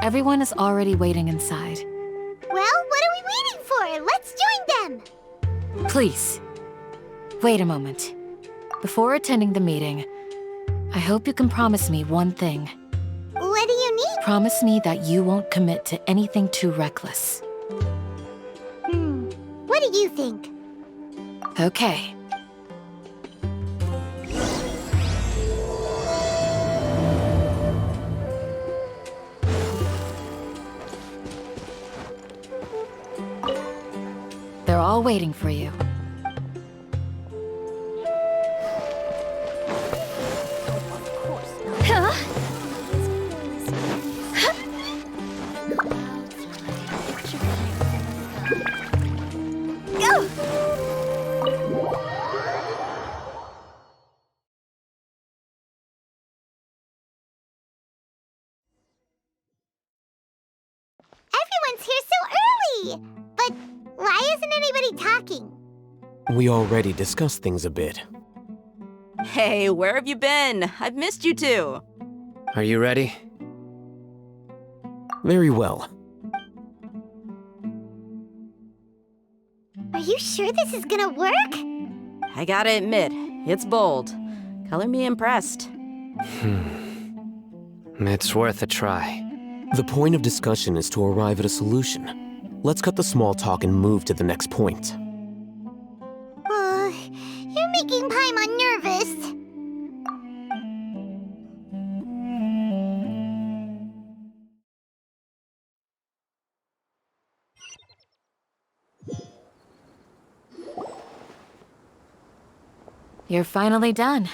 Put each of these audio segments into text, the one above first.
Everyone is already waiting inside. Well, what are we waiting for? Let's join them! Please, wait a moment. Before attending the meeting, I hope you can promise me one thing. What do you need? Promise me that you won't commit to anything too reckless. What do you think? Okay. They're all waiting for you. Everyone's here so early! But why isn't anybody talking? We already discussed things a bit. Hey, where have you been? I've missed you too. Are you ready? Very well. Are you sure this is gonna work? I gotta admit, it's bold. Color me impressed. It's worth a try. The point of discussion is to arrive at a solution. Let's cut the small talk and move to the next point. You're making Paimon nervous. You're finally done.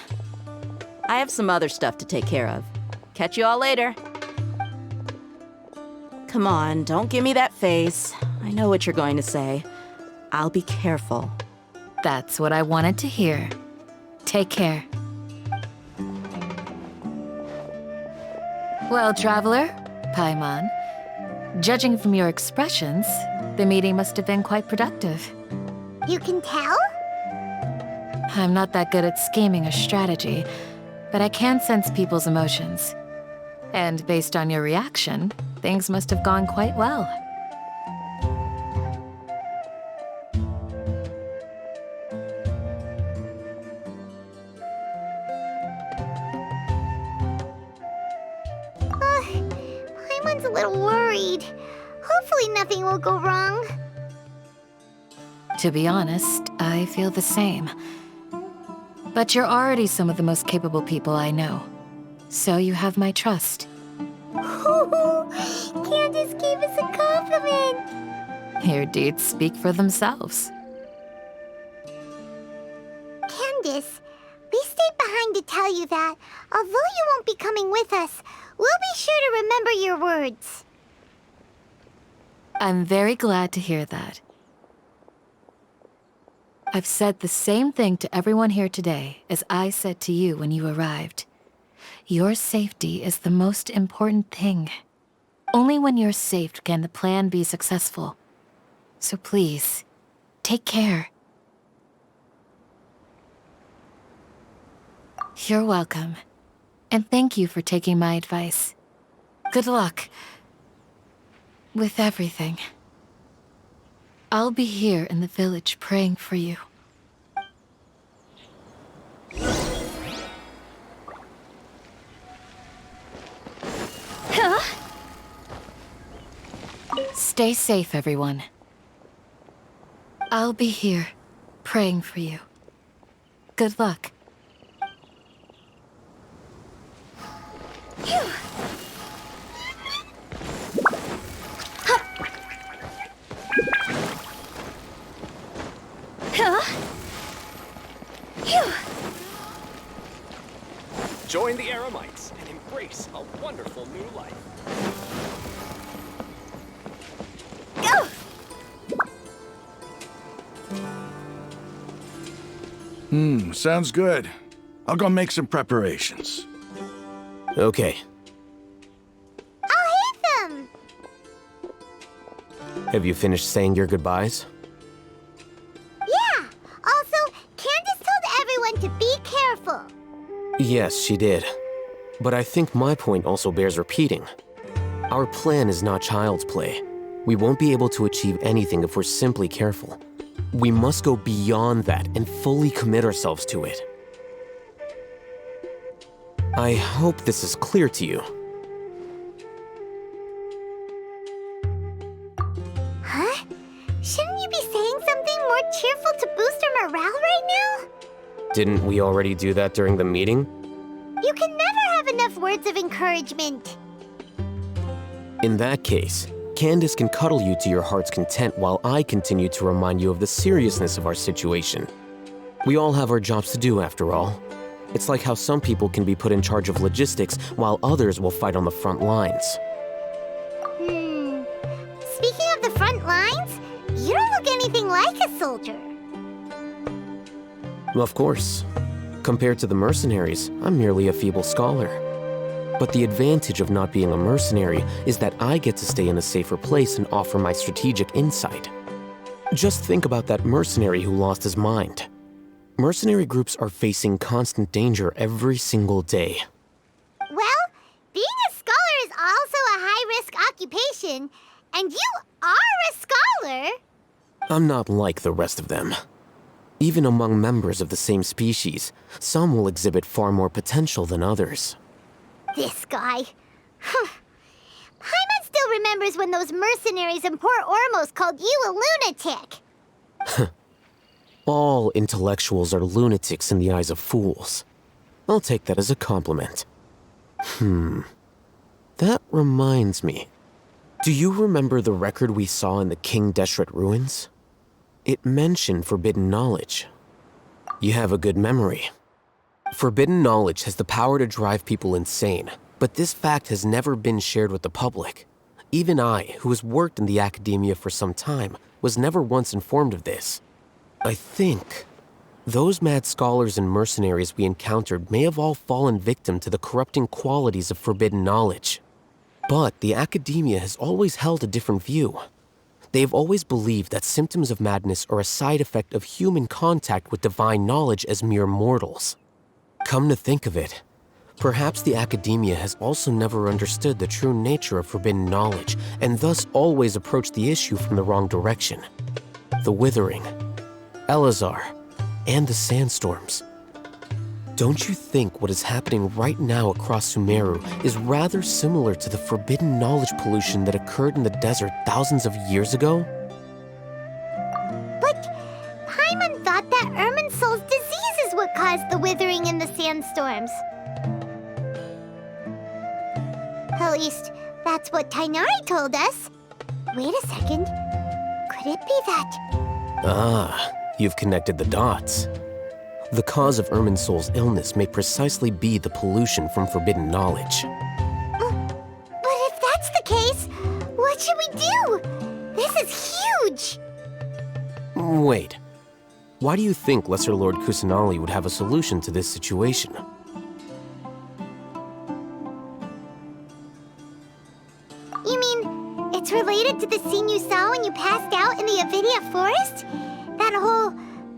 I have some other stuff to take care of. Catch you all later. Come on, don't give me that face. I know what you're going to say. I'll be careful. That's what I wanted to hear. Take care. Well, traveler, Paimon, judging from your expressions, the meeting must have been quite productive. You can tell? I'm not that good at scheming or strategy, but I can sense people's emotions. And based on your reaction, things must have gone quite well. Paimon's a little worried. Hopefully nothing will go wrong. To be honest, I feel the same. But you're already some of the most capable people I know. So you have my trust. Candace gave us a compliment! Your deeds speak for themselves. Candace, we stayed behind to tell you that, although you won't be coming with us, we'll be sure to remember your words. I'm very glad to hear that. I've said the same thing to everyone here today as I said to you when you arrived. Your safety is the most important thing. Only when you're safe can the plan be successful. So please, take care. You're welcome. And thank you for taking my advice. Good luck with everything. I'll be here in the village praying for you. Stay safe, everyone. I'll be here, praying for you. Good luck. Join the Eremites and embrace a wonderful new life. Sounds good. I'll go make some preparations. Okay. I'll hit them! Have you finished saying your goodbyes? Yeah! Also, Candace told everyone to be careful. Yes, she did. But I think my point also bears repeating. Our plan is not child's play. We won't be able to achieve anything if we're simply careful. We must go beyond that and fully commit ourselves to it. I hope this is clear to you. Huh? Shouldn't you be saying something more cheerful to boost our morale right now? Didn't we already do that during the meeting? You can never have enough words of encouragement. In that case, Candace can cuddle you to your heart's content while I continue to remind you of the seriousness of our situation. We all have our jobs to do after all. It's like how some people can be put in charge of logistics while others will fight on the front lines. Speaking of the front lines, you don't look anything like a soldier. Of course. Compared to the mercenaries, I'm merely a feeble scholar. But the advantage of not being a mercenary is that I get to stay in a safer place and offer my strategic insight. Just think about that mercenary who lost his mind. Mercenary groups are facing constant danger every single day. Well, being a scholar is also a high-risk occupation, and you are a scholar. I'm not like the rest of them. Even among members of the same species, some will exhibit far more potential than others. This guy. Paimon still remembers when those mercenaries in Port Ormos called you a lunatic. All intellectuals are lunatics in the eyes of fools. I'll take that as a compliment. That reminds me. Do you remember the record we saw in the King Deshret ruins? It mentioned forbidden knowledge. You have a good memory. Forbidden knowledge has the power to drive people insane, but this fact has never been shared with the public. Even I, who has worked in the academia for some time, was never once informed of this. I think those mad scholars and mercenaries we encountered may have all fallen victim to the corrupting qualities of forbidden knowledge. But the academia has always held a different view. They have always believed that symptoms of madness are a side effect of human contact with divine knowledge as mere mortals. Come to think of it, perhaps the academia has also never understood the true nature of forbidden knowledge and thus always approached the issue from the wrong direction. The Withering, Elazar, and the sandstorms. Don't you think what is happening right now across Sumeru is rather similar to the forbidden knowledge pollution that occurred in the desert thousands of years ago? But Paimon thought that Irminsul's disease is what caused the withering and the sandstorms. At least, that's what Tainari told us. Wait a second. Could it be that... Ah, you've connected the dots. The cause of Irminsul's illness may precisely be the pollution from forbidden knowledge. But if that's the case, what should we do? This is huge! Wait. Why do you think Lesser Lord Kusanali would have a solution to this situation? You mean, it's related to the scene you saw when you passed out in the Avidia forest? That whole...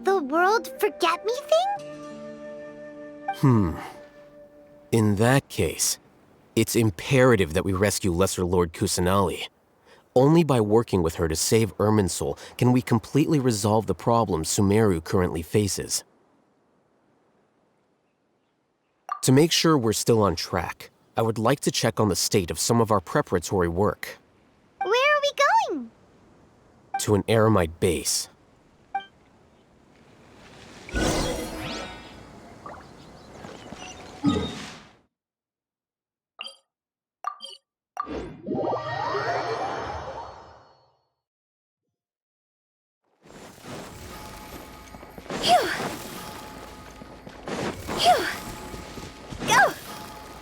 the world forget me thing? In that case, it's imperative that we rescue Lesser Lord Kusanali. Only by working with her to save Irminsul can we completely resolve the problems Sumeru currently faces. To make sure we're still on track, I would like to check on the state of some of our preparatory work. Where are we going? To an Eremite base. Phew! Phew! Go!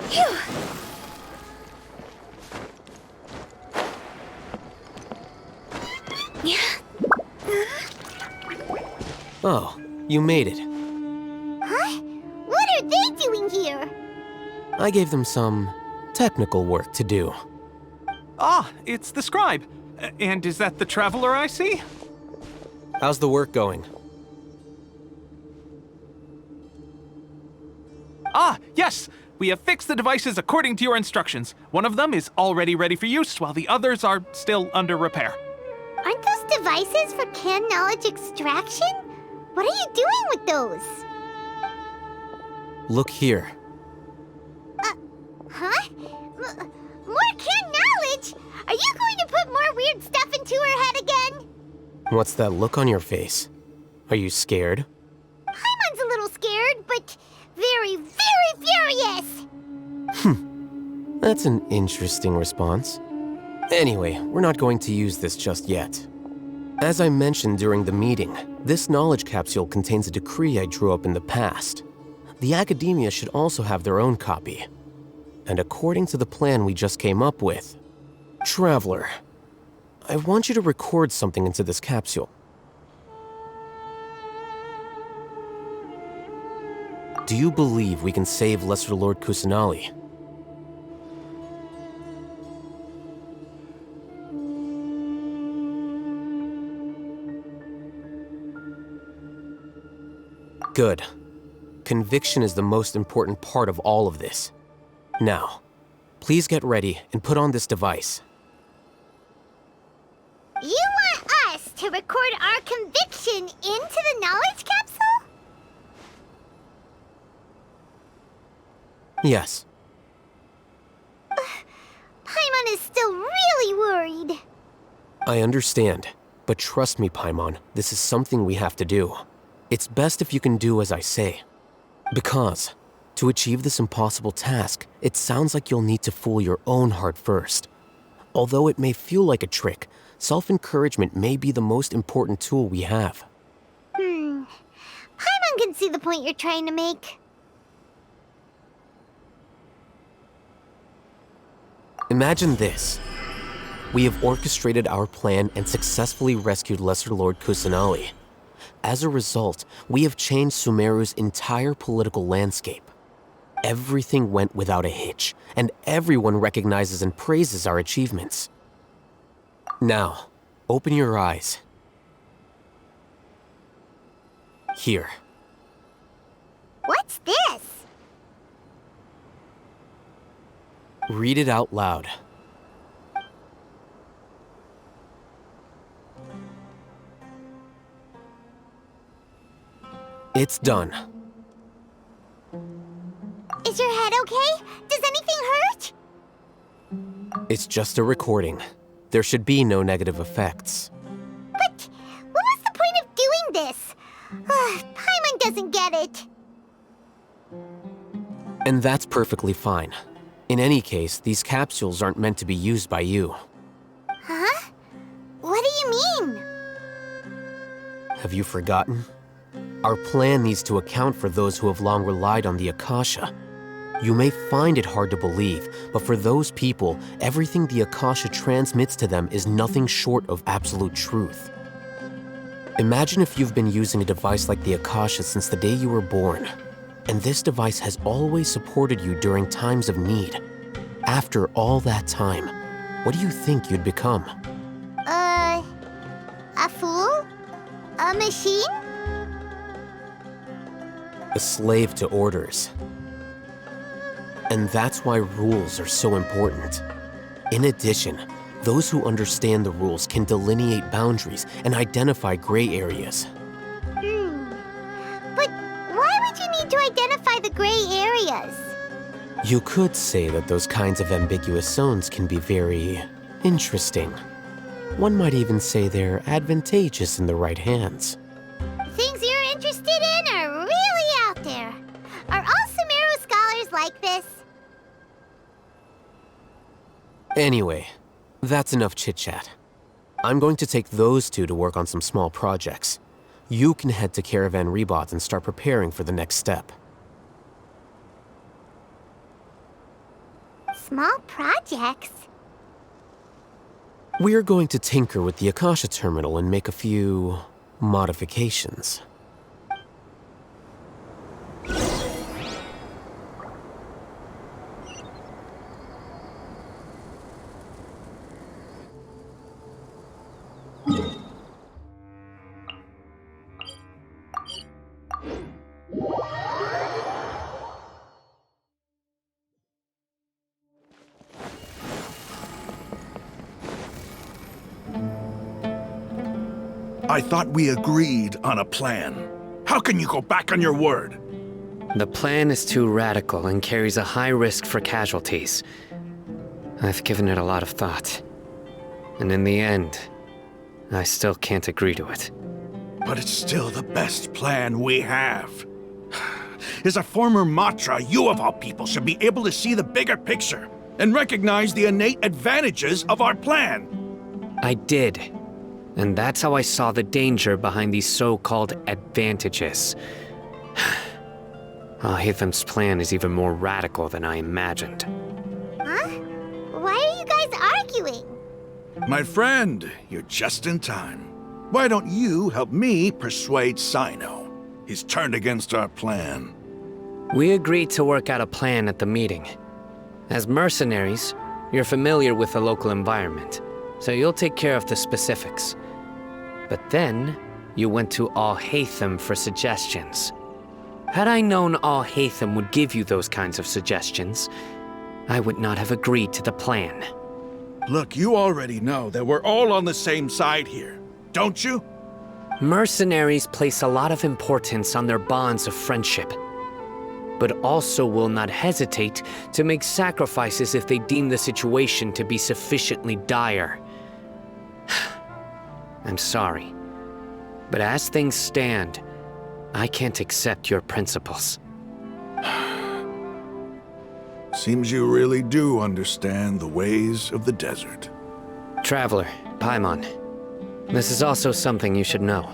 Phew! Oh, you made it. Huh? What are they doing here? I gave them some technical work to do. Ah, it's the scribe. And is that the traveler I see? How's the work going? Ah, yes! We have fixed the devices according to your instructions. One of them is already ready for use, while the others are still under repair. Aren't those devices for canned knowledge extraction? What are you doing with those? Look here. Huh? More canned knowledge? Are you going to put more weird stuff into her head again? What's that look on your face? Are you scared? Paimon's a little scared, but very, very furious! That's an interesting response. Anyway, we're not going to use this just yet. As I mentioned during the meeting, this knowledge capsule contains a decree I drew up in the past. The academia should also have their own copy. And according to the plan we just came up with, Traveler, I want you to record something into this capsule. Do you believe we can save Lesser Lord Kusanali? Good. Conviction is the most important part of all of this. Now, please get ready and put on this device. You want us to record our conviction into the knowledge capsule? Yes. Paimon is still really worried. I understand, but trust me, Paimon, this is something we have to do. It's best if you can do as I say. Because, to achieve this impossible task, it sounds like you'll need to fool your own heart first. Although it may feel like a trick, self-encouragement may be the most important tool we have. Paimon can see the point you're trying to make. Imagine this. We have orchestrated our plan and successfully rescued Lesser Lord Kusanali. As a result, we have changed Sumeru's entire political landscape. Everything went without a hitch, and everyone recognizes and praises our achievements. Now, open your eyes. Here. What's this? Read it out loud. It's done. Is your head okay? Does anything hurt? It's just a recording. There should be no negative effects. But what was the point of doing this? Paimon doesn't get it. And that's perfectly fine. In any case, these capsules aren't meant to be used by you. Huh? What do you mean? Have you forgotten? Our plan needs to account for those who have long relied on the Akasha. You may find it hard to believe, but for those people, everything the Akasha transmits to them is nothing short of absolute truth. Imagine if you've been using a device like the Akasha since the day you were born, and this device has always supported you during times of need. After all that time, what do you think you'd become? A fool? A machine? A slave to orders. And that's why rules are so important. In addition, those who understand the rules can delineate boundaries and identify gray areas. But why would you need to identify the gray areas? You could say that those kinds of ambiguous zones can be very interesting. One might even say they're advantageous in the right hands. Things you're interested in are really out there. Are all Sumeru scholars like this? Anyway, that's enough chit-chat. I'm going to take those two to work on some small projects. You can head to Caravan Rebot and start preparing for the next step. Small projects? We're going to tinker with the Akasha terminal and make a few modifications. I thought we agreed on a plan. How can you go back on your word? The plan is too radical and carries a high risk for casualties. I've given it a lot of thought. And in the end, I still can't agree to it. But it's still the best plan we have. As a former Matra, you of all people should be able to see the bigger picture and recognize the innate advantages of our plan. I did. And that's how I saw the danger behind these so-called advantages. Al-Hitham's plan is even more radical than I imagined. Huh? Why are you guys arguing? My friend, you're just in time. Why don't you help me persuade Sino? He's turned against our plan. We agreed to work out a plan at the meeting. As mercenaries, you're familiar with the local environment, so you'll take care of the specifics. But then, you went to Al-Haytham for suggestions. Had I known Al-Haytham would give you those kinds of suggestions, I would not have agreed to the plan. Look, you already know that we're all on the same side here, don't you? Mercenaries place a lot of importance on their bonds of friendship, but also will not hesitate to make sacrifices if they deem the situation to be sufficiently dire. I'm sorry, but as things stand, I can't accept your principles. Seems you really do understand the ways of the desert. Traveler, Paimon, this is also something you should know.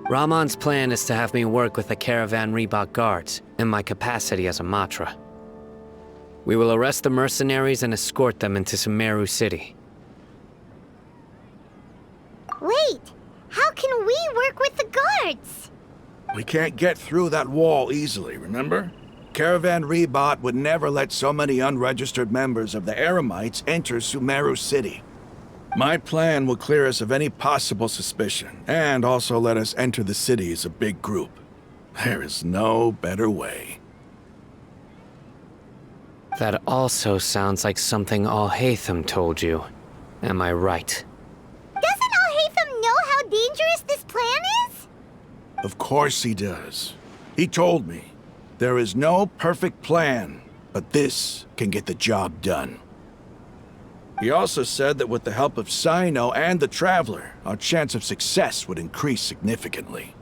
Rahman's plan is to have me work with the Caravan Reebok guards in my capacity as a Matra. We will arrest the mercenaries and escort them into Sumeru City. Wait, how can we work with the guards? We can't get through that wall easily, remember? Caravan Rebot would never let so many unregistered members of the Eremites enter Sumeru City. My plan will clear us of any possible suspicion, and also let us enter the city as a big group. There is no better way. That also sounds like something Al-Haytham told you. Am I right? Doesn't Al-Haytham know how dangerous this plan is? Of course he does. He told me. There is no perfect plan, but this can get the job done. He also said that with the help of Sino and the Traveler, our chance of success would increase significantly.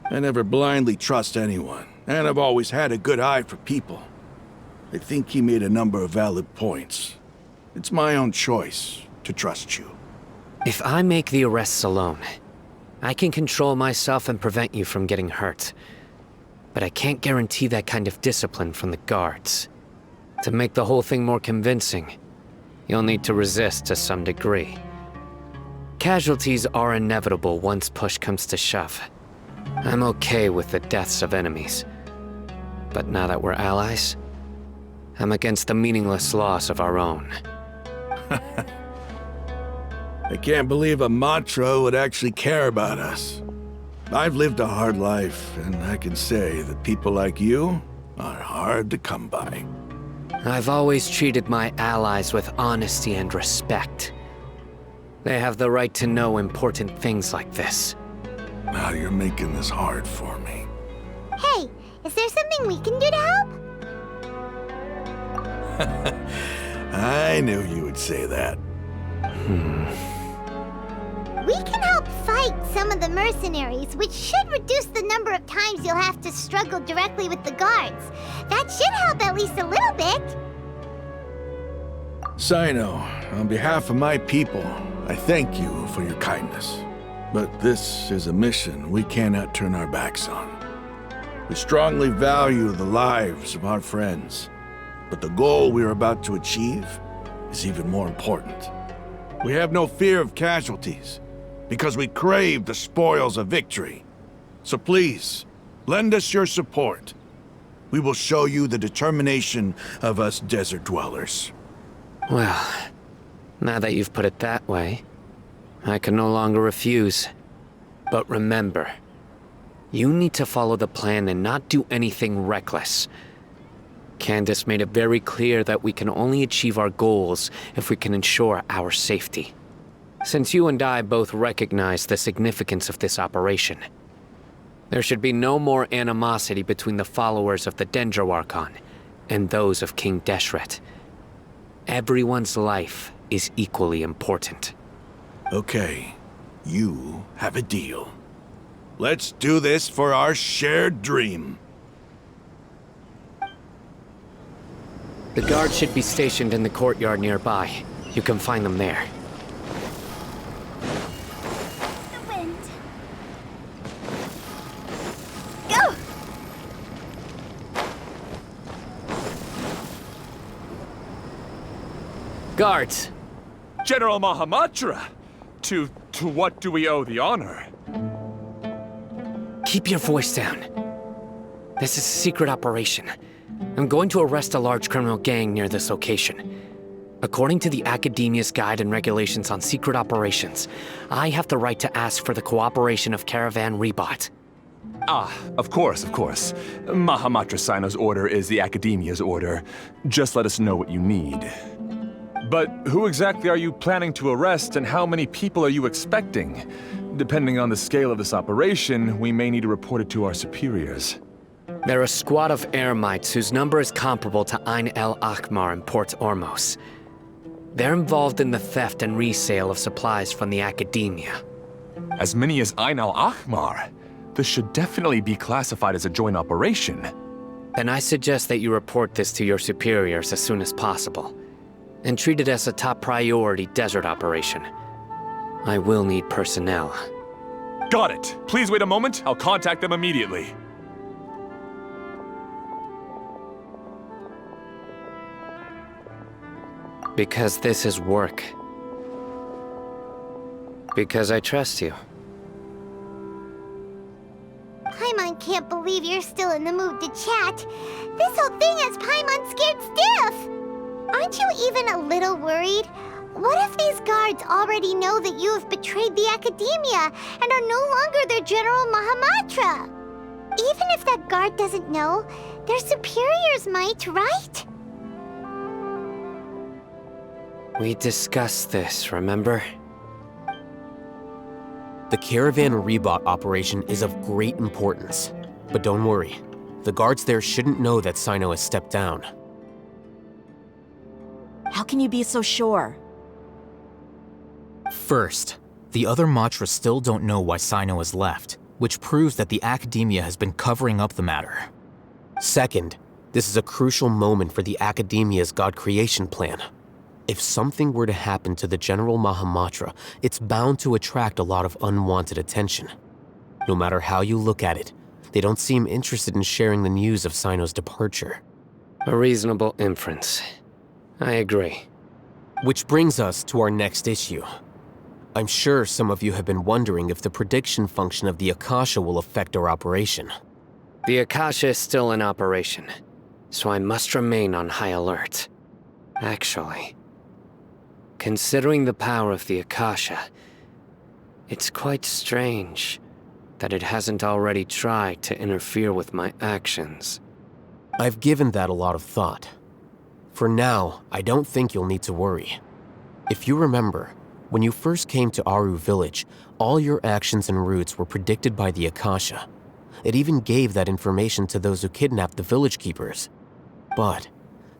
I never blindly trust anyone, and I've always had a good eye for people. I think he made a number of valid points. It's my own choice to trust you. If I make the arrests alone, I can control myself and prevent you from getting hurt. But I can't guarantee that kind of discipline from the guards. To make the whole thing more convincing, you'll need to resist to some degree. Casualties are inevitable once push comes to shove. I'm okay with the deaths of enemies. But now that we're allies, I'm against the meaningless loss of our own. I can't believe a Matra would actually care about us. I've lived a hard life, and I can say that people like you are hard to come by. I've always treated my allies with honesty and respect. They have the right to know important things like this. Now you're making this hard for me. Hey, is there something we can do to help? I knew you would say that. We can help fight some of the mercenaries, which should reduce the number of times you'll have to struggle directly with the guards. That should help at least a little bit. Sino, on behalf of my people, I thank you for your kindness. But this is a mission we cannot turn our backs on. We strongly value the lives of our friends, but the goal we are about to achieve is even more important. We have no fear of casualties, because we crave the spoils of victory. So please, lend us your support. We will show you the determination of us desert dwellers. Well, now that you've put it that way, I can no longer refuse. But remember, you need to follow the plan and not do anything reckless. Candace made it very clear that we can only achieve our goals if we can ensure our safety. Since you and I both recognize the significance of this operation, there should be no more animosity between the followers of the Dendro Archon and those of King Deshret. Everyone's life is equally important. Okay, you have a deal. Let's do this for our shared dream. The guards should be stationed in the courtyard nearby. You can find them there. The wind. Go! Guards! General Mahamatra! To what do we owe the honor? Keep your voice down. This is a secret operation. I'm going to arrest a large criminal gang near this location. According to the Academia's Guide and Regulations on Secret Operations, I have the right to ask for the cooperation of Caravan Rebot. Ah, of course. Mahamatra Sino's order is the Academia's order. Just let us know what you need. But who exactly are you planning to arrest, and how many people are you expecting? Depending on the scale of this operation, we may need to report it to our superiors. They're a squad of Eremites whose number is comparable to Ain el Akhmar in Port Ormos. They're involved in the theft and resale of supplies from the Academia. As many as Ain al Akhmar? This should definitely be classified as a joint operation. Then I suggest that you report this to your superiors as soon as possible, and treat it as a top priority desert operation. I will need personnel. Got it. Please wait a moment. I'll contact them immediately. Because this is work. Because I trust you. Paimon can't believe you're still in the mood to chat. This whole thing has Paimon scared stiff. Aren't you even a little worried? What if these guards already know that you have betrayed the Academia and are no longer their General Mahamatra? Even if that guard doesn't know, their superiors might, right? We discussed this, remember? The Caravan Rebot operation is of great importance. But don't worry, the guards there shouldn't know that Sino has stepped down. How can you be so sure? First, the other Matra still don't know why Sino has left, which proves that the Academia has been covering up the matter. Second, this is a crucial moment for the Academia's God creation plan. If something were to happen to the General Mahamatra, it's bound to attract a lot of unwanted attention. No matter how you look at it, they don't seem interested in sharing the news of Sino's departure. A reasonable inference. I agree. Which brings us to our next issue. I'm sure some of you have been wondering if the prediction function of the Akasha will affect our operation. The Akasha is still in operation, so I must remain on high alert. Actually, considering the power of the Akasha, it's quite strange that it hasn't already tried to interfere with my actions. I've given that a lot of thought. For now, I don't think you'll need to worry. If you remember, when you first came to Aru village, all your actions and routes were predicted by the Akasha. It even gave that information to those who kidnapped the village keepers. But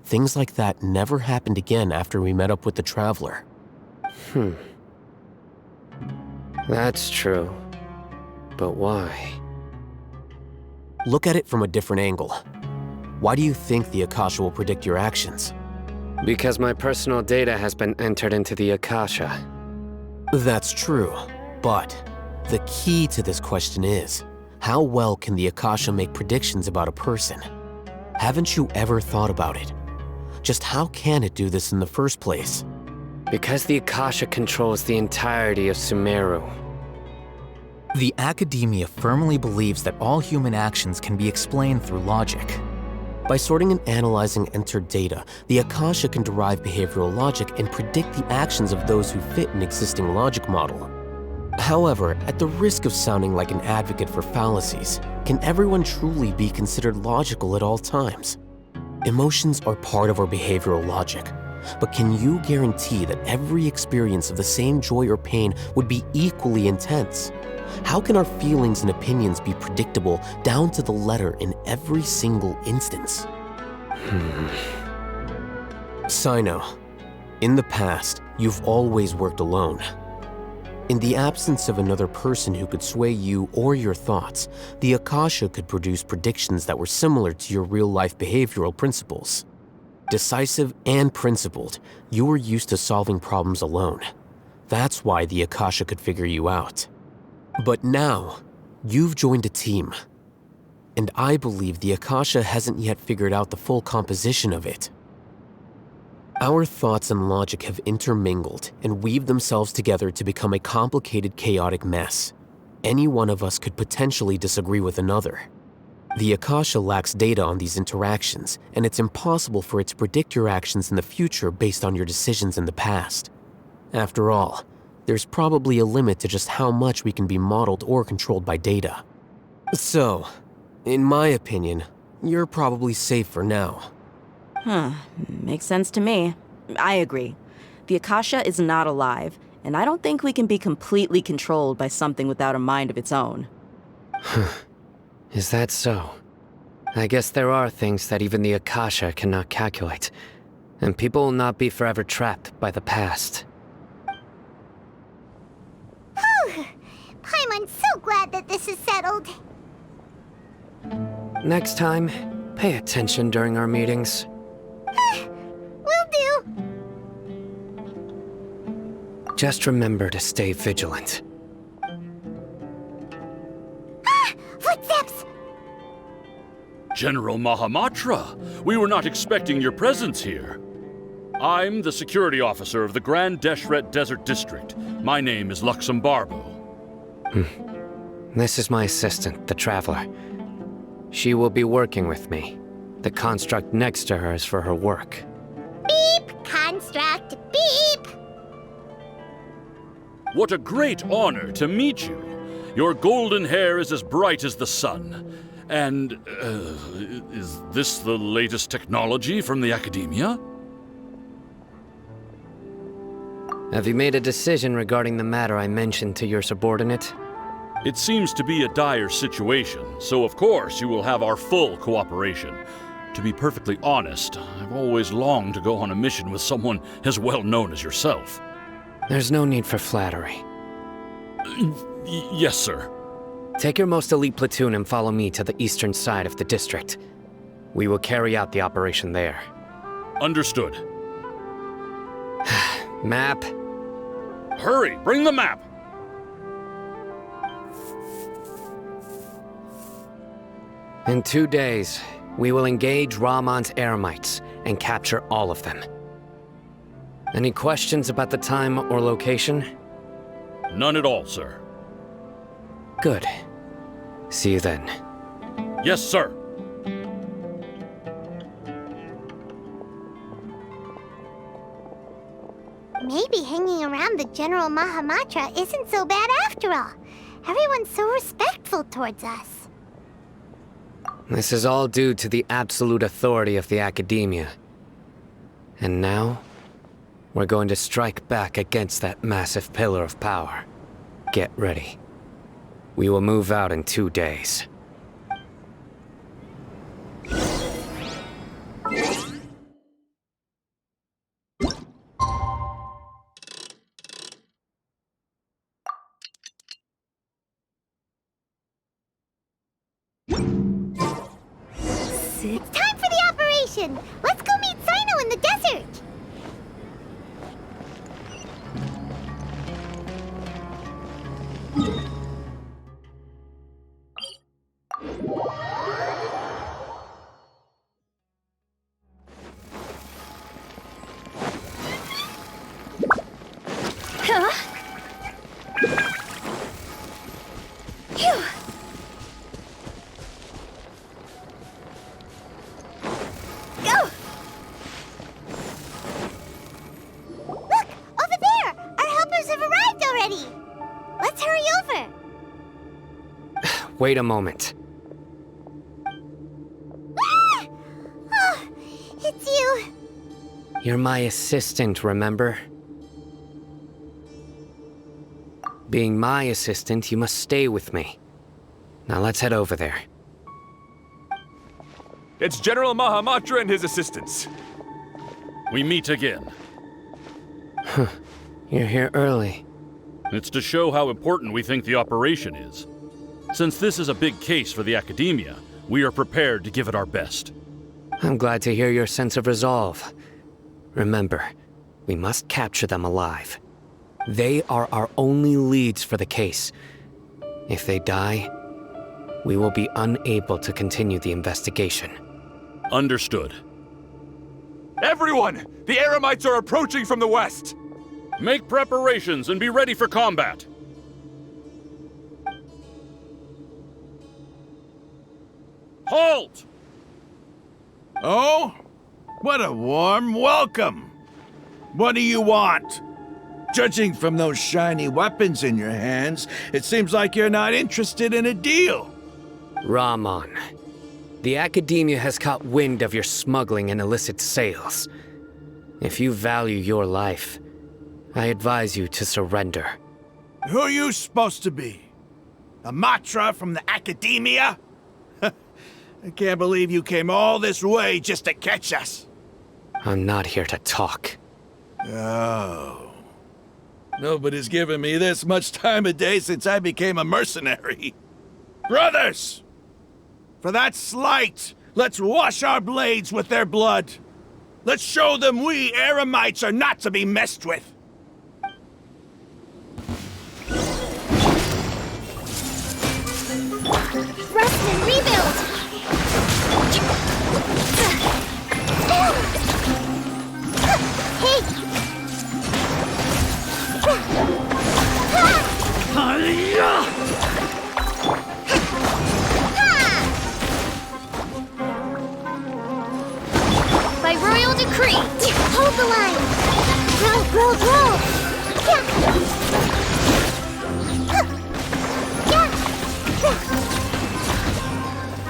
things like that never happened again after we met up with the Traveler. That's true. But why? Look at it from a different angle. Why do you think the Akasha will predict your actions? Because my personal data has been entered into the Akasha. That's true, but the key to this question is, how well can the Akasha make predictions about a person? Haven't you ever thought about it? Just how can it do this in the first place? Because the Akasha controls the entirety of Sumeru. The Academia firmly believes that all human actions can be explained through logic. By sorting and analyzing entered data, the Akasha can derive behavioral logic and predict the actions of those who fit an existing logic model. However, at the risk of sounding like an advocate for fallacies, can everyone truly be considered logical at all times? Emotions are part of our behavioral logic, But can you guarantee that every experience of the same joy or pain would be equally intense? How can our feelings and opinions be predictable down to the letter in every single instance? Sino, in the past, you've always worked alone. In the absence of another person who could sway you or your thoughts, the Akasha could produce predictions that were similar to your real-life behavioral principles. Decisive and principled, you were used to solving problems alone. That's why the Akasha could figure you out. But now, you've joined a team. And I believe the Akasha hasn't yet figured out the full composition of it. Our thoughts and logic have intermingled and weaved themselves together to become a complicated, chaotic mess. Any one of us could potentially disagree with another. The Akasha lacks data on these interactions, and it's impossible for it to predict your actions in the future based on your decisions in the past. After all, there's probably a limit to just how much we can be modeled or controlled by data. So, in my opinion, you're probably safe for now. Makes sense to me. I agree. The Akasha is not alive, and I don't think we can be completely controlled by something without a mind of its own. Is that so? I guess there are things that even the Akasha cannot calculate, and people will not be forever trapped by the past. Paimon's so glad that this is settled. Next time, pay attention during our meetings. Will do. Just remember to stay vigilant. Footsteps! General Mahamatra, we were not expecting your presence here. I'm the security officer of the Grand Deshret Desert District. My name is Luxembarbo. This is my assistant, the Traveler. She will be working with me. The construct next to her is for her work. Beep! Construct, beep! What a great honor to meet you. Your golden hair is as bright as the sun. And, is this the latest technology from the Academia? Have you made a decision regarding the matter I mentioned to your subordinate? It seems to be a dire situation, so of course you will have our full cooperation. To be perfectly honest, I've always longed to go on a mission with someone as well known as yourself. There's no need for flattery. Yes, sir. Take your most elite platoon and follow me to the eastern side of the district. We will carry out the operation there. Understood. Map. Hurry, bring the map! In 2 days, we will engage Rahman's Eremites and capture all of them. Any questions about the time or location? None at all, sir. Good. See you then. Yes, sir. Maybe hanging around the General Mahamatra isn't so bad after all. Everyone's so respectful towards us. This is all due to the absolute authority of the Academia. And now, we're going to strike back against that massive pillar of power. Get ready. We will move out in 2 days. It's time for the operation! Let's go meet Sino in the desert! Wait a moment. Ah! Oh, it's you. You're my assistant, remember? Being my assistant, you must stay with me. Now let's head over there. It's General Mahamatra and his assistants. We meet again. You're here early. It's to show how important we think the operation is. Since this is a big case for the Academia, we are prepared to give it our best. I'm glad to hear your sense of resolve. Remember, we must capture them alive. They are our only leads for the case. If they die, we will be unable to continue the investigation. Understood. Everyone! The Eremites are approaching from the west! Make preparations and be ready for combat. Halt! Oh? What a warm welcome! What do you want? Judging from those shiny weapons in your hands, it seems like you're not interested in a deal. Rahman, the Academia has caught wind of your smuggling and illicit sales. If you value your life, I advise you to surrender. Who are you supposed to be? A Matra from the Academia? I can't believe you came all this way just to catch us. I'm not here to talk. Oh. Nobody's given me this much time of day since I became a mercenary. Brothers! For that slight, let's wash our blades with their blood. Let's show them we Eremites are not to be messed with. Rest and rebuild! By royal decree, hold the line! Roll!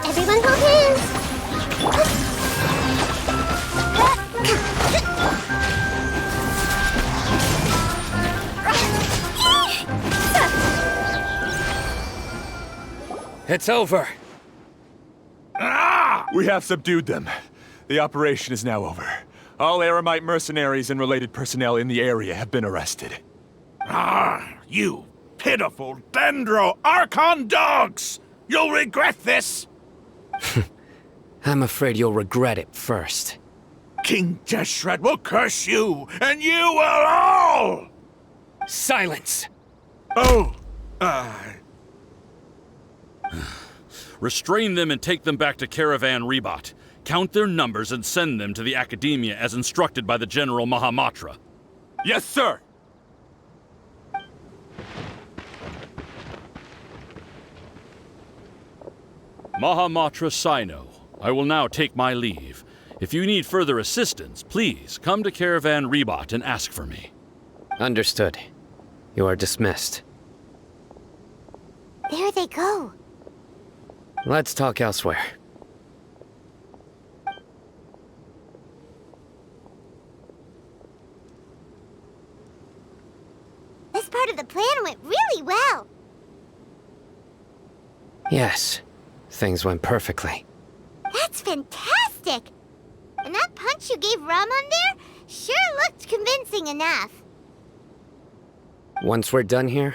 Everyone hold hands! It's over. We have subdued them. The operation is now over. All Eremite mercenaries and related personnel in the area have been arrested. You pitiful Dendro Archon dogs! You'll regret this! I'm afraid you'll regret it first. King Deshret will curse you, and you will all! Silence! Oh, Restrain them and take them back to Caravan Rebat. Count their numbers and send them to the Academia as instructed by the General Mahamatra. Yes, sir! Mahamatra Sino, I will now take my leave. If you need further assistance, please come to Caravan Rebat and ask for me. Understood. You are dismissed. There they go. Let's talk elsewhere. This part of the plan went really well. Yes, things went perfectly. That's fantastic! And that punch you gave Rahman there sure looked convincing enough. Once we're done here,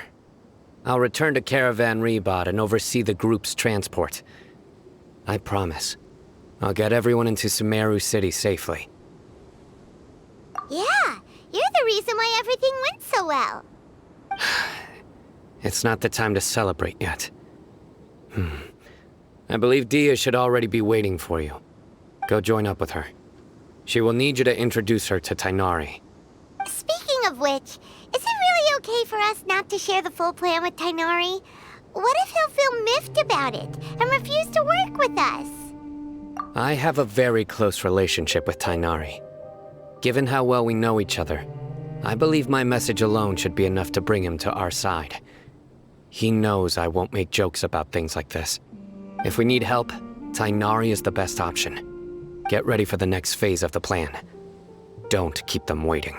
I'll return to Caravan Rebat and oversee the group's transport. I promise. I'll get everyone into Sumeru City safely. Yeah, you're the reason why everything went so well. It's not the time to celebrate yet. I believe Dia should already be waiting for you. Go join up with her. She will need you to introduce her to Tainari. Speaking of which, is it really okay for us not to share the full plan with Tainari? What if he'll feel miffed about it and refuse to work with us? I have a very close relationship with Tainari. Given how well we know each other, I believe my message alone should be enough to bring him to our side. He knows I won't make jokes about things like this. If we need help, Tainari is the best option. Get ready for the next phase of the plan. don't keep them waiting.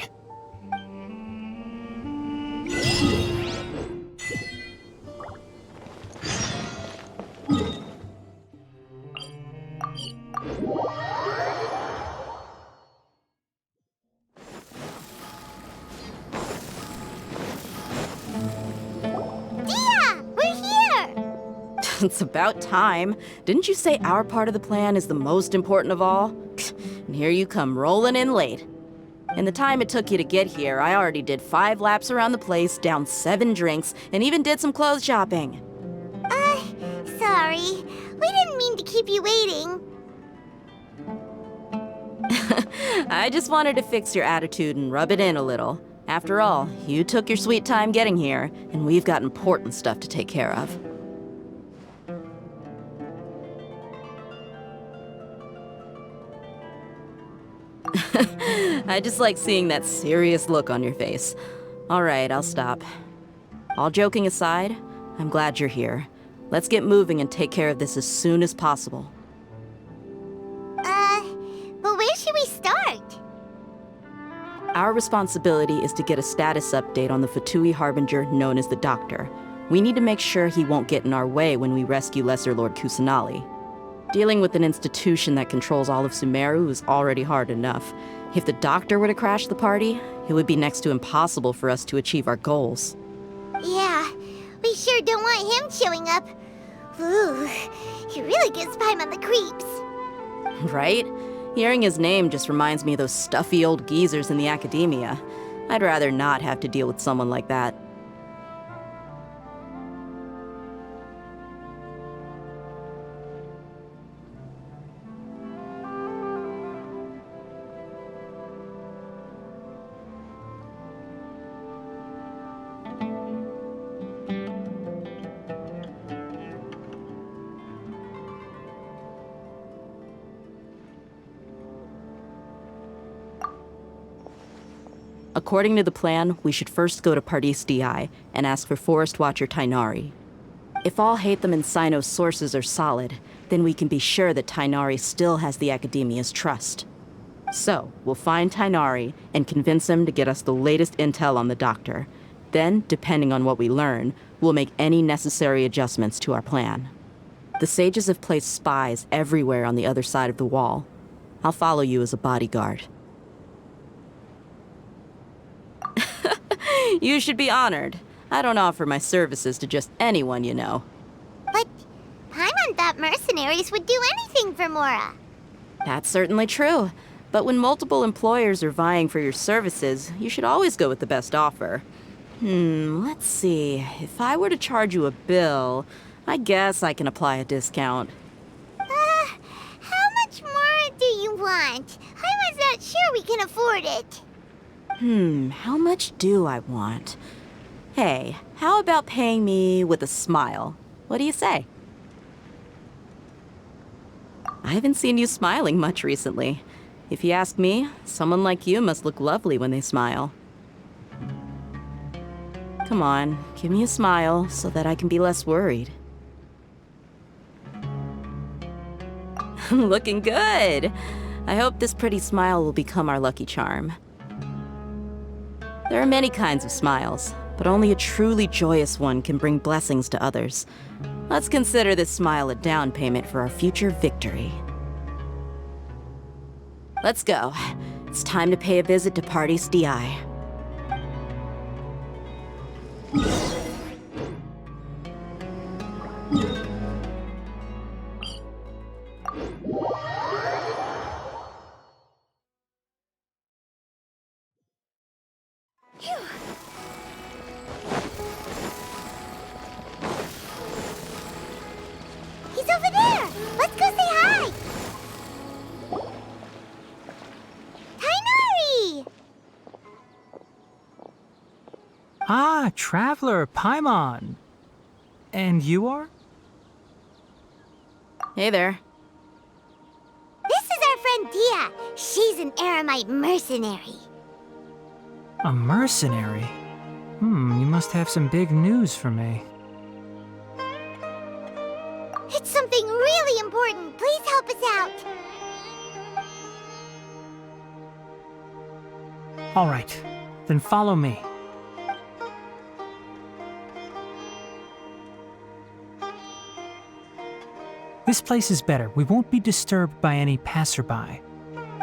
It's about time. Didn't you say our part of the plan is the most important of all? And here you come rolling in late. In the time it took you to get here, I already did 5 laps around the place, downed 7 drinks, and even did some clothes shopping. Sorry. We didn't mean to keep you waiting. I just wanted to fix your attitude and rub it in a little. After all, you took your sweet time getting here, and we've got important stuff to take care of. I just like seeing that serious look on your face. All right, I'll stop. All joking aside, I'm glad you're here. Let's get moving and take care of this as soon as possible. But where should we start? Our responsibility is to get a status update on the Fatui Harbinger known as the Doctor. We need to make sure he won't get in our way when we rescue Lesser Lord Kusanali. Dealing with an institution that controls all of Sumeru is already hard enough. If the Doctor were to crash the party, it would be next to impossible for us to achieve our goals. Yeah, we sure don't want him showing up. Ooh, he really gives Paimon the creeps. Right? Hearing his name just reminds me of those stuffy old geezers in the academia. I'd rather not have to deal with someone like that. According to the plan, we should first go to Pardis Di and ask for Forest Watcher Tainari. If all Hatham and Sino's sources are solid, then we can be sure that Tainari still has the Academia's trust. So, we'll find Tainari and convince him to get us the latest intel on the Doctor. Then, depending on what we learn, we'll make any necessary adjustments to our plan. The sages have placed spies everywhere on the other side of the wall. I'll follow you as a bodyguard. You should be honored. I don't offer my services to just anyone you know. But Paimon thought mercenaries would do anything for Mora. That's certainly true. But when multiple employers are vying for your services, you should always go with the best offer. Let's see. If I were to charge you a bill, I guess I can apply a discount. How much more do you want? Paimon's not sure we can afford it. How much do I want? Hey, how about paying me with a smile? What do you say? I haven't seen you smiling much recently. If you ask me, someone like you must look lovely when they smile. Come on, give me a smile so that I can be less worried. Looking good! I hope this pretty smile will become our lucky charm. There are many kinds of smiles, but only a truly joyous one can bring blessings to others. Let's consider this smile a down payment for our future victory. Let's go. It's time to pay a visit to Pardis Di. He's over there! Let's go say hi! Tainari! Ah, Traveler, Paimon. And you are? Hey there. This is our friend Dia. She's an Aramite mercenary. A mercenary? You must have some big news for me. It's something really important. Please help us out. All right, then follow me. This place is better. We won't be disturbed by any passerby.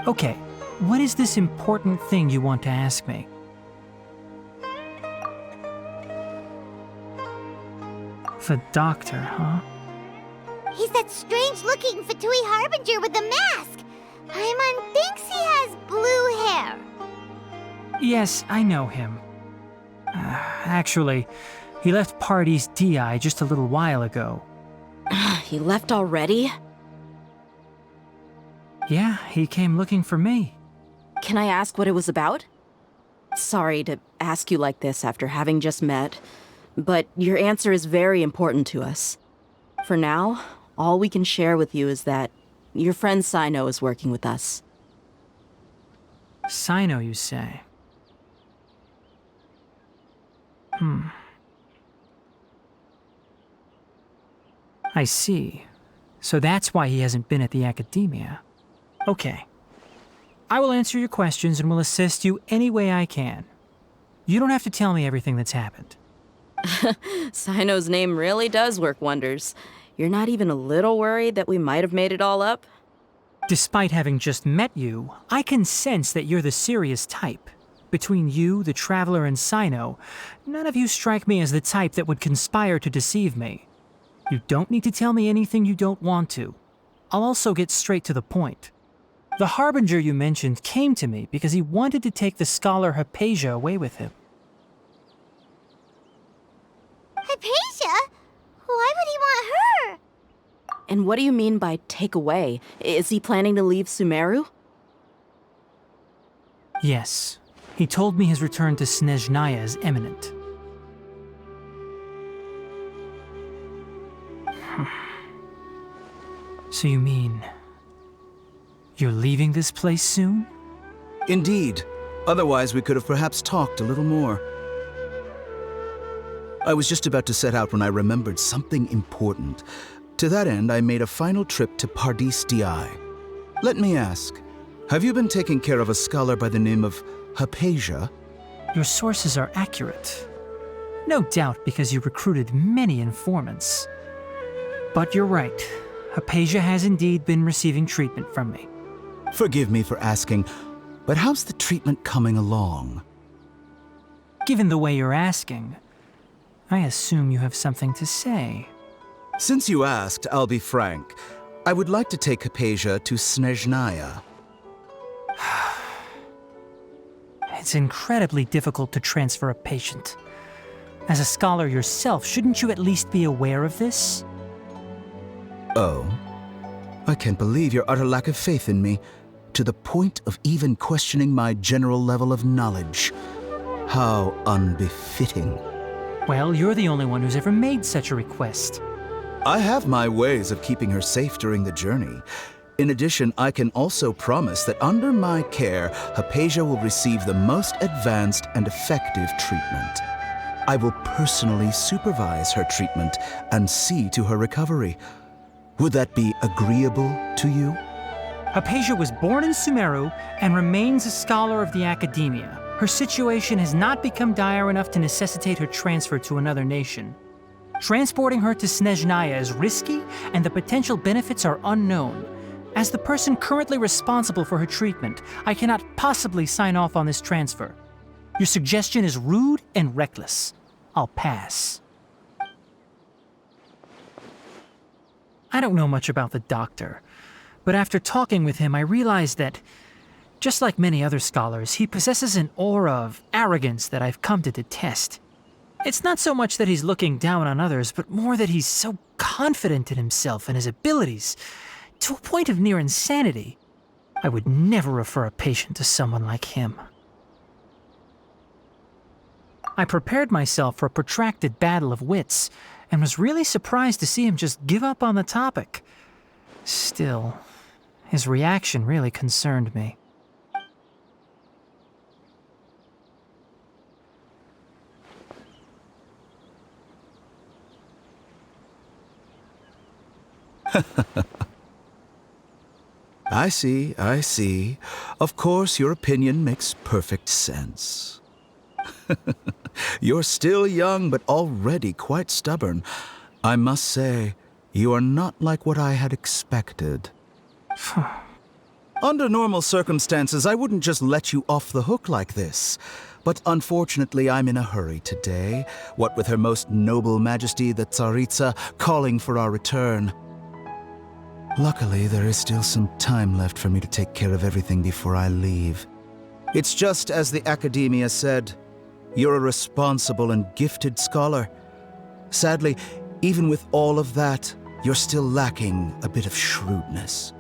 Okay, what is this important thing you want to ask me? The doctor, huh? He's that strange-looking Fatui Harbinger with the mask. Paimon thinks he has blue hair. Yes, I know him. Actually, he left Party's DI just a little while ago. He left already? Yeah, he came looking for me. Can I ask what it was about? Sorry to ask you like this after having just met, but your answer is very important to us. For now, all we can share with you is that your friend Sino is working with us. Sino, you say? I see. So that's why he hasn't been at the academia. Okay. I will answer your questions and will assist you any way I can. You don't have to tell me everything that's happened. Sino's name really does work wonders. You're not even a little worried that we might have made it all up? Despite having just met you, I can sense that you're the serious type. Between you, the Traveler, and Sino, none of you strike me as the type that would conspire to deceive me. You don't need to tell me anything you don't want to. I'll also get straight to the point. The Harbinger you mentioned came to me because he wanted to take the scholar Hypatia away with him. Hypatia? Why would he want her? And what do you mean by take away? Is he planning to leave Sumeru? Yes. He told me his return to Snezhnaya is imminent. So you mean... you're leaving this place soon? Indeed. Otherwise, we could have perhaps talked a little more. I was just about to set out when I remembered something important. To that end, I made a final trip to Pardis DI. Let me ask, have you been taking care of a scholar by the name of Hypatia? Your sources are accurate. No doubt because you recruited many informants. But you're right. Hypatia has indeed been receiving treatment from me. Forgive me for asking, but how's the treatment coming along? Given the way you're asking, I assume you have something to say. Since you asked, I'll be frank. I would like to take Hypatia to Snezhnaya. It's incredibly difficult to transfer a patient. As a scholar yourself, shouldn't you at least be aware of this? Oh, I can't believe your utter lack of faith in me, to the point of even questioning my general level of knowledge. How unbefitting. Well, you're the only one who's ever made such a request. I have my ways of keeping her safe during the journey. In addition, I can also promise that under my care, Hypatia will receive the most advanced and effective treatment. I will personally supervise her treatment and see to her recovery. Would that be agreeable to you? Hypatia was born in Sumeru and remains a scholar of the academia. Her situation has not become dire enough to necessitate her transfer to another nation. Transporting her to Snezhnaya is risky, and the potential benefits are unknown. As the person currently responsible for her treatment, I cannot possibly sign off on this transfer. Your suggestion is rude and reckless. I'll pass. I don't know much about the doctor, but after talking with him, I realized that, just like many other scholars, he possesses an aura of arrogance that I've come to detest. It's not so much that he's looking down on others, but more that he's so confident in himself and his abilities, to a point of near insanity. I would never refer a patient to someone like him. I prepared myself for a protracted battle of wits, and was really surprised to see him just give up on the topic. Still, his reaction really concerned me. I see, I see. Of course, your opinion makes perfect sense. You're still young, but already quite stubborn. I must say, you are not like what I had expected. Under normal circumstances, I wouldn't just let you off the hook like this. But unfortunately, I'm in a hurry today, what with Her Most Noble Majesty the Tsaritsa calling for our return. Luckily, there is still some time left for me to take care of everything before I leave. It's just as the Academia said, you're a responsible and gifted scholar. Sadly, even with all of that, you're still lacking a bit of shrewdness.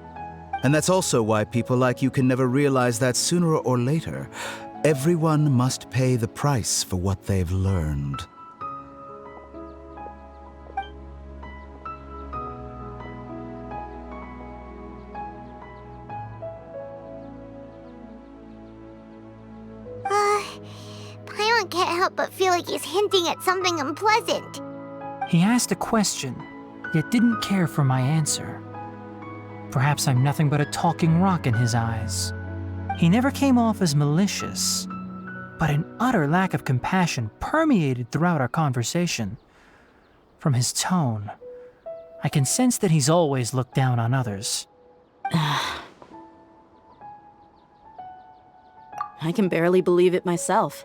And that's also why people like you can never realize that sooner or later, everyone must pay the price for what they've learned. Paimon can't help but feel like he's hinting at something unpleasant. He asked a question, yet didn't care for my answer. Perhaps I'm nothing but a talking rock in his eyes. He never came off as malicious, but an utter lack of compassion permeated throughout our conversation. From his tone, I can sense that he's always looked down on others. I can barely believe it myself,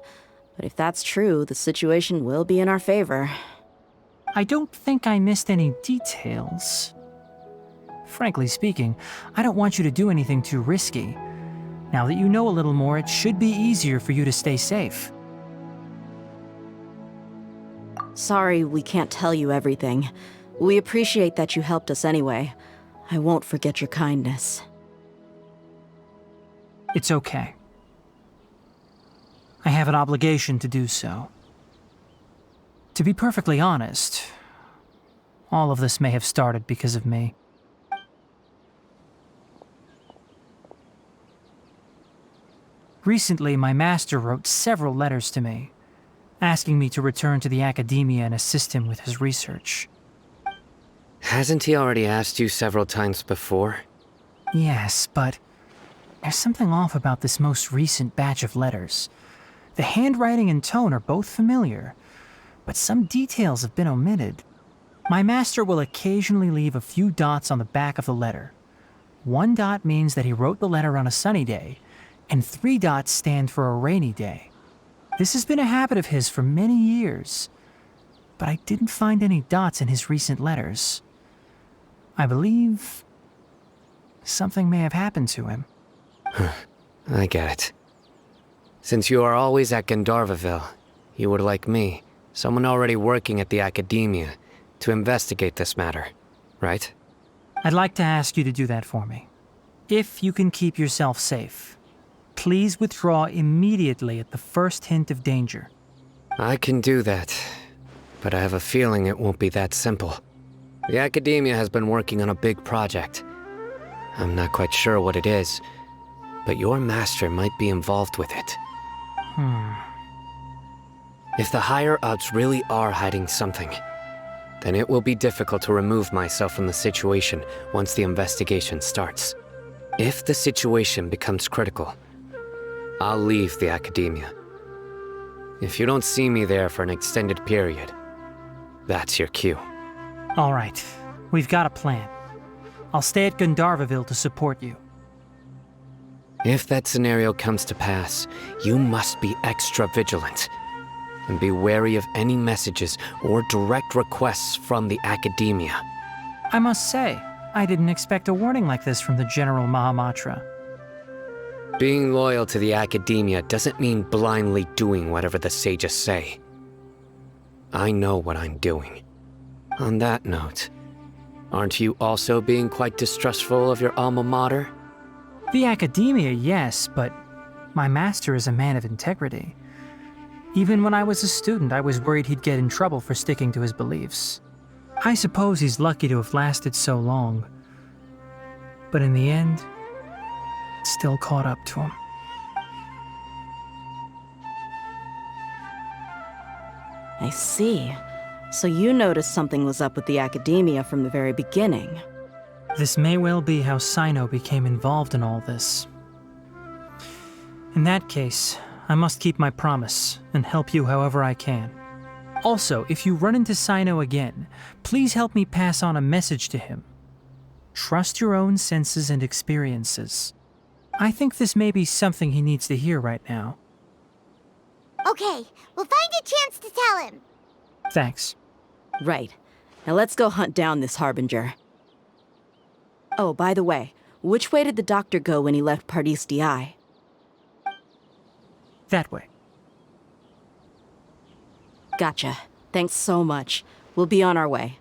but if that's true, the situation will be in our favor. I don't think I missed any details. Frankly speaking, I don't want you to do anything too risky. Now that you know a little more, it should be easier for you to stay safe. Sorry we can't tell you everything. We appreciate that you helped us anyway. I won't forget your kindness. It's okay. I have an obligation to do so. To be perfectly honest, all of this may have started because of me. Recently, my master wrote several letters to me, asking me to return to the Academia and assist him with his research. Hasn't he already asked you several times before? Yes, but there's something off about this most recent batch of letters. The handwriting and tone are both familiar, but some details have been omitted. My master will occasionally leave a few dots on the back of the letter. 1 dot means that he wrote the letter on a sunny day, and 3 dots stand for a rainy day. This has been a habit of his for many years, but I didn't find any dots in his recent letters. I believe something may have happened to him. I get it. Since you are always at Gandharvaville, you would like me, someone already working at the Academia, to investigate this matter, right? I'd like to ask you to do that for me. If you can keep yourself safe, please withdraw immediately at the first hint of danger. I can do that, but I have a feeling it won't be that simple. The Academia has been working on a big project. I'm not quite sure what it is, but your master might be involved with it. If the higher-ups really are hiding something, then it will be difficult to remove myself from the situation once the investigation starts. If the situation becomes critical, I'll leave the Academia. If you don't see me there for an extended period, that's your cue. All right, we've got a plan. I'll stay at Gandharvaville to support you. If that scenario comes to pass, you must be extra vigilant. And be wary of any messages or direct requests from the Academia. I must say, I didn't expect a warning like this from the General Mahamatra. Being loyal to the Academia doesn't mean blindly doing whatever the sages say. I know what I'm doing. On that note, aren't you also being quite distrustful of your alma mater? The Academia, yes, but my master is a man of integrity. Even when I was a student, I was worried he'd get in trouble for sticking to his beliefs. I suppose he's lucky to have lasted so long. But in the end, it still caught up to him. I see. So you noticed something was up with the Academia from the very beginning. This may well be how Sino became involved in all this. In that case, I must keep my promise and help you however I can. Also, if you run into Sino again, please help me pass on a message to him. Trust your own senses and experiences. I think this may be something he needs to hear right now. Okay, we'll find a chance to tell him. Thanks. Right. Now let's go hunt down this Harbinger. Oh, by the way, which way did the doctor go when he left Pardis DI? That way. Gotcha. Thanks so much. We'll be on our way.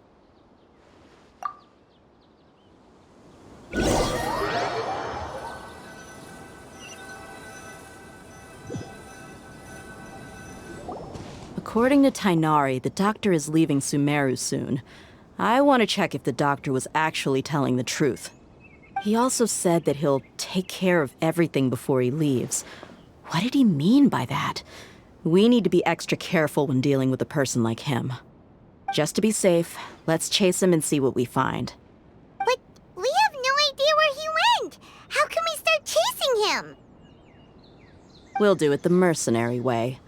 According to Tainari, the doctor is leaving Sumeru soon. I want to check if the doctor was actually telling the truth. He also said that he'll take care of everything before he leaves. What did he mean by that? We need to be extra careful when dealing with a person like him. Just to be safe, let's chase him and see what we find. But we have no idea where he went! How can we start chasing him? We'll do it the mercenary way.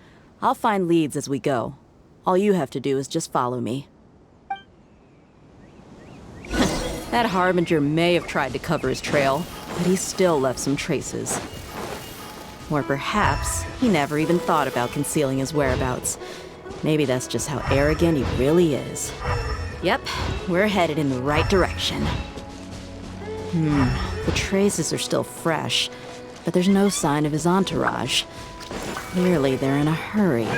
I'll find leads as we go. All you have to do is just follow me. That Harbinger may have tried to cover his trail, but he still left some traces. Or perhaps he never even thought about concealing his whereabouts. Maybe that's just how arrogant he really is. Yep, we're headed in the right direction. The traces are still fresh, but there's no sign of his entourage. Clearly, they're in a hurry.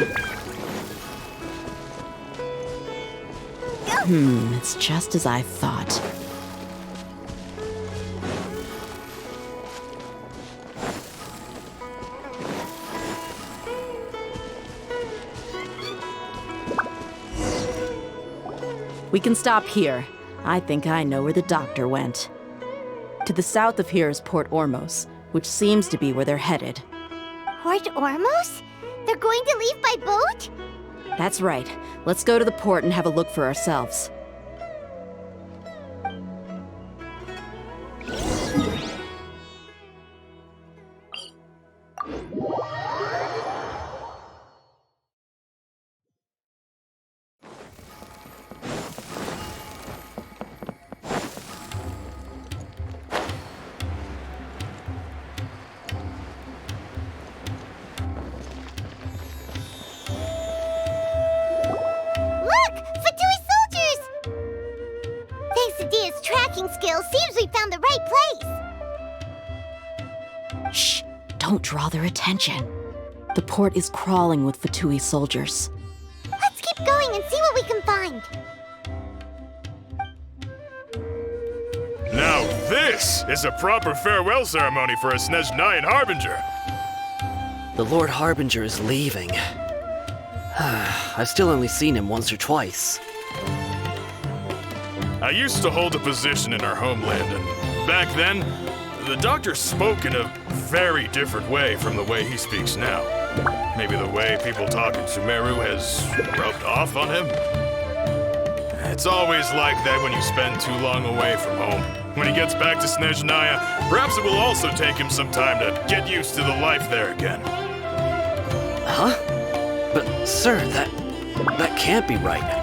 It's just as I thought. We can stop here. I think I know where the doctor went. To the south of here is Port Ormos, which seems to be where they're headed. Port Ormos? They're going to leave by boat? That's right. Let's go to the port and have a look for ourselves. Skills seems we found the right place. Shh! Don't draw their attention. The port is crawling with Fatui soldiers. Let's keep going and see what we can find. Now this is a proper farewell ceremony for a Snezhnayan Harbinger. The Lord Harbinger is leaving. I've still only seen him once or twice. I used to hold a position in our homeland, and back then, the doctor spoke in a very different way from the way he speaks now. Maybe the way people talk in Sumeru has rubbed off on him? It's always like that when you spend too long away from home. When he gets back to Snezhnaya, perhaps it will also take him some time to get used to the life there again. Huh? But, sir, that can't be right.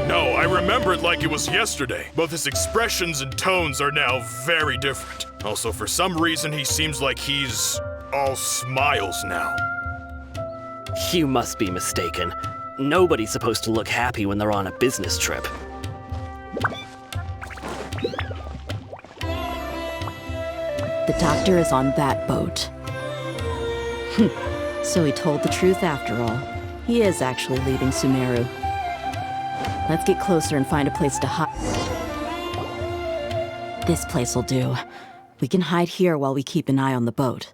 No, I remember it like it was yesterday. Both his expressions and tones are now very different. Also, for some reason, he seems like he's all smiles now. You must be mistaken. Nobody's supposed to look happy when they're on a business trip. The doctor is on that boat. So he told the truth after all. He is actually leaving Sumeru. Let's get closer and find a place to hide. This place will do. We can hide here while we keep an eye on the boat.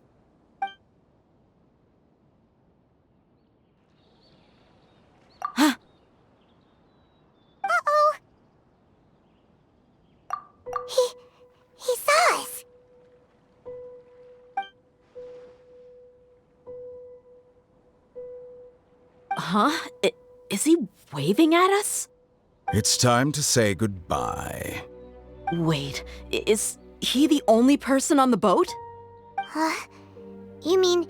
Huh? Uh-oh! He saw us! Huh? Is he waving at us? It's time to say goodbye. Wait, is he the only person on the boat? You mean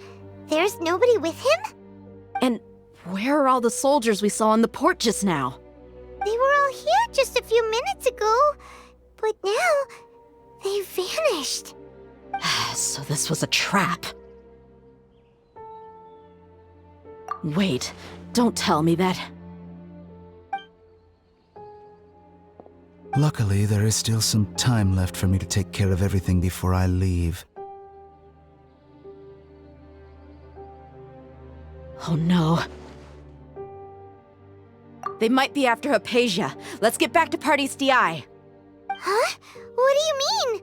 there's nobody with him? And where are all the soldiers we saw in the port just now? They were all here just a few minutes ago, but now they vanished. So this was a trap. Wait, don't tell me that. Luckily, there is still some time left for me to take care of everything before I leave. Oh no. They might be after Hypatia. Let's get back to Party's DI. Huh? What do you mean?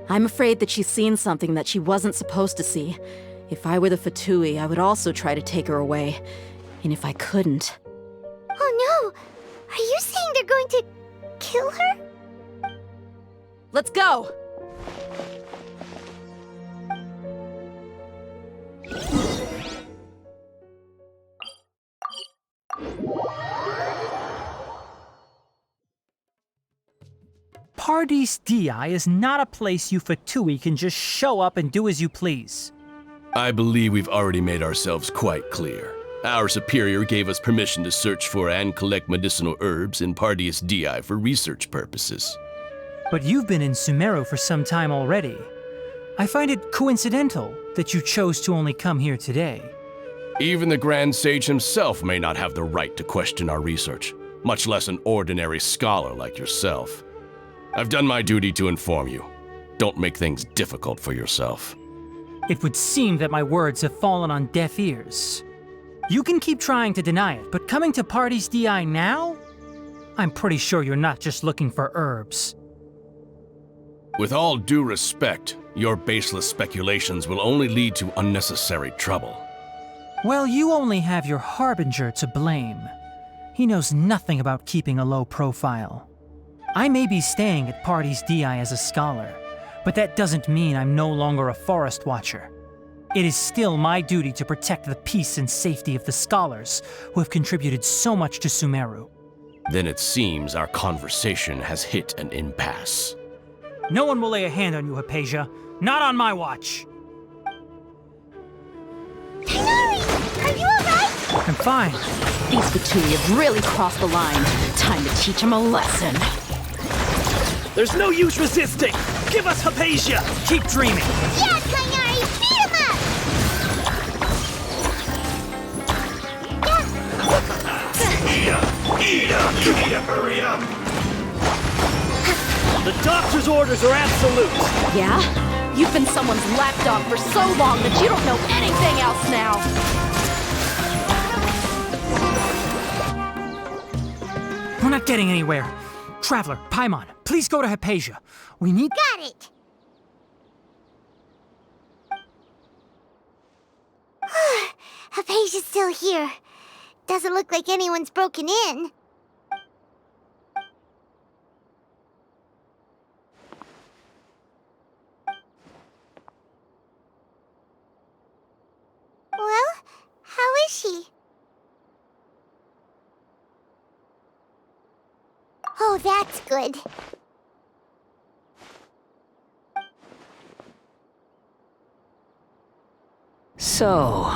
I'm afraid that she's seen something that she wasn't supposed to see. If I were the Fatui, I would also try to take her away. And if I couldn't... Oh no! Are you saying they're going to kill her? Let's go! Party's DI is not a place you Fatui can just show up and do as you please. I believe we've already made ourselves quite clear. Our superior gave us permission to search for and collect medicinal herbs in Party's DI for research purposes. But you've been in Sumeru for some time already. I find it coincidental that you chose to only come here today. Even the Grand Sage himself may not have the right to question our research, much less an ordinary scholar like yourself. I've done my duty to inform you. Don't make things difficult for yourself. It would seem that my words have fallen on deaf ears. You can keep trying to deny it, but coming to Party's DI now? I'm pretty sure you're not just looking for herbs. With all due respect, your baseless speculations will only lead to unnecessary trouble. Well, you only have your Harbinger to blame. He knows nothing about keeping a low profile. I may be staying at Party's DI as a scholar, but that doesn't mean I'm no longer a forest watcher. It is still my duty to protect the peace and safety of the scholars who have contributed so much to Sumeru. Then it seems our conversation has hit an impasse. No one will lay a hand on you, Hypatia. Not on my watch. Tighnari! Are you alright? I'm fine. These Fatui have really crossed the line. Time to teach them a lesson. There's no use resisting! Give us Hypatia! Keep dreaming! Yeah, Tighnari! Beat him up! Ida, hurry up! The doctor's orders are absolute! Yeah? You've been someone's lapdog for so long that you don't know anything else now! We're not getting anywhere. Traveler, Paimon, please go to Hypatia. We need... Got it! Hypatia's still here. Doesn't look like anyone's broken in. Well, how is she? Oh, that's good. So,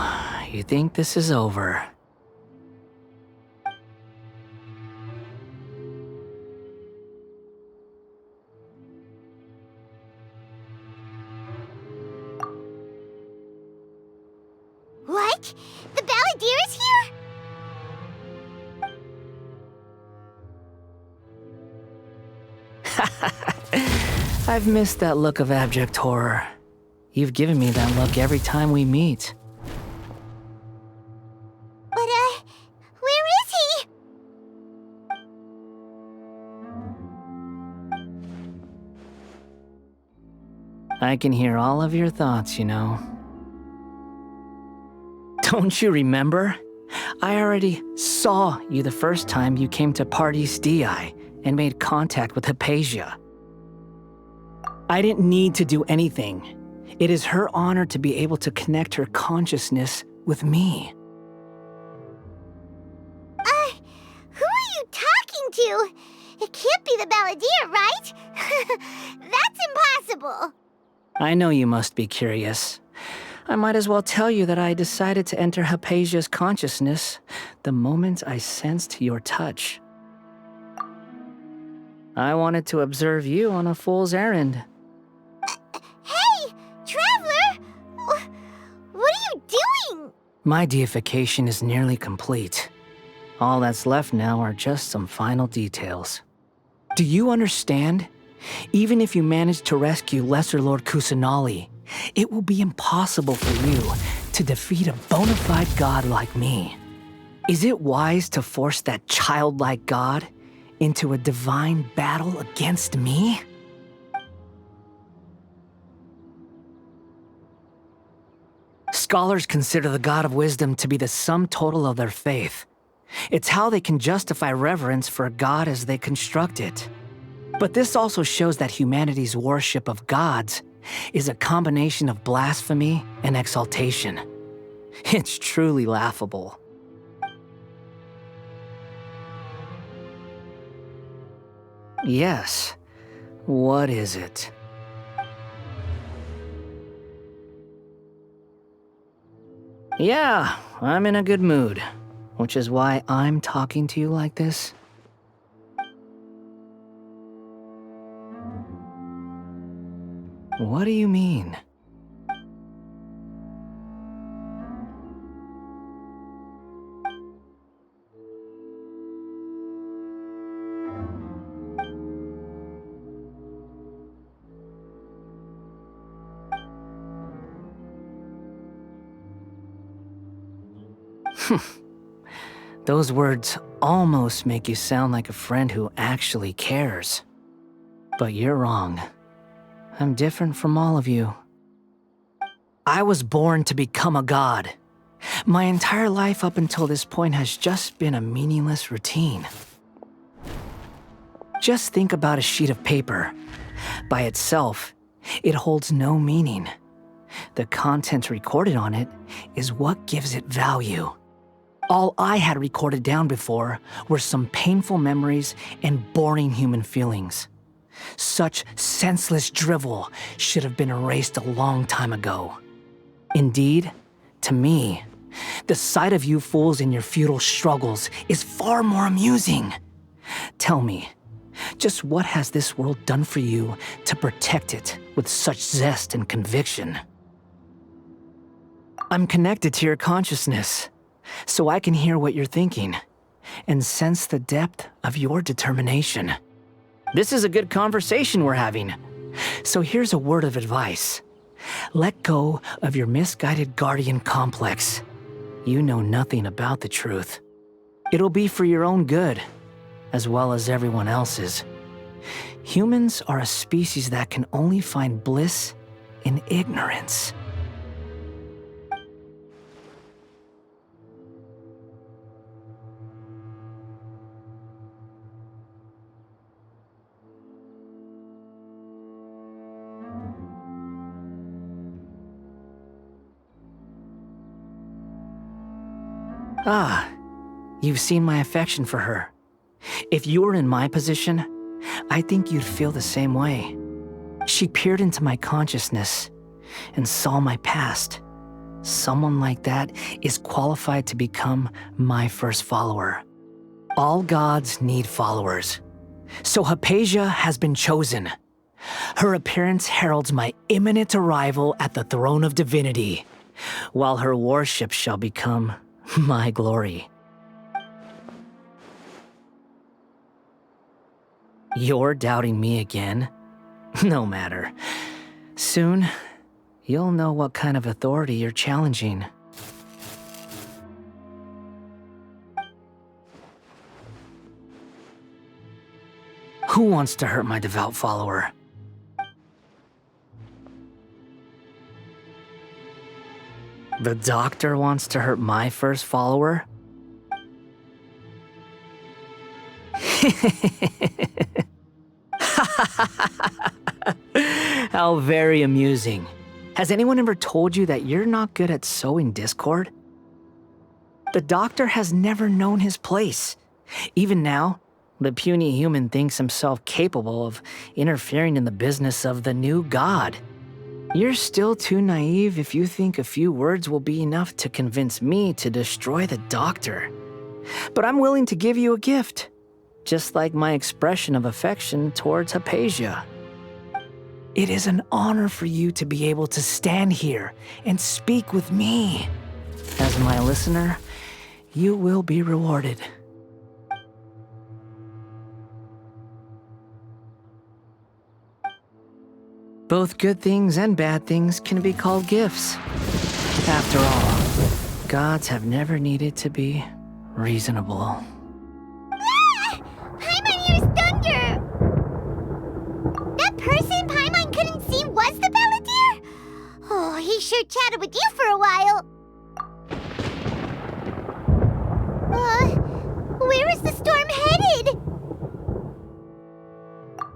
you think this is over? What? The Balladeer is here? I've missed that look of abject horror. You've given me that look every time we meet. But, where is he? I can hear all of your thoughts, you know. Don't you remember? I already saw you the first time you came to Party's DI and made contact with Hypatia. I didn't need to do anything. It is her honor to be able to connect her consciousness with me. Who are you talking to? It can't be the balladeer, right? That's impossible. I know you must be curious. I might as well tell you that I decided to enter Hypatia's consciousness the moment I sensed your touch. I wanted to observe you on a fool's errand. Hey, Traveler! What are you doing? My deification is nearly complete. All that's left now are just some final details. Do you understand? Even if you manage to rescue Lesser Lord Kusanali, it will be impossible for you to defeat a bona fide god like me. Is it wise to force that childlike god into a divine battle against me? Scholars consider the god of wisdom to be the sum total of their faith. It's how they can justify reverence for a god as they construct it. But this also shows that humanity's worship of gods is a combination of blasphemy and exaltation. It's truly laughable. Yes. What is it? Yeah, I'm in a good mood, which is why I'm talking to you like this. What do you mean? Those words almost make you sound like a friend who actually cares. But you're wrong. I'm different from all of you. I was born to become a god. My entire life up until this point has just been a meaningless routine. Just think about a sheet of paper. By itself, it holds no meaning. The content recorded on it is what gives it value. All I had recorded down before were some painful memories and boring human feelings. Such senseless drivel should have been erased a long time ago. Indeed, to me, the sight of you fools in your futile struggles is far more amusing. Tell me, just what has this world done for you to protect it with such zest and conviction? I'm connected to your consciousness, so I can hear what you're thinking and sense the depth of your determination. This is a good conversation we're having. So here's a word of advice. Let go of your misguided guardian complex. You know nothing about the truth. It'll be for your own good, as well as everyone else's. Humans are a species that can only find bliss in ignorance. Ah, you've seen my affection for her. If you were in my position, I think you'd feel the same way. She peered into my consciousness and saw my past. Someone like that is qualified to become my first follower. All gods need followers. So Hypatia has been chosen. Her appearance heralds my imminent arrival at the throne of divinity, while her worship shall become my glory. You're doubting me again? No matter. Soon, you'll know what kind of authority you're challenging. Who wants to hurt my devout follower? The doctor wants to hurt my first follower? How very amusing. Has anyone ever told you that you're not good at sowing discord? The doctor has never known his place. Even now, The puny human thinks himself capable of interfering in the business of the new god. You're still too naive if you think a few words will be enough to convince me to destroy the doctor. But I'm willing to give you a gift, just like my expression of affection towards Hypatia. It is an honor for you to be able to stand here and speak with me. As my listener, you will be rewarded. Both good things and bad things can be called gifts. After all, gods have never needed to be reasonable. Ah! Paimon hears thunder! That person Paimon couldn't see was the Balladeer? Oh, he sure chatted with you for a while. Where is the storm headed?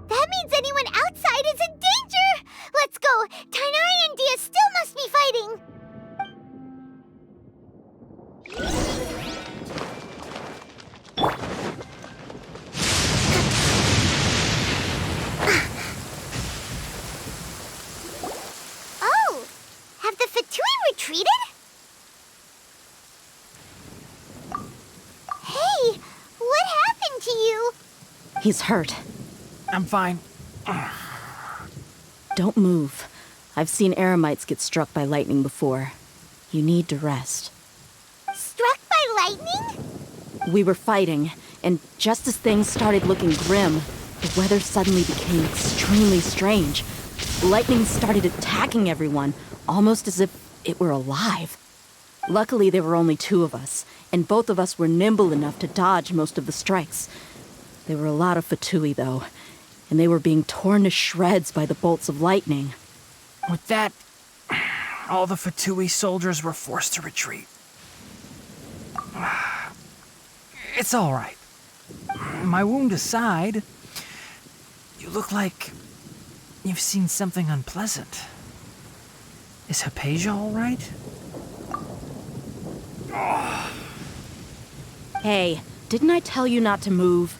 That means anyone outside is in danger! Let's go! Tighnari and Dia still must be fighting! Oh! Have the Fatui retreated? Hey! What happened to you? He's hurt. I'm fine. Don't move. I've seen eremites get struck by lightning before. You need to rest. Struck by lightning? We were fighting, and just as things started looking grim, the weather suddenly became extremely strange. Lightning started attacking everyone, almost as if it were alive. Luckily, there were only two of us, and both of us were nimble enough to dodge most of the strikes. There were a lot of Fatui, though, and they were being torn to shreds by the bolts of lightning. With that, all the Fatui soldiers were forced to retreat. It's all right. My wound aside, you look like you've seen something unpleasant. Is Hypatia all right? Hey, didn't I tell you not to move?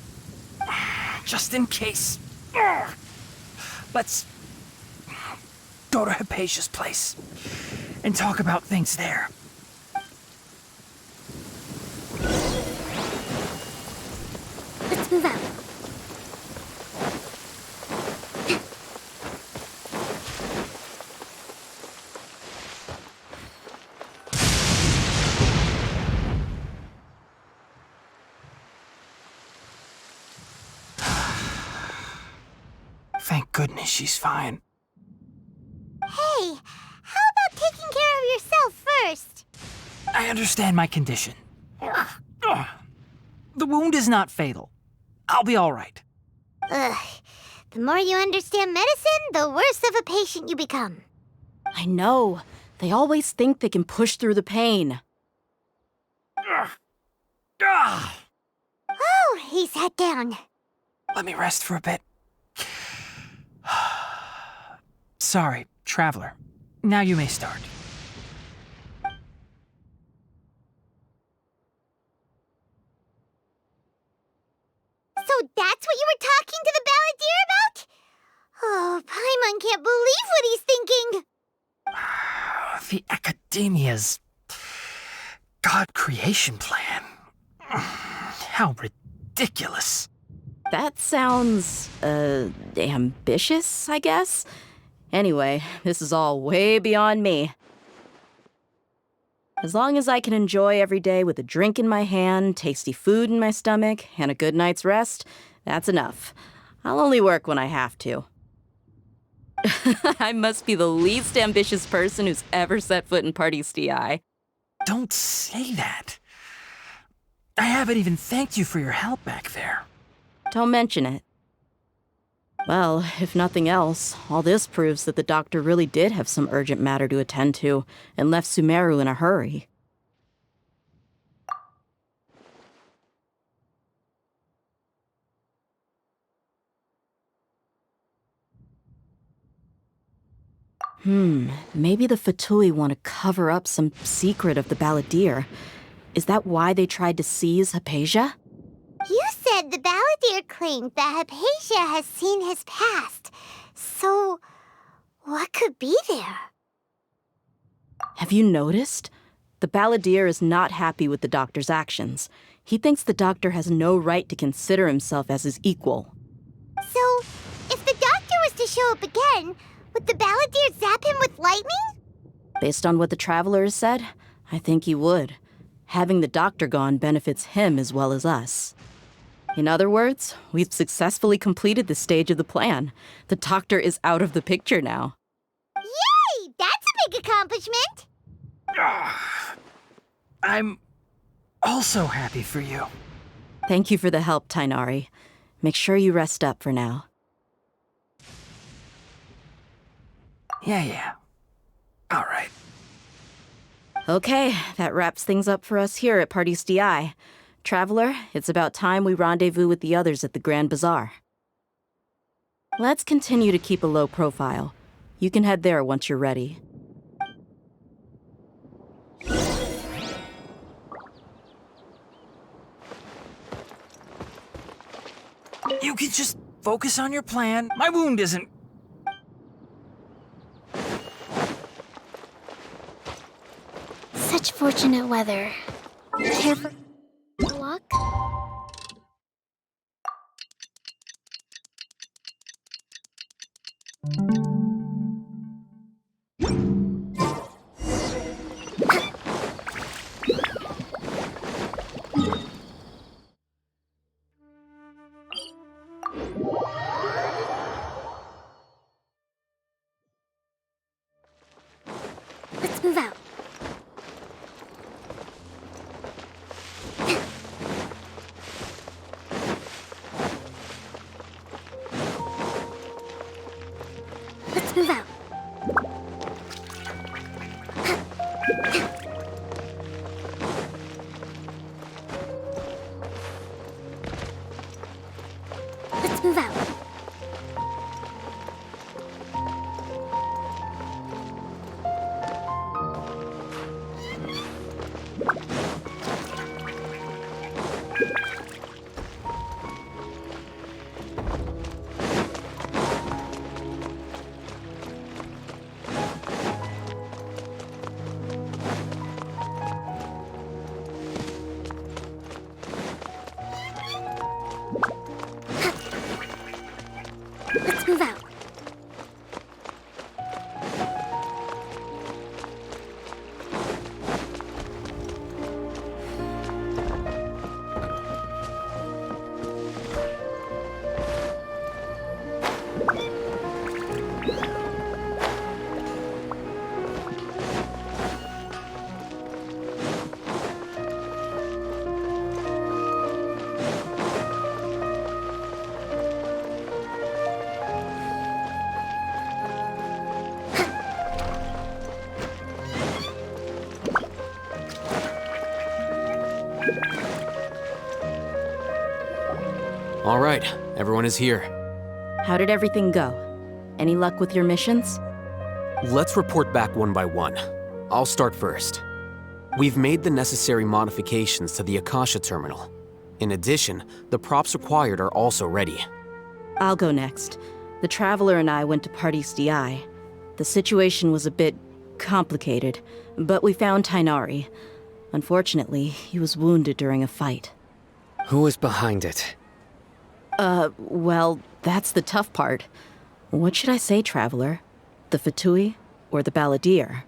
Just in case. Let's go to Hypatia's place and talk about things there. Let's move out. Thank goodness she's fine. Hey, how about taking care of yourself first? I understand my condition. The wound is not fatal. I'll be all right. Ugh. The more you understand medicine, the worse of a patient you become. I know. They always think they can push through the pain. Oh, he sat down. Let me rest for a bit. Sorry, traveler. Now you may start. So that's what you were talking to the Balladeer about? Oh, Paimon can't believe what he's thinking. The Academia's God creation plan. How ridiculous. That sounds, ambitious, I guess? Anyway, this is all way beyond me. As long as I can enjoy every day with a drink in my hand, tasty food in my stomach, and a good night's rest, that's enough. I'll only work when I have to. I must be the least ambitious person who's ever set foot in Parties DI. Don't say that. I haven't even thanked you for your help back there. Don't mention it. Well, if nothing else, all this proves that the doctor really did have some urgent matter to attend to and left Sumeru in a hurry. Maybe the Fatui want to cover up some secret of the Balladeer. Is that why they tried to seize Hypatia? You said said the balladeer claimed that Hypatia has seen his past. So, what could be there? Have you noticed? The balladeer is not happy with the doctor's actions. He thinks the doctor has no right to consider himself as his equal. So, if the doctor was to show up again, would the balladeer zap him with lightning? Based on what the traveler has said, I think he would. Having the doctor gone benefits him as well as us. In other words, we've successfully completed this stage of the plan. The doctor is out of the picture now. Yay! That's a big accomplishment! I'm also happy for you. Thank you for the help, Tainari. Make sure you rest up for now. Yeah. All right. Okay, that wraps things up for us here at Party DI. Traveler, it's about time we rendezvous with the others at the Grand Bazaar. Let's continue to keep a low profile. You can head there once you're ready. You could just focus on your plan. My wound isn't... Such fortunate weather. Careful. Luck? Let's move out. Let's move out. Let's move out. Let's move out. All right, everyone is here. How did everything go? Any luck with your missions? Let's report back one by one. I'll start first. We've made the necessary modifications to the Akasha terminal. In addition, the props required are also ready. I'll go next. The Traveler and I went to Party DI. The situation was a bit complicated, but we found Tainari. Unfortunately, he was wounded during a fight. Who was behind it? Well, that's the tough part. What should I say, Traveler? The Fatui or the Balladeer?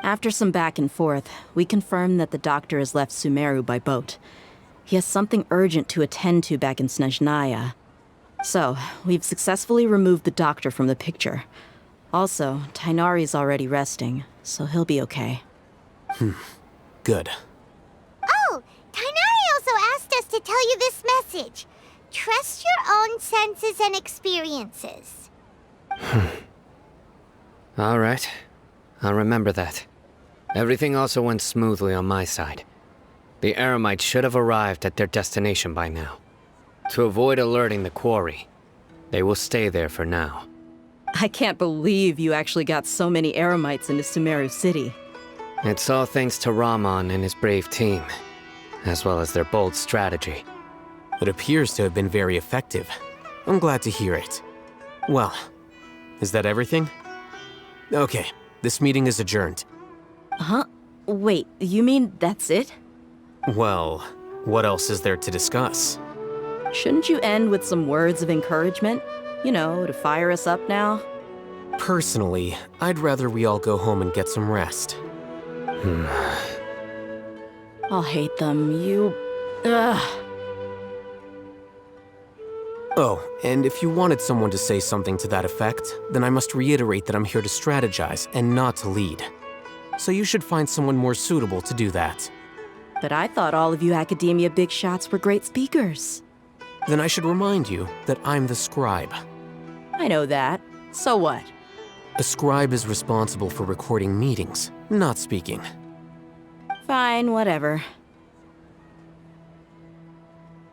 After some back and forth, we confirmed that the doctor has left Sumeru by boat. He has something urgent to attend to back in Snezhnaya. So, we've successfully removed the doctor from the picture. Also, Tainari's already resting, so he'll be okay. Good. Oh, Tainari also asked us to tell you this message. Trust your own senses and experiences. All right. I'll remember that. Everything also went smoothly on my side. The Eremites should have arrived at their destination by now. To avoid alerting the quarry, they will stay there for now. I can't believe you actually got so many Eremites into Sumeru City. It's all thanks to Rahman and his brave team. as well as their bold strategy. It appears to have been very effective. I'm glad to hear it. Well, is that everything? Okay, this meeting is adjourned. Huh? Wait, you mean that's it? Well, what else is there to discuss? Shouldn't you end with some words of encouragement? You know, to fire us up now? Personally, I'd rather we all go home and get some rest. I'll hate them. Ugh. Oh, and if you wanted someone to say something to that effect, then I must reiterate that I'm here to strategize and not to lead. So you should find someone more suitable to do that. But I thought all of you academia big shots were great speakers. Then I should remind you that I'm the scribe. I know that. So what? A scribe is responsible for recording meetings, not speaking. Fine, whatever.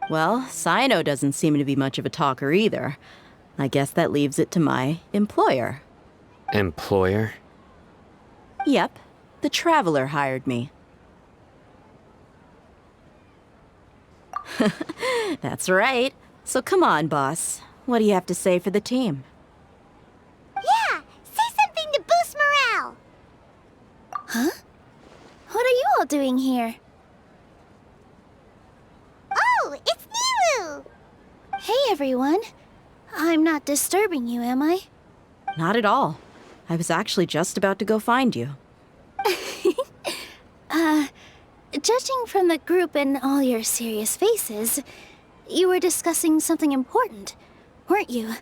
Well, Sino doesn't seem to be much of a talker either. I guess that leaves it to my employer. Employer? Yep, the Traveler hired me. That's right. So come on, boss. What do you have to say for the team? Yeah, say something to boost morale. Huh? What are you all doing here? Oh, it's Nilu! Hey, everyone. I'm not disturbing you, am I? Not at all. I was actually just about to go find you. Judging from the group and all your serious faces, you were discussing something important, weren't you?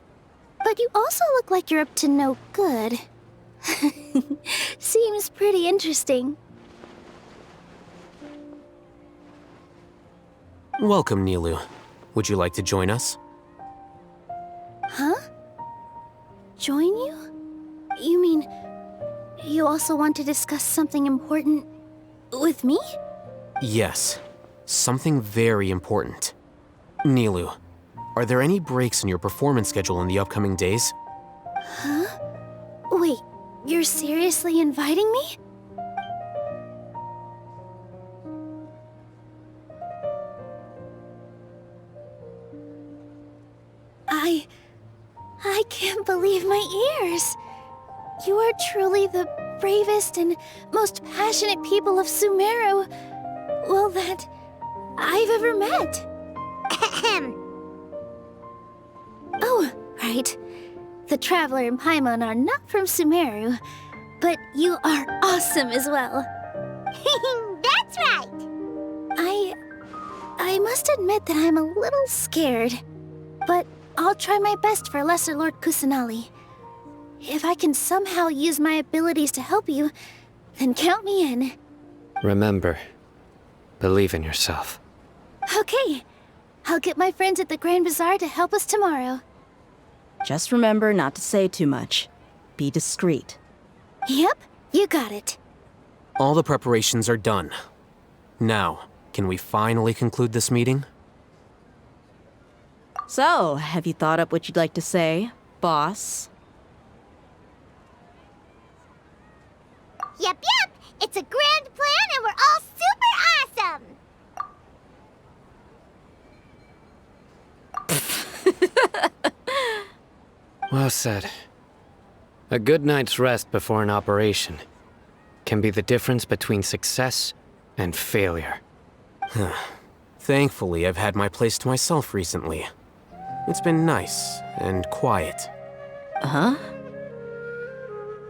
But you also look like you're up to no good. Seems pretty interesting. Welcome, Nilu. Would you like to join us? Huh? Join you? You mean, you also want to discuss something important with me? Yes, something very important. Nilu, are there any breaks in your performance schedule in the upcoming days? Huh? Wait, you're seriously inviting me? I can't believe my ears. You are truly the bravest and most passionate people of Sumeru, well, that I've ever met. Oh, right. The Traveler and Paimon are not from Sumeru, but you are awesome as well. That's right! I must admit that I'm a little scared, but I'll try my best for Lesser Lord Kusanali. If I can somehow use my abilities to help you, then count me in. Remember, believe in yourself. Okay, I'll get my friends at the Grand Bazaar to help us tomorrow. Just remember not to say too much. Be discreet. Yep, you got it. All the preparations are done. Now, can we finally conclude this meeting? So, have you thought up what you'd like to say, boss? Yep, it's a grand plan and we're all super awesome! Well said. A good night's rest before an operation can be the difference between success and failure. Thankfully, I've had my place to myself recently. It's been nice and quiet. Huh?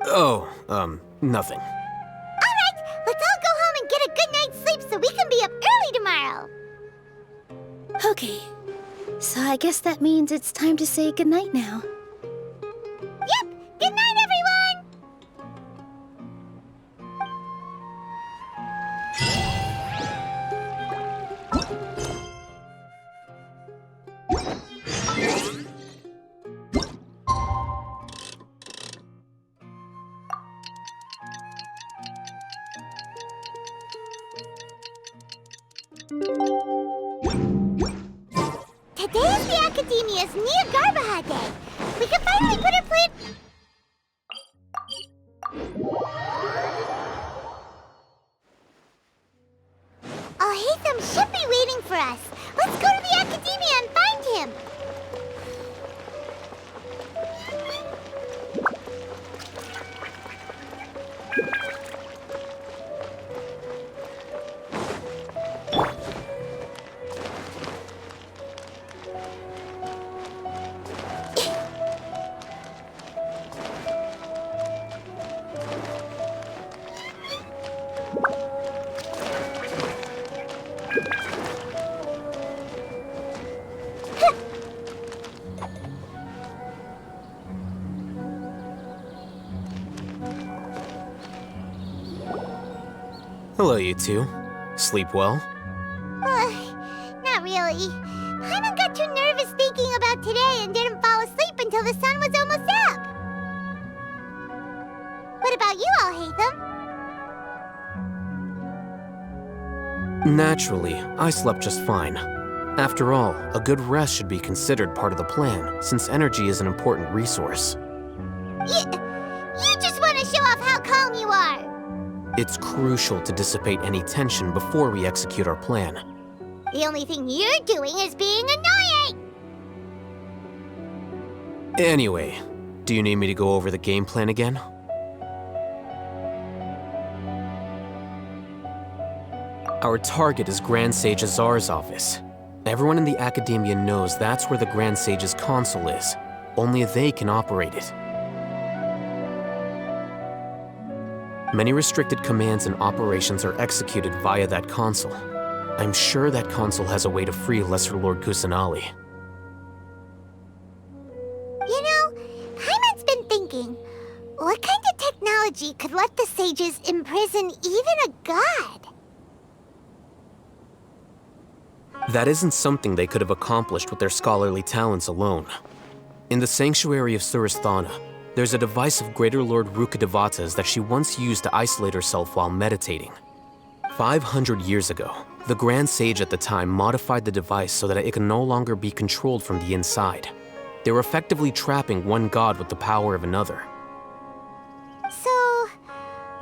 Oh, nothing. Alright, let's all go home and get a good night's sleep so we can be up early tomorrow. Okay, so I guess that means it's time to say goodnight now. Yep, good night, everyone! Today is the Academia's Nia Garbaha Day. We can finally put our plan... Oh, hey, Hatham should be waiting for us. Let's go to the Academia and find him. Hello, you two. Sleep well? Not really. Paimon got too nervous thinking about today and didn't fall asleep until the sun was almost up. What about you all, Hatham? Naturally, I slept just fine. After all, a good rest should be considered part of the plan, since energy is an important resource. You just want to show off how calm you are. It's crucial to dissipate any tension before we execute our plan. The only thing you're doing is being annoying. Anyway, do you need me to go over the game plan again? Our target is Grand Sage Azar's office. Everyone in the Academia knows that's where the Grand Sage's console is. Only they can operate it. Many restricted commands and operations are executed via that console. I'm sure that console has a way to free Lesser Lord Kusanali. You know, Paimon's been thinking, what kind of technology could let the sages imprison even a god? That isn't something they could have accomplished with their scholarly talents alone. In the Sanctuary of Surasthana, there's a device of Greater Lord Rukkhadevata's that she once used to isolate herself while meditating. 500 years ago, the Grand Sage at the time modified the device so that it could no longer be controlled from the inside. They were effectively trapping one god with the power of another. So,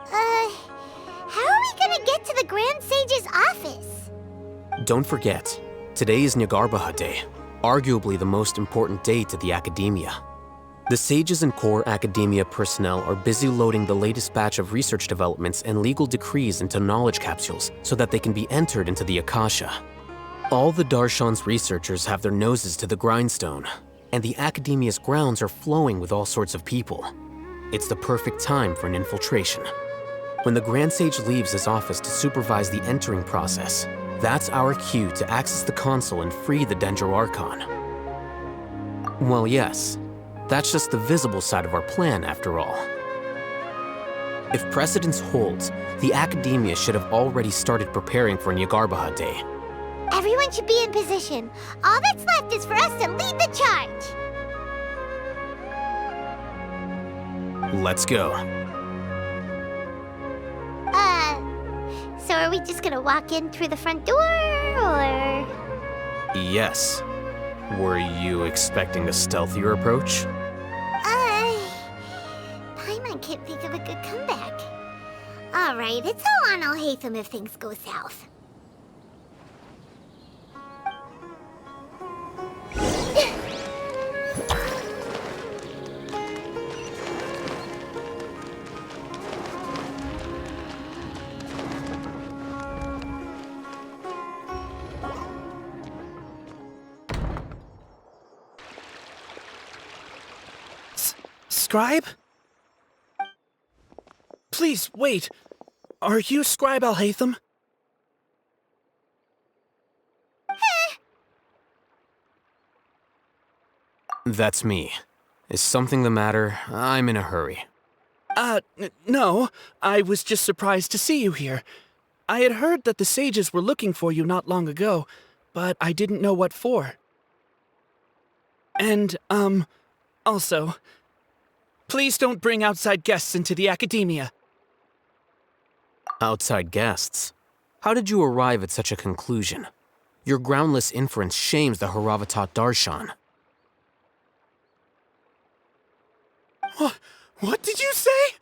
how are we gonna get to the Grand Sage's office? Don't forget, today is Nyagarbha Day, arguably the most important day to the Academia. The sages and core Academia personnel are busy loading the latest batch of research developments and legal decrees into knowledge capsules so that they can be entered into the Akasha. All the Darshan's researchers have their noses to the grindstone, and the Academia's grounds are flowing with all sorts of people. It's the perfect time for an infiltration. When the Grand Sage leaves his office to supervise the entering process, that's our cue to access the console and free the Dendro Archon. Well, yes. That's just the visible side of our plan, after all. If precedence holds, the Academia should have already started preparing for Nyagarbha Day. Everyone should be in position. All that's left is for us to lead the charge. Let's go. So are we just gonna walk in through the front door, or...? Yes. Were you expecting a stealthier approach? Paimon can't think of a good comeback. Alright, it's all on Al-Hatham if things go south. Scribe? Please, wait. Are you Scribe Al-Hatham? That's me. Is something the matter? I'm in a hurry. No. I was just surprised to see you here. I had heard that the sages were looking for you not long ago, but I didn't know what for. And, also, please don't bring outside guests into the Academia. Outside guests? How did you arrive at such a conclusion? Your groundless inference shames the Haravatat Darshan. What did you say?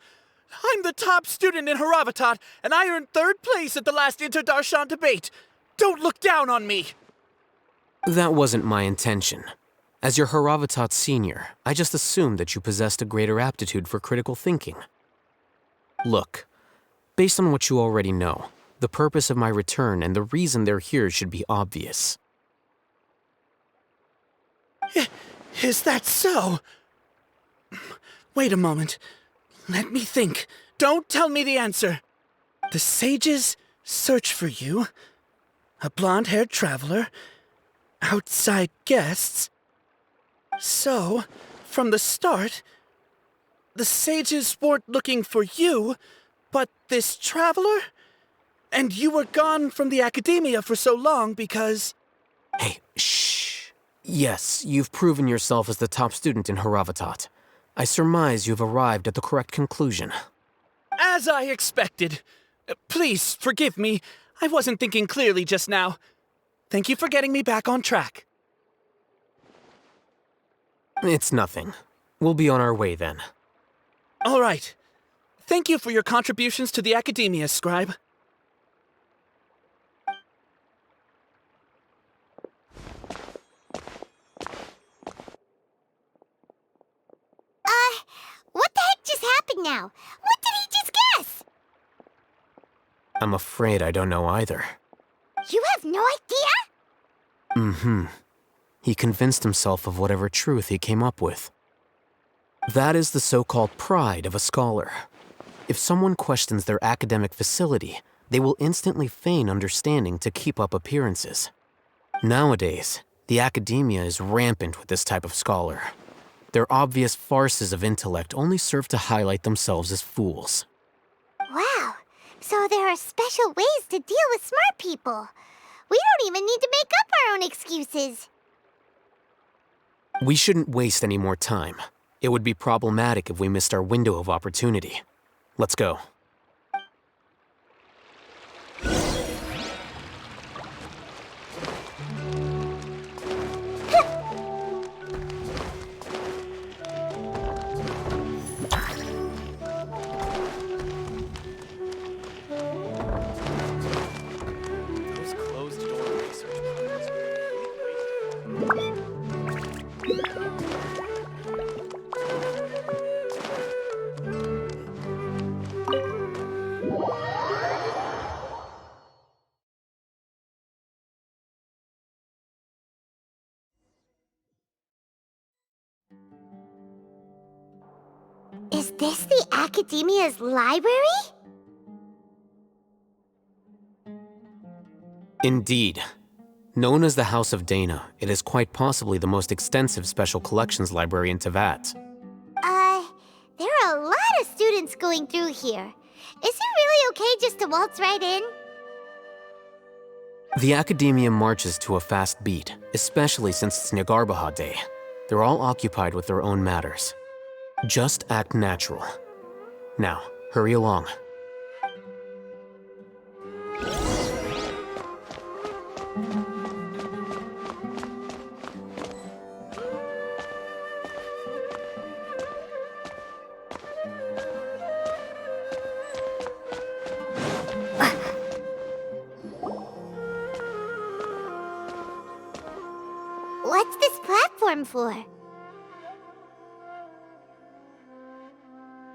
I'm the top student in Haravatat, and I earned 3rd place at the last Inter-Darshan debate. Don't look down on me! That wasn't my intention. As your Haravatat senior, I just assumed that you possessed a greater aptitude for critical thinking. Look, based on what you already know, the purpose of my return and the reason they're here should be obvious. Is that so? Wait a moment. Let me think. Don't tell me the answer. The sages search for you. A blonde-haired traveler. Outside guests. So, from the start, the sages weren't looking for you, but this traveler? And you were gone from the academia for so long because... Hey, shh. Yes, you've proven yourself as the top student in Haravatat. I surmise you've arrived at the correct conclusion. As I expected. Please, forgive me. I wasn't thinking clearly just now. Thank you for getting me back on track. It's nothing. We'll be on our way then. All right. Thank you for your contributions to the academia, Scribe. What the heck just happened now? What did he just guess? I'm afraid I don't know either. You have no idea? Mm-hmm. He convinced himself of whatever truth he came up with. That is the so-called pride of a scholar. If someone questions their academic facility, they will instantly feign understanding to keep up appearances. Nowadays, the academia is rampant with this type of scholar. Their obvious farces of intellect only serve to highlight themselves as fools. Wow, so there are special ways to deal with smart people. We don't even need to make up our own excuses. We shouldn't waste any more time. It would be problematic if we missed our window of opportunity. Let's go. Is this the Academia's library? Indeed. Known as the House of Dana, it is quite possibly the most extensive special collections library in Teyvat. There are a lot of students going through here. Is it really okay just to waltz right in? The Academia marches to a fast beat, especially since it's Nagarbaha Day. They're all occupied with their own matters. Just act natural. Now, hurry along. What's this platform for?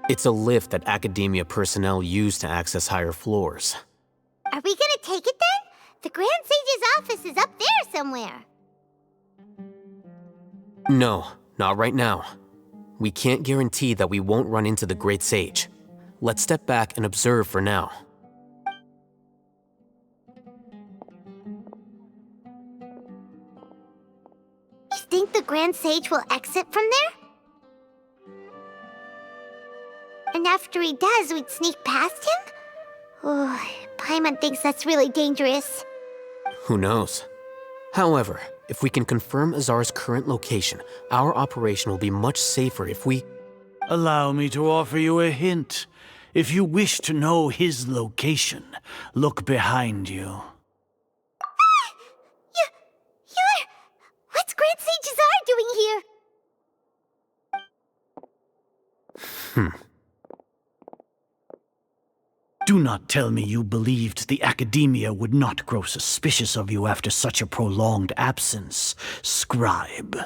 It's a lift that Academia personnel use to access higher floors. Are we gonna take it then? The Grand Sage's office is up there somewhere. No, not right now. We can't guarantee that we won't run into the Great Sage. Let's step back and observe for now. You think the Grand Sage will exit from there? And after he does, we'd sneak past him? Oh, Paimon thinks that's really dangerous. Who knows? However, if we can confirm Azar's current location, our operation will be much safer if we... Allow me to offer you a hint. If you wish to know his location, look behind you. What's Grand Sage Azar doing here? Do not tell me you believed the Academia would not grow suspicious of you after such a prolonged absence, scribe.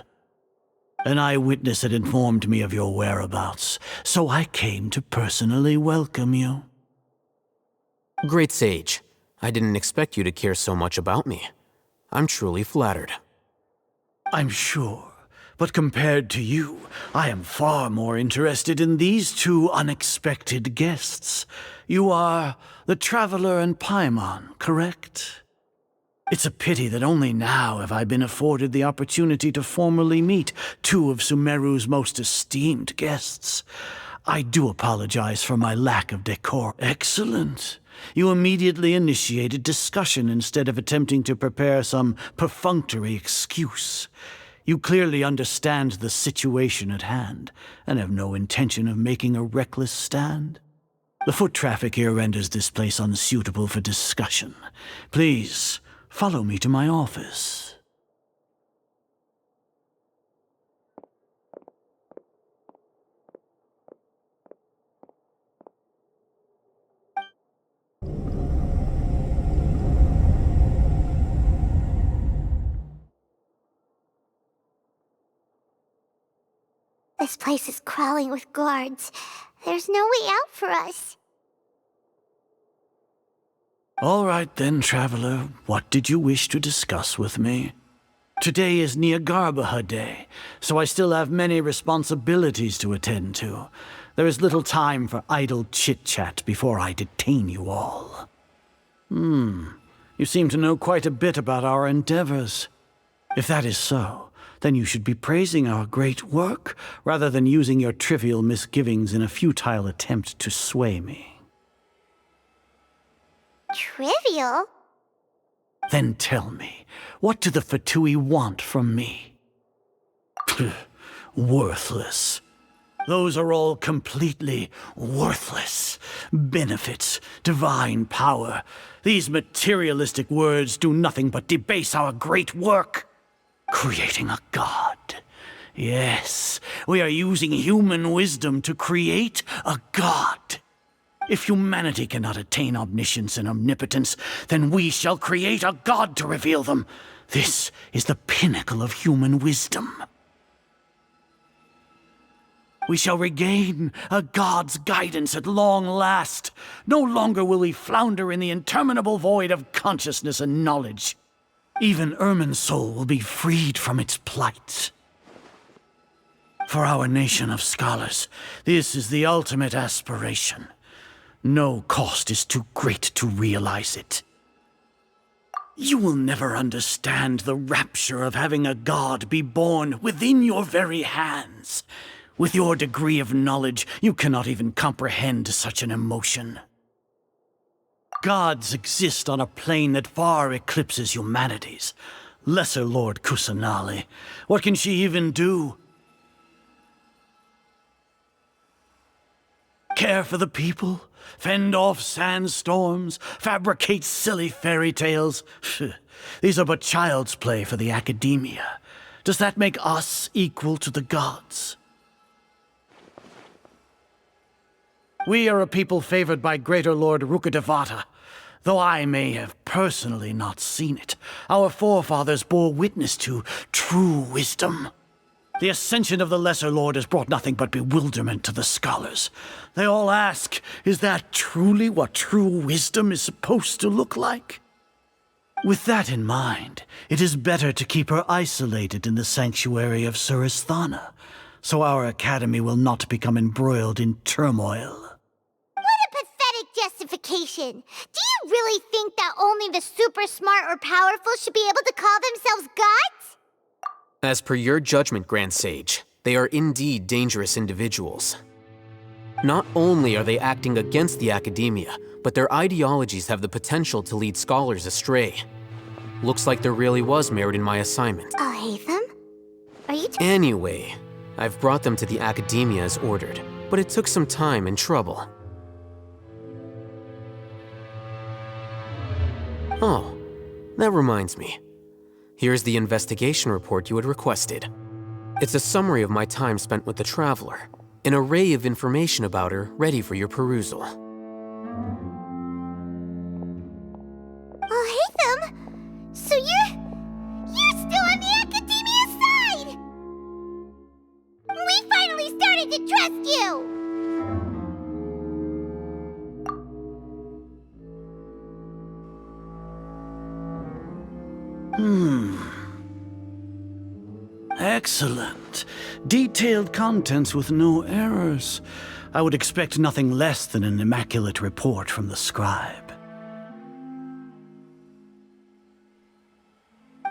An eyewitness had informed me of your whereabouts, so I came to personally welcome you. Great Sage, I didn't expect you to care so much about me. I'm truly flattered. I'm sure. But compared to you, I am far more interested in these two unexpected guests. You are the Traveler and Paimon, correct? It's a pity that only now have I been afforded the opportunity to formally meet two of Sumeru's most esteemed guests. I do apologize for my lack of decor. Excellent. You immediately initiated discussion instead of attempting to prepare some perfunctory excuse. You clearly understand the situation at hand, and have no intention of making a reckless stand. The foot traffic here renders this place unsuitable for discussion. Please, follow me to my office. This place is crawling with guards. There's no way out for us. All right then, Traveler. What did you wish to discuss with me? Today is Niagarbaha Day, so I still have many responsibilities to attend to. There is little time for idle chit-chat before I detain you all. You seem to know quite a bit about our endeavors. If that is so, then you should be praising our great work, rather than using your trivial misgivings in a futile attempt to sway me. Trivial? Then tell me, what do the Fatui want from me? Worthless. Those are all completely worthless. Benefits, divine power. These materialistic words do nothing but debase our great work. Creating a god. Yes, we are using human wisdom to create a god. If humanity cannot attain omniscience and omnipotence, then we shall create a god to reveal them. This is the pinnacle of human wisdom. We shall regain a god's guidance at long last. No longer will we flounder in the interminable void of consciousness and knowledge. Even Ermin's soul will be freed from its plight. For our nation of scholars, this is the ultimate aspiration. No cost is too great to realize it. You will never understand the rapture of having a god be born within your very hands. With your degree of knowledge, you cannot even comprehend such an emotion. Gods exist on a plane that far eclipses humanity's. Lesser Lord Kusanali, what can she even do? Care for the people? Fend off sandstorms? Fabricate silly fairy tales? These are but child's play for the Academia. Does that make us equal to the gods? We are a people favored by Greater Lord Rukadevata. Though I may have personally not seen it, our forefathers bore witness to true wisdom. The ascension of the Lesser Lord has brought nothing but bewilderment to the scholars. They all ask, is that truly what true wisdom is supposed to look like? With that in mind, it is better to keep her isolated in the sanctuary of Suristhana, so our academy will not become embroiled in turmoil. Justification. Do you really think that only the super smart or powerful should be able to call themselves gods? As per your judgment, Grand Sage, they are indeed dangerous individuals. Not only are they acting against the Academia, but their ideologies have the potential to lead scholars astray. Looks like there really was merit in my assignment. I'll hate them? Are you Anyway, I've brought them to the Academia as ordered, but it took some time and trouble. Oh, that reminds me. Here's the investigation report you had requested. It's a summary of my time spent with the Traveler, an array of information about her ready for your perusal. Excellent. Detailed contents with no errors. I would expect nothing less than an immaculate report from the scribe.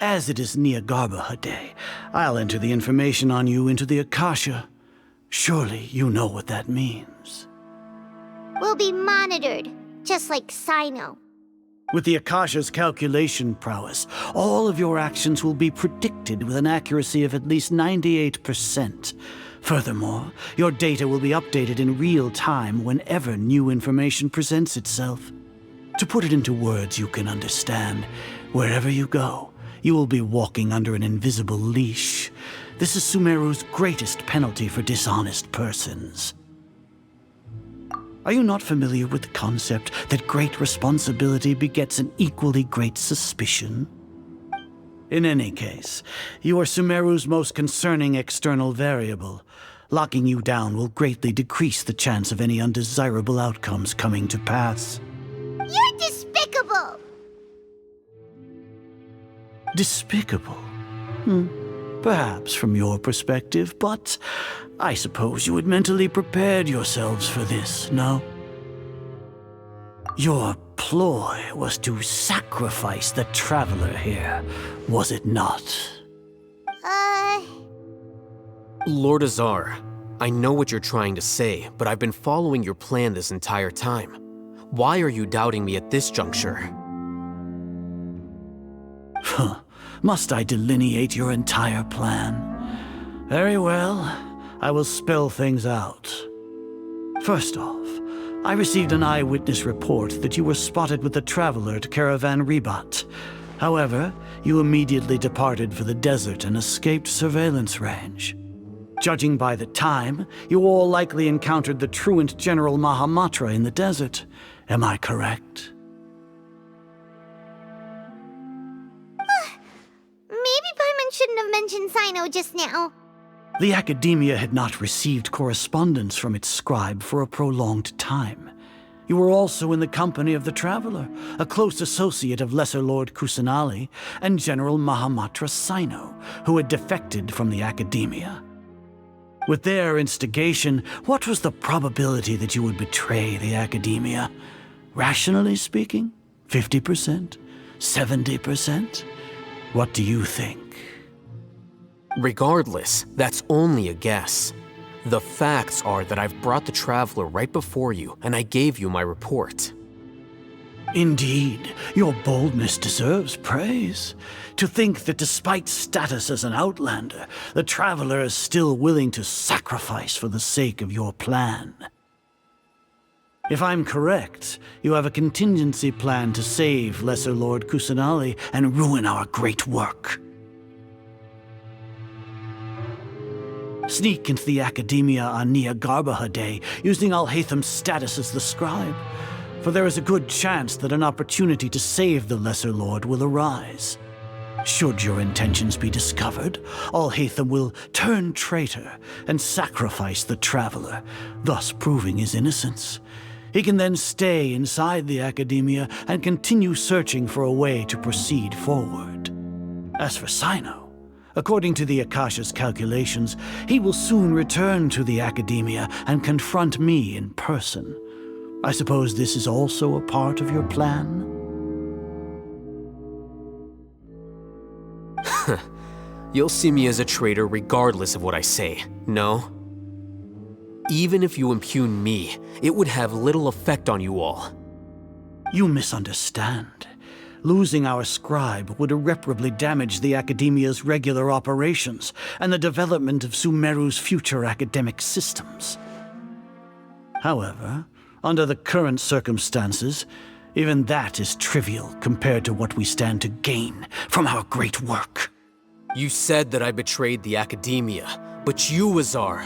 As it is Niagarbaha Day, I'll enter the information on you into the Akasha. Surely you know what that means. We'll be monitored, just like Sino. With the Akasha's calculation prowess, all of your actions will be predicted with an accuracy of at least 98%. Furthermore, your data will be updated in real time whenever new information presents itself. To put it into words you can understand, wherever you go, you will be walking under an invisible leash. This is Sumeru's greatest penalty for dishonest persons. Are you not familiar with the concept that great responsibility begets an equally great suspicion? In any case, you are Sumeru's most concerning external variable. Locking you down will greatly decrease the chance of any undesirable outcomes coming to pass. You're despicable! Despicable? Perhaps from your perspective, but I suppose you had mentally prepared yourselves for this, no? Your ploy was to sacrifice the traveler here, was it not? Lord Azar, I know what you're trying to say, but I've been following your plan this entire time. Why are you doubting me at this juncture? Must I delineate your entire plan? Very well, I will spell things out. First off, I received an eyewitness report that you were spotted with the traveler at Caravan Ribat. However, you immediately departed for the desert and escaped surveillance range. Judging by the time, you all likely encountered the truant General Mahamatra in the desert. Am I correct? Maybe Paimon shouldn't have mentioned Sino just now. The Academia had not received correspondence from its scribe for a prolonged time. You were also in the company of the Traveler, a close associate of Lesser Lord Kusanali and General Mahamatra Sino, who had defected from the Academia. With their instigation, what was the probability that you would betray the Academia? Rationally speaking, 50%? 70%? What do you think? Regardless, that's only a guess. The facts are that I've brought the Traveler right before you, and I gave you my report. Indeed, your boldness deserves praise. To think that despite status as an outlander, the Traveler is still willing to sacrifice for the sake of your plan. If I'm correct, you have a contingency plan to save Lesser Lord Kusanali and ruin our great work. Sneak into the Academia on Niagarbaha Day, using Alhaitham's status as the scribe, for there is a good chance that an opportunity to save the Lesser Lord will arise. Should your intentions be discovered, Alhaitham will turn traitor and sacrifice the Traveler, thus proving his innocence. He can then stay inside the Academia and continue searching for a way to proceed forward. As for Sino, according to the Akasha's calculations, he will soon return to the Academia and confront me in person. I suppose this is also a part of your plan? You'll see me as a traitor regardless of what I say, no? Even if you impugn me, it would have little effect on you all. You misunderstand. Losing our scribe would irreparably damage the Academia's regular operations and the development of Sumeru's future academic systems. However, under the current circumstances, even that is trivial compared to what we stand to gain from our great work. You said that I betrayed the Academia, but you, Azar,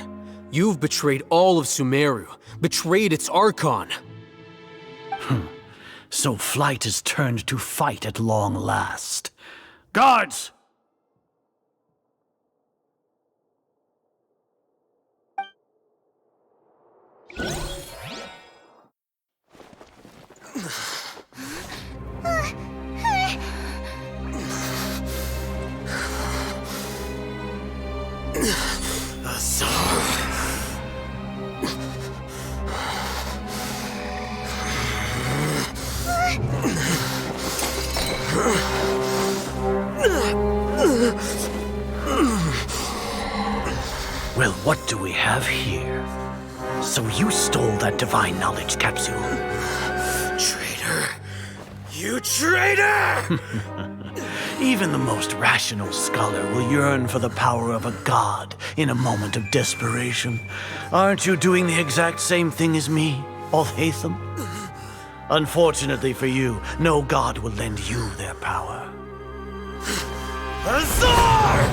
you've betrayed all of Sumeru, betrayed its Archon. So flight has turned to fight at long last. Guards! Well, what do we have here? So you stole that divine knowledge capsule. Traitor! You traitor! Even the most rational scholar will yearn for the power of a god in a moment of desperation. Aren't you doing the exact same thing as me, Alhaitham? Unfortunately for you, no god will lend you their power. Azar!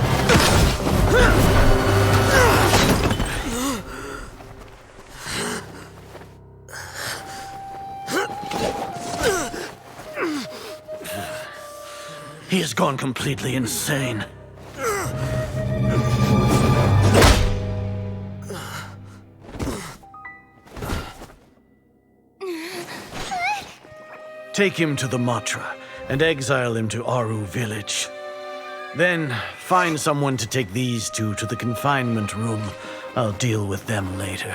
He has gone completely insane. Take him to the Matra and exile him to Aru village. Then find someone to take these two to the confinement room. I'll deal with them later.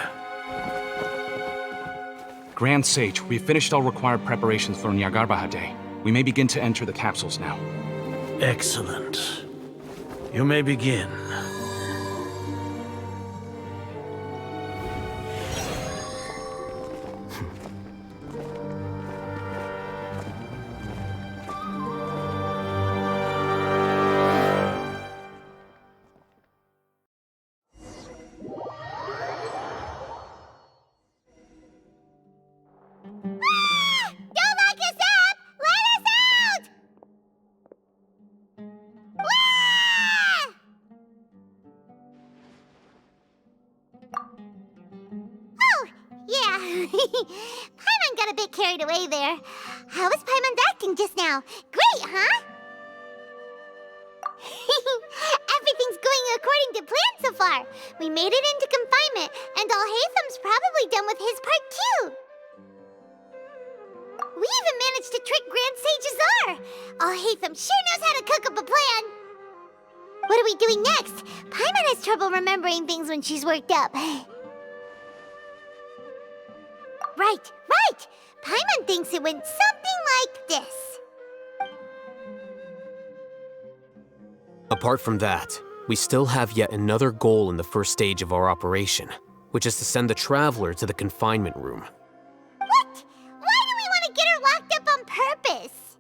Grand Sage, we've finished all required preparations for Nyargarbaha Day. We may begin to enter the capsules now. Excellent. You may begin. Don't lock us up! Let us out! Oh, yeah. Paimon got a bit carried away there. How was Paimon's acting just now? Great, huh? Everything's going according to plan so far. We made it into confinement, and Alhaitham's probably done with his part too. We even managed to trick Grand Sage Azar! Alhaitham sure knows how to cook up a plan! What are we doing next? Paimon has trouble remembering things when she's worked up. Right! Paimon thinks it went something like this. Apart from that, we still have yet another goal in the first stage of our operation, which is to send the Traveler to the confinement room. What? Why do we want to get her locked up on purpose?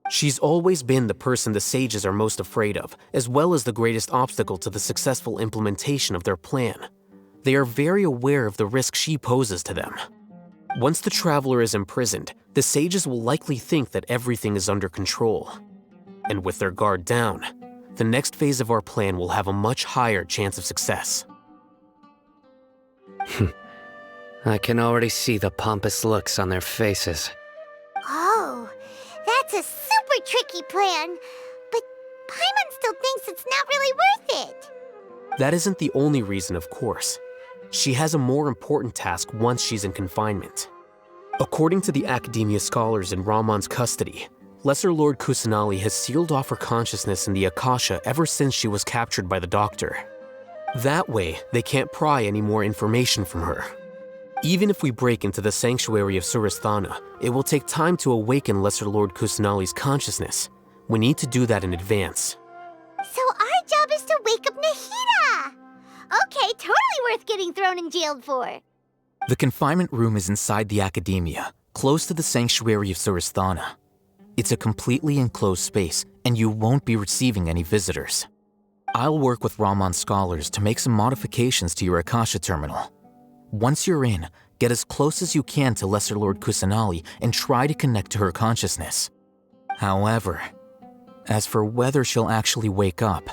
She's always been the person the sages are most afraid of, as well as the greatest obstacle to the successful implementation of their plan. They are very aware of the risk she poses to them. Once the Traveler is imprisoned, the sages will likely think that everything is under control. And with their guard down, the next phase of our plan will have a much higher chance of success. I can already see the pompous looks on their faces. Oh, that's a super tricky plan. But Paimon still thinks it's not really worth it. That isn't the only reason, of course. She has a more important task once she's in confinement. According to the Academia scholars in Ramon's custody, Lesser Lord Kusanali has sealed off her consciousness in the Akasha ever since she was captured by the Doctor. That way, they can't pry any more information from her. Even if we break into the sanctuary of Surasthana, it will take time to awaken Lesser Lord Kusanali's consciousness. We need to do that in advance. So our job is to wake up Nahida! Okay, totally worth getting thrown in jail for. The confinement room is inside the Academia, close to the sanctuary of Surasthana. It's a completely enclosed space, and you won't be receiving any visitors. I'll work with Ramon's scholars to make some modifications to your Akasha terminal. Once you're in, get as close as you can to Lesser Lord Kusanali and try to connect to her consciousness. However, as for whether she'll actually wake up,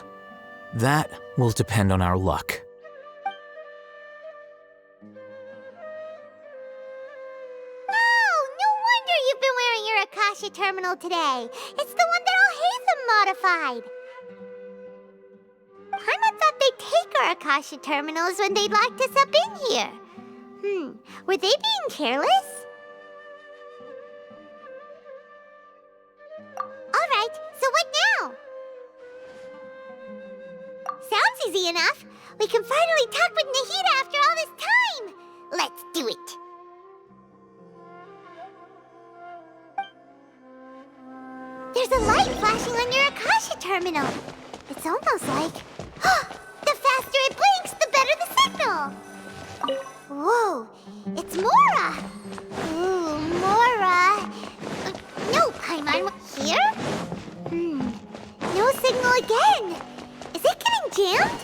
that will depend on our luck. You've been wearing your Akasha terminal today. It's the one that Alhaitham modified. Paimon thought they'd take our Akasha terminals when they locked us up in here. Were they being careless? Alright, so what now? Sounds easy enough. We can finally talk with Nahida after all this time. Let's do it. There's a light flashing on your Akasha terminal. It's almost like... the faster it blinks, the better the signal! Whoa, it's Mora! Ooh, Mora... no, Paimon, here? No signal again! Is it getting jammed?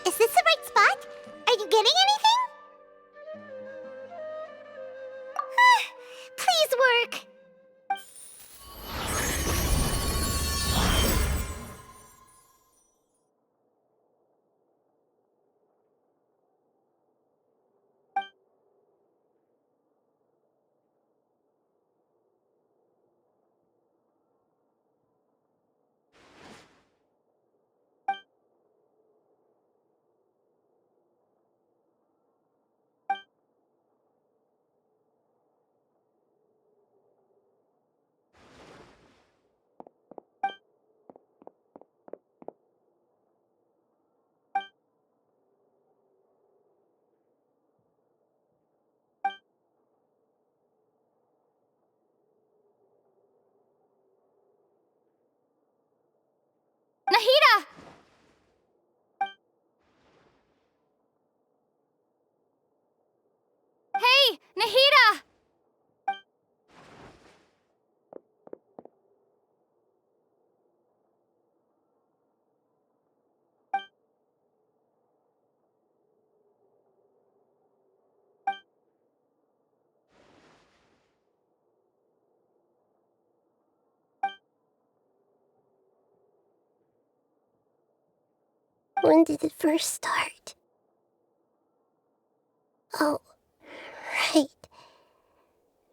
Is this the right spot? Are you getting anything? Please work! Nahida! Hey, Nahida! When did it first start? Oh, right.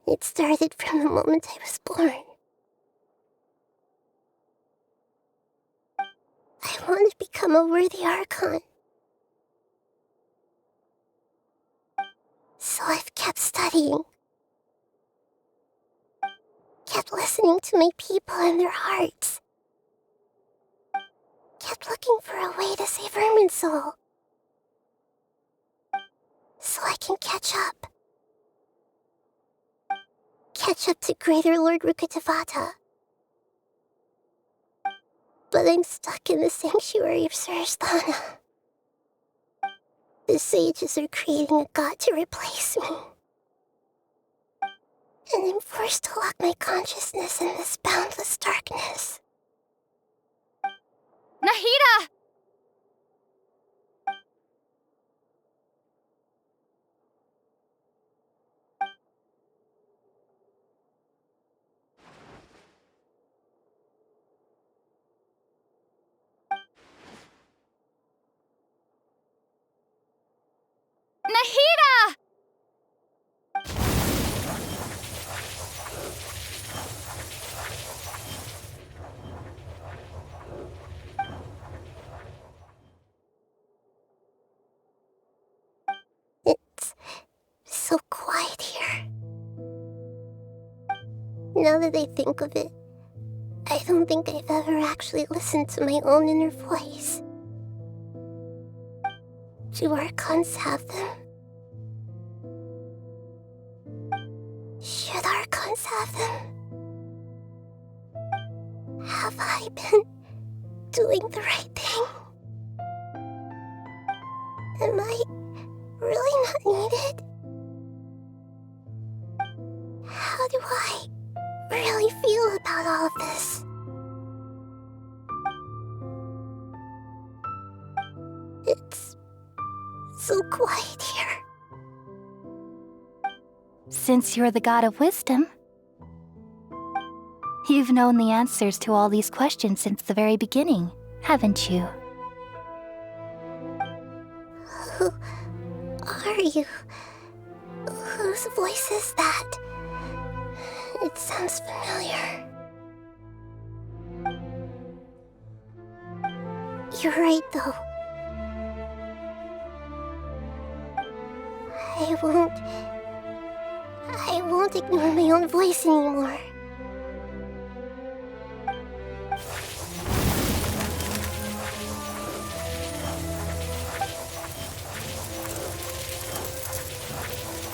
It started from the moment I was born. I want to become a worthy Archon. So I've kept studying. Kept listening to my people and their hearts. Kept looking for a way to save Irminsul. So I can catch up. Catch up to Greater Lord Rukkhadevata. But I'm stuck in the sanctuary of Surasthana. The sages are creating a god to replace me. And I'm forced to lock my consciousness in this boundless darkness. Nahida! Nahida! It's so quiet here. Now that I think of it, I don't think I've ever actually listened to my own inner voice. Do Archons have them? Should Archons have them? Have I been doing the right thing? Am I really not needed? How do I really feel about all of this? It's so quiet here. Since you're the god of wisdom, you've known the answers to all these questions since the very beginning, haven't you? Who are you? Whose voice is that? It sounds familiar. You're right, though. I won't ignore my own voice anymore.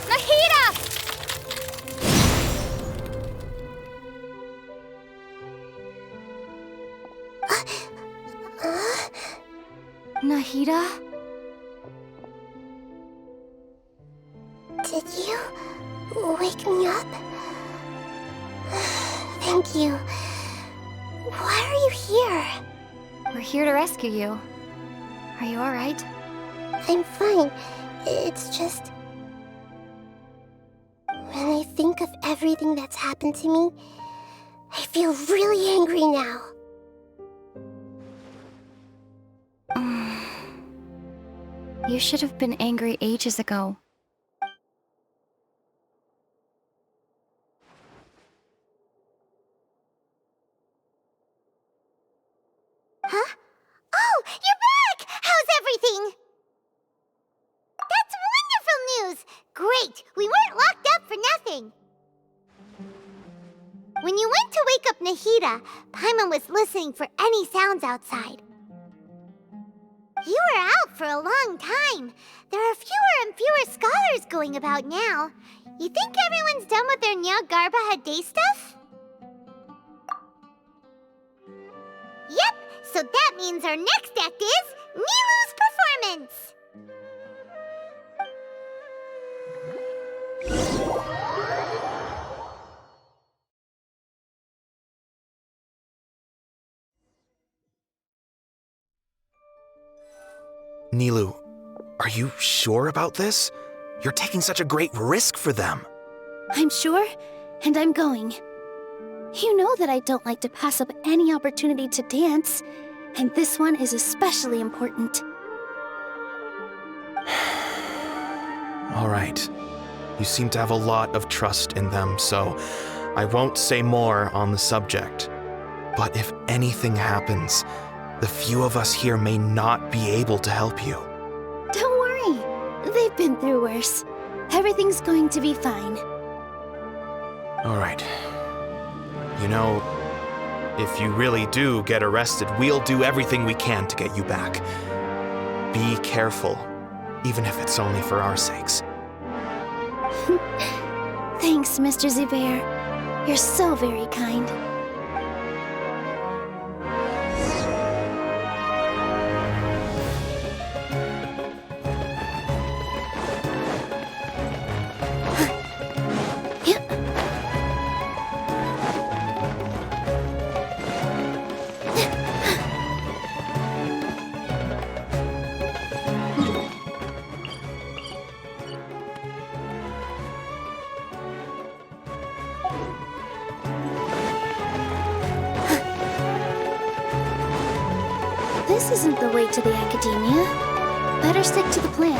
Nahida! Nahida? Did you wake me up? Thank you. Why are you here? We're here to rescue you. Are you alright? I'm fine. It's just... when I think of everything that's happened to me, I feel really angry now. You should have been angry ages ago. Huh? Oh, you're back! How's everything? That's wonderful news! Great! We weren't locked up for nothing! When you went to wake up Nahida, Paimon was listening for any sounds outside. You were out for a long time. There are fewer and fewer scholars going about now. You think everyone's done with their Nyagarbaha Day stuff? Yep, so that means our next act is Nilu's performance! Nilu, are you sure about this? You're taking such a great risk for them. I'm sure, and I'm going. You know that I don't like to pass up any opportunity to dance, and this one is especially important. All right. You seem to have a lot of trust in them, so I won't say more on the subject. But if anything happens, the few of us here may not be able to help you. Don't worry. They've been through worse. Everything's going to be fine. All right. You know, if you really do get arrested, we'll do everything we can to get you back. Be careful, even if it's only for our sakes. Thanks, Mr. Zubair. You're so very kind. This isn't the way to the academia. Better stick to the plan.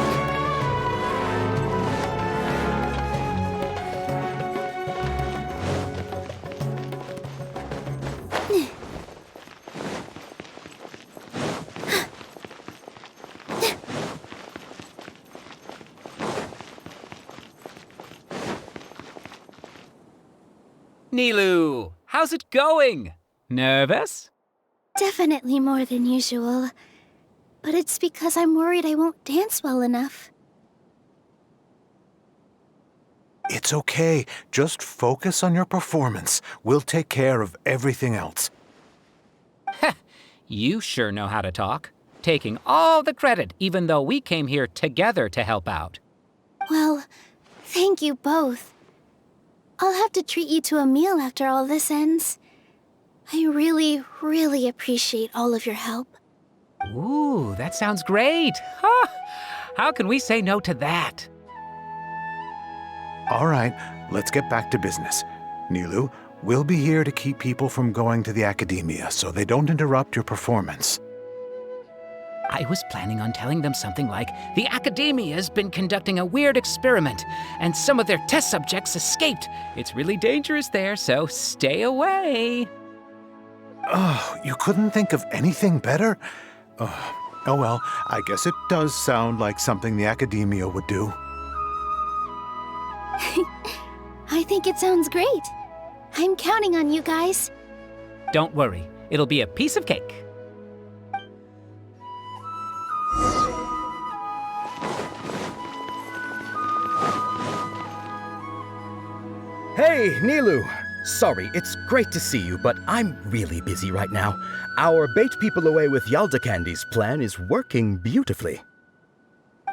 Nilu, how's it going? Nervous? Definitely more than usual. But it's because I'm worried I won't dance well enough. It's okay. Just focus on your performance. We'll take care of everything else. You sure know how to talk. Taking all the credit, even though we came here together to help out. Well, thank you both. I'll have to treat you to a meal after all this ends. I really, really appreciate all of your help. Ooh, that sounds great. Huh? How can we say no to that? All right, let's get back to business. Nilu, we'll be here to keep people from going to the academia so they don't interrupt your performance. I was planning on telling them something like, the Academia's been conducting a weird experiment, and some of their test subjects escaped. It's really dangerous there, so stay away. Oh, you couldn't think of anything better? Oh well, I guess it does sound like something the Academia would do. I think it sounds great. I'm counting on you guys. Don't worry, it'll be a piece of cake. Hey, Nilu! Sorry, it's great to see you, but I'm really busy right now. Our Bait People Away with Yalda Candies plan is working beautifully.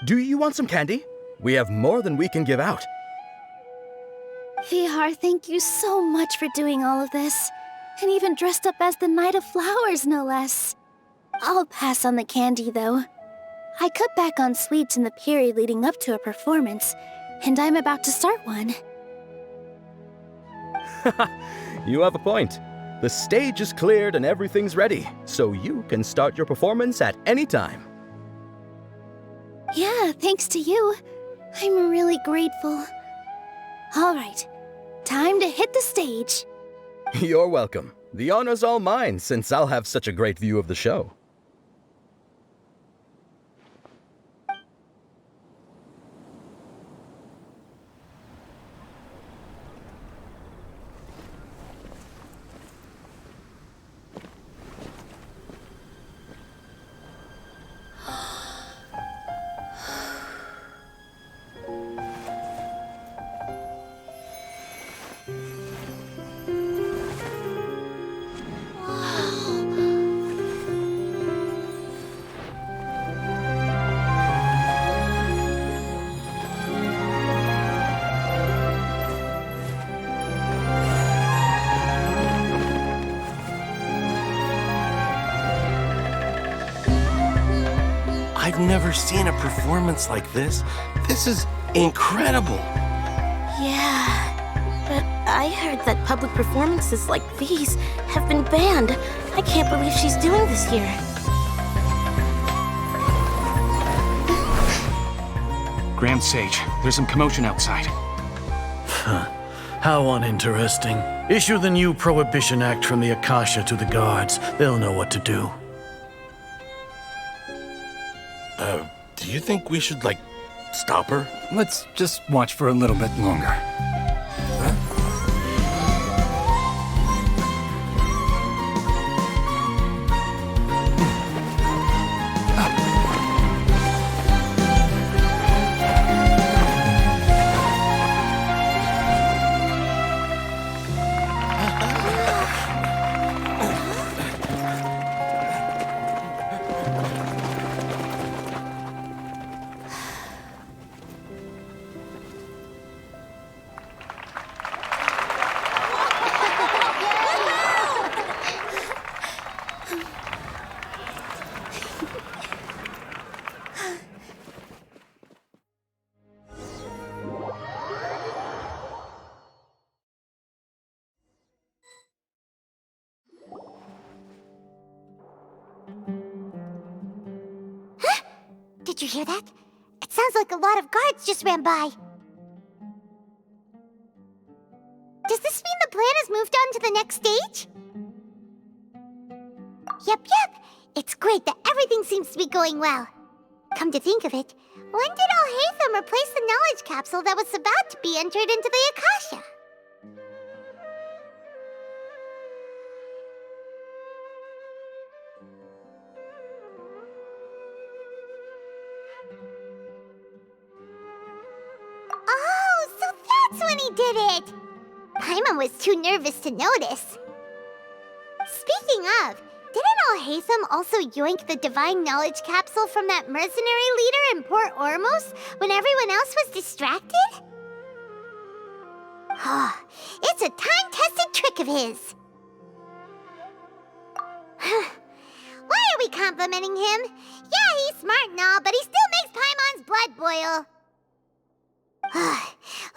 Do you want some candy? We have more than we can give out. Vihar, thank you so much for doing all of this. And even dressed up as the Knight of Flowers, no less. I'll pass on the candy, though. I cut back on sweets in the period leading up to a performance, and I'm about to start one. You have a point. The stage is cleared and everything's ready, so you can start your performance at any time. Yeah, thanks to you. I'm really grateful. All right, time to hit the stage. You're welcome. The honor's all mine, since I'll have such a great view of the show. I've never seen a performance like this. This is incredible. Yeah, but I heard that public performances like these have been banned. I can't believe she's doing this here. Grand Sage, there's some commotion outside. How uninteresting. Issue the new Prohibition Act from the Akasha to the guards. They'll know what to do. Do you think we should, stop her? Let's just watch for a little bit longer. Did you hear that? It sounds like a lot of guards just ran by. Does this mean the plan has moved on to the next stage? Yep. It's great that everything seems to be going well. Come to think of it, when did Al-Haytham replace the knowledge capsule that was about to be entered into the Akasha? Oh, so that's when he did it! Paimon was too nervous to notice. Speaking of, didn't Al-Haytham also yoink the divine knowledge capsule from that mercenary leader in Port Ormos when everyone else was distracted? It's a time-tested trick of his. Why are we complimenting him? Yeah, he's smart and all, but he still makes Paimon's blood boil.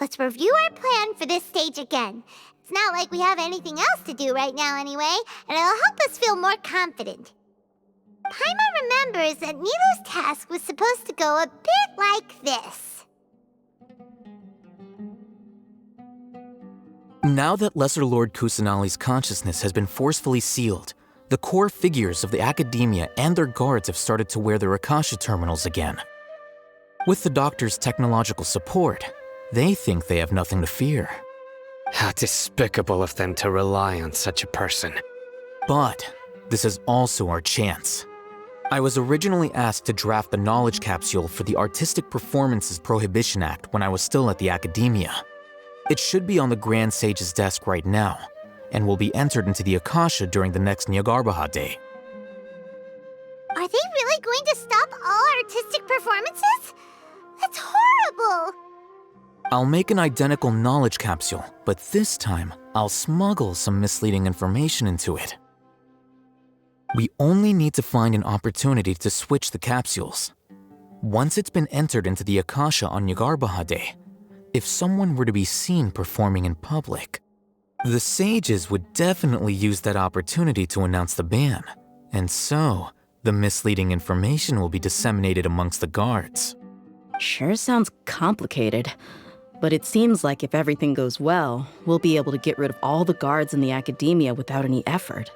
Let's review our plan for this stage again. It's not like we have anything else to do right now anyway, and it'll help us feel more confident. Paimon remembers that Nilu's task was supposed to go a bit like this. Now that Lesser Lord Kusanali's consciousness has been forcefully sealed, The core figures of the Academia and their guards have started to wear their Akasha terminals again. With the doctor's technological support, they think they have nothing to fear. How despicable of them to rely on such a person. But this is also our chance. I was originally asked to draft the knowledge capsule for the Artistic Performances Prohibition Act when I was still at the Academia. It should be on the Grand Sage's desk right now, and will be entered into the Akasha during the next Nyargarbaha Day. Are they really going to stop all artistic performances? That's horrible! I'll make an identical knowledge capsule, but this time, I'll smuggle some misleading information into it. We only need to find an opportunity to switch the capsules. Once it's been entered into the Akasha on Nyargarbaha Day, if someone were to be seen performing in public, the sages would definitely use that opportunity to announce the ban, and so the misleading information will be disseminated amongst the guards. Sure sounds complicated, but it seems like if everything goes well, we'll be able to get rid of all the guards in the Academia without any effort.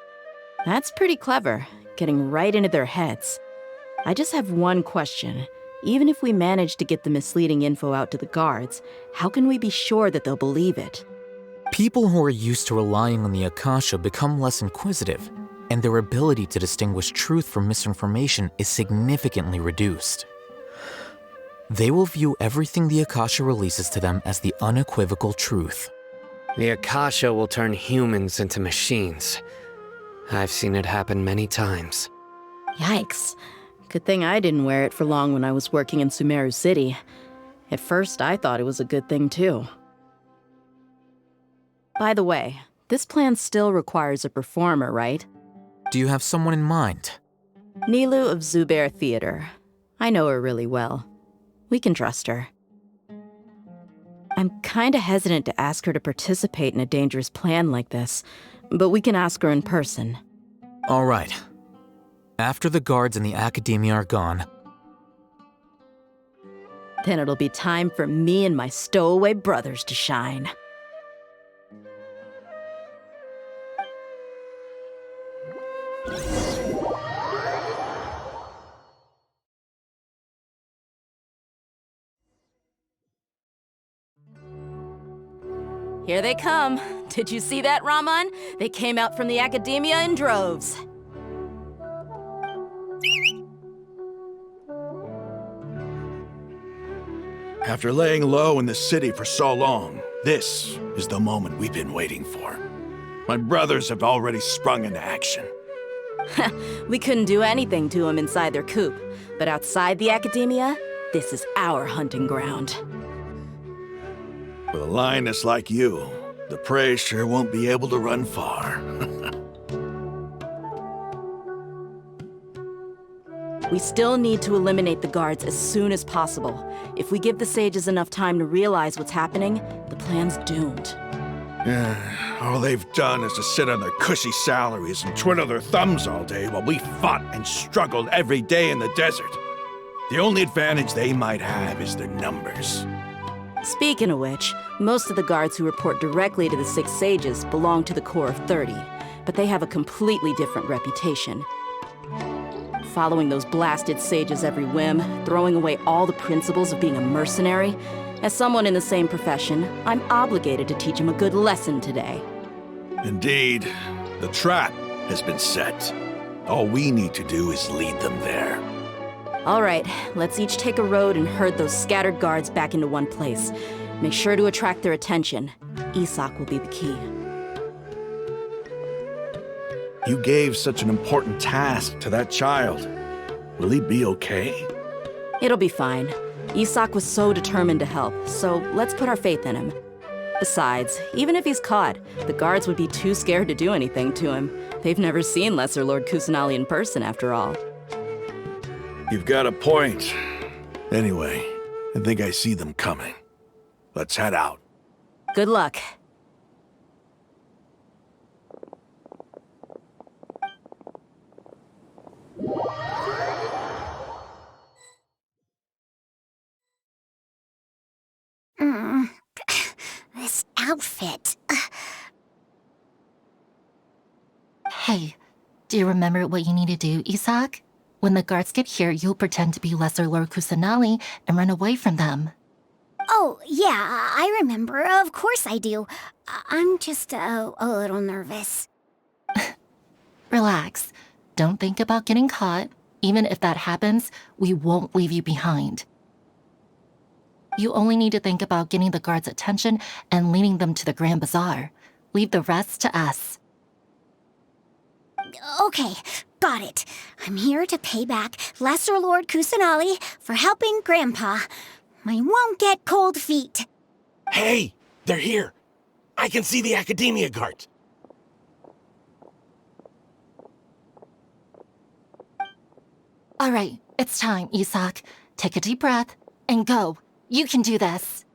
That's pretty clever, getting right into their heads. I just have one question. Even if we manage to get the misleading info out to the guards, how can we be sure that they'll believe it? People who are used to relying on the Akasha become less inquisitive, and their ability to distinguish truth from misinformation is significantly reduced. They will view everything the Akasha releases to them as the unequivocal truth. The Akasha will turn humans into machines. I've seen it happen many times. Yikes. Good thing I didn't wear it for long when I was working in Sumeru City. At first, I thought it was a good thing too. By the way, this plan still requires a performer, right? Do you have someone in mind? Nilu of Zubair Theater. I know her really well. We can trust her. I'm kinda hesitant to ask her to participate in a dangerous plan like this, but we can ask her in person. All right. After the guards in the Academia are gone, then it'll be time for me and my stowaway brothers to shine. Here they come. Did you see that, Raman? They came out from the Academia in droves. After laying low in the city for so long, this is the moment we've been waiting for. My brothers have already sprung into action. We couldn't do anything to them inside their coop, but outside the Academia, this is our hunting ground. With a lioness like you, the prey sure won't be able to run far. We still need to eliminate the guards as soon as possible. If we give the sages enough time to realize what's happening, the plan's doomed. All they've done is to sit on their cushy salaries and twiddle their thumbs all day while we fought and struggled every day in the desert. The only advantage they might have is their numbers. Speaking of which, most of the guards who report directly to the Six Sages belong to the Corps of 30, but they have a completely different reputation. Following those blasted sages every whim, throwing away all the principles of being a mercenary. As someone in the same profession, I'm obligated to teach them a good lesson today. Indeed, the trap has been set. All we need to do is lead them there. All right, let's each take a road and herd those scattered guards back into one place. Make sure to attract their attention. Isak will be the key. You gave such an important task to that child. Will he be okay? It'll be fine. Isak was so determined to help, so let's put our faith in him. Besides, even if he's caught, the guards would be too scared to do anything to him. They've never seen Lesser Lord Kusanali in person, after all. You've got a point. Anyway, I think I see them coming. Let's head out. Good luck. This outfit. Hey, Do you remember what you need to do, Isak? When the guards get here, you'll pretend to be Lesser Lord Kusanali and run away from them. Oh, yeah, I remember. Of course I do. I'm just a little nervous. Relax. Don't think about getting caught. Even if that happens, we won't leave you behind. You only need to think about getting the guards' attention and leading them to the Grand Bazaar. Leave the rest to us. Okay, got it. I'm here to pay back Lesser Lord Kusanali for helping Grandpa. I won't get cold feet. Hey, they're here. I can see the Academia guards. All right, it's time, Isak. Take a deep breath and go. You can do this.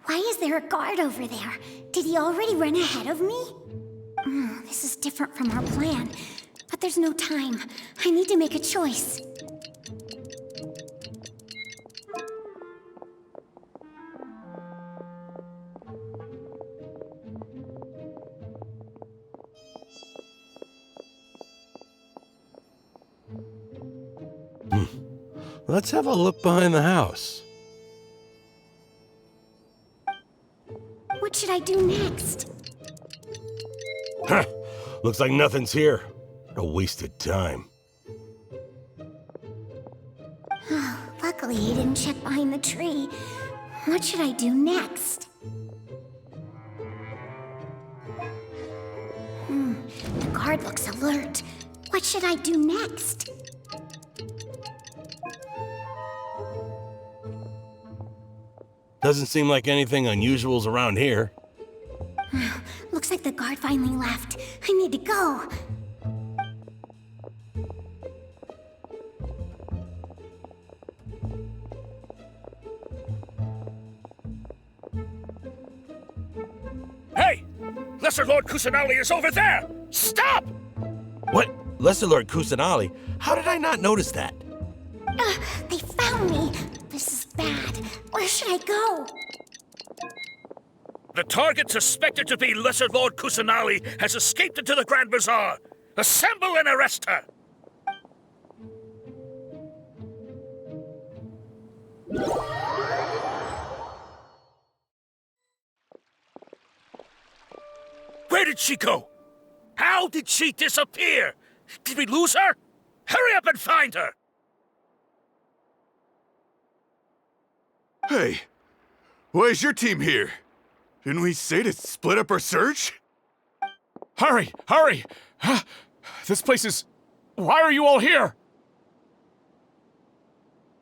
Why is there a guard over there? Did he already run ahead of me? This is different from our plan. But there's no time. I need to make a choice. Let's have a look behind the house. What should I do next? Huh. Looks like nothing's here. A wasted time. Luckily, he didn't check behind the tree. What should I do next? The guard looks alert. What should I do next? Doesn't seem like anything unusual's around here. Looks like the guard finally left. I need to go. Hey! Lesser Lord Kusanali is over there! Stop! What? Lesser Lord Kusanali? How did I not notice that? They found me. This is bad. Where should I go? The target suspected to be Lesser Lord Kusanali has escaped into the Grand Bazaar. Assemble and arrest her! Where did she go? How did she disappear? Did we lose her? Hurry up and find her! Hey, why is your team here? Didn't we say to split up our search? Hurry! Hurry! This place is... Why are you all here?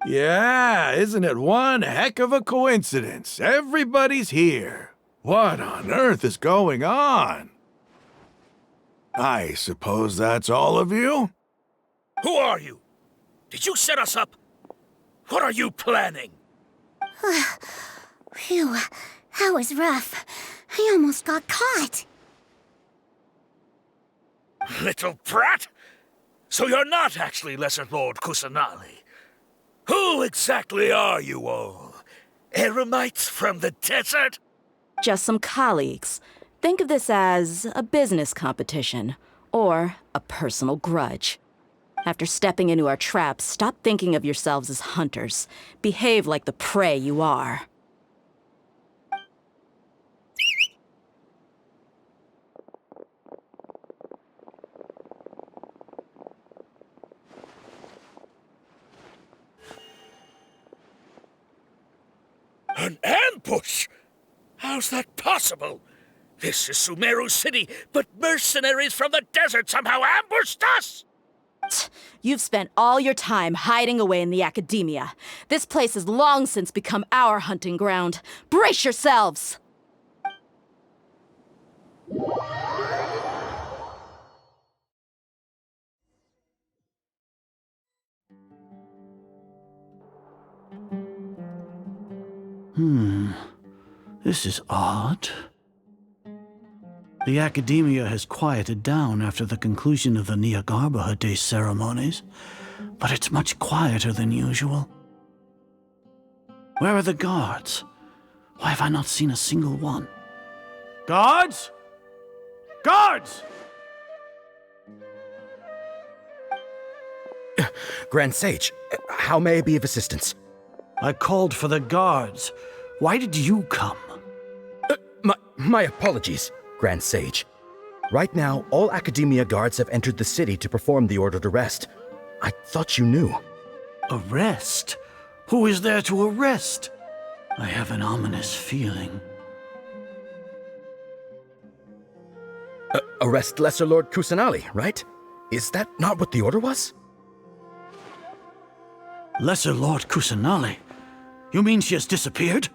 Yeah, isn't it one heck of a coincidence? Everybody's here. What on earth is going on? I suppose that's all of you? Who are you? Did you set us up? What are you planning? Phew, that was rough. I almost got caught. Little brat! So you're not actually Lesser Lord Kusanali. Who exactly are you all? Eremites from the desert? Just some colleagues. Think of this as a business competition, or a personal grudge. After stepping into our traps, stop thinking of yourselves as hunters. Behave like the prey you are. An ambush? How's that possible? This is Sumeru City, but mercenaries from the desert somehow ambushed us! You've spent all your time hiding away in the academia. This place has long since become our hunting ground. Brace yourselves! This is odd. The Academia has quieted down after the conclusion of the Niagarbaha Day ceremonies, but it's much quieter than usual. Where are the guards? Why have I not seen a single one? Guards? Guards! Grand Sage, how may I be of assistance? I called for the guards. Why did you come? My apologies, Grand Sage. Right now, all Academia guards have entered the city to perform the ordered arrest. I thought you knew. Arrest? Who is there to arrest? I have an ominous feeling. Arrest Lesser Lord Kusanali, right? Is that not what the order was? Lesser Lord Kusanali? You mean she has disappeared?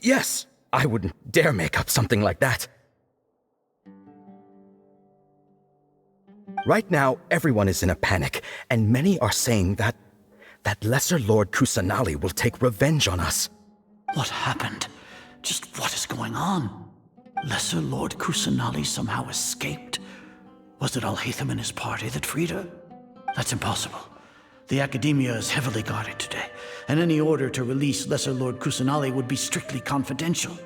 Yes. I wouldn't dare make up something like that. Right now, everyone is in a panic, and many are saying that Lesser Lord Kusanali will take revenge on us. What happened? Just what is going on? Lesser Lord Kusanali somehow escaped? Was it Alhaitham and his party that freed her? That's impossible. The Academia is heavily guarded today, and any order to release Lesser Lord Kusanali would be strictly confidential.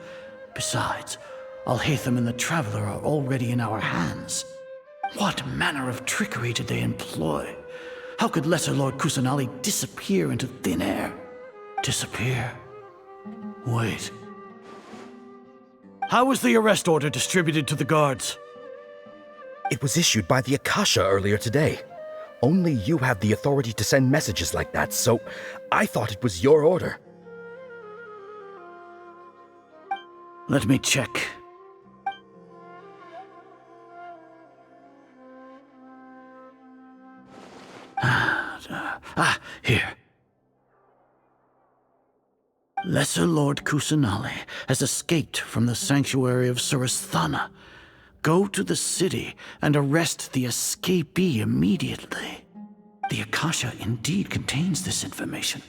Besides, Alhaitham and the Traveler are already in our hands. What manner of trickery did they employ? How could Lesser Lord Kusanali disappear into thin air? Disappear? Wait. How was the arrest order distributed to the guards? It was issued by the Akasha earlier today. Only you have the authority to send messages like that, so I thought it was your order. Let me check. Here. Lesser Lord Kusanali has escaped from the sanctuary of Surasthana. Go to the city and arrest the escapee immediately. The Akasha indeed contains this information,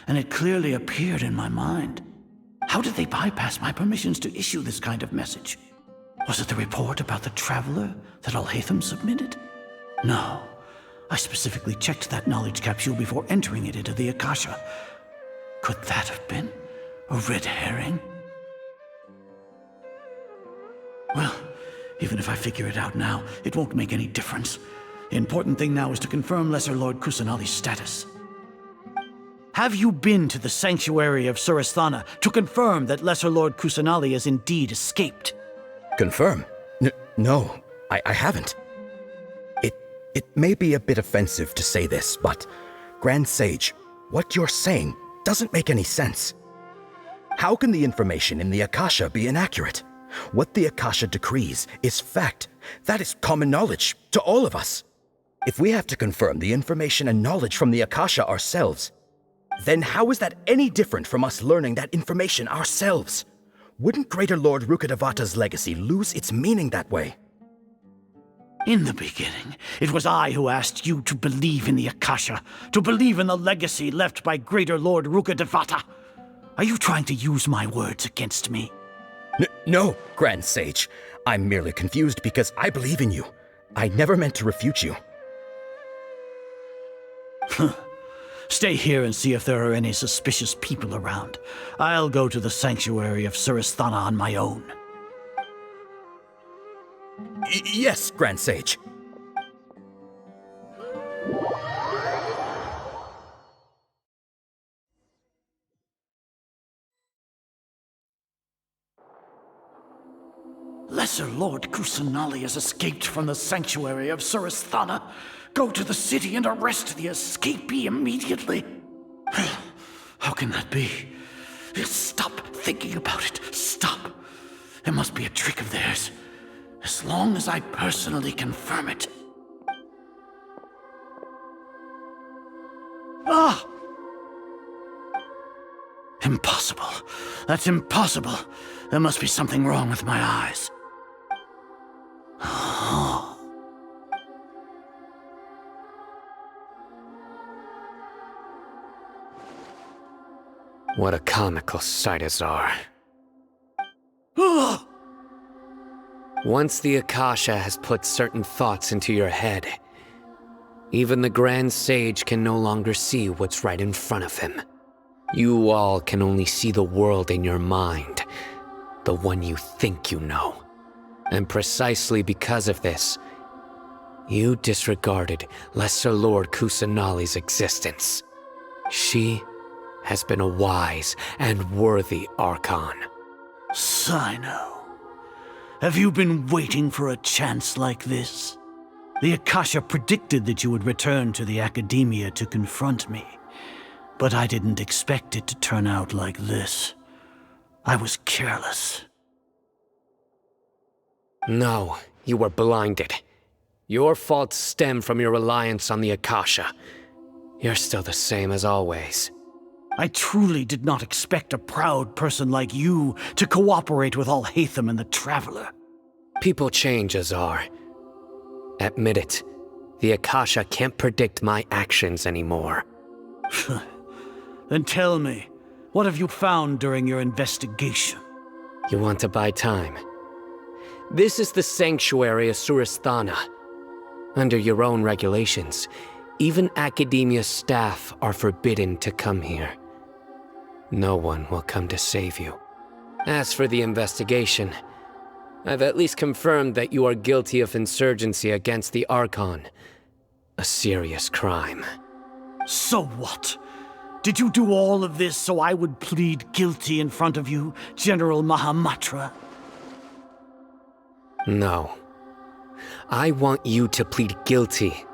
and it clearly appeared in my mind. How did they bypass my permissions to issue this kind of message? Was it the report about the Traveler that Alhaitham submitted? No. I specifically checked that knowledge capsule before entering it into the Akasha. Could that have been a red herring? Well, even if I figure it out now, it won't make any difference. The important thing now is to confirm Lesser Lord Kusanali's status. Have you been to the sanctuary of Surasthana to confirm that Lesser Lord Kusanali has indeed escaped? Confirm? No, I haven't. It may be a bit offensive to say this, but Grand Sage, what you're saying doesn't make any sense. How can the information in the Akasha be inaccurate? What the Akasha decrees is fact. That is common knowledge to all of us. If we have to confirm the information and knowledge from the Akasha ourselves, then how is that any different from us learning that information ourselves? Wouldn't Greater Lord Rukkhadevata's legacy lose its meaning that way? In the beginning, it was I who asked you to believe in the Akasha, to believe in the legacy left by Greater Lord Rukkhadevata. Are you trying to use my words against me? No, Grand Sage. I'm merely confused because I believe in you. I never meant to refute you. Stay here and see if there are any suspicious people around. I'll go to the sanctuary of Surasthana on my own. Yes, Grand Sage. Lesser Lord Kusanali has escaped from the sanctuary of Surasthana. Go to the city and arrest the escapee immediately. How can that be? Stop thinking about it. Stop. It must be a trick of theirs. As long as I personally confirm it. Ah! Impossible. That's impossible. There must be something wrong with my eyes. What a comical sight is our. Once the Akasha has put certain thoughts into your head, even the Grand Sage can no longer see what's right in front of him. You all can only see the world in your mind, the one you think you know. And precisely because of this, you disregarded Lesser Lord Kusanali's existence. She has been a wise and worthy Archon. Sino, have you been waiting for a chance like this? The Akasha predicted that you would return to the Academia to confront me, but I didn't expect it to turn out like this. I was careless. No, you were blinded. Your faults stem from your reliance on the Akasha. You're still the same as always. I truly did not expect a proud person like you to cooperate with Alhaitham and the Traveler. People change, Azar. Admit it. The Akasha can't predict my actions anymore. Then tell me, what have you found during your investigation? You want to buy time? This is the sanctuary of Suristhana. Under your own regulations, even Academia staff are forbidden to come here. No one will come to save you. As for the investigation, I've at least confirmed that you are guilty of insurgency against the Archon. A serious crime. So what? Did you do all of this so I would plead guilty in front of you, General Mahamatra? No. I want you to plead guilty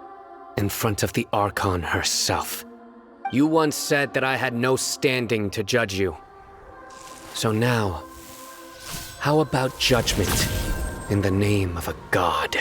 in front of the Archon herself. You once said that I had no standing to judge you. So now, how about judgment in the name of a god?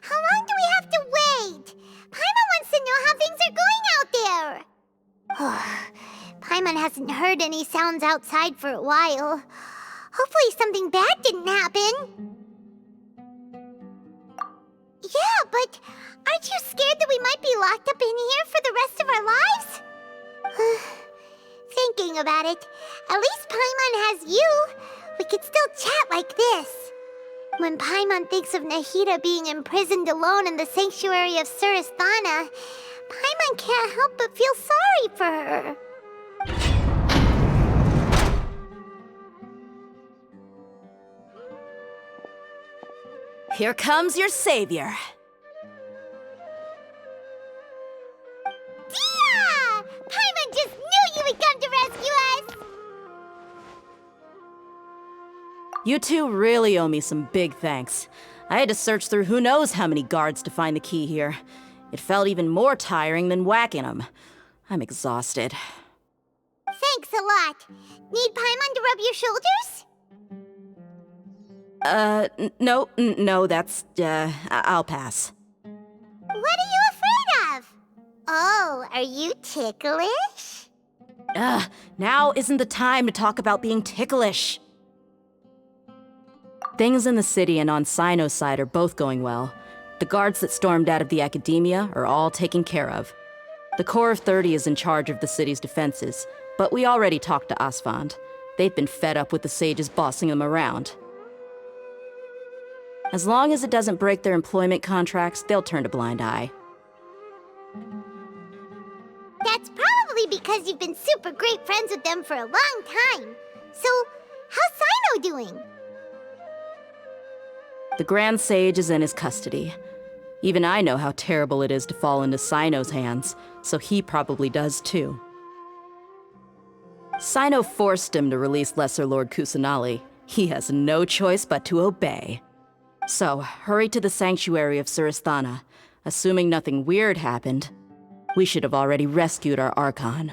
How long do we have to wait? Paimon wants to know how things are going out there. Paimon hasn't heard any sounds outside for a while. Hopefully something bad didn't happen. Yeah, but aren't you scared that we might be locked up in here for the rest of our lives? Thinking about it, at least Paimon has you. We could still chat like this. When Paimon thinks of Nahida being imprisoned alone in the sanctuary of Suristhana, Paimon can't help but feel sorry for her. Here comes your savior. Dia! Paimon just knew you would come to rescue us! You two really owe me some big thanks. I had to search through who knows how many guards to find the key here. It felt even more tiring than whacking them. I'm exhausted. Thanks a lot. Need Paimon to rub your shoulders? No, that's, I'll pass. What are you afraid of? Oh, are you ticklish? Now isn't the time to talk about being ticklish. Things in the city and on Sino's side are both going well. The guards that stormed out of the Academia are all taken care of. The Corps of 30 is in charge of the city's defenses, but we already talked to Asfand. They've been fed up with the sages bossing them around. As long as it doesn't break their employment contracts, they'll turn a blind eye. That's probably because you've been super great friends with them for a long time. So, how's Sino doing? The Grand Sage is in his custody. Even I know how terrible it is to fall into Sino's hands, so he probably does too. Sino forced him to release Lesser Lord Kusanali. He has no choice but to obey. So, hurry to the sanctuary of Suristhana. Assuming nothing weird happened, we should have already rescued our Archon.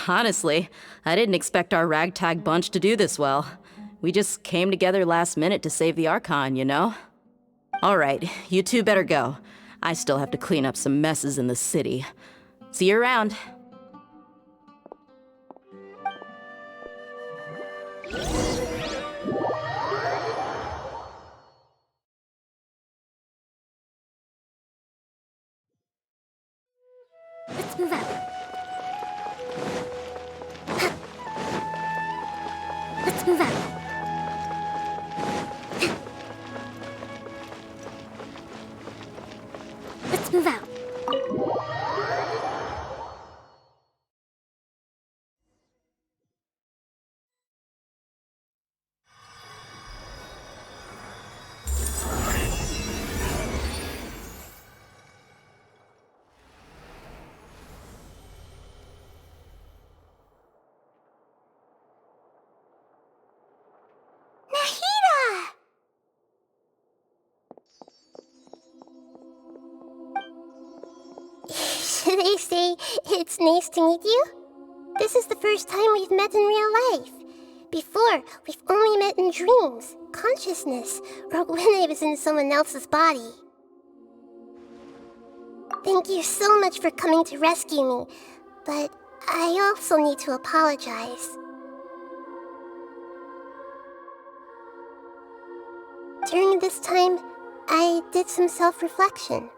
Honestly, I didn't expect our ragtag bunch to do this well. We just came together last minute to save the Archon, you know? Alright, you two better go. I still have to clean up some messes in the city. See you around. Let's move out. Let's move out. Nahida! Should I say it's nice to meet you? This is the first time we've met in real life. Before, we've only met in dreams, consciousness, or when I was in someone else's body. Thank you so much for coming to rescue me, but I also need to apologize. During this time, I did some self-reflection.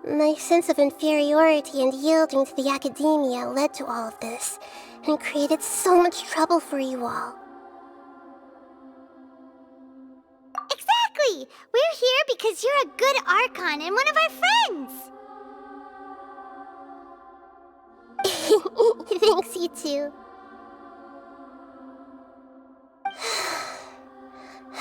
My sense of inferiority and yielding to the academia led to all of this, and created so much trouble for you all. Exactly! We're here because you're a good Archon and one of our friends! Thanks, you too.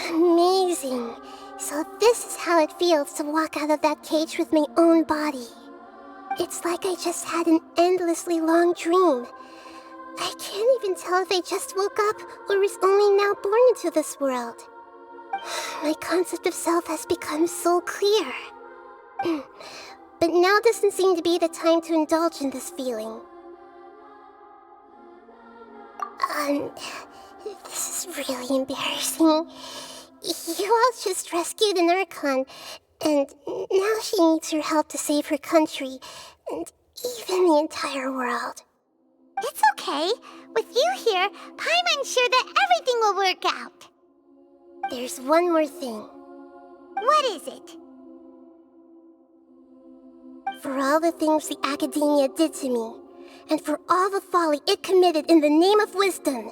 Amazing. So this is how it feels to walk out of that cage with my own body. It's like I just had an endlessly long dream. I can't even tell if I just woke up or was only now born into this world. My concept of self has become so clear. But now doesn't seem to be the time to indulge in this feeling. This is really embarrassing. You all just rescued an Archon, and now she needs your help to save her country, and even the entire world. It's okay. With you here, Paimon's sure that everything will work out. There's one more thing. What is it? For all the things the Academia did to me, and for all the folly it committed in the name of wisdom,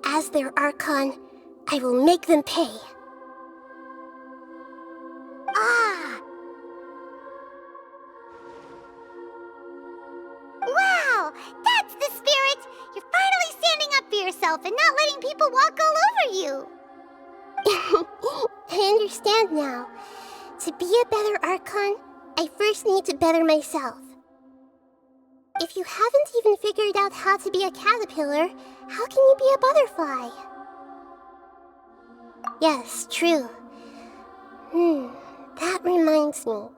as their Archon, I will make them pay. Ah! Wow! That's the spirit! You're finally standing up for yourself and not letting people walk all over you! I understand now. To be a better Archon, I first need to better myself. If you haven't even figured out how to be a caterpillar, how can you be a butterfly? Yes, true. That reminds me.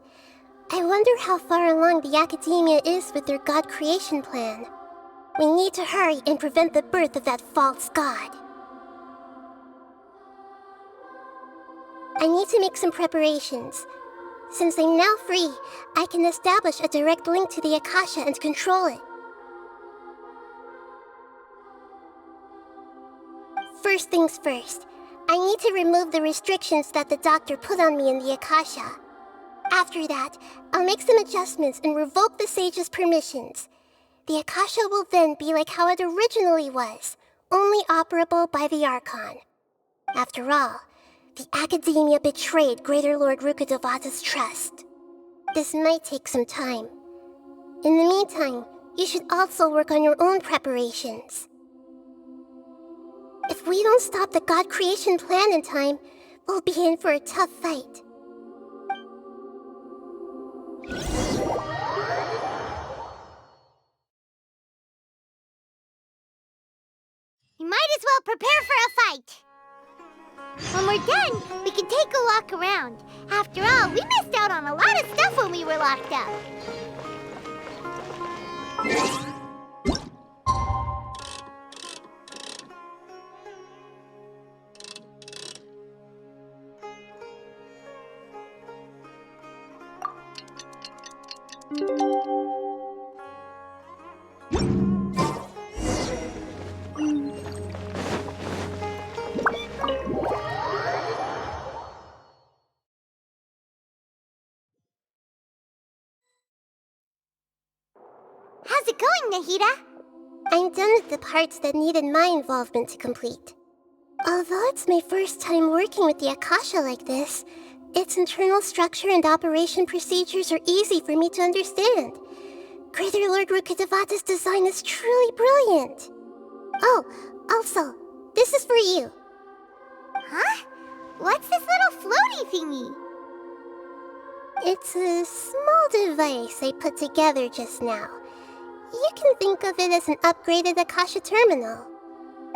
I wonder how far along the Academia is with their God creation plan. We need to hurry and prevent the birth of that false god. I need to make some preparations. Since I'm now free, I can establish a direct link to the Akasha and control it. First things first, I need to remove the restrictions that the doctor put on me in the Akasha. After that, I'll make some adjustments and revoke the sage's permissions. The Akasha will then be like how it originally was, only operable by the Archon. After all, the Academia betrayed Greater Lord Rukkhadevata's trust. This might take some time. In the meantime, you should also work on your own preparations. If we don't stop the God creation plan in time, we'll be in for a tough fight. You might as well prepare for a fight. When we're done, we can take a walk around. After all, we missed out on a lot of stuff when we were locked up. How's it going, Nahida? I'm done with the parts that needed my involvement to complete. Although it's my first time working with the Akasha like this, its internal structure and operation procedures are easy for me to understand. Greater Lord Rukkhadevata's design is truly brilliant. Oh, also, this is for you. Huh? What's this little floaty thingy? It's a small device I put together just now. You can think of it as an upgraded Akasha terminal.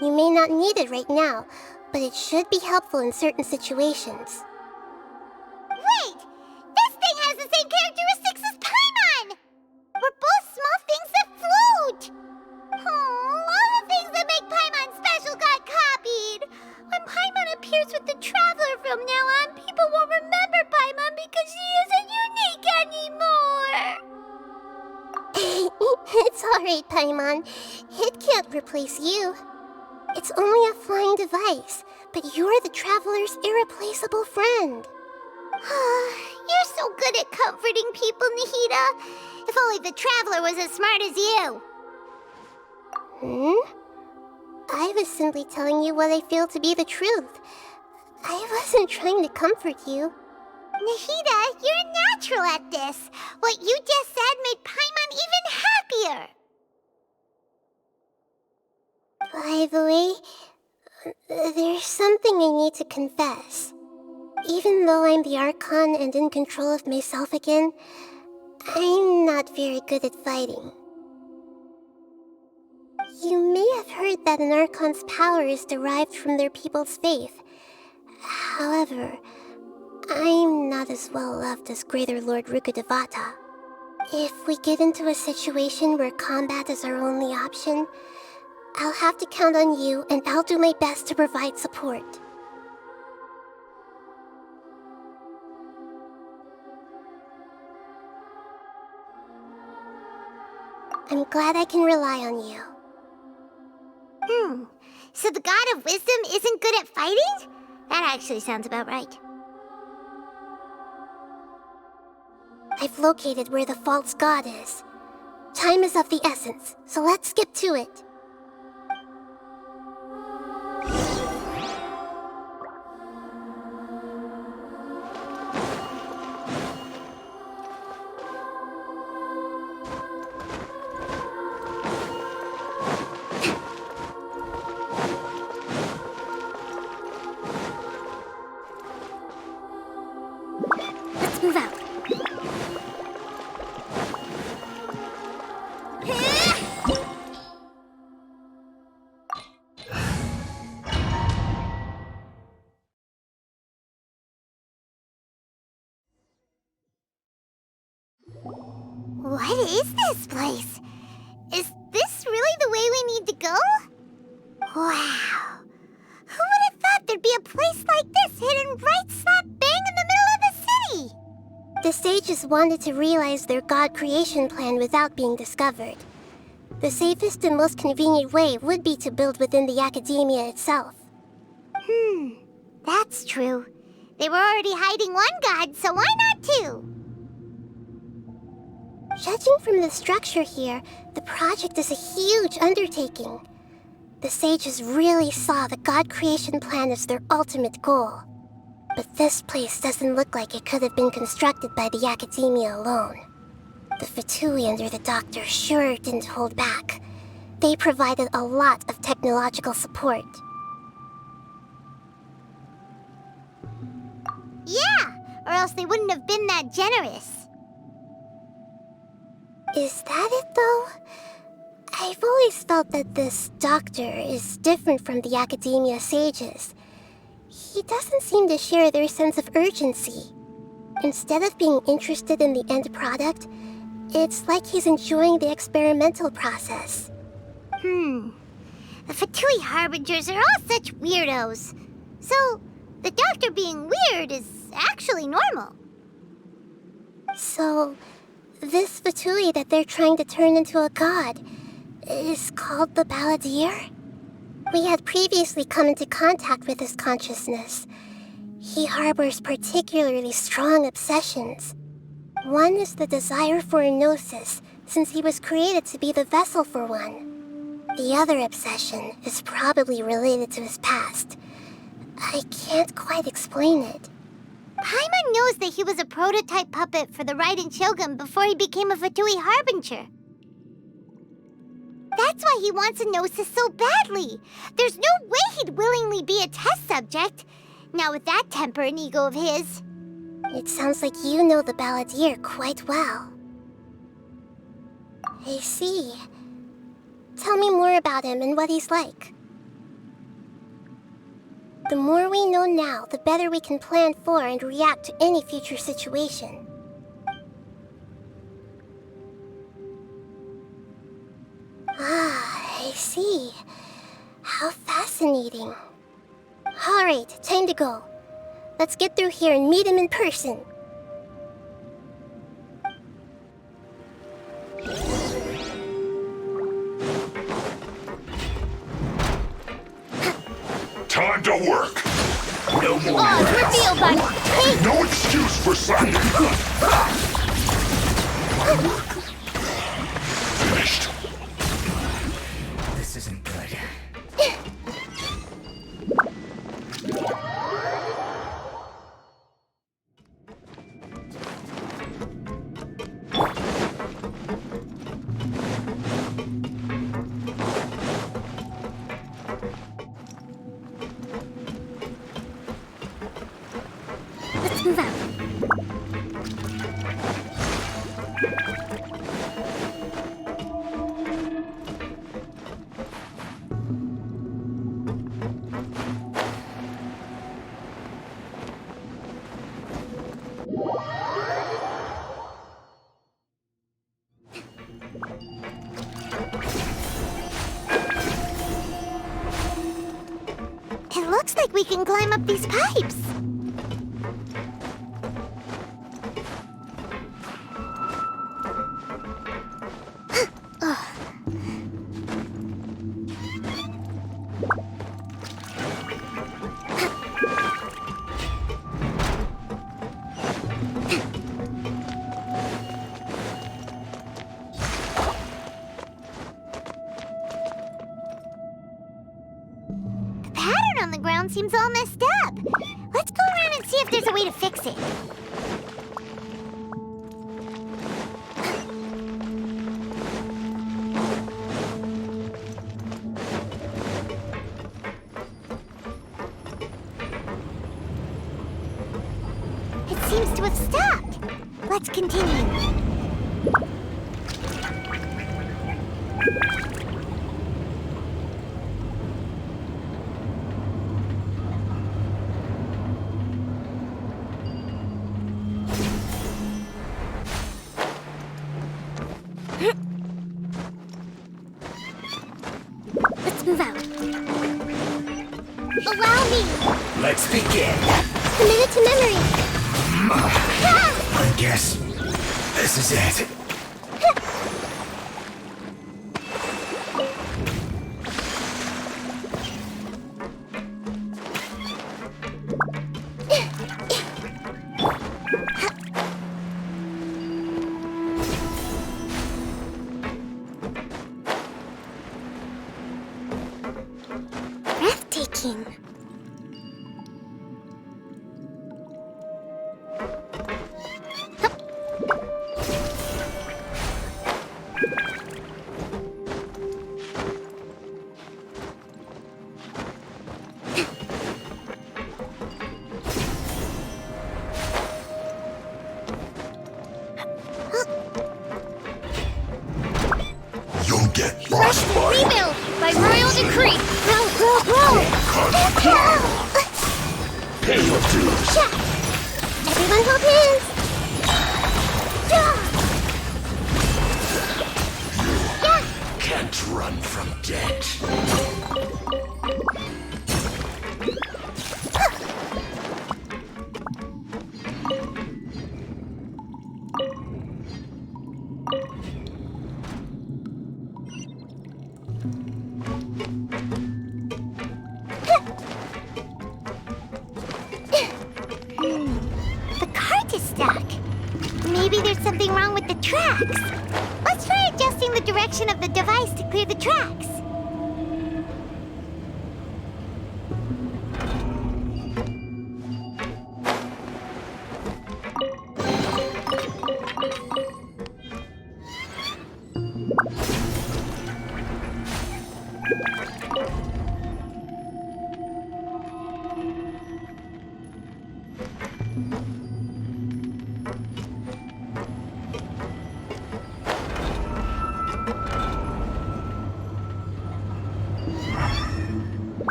You may not need it right now, but it should be helpful in certain situations. Wait! This thing has the same characteristics as Paimon! We're both small things that float! Oh, all the things that make Paimon special got copied! When Paimon appears with the Traveler from now on, people won't remember Paimon because she isn't unique anymore! It's alright, Paimon. It can't replace you. It's only a flying device, but you're the Traveler's irreplaceable friend. You're so good at comforting people, Nahida. If only the Traveler was as smart as you. I was simply telling you what I feel to be the truth. I wasn't trying to comfort you. Nahida, you're natural at this. What you just said made Paimon even happier. By the way, there's something I need to confess. Even though I'm the Archon and in control of myself again, I'm not very good at fighting. You may have heard that an Archon's power is derived from their people's faith. However, I'm not as well loved as Greater Lord Rukkhadevata. If we get into a situation where combat is our only option, I'll have to count on you, and I'll do my best to provide support. I'm glad I can rely on you. So the God of Wisdom isn't good at fighting? That actually sounds about right. I've located where the false god is. Time is of the essence, so let's skip to it. Let's move out. What is this place? Is this really the way we need to go? Wow. Who would have thought there'd be a place like this hidden right slap bang in the middle of the city? The sages wanted to realize their god creation plan without being discovered. The safest and most convenient way would be to build within the academia itself. That's true. They were already hiding one god, so why not two? Judging from the structure here, the project is a huge undertaking. The sages really saw the god creation plan as their ultimate goal. But this place doesn't look like it could have been constructed by the academia alone. The Fatui under the Doctor sure didn't hold back. They provided a lot of technological support. Yeah, or else they wouldn't have been that generous. Is that it, though? I've always felt that this Doctor is different from the academia sages. He doesn't seem to share their sense of urgency. Instead of being interested in the end product, it's like he's enjoying the experimental process. The Fatui Harbingers are all such weirdos. So, the Doctor being weird is actually normal. So, this Fatui that they're trying to turn into a god is called the Balladeer? We had previously come into contact with his consciousness. He harbors particularly strong obsessions. One is the desire for a gnosis, since he was created to be the vessel for one. The other obsession is probably related to his past, I can't quite explain it. Paimon knows that he was a prototype puppet for the Raiden Shogun before he became a Fatui Harbinger. That's why he wants a Gnosis so badly. There's no way he'd willingly be a test subject. Not with that temper and ego of his. It sounds like you know the Balladeer quite well. I see. Tell me more about him and what he's like. The more we know now, the better we can plan for and react to any future situation. Ah, I see. How fascinating. Alright, time to go. Let's get through here and meet him in person. Time to work. No more reveal, buddy. Hey. No excuse for slacking. Finished. This isn't good. Let's move out. It looks like we can climb up these pipes. On the ground seems all messed up. Let's go around and see if there's a way to fix it. It seems to have stopped. Let's continue. Let's move out. Allow me! Let's begin. Commit it to memory. I guess this is it. Breathtaking. You'll get frostbite. Rebuild by royal decree. Roll. Pay your dues. Everyone hold hands. Can't run from death. The cart is stuck. Maybe there's something wrong with the tracks. Let's try adjusting the direction of the device to clear the tracks.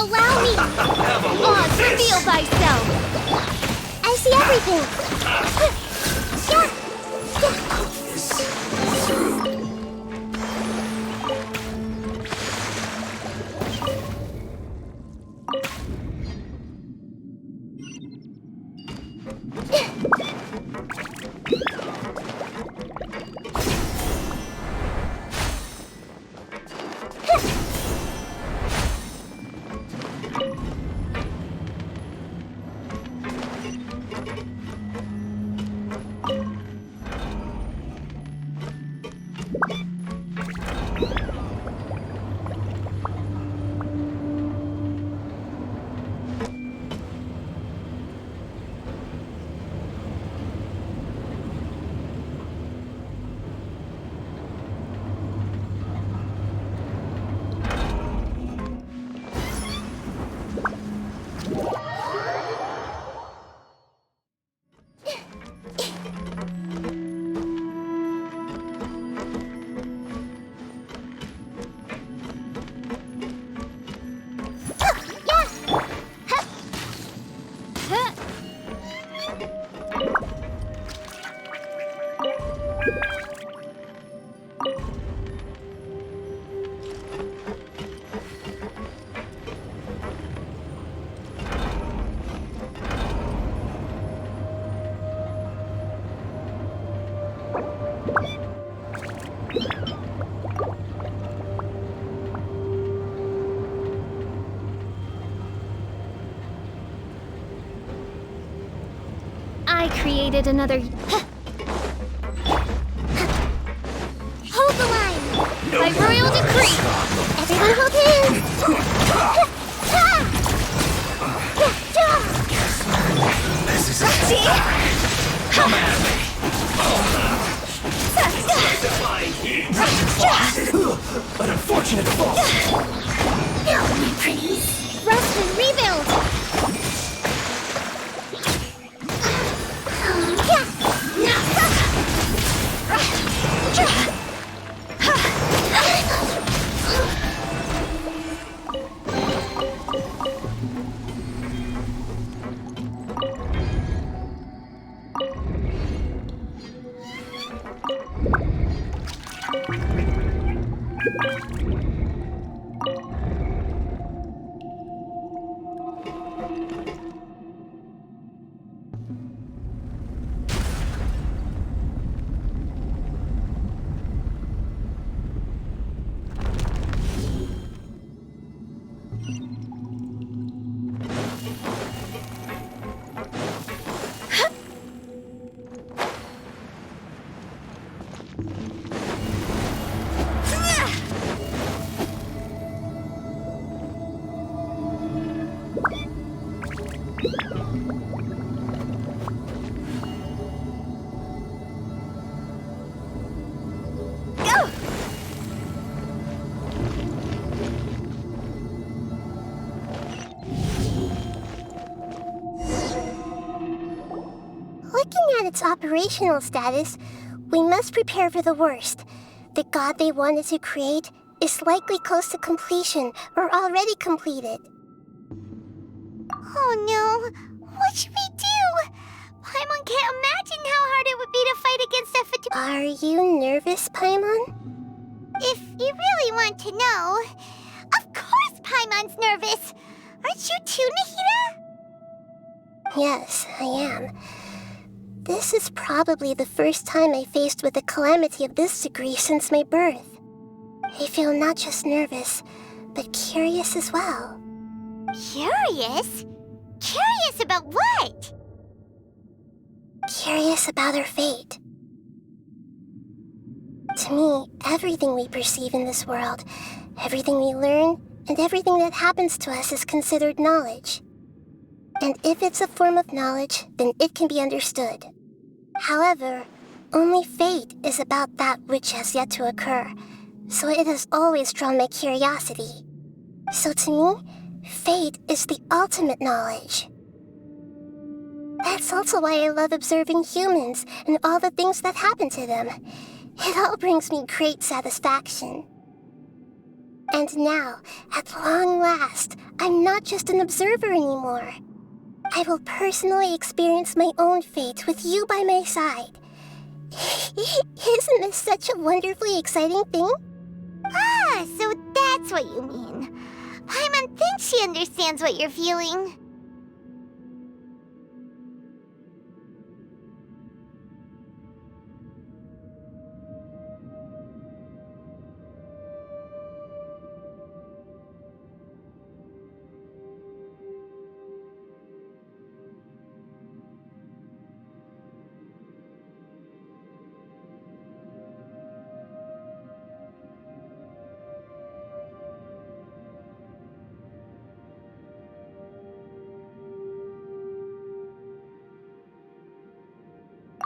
Allow me! Oz, reveal thyself! I see everything! I created another... Hold the line! By royal decree! Everyone hold hands! This is it. Come at me. An unfortunate fall. Now, my pretties. Rest and rebuild! Looking at its operational status, we must prepare for the worst. The god they wanted to create is likely close to completion or already completed. Oh no! What should we do? Paimon can't imagine how hard it would be to fight against a Are you nervous, Paimon? If you really want to know, of course Paimon's nervous! Aren't you too, Nahida? Yes, I am. This is probably the first time I faced with a calamity of this degree since my birth. I feel not just nervous, but curious as well. Curious? Curious about what? Curious about our fate. To me, everything we perceive in this world, everything we learn, and everything that happens to us is considered knowledge. And if it's a form of knowledge, then it can be understood. However, only fate is about that which has yet to occur, so it has always drawn my curiosity. So to me, fate is the ultimate knowledge. That's also why I love observing humans and all the things that happen to them. It all brings me great satisfaction. And now, at long last, I'm I'm not just an observer anymore. I will personally experience my own fate with you by my side. Isn't this such a wonderfully exciting thing? Ah, so that's what you mean. Paimon thinks she understands what you're feeling.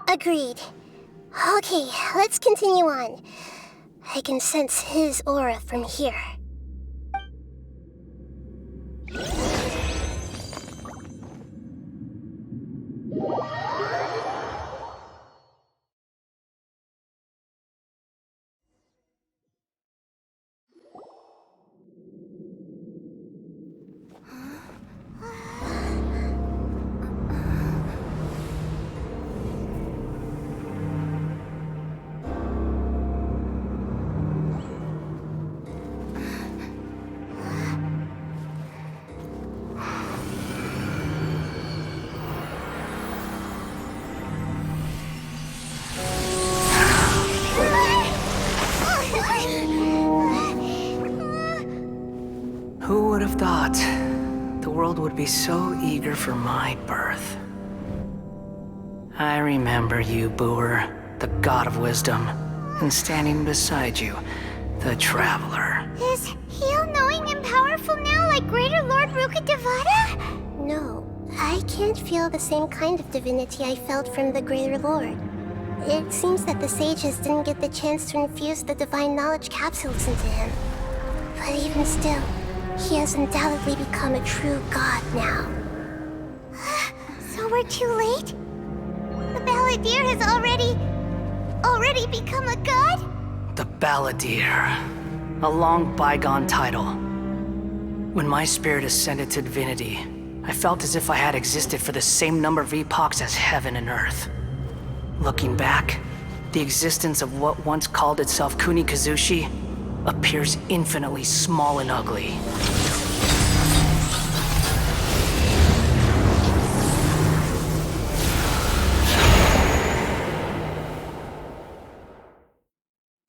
Agreed. Okay, let's continue on. I can sense his aura from here. Who would have thought the world would be so eager for my birth? I remember you, Booer, the god of wisdom, and standing beside you, the traveler. Is he all-knowing and powerful now like Greater Lord Rukkhadevata? No, I can't feel the same kind of divinity I felt from the Greater Lord. It seems that the sages didn't get the chance to infuse the divine knowledge capsules into him. But even still, he has undoubtedly become a true god now. So we're too late? The Balladeer has already become a god? The Balladeer. A long bygone title. When my spirit ascended to divinity, I felt as if I had existed for the same number of epochs as heaven and earth. Looking back, the existence of what once called itself Kunikazushi appears infinitely small and ugly.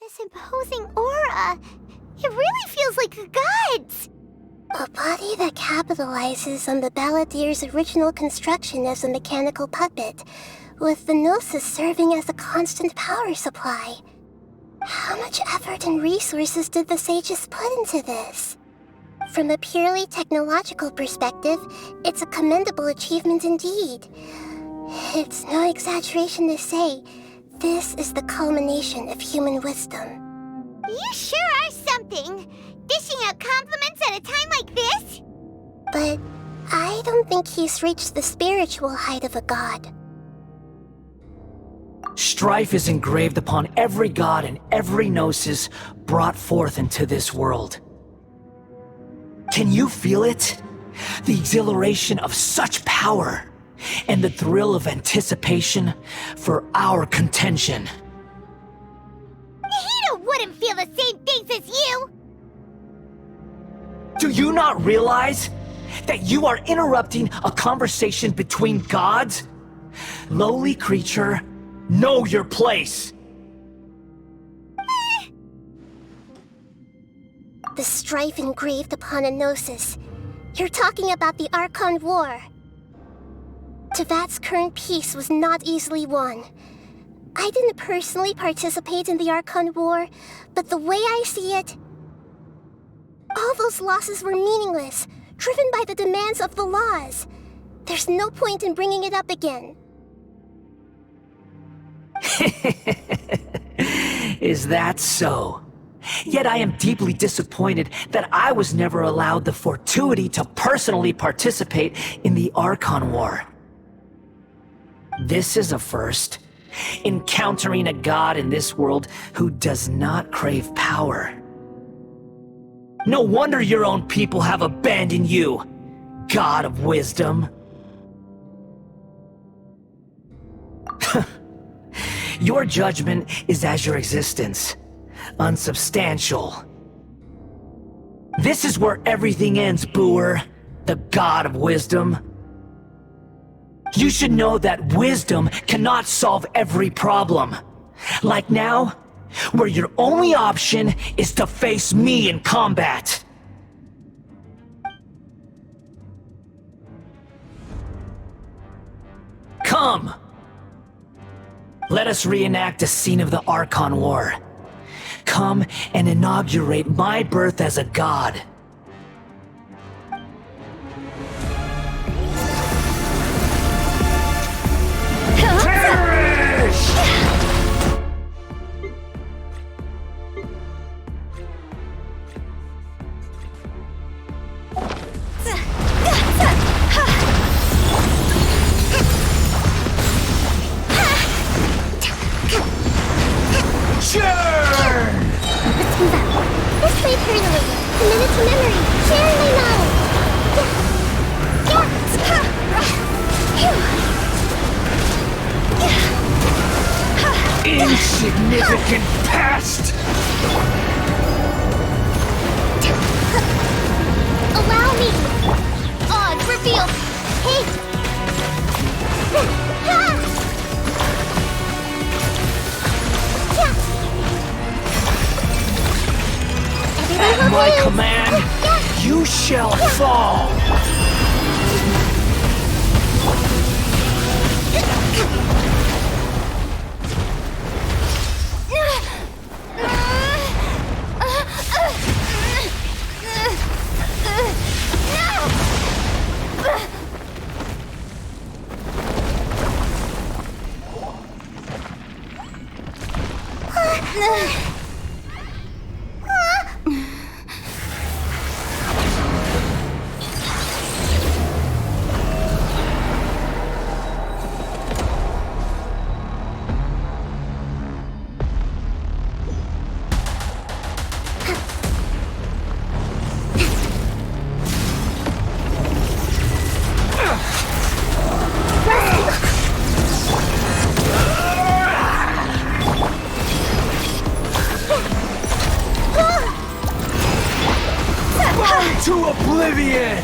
This imposing aura, it really feels like a god's. A body that capitalizes on the Balladeer's original construction as a mechanical puppet, with the Gnosis serving as a constant power supply. How much effort and resources did the sages put into this? From a purely technological perspective, it's a commendable achievement indeed. It's no exaggeration to say, this is the culmination of human wisdom. You sure are something! Dishing out compliments at a time like this? But I don't think he's reached the spiritual height of a god. Strife is engraved upon every god and every gnosis brought forth into this world. Can you feel it? The exhilaration of such power, and the thrill of anticipation for our contention. Nahida wouldn't feel the same things as you! Do you not realize that you are interrupting a conversation between gods? Lowly creature, know your place! The strife engraved upon a gnosis. You're talking about the Archon War. Tevat's current peace was not easily won. I didn't personally participate in the Archon War, but the way I see it, all those losses were meaningless, driven by the demands of the laws. There's no point in bringing it up again. Is that so? Yet I am deeply disappointed that I was never allowed the fortuity to personally participate in the Archon War. This is a first. Encountering a god in this world who does not crave power. No wonder your own people have abandoned you. god of wisdom. Your judgment is as your existence, unsubstantial. This is where everything ends, Booer, the god of wisdom. You should know that wisdom cannot solve every problem. Like now, where your only option is to face me in combat. Come! Let us reenact a scene of the Archon War. Come and inaugurate my birth as a god. Perish! Let's move out. This way, eternally. Committed to memory. Sharing my knowledge. Insignificant pest! Allow me. Odd reveal. Hey. At my command, you shall fall! To oblivion!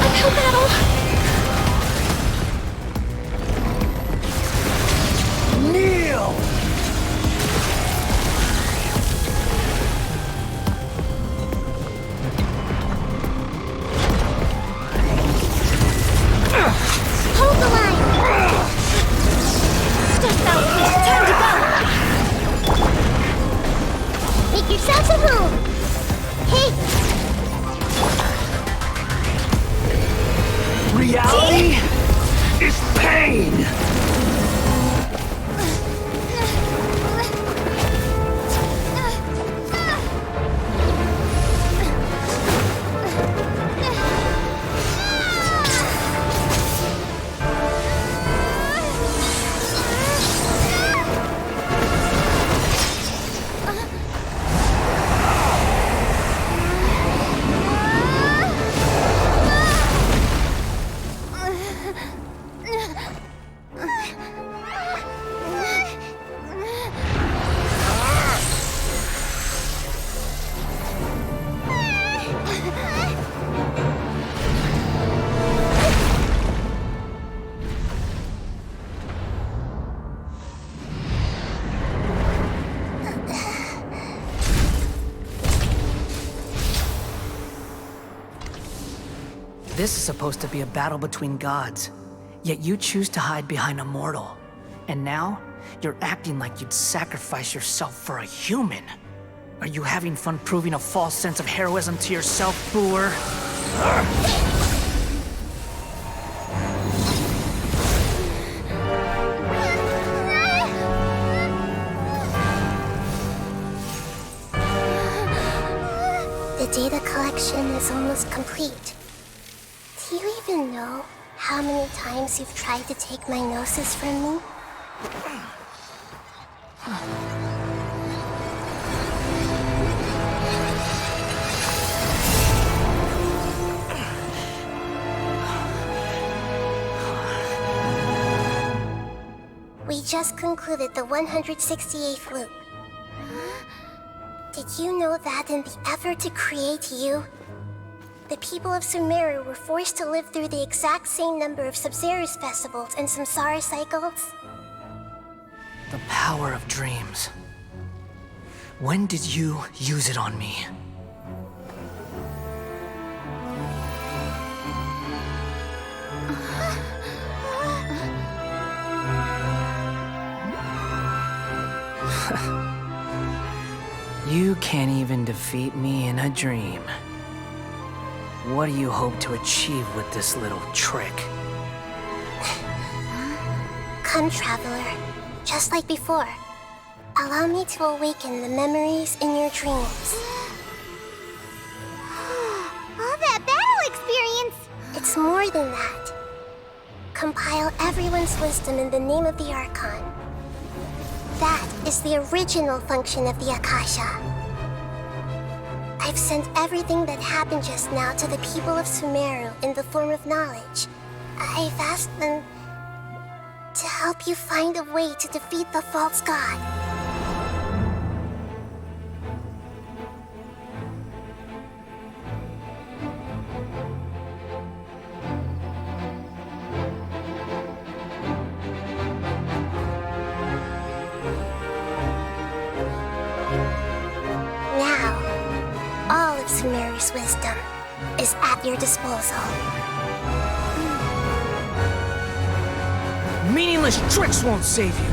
Uphill battle! Kneel! Hold the line! Step out, please. Time to go! Make yourselves at home! Hey! Reality is pain! This is supposed to be a battle between gods, yet you choose to hide behind a mortal. And now, you're acting like you'd sacrifice yourself for a human. Are you having fun proving a false sense of heroism to yourself, Booer? The data collection is almost complete. Do you even know how many times you've tried to take my gnosis from me? We just concluded the 168th loop. Did you know that in the effort to create you, the people of Sumeru were forced to live through the exact same number of Sub-Zerus festivals and samsara cycles? The power of dreams. When did you use it on me? You can't even defeat me in a dream. What do you hope to achieve with this little trick? Come, Traveler. Just like before. Allow me to awaken the memories in your dreams. All that battle experience! It's more than that. Compile everyone's wisdom in the name of the Archon. That is the original function of the Akasha. I've sent everything that happened just now to the people of Sumeru in the form of knowledge. I've asked them to help you find a way to defeat the false god. Sumeru's wisdom is at your disposal. Meaningless tricks won't save you.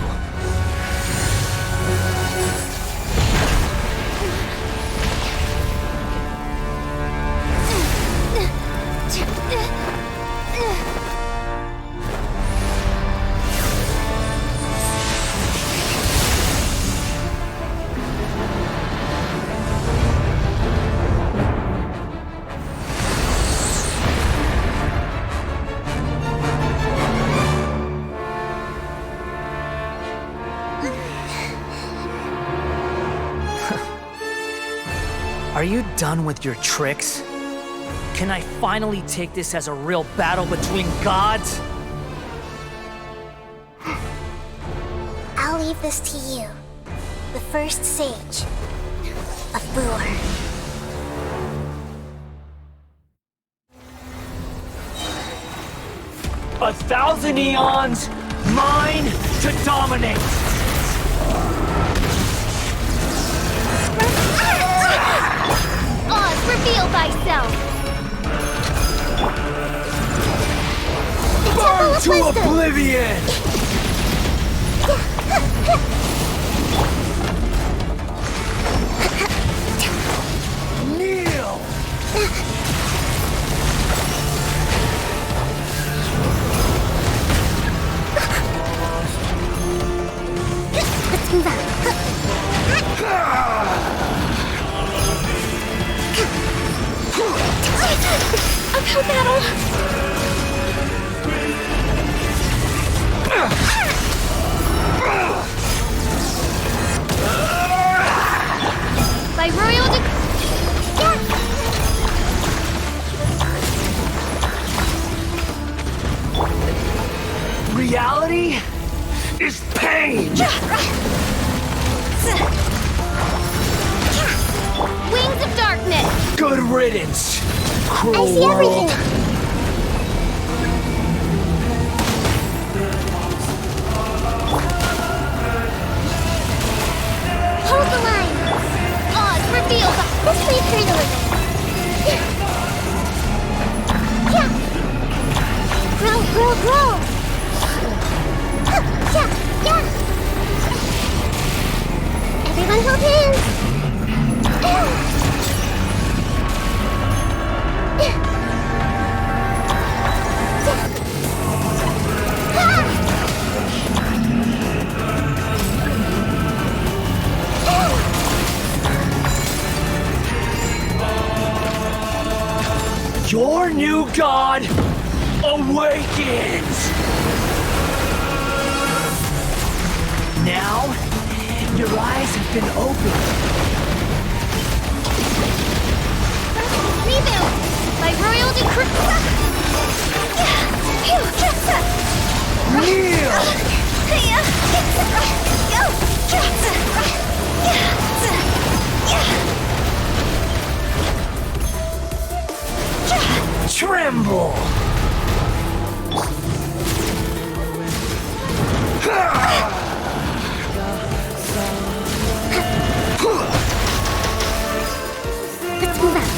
Are you done with your tricks? Can I finally take this as a real battle between gods? I'll leave this to you, the first sage of Bur. A thousand eons, mine to dominate! Oz, reveal thyself! Burn to oblivion! Kneel! Let's move out. Uphill battle! By royal Reality is pain! Wings of darkness! Good riddance, cruel I see world! everything! Hold the line! Oz, reveal the... Let's leave her to live. Grow, grow, grow! Everyone hold hands! Your new god awakens! Now, your eyes have been opened. Rebuild! By royal decree! Tremble! Let's move out.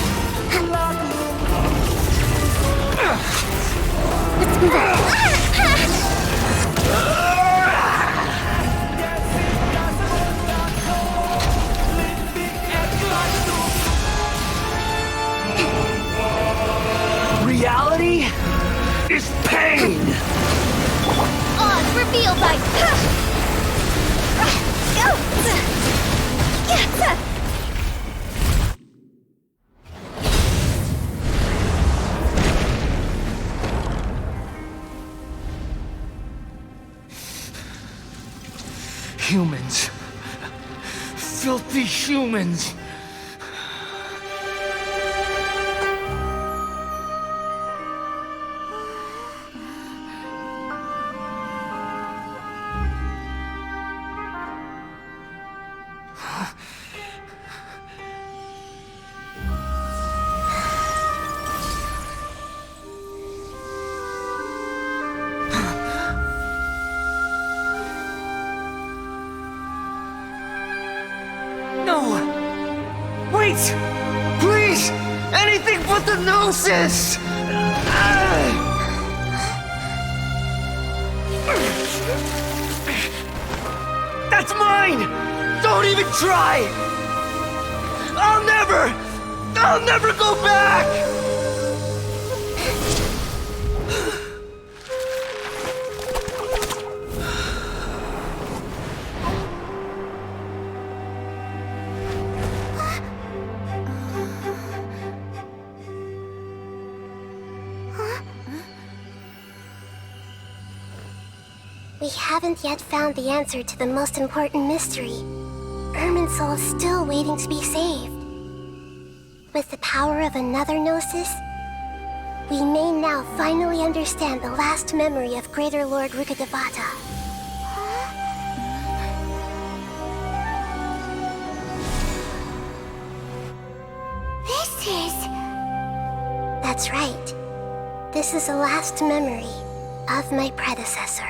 Let's move out. Reality is pain! On reveal by... Humans. Filthy humans. No! Wait! Please! Anything but the gnosis! That's mine! Don't even try! I'll never go back! We haven't yet found the answer to the most important mystery. Irminsul is still waiting to be saved. With the power of another gnosis, we may now finally understand the last memory of Greater Lord Rukkhadevata. That's right. This is the last memory of my predecessor.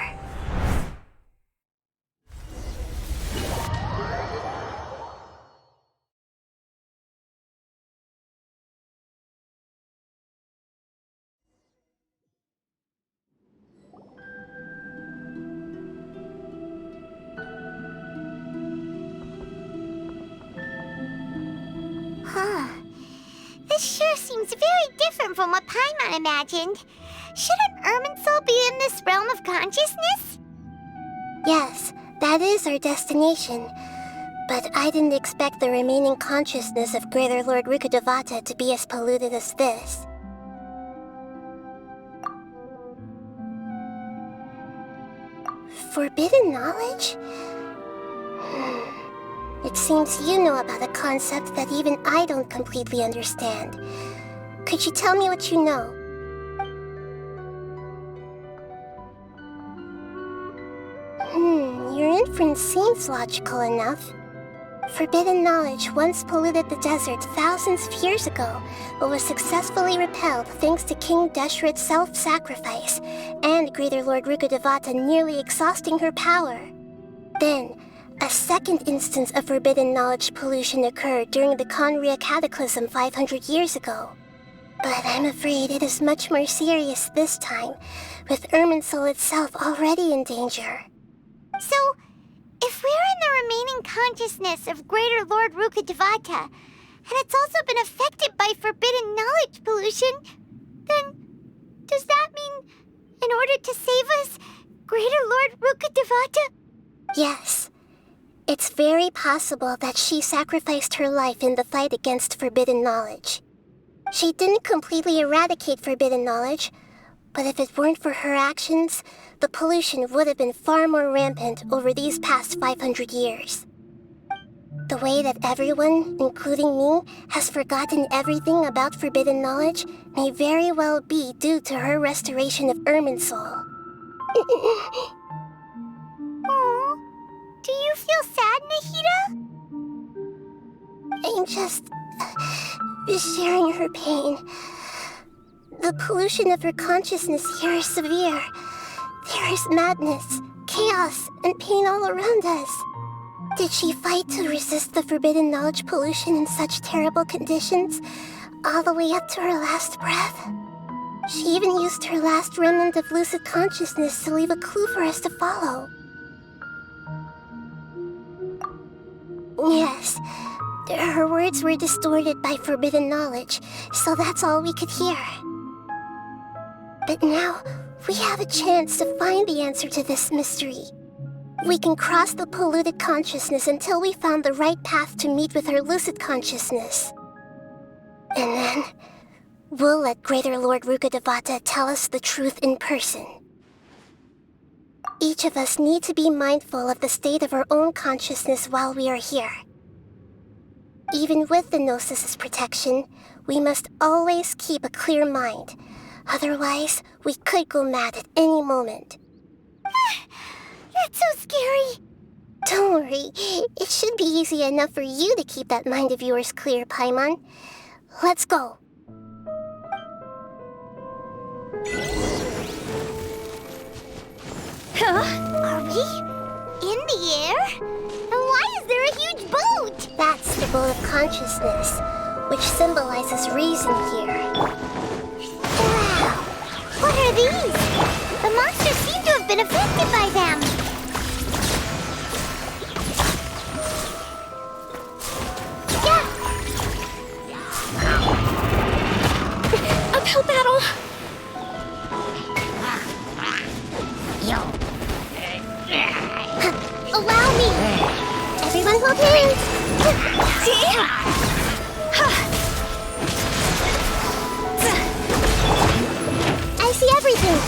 This sure seems very different from what Paimon imagined. Shouldn't Irminsul be in this realm of consciousness? Yes, that is our destination. But I didn't expect the remaining consciousness of Greater Lord Rukkhadevata to be as polluted as this. Forbidden knowledge? It seems you know about a concept that even I don't completely understand. Could you tell me what you know? Your inference seems logical enough. Forbidden knowledge once polluted the desert thousands of years ago, but was successfully repelled thanks to King Deshret's self-sacrifice, and Greater Lord Rukkhadevata nearly exhausting her power. Then, a second instance of forbidden knowledge pollution occurred during the Conria Cataclysm 500 years ago. But I'm afraid it is much more serious this time, with Irminsul itself already in danger. So, if we're in the remaining consciousness of Greater Lord Rukkhadevata, and it's also been affected by forbidden knowledge pollution, then does that mean, in order to save us, Greater Lord Rukkhadevata? Yes. It's very possible that she sacrificed her life in the fight against forbidden knowledge. She didn't completely eradicate forbidden knowledge, But if it weren't for her actions, the pollution would have been far more rampant over these past 500 years. The way that everyone, including me, has forgotten everything about forbidden knowledge may very well be due to her restoration of Irminsul. Aww. Do you feel sad, Nahida? I'm just sharing her pain. The pollution of her consciousness here is severe. There is madness, chaos, and pain all around us. Did she fight to resist the forbidden knowledge pollution in such terrible conditions, all the way up to her last breath? She even used her last remnant of lucid consciousness to leave a clue for us to follow. Yes, her words were distorted by forbidden knowledge, so that's all we could hear. But now, we have a chance to find the answer to this mystery. We can cross the polluted consciousness until we found the right path to meet with our lucid consciousness. And then, we'll let Greater Lord Rukkhadevata tell us the truth in person. Each of us need to be mindful of the state of our own consciousness while we are here. Even with the Gnosis' protection, we must always keep a clear mind. Otherwise, we could go mad at any moment. That's so scary. Don't worry. It should be easy enough for you to keep that mind of yours clear, Paimon. Let's go. Are we in the air? And why is there a huge boat? That's the boat of consciousness, which symbolizes reason here. Wow! What are these? The monsters seem to have been affected by them. Uphill battle! Allow me! Everyone hold hands! I see everything!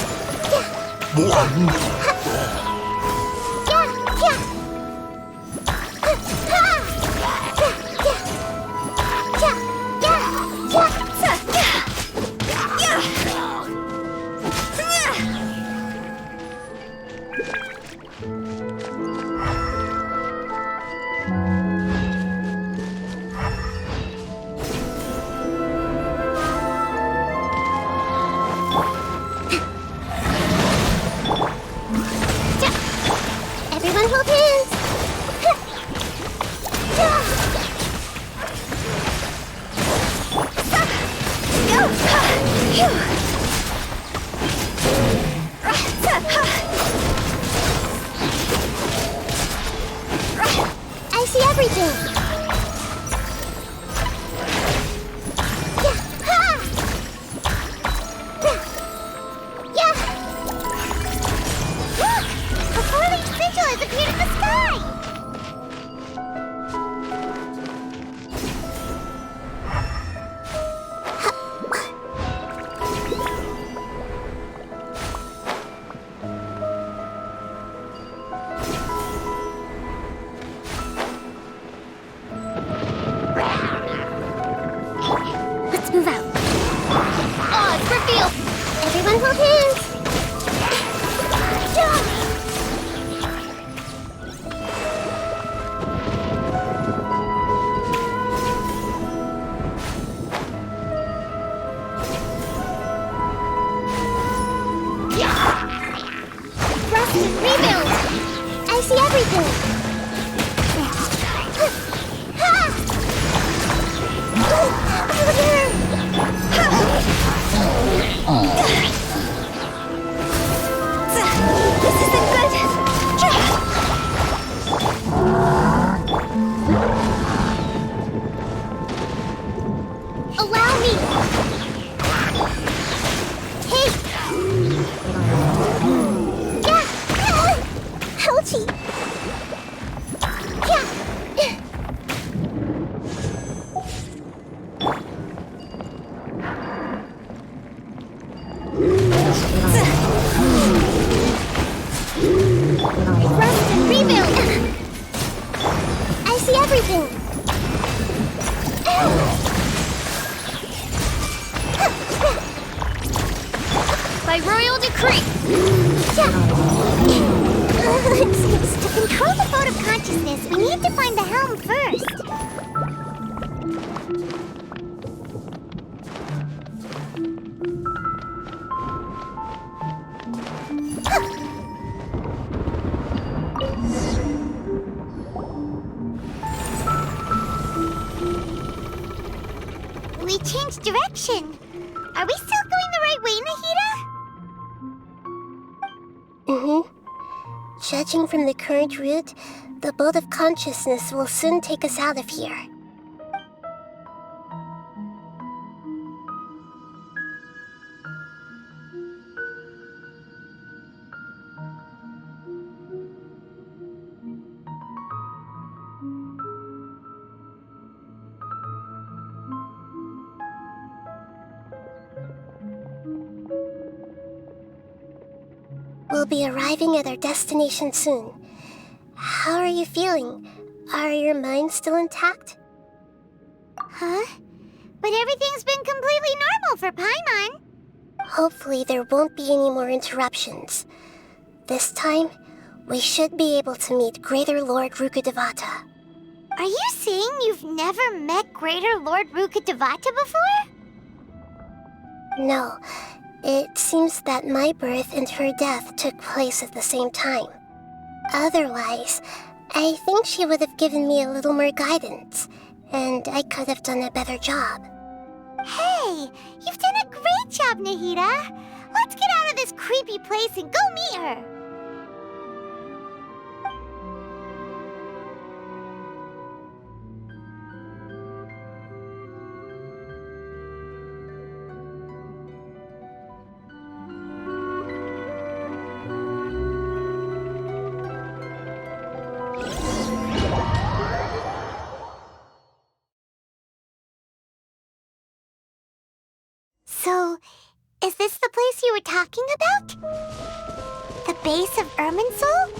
Everyone hold hands! I see everything! Look! A falling sigil has appeared in the sky! To control the boat of consciousness, we need to find the helm first. We changed direction. Are we still going the right way, Nahida? Judging from the current route, the boat of consciousness will soon take us out of here. We'll be arriving at our destination soon. How are you feeling? Are your minds still intact? Huh? But everything's been completely normal for Paimon. Hopefully there won't be any more interruptions. This time, we should be able to meet Greater Lord Rukkhadevata. Are you saying you've never met Greater Lord Rukkhadevata before? No. It seems that my birth and her death took place at the same time. Otherwise, I think she would have given me a little more guidance, and I could have done a better job. Hey, you've done a great job, Nahida. Let's get out of this creepy place and go meet her. So, is this the place you were talking about? The base of Irminsul?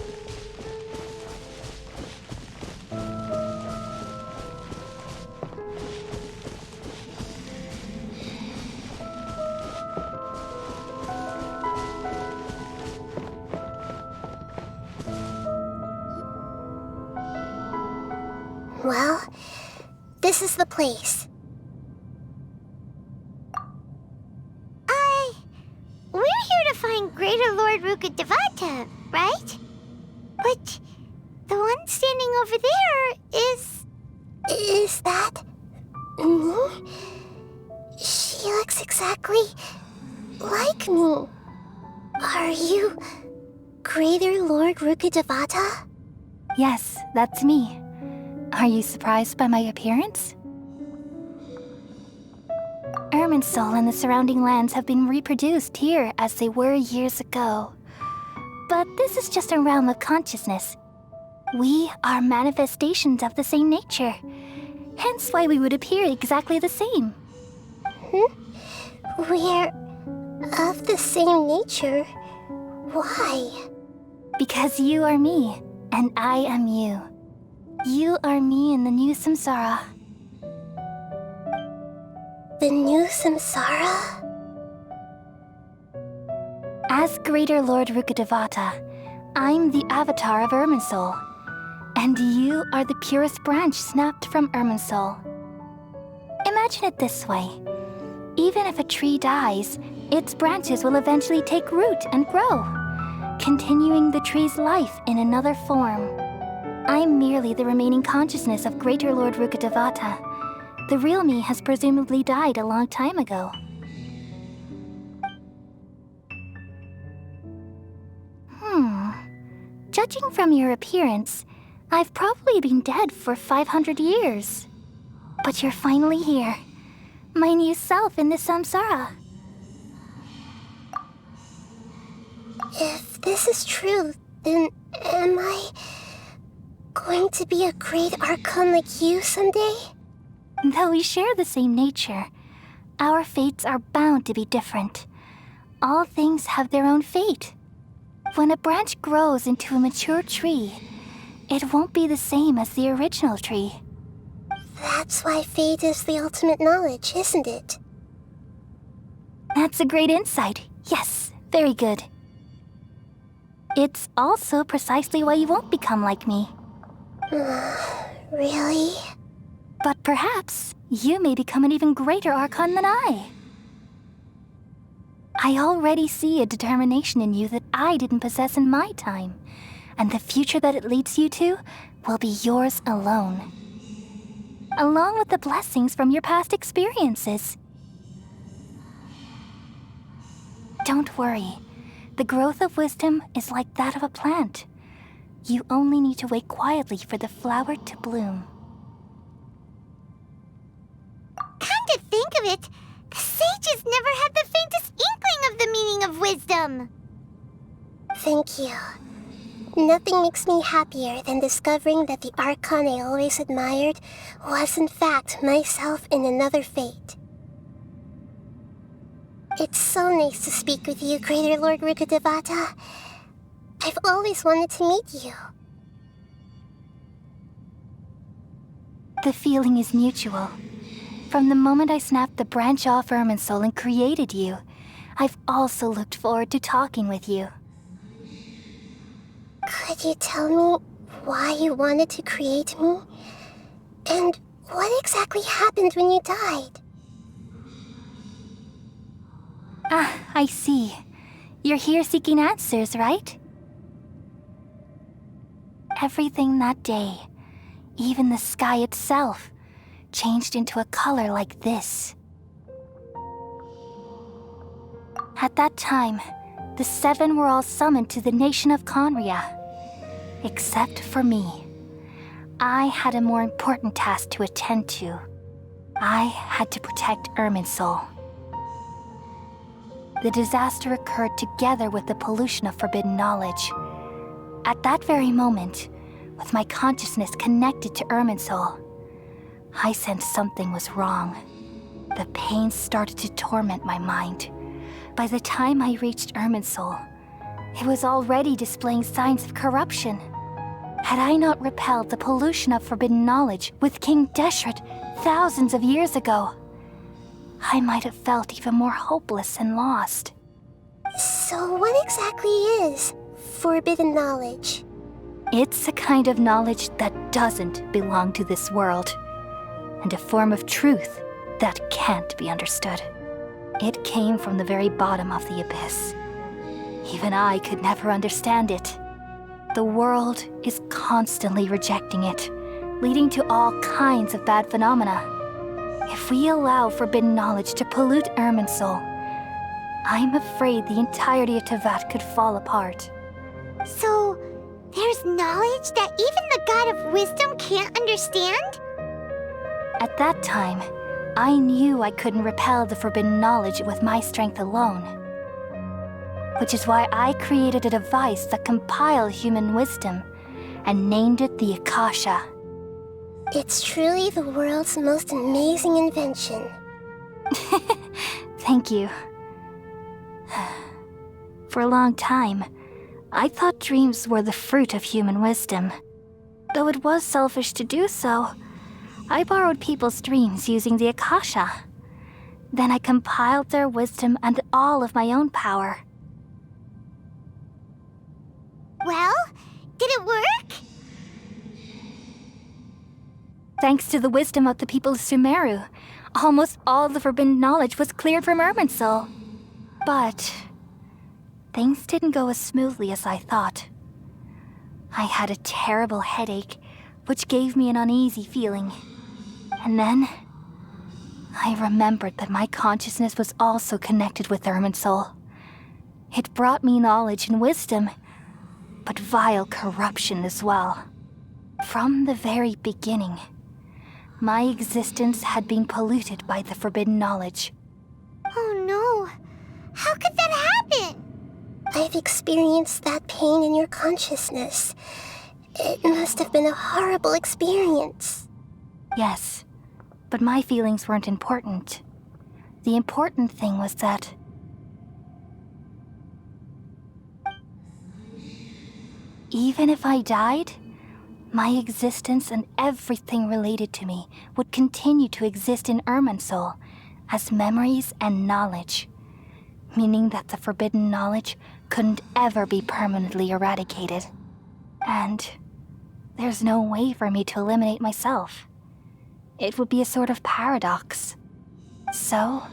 Well, this is the place. We're here to find Greater Lord Rukkhadevata, right? But the one standing over there is... Is that... me? She looks exactly like me. Are you Greater Lord Rukkhadevata? Yes, that's me. Are you surprised by my appearance? Irminsul and the surrounding lands have been reproduced here as they were years ago. But this is just a realm of consciousness. We are manifestations of the same nature. Hence why we would appear exactly the same. We're of the same nature? Why? Because you are me, and I am you. You are me in the new samsara. The new samsara? As Greater Lord Rukkhadevata, I'm the avatar of Irminsul. And you are the purest branch snapped from Irminsul. Imagine it this way. Even if a tree dies, its branches will eventually take root and grow, continuing the tree's life in another form. I'm merely the remaining consciousness of Greater Lord Rukkhadevata. The real me has presumably died a long time ago. Judging from your appearance, I've probably been dead for 500 years. But you're finally here. My new self in the samsara. If this is true, then am I going to be a great archon like you someday? Though we share the same nature, our fates are bound to be different. All things have their own fate. When a branch grows into a mature tree, it won't be the same as the original tree. That's why fate is the ultimate knowledge, isn't it? That's a great insight. Yes, very good. It's also precisely why you won't become like me. Really? But perhaps you may become an even greater Archon than I. I already see a determination in you that I didn't possess in my time, and the future that it leads you to will be yours alone, along with the blessings from your past experiences. Don't worry. The growth of wisdom is like that of a plant. You only need to wait quietly for the flower to bloom. Come to think of it, the sages never had the faintest inkling of the meaning of wisdom. Thank you. Nothing makes me happier than discovering that the Archon I always admired was in fact myself in another fate. It's so nice to speak with you, Greater Lord Rukkhadevata. I've always wanted to meet you. The feeling is mutual. From the moment I snapped the branch off Irminsul and created you, I've also looked forward to talking with you. Could you tell me why you wanted to create me? And what exactly happened when you died? Ah, I see. You're here seeking answers, right? Everything that day, even the sky itself, changed into a color like this. At that time, the seven were all summoned to the nation of Conria. Except for me. I had a more important task to attend to. I had to protect Irminsul. The disaster occurred together with the pollution of forbidden knowledge. At that very moment, with my consciousness connected to Irminsul, I sensed something was wrong. The pain started to torment my mind. By the time I reached Irminsul, it was already displaying signs of corruption. Had I not repelled the pollution of forbidden knowledge with King Deshret thousands of years ago, I might have felt even more hopeless and lost. So what exactly is forbidden knowledge? It's a kind of knowledge that doesn't belong to this world, and a form of truth that can't be understood. It came from the very bottom of the abyss. Even I could never understand it. The world is constantly rejecting it, leading to all kinds of bad phenomena. If we allow forbidden knowledge to pollute Irminsul, I'm afraid the entirety of Tevat could fall apart. So, there's knowledge that even the God of wisdom can't understand? At that time, I knew I couldn't repel the forbidden knowledge with my strength alone. Which is why I created a device that compiled human wisdom and named it the Akasha. It's truly the world's most amazing invention. Thank you. For a long time, I thought dreams were the fruit of human wisdom. Though it was selfish to do so, I borrowed people's dreams using the Akasha. Then I compiled their wisdom and all of my own power. Well, did it work? Thanks to the wisdom of the people of Sumeru, almost all the forbidden knowledge was cleared from Irminsul. But things didn't go as smoothly as I thought. I had a terrible headache, which gave me an uneasy feeling. And then I remembered that my consciousness was also connected with Irminsul. It brought me knowledge and wisdom, but vile corruption as well. From the very beginning, my existence had been polluted by the forbidden knowledge. Oh no! How could that happen? I've experienced that pain in your consciousness. It must have been a horrible experience. Yes, but my feelings weren't important. The important thing was that even if I died, my existence and everything related to me would continue to exist in Irminsul as memories and knowledge, meaning that the forbidden knowledge couldn't ever be permanently eradicated. And there's no way for me to eliminate myself. It would be a sort of paradox. So,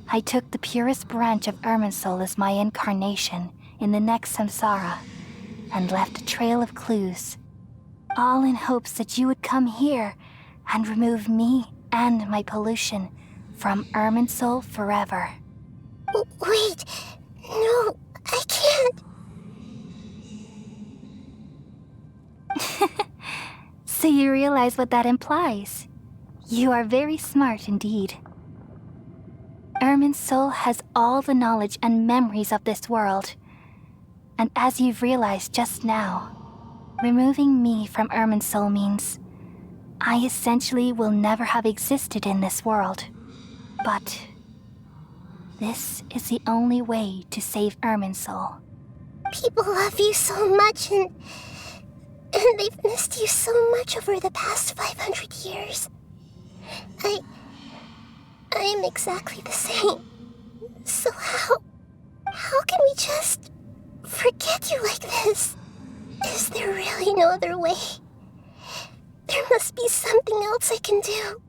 I took the purest branch of Irminsul as my incarnation in the next samsara, and left a trail of clues, all in hopes that you would come here and remove me and my pollution from Irminsul forever. Wait, no, I can't. So you realize what that implies? You are very smart indeed. Irminsul has all the knowledge and memories of this world. And as you've realized just now, removing me from Irminsul means I essentially will never have existed in this world. But this is the only way to save Irminsul. People love you so much, and they've missed you so much over the past 500 years. I am exactly the same. So how can we just forget you like this? Is there really no other way? There must be something else I can do.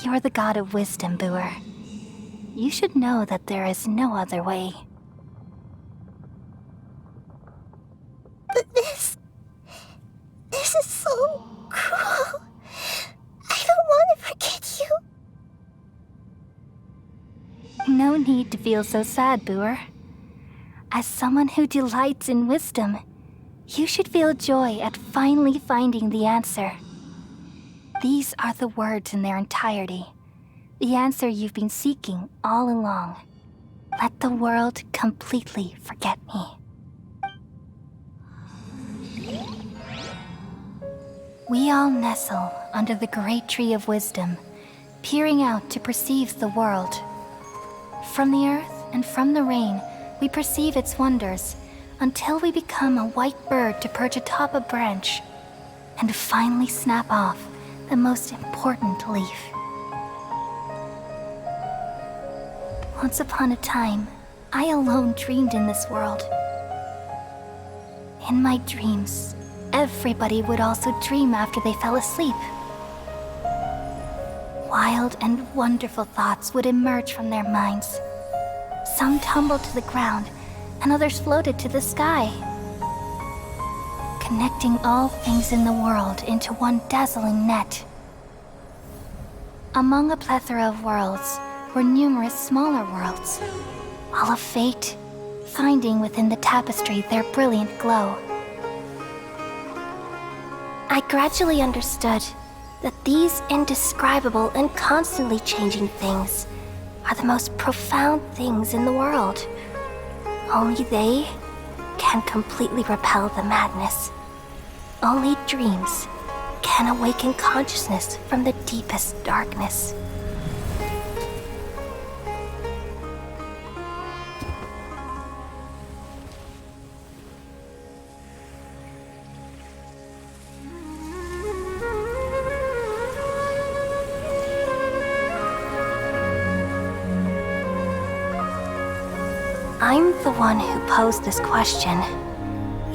You're the god of wisdom, Booer. You should know that there is no other way. But this is so cruel. I don't want to forget you. No need to feel so sad, Booer. As someone who delights in wisdom, you should feel joy at finally finding the answer. These are the words in their entirety. The answer you've been seeking all along. Let the world completely forget me. We all nestle under the great tree of wisdom, peering out to perceive the world. From the earth and from the rain, we perceive its wonders until we become a white bird to perch atop a branch and finally snap off the most important leaf. Once upon a time, I alone dreamed in this world. In my dreams, everybody would also dream after they fell asleep. Wild and wonderful thoughts would emerge from their minds. Some tumbled to the ground, and others floated to the sky, connecting all things in the world into one dazzling net. Among a plethora of worlds were numerous smaller worlds, all of fate, finding within the tapestry their brilliant glow. I gradually understood that these indescribable and constantly changing things are the most profound things in the world. Only they can completely repel the madness. Only dreams can awaken consciousness from the deepest darkness. I'm the one who posed this question,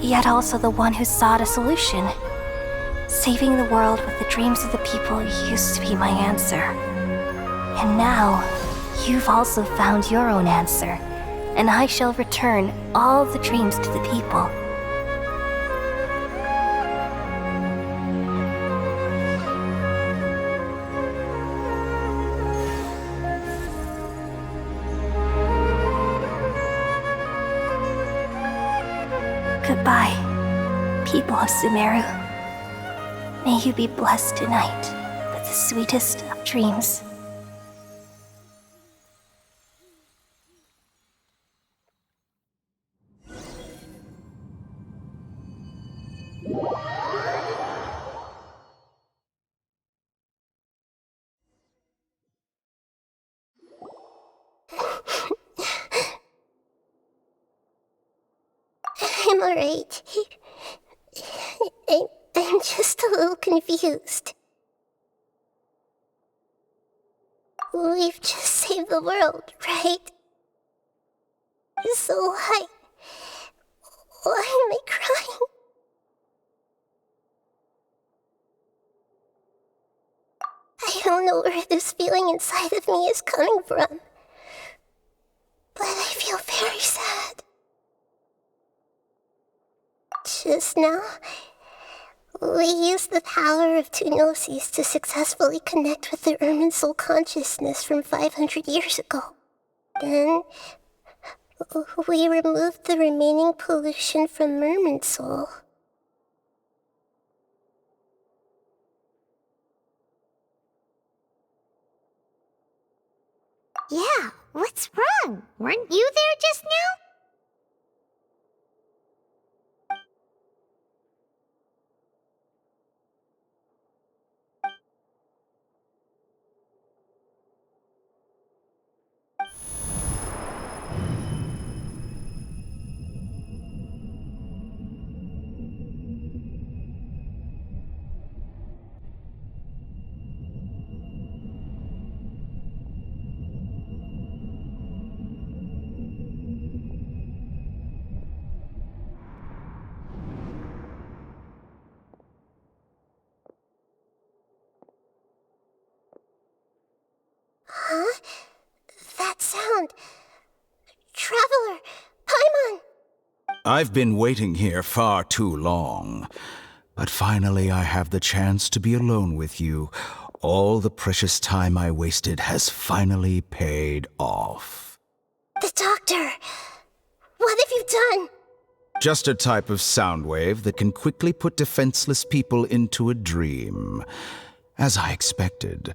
yet also the one who sought a solution. Saving the world with the dreams of the people used to be my answer. And now, you've also found your own answer, and I shall return all the dreams to the people. Goodbye, people of Sumeru. May you be blessed tonight with the sweetest of dreams. I'm alright. I'm just a little confused. We've just saved the world, right? So why am I crying? I don't know where this feeling inside of me is coming from, but I feel very sad. Just now, we used the power of two gnosis to successfully connect with the Ermin soul consciousness from 500 years ago. Then, we removed the remaining pollution from Ermin soul. Yeah, what's wrong? Weren't you there just now? Huh? That sound. Traveler! Paimon! I've been waiting here far too long. But finally I have the chance to be alone with you. All the precious time I wasted has finally paid off. The doctor! What have you done? Just a type of sound wave that can quickly put defenseless people into a dream. As I expected,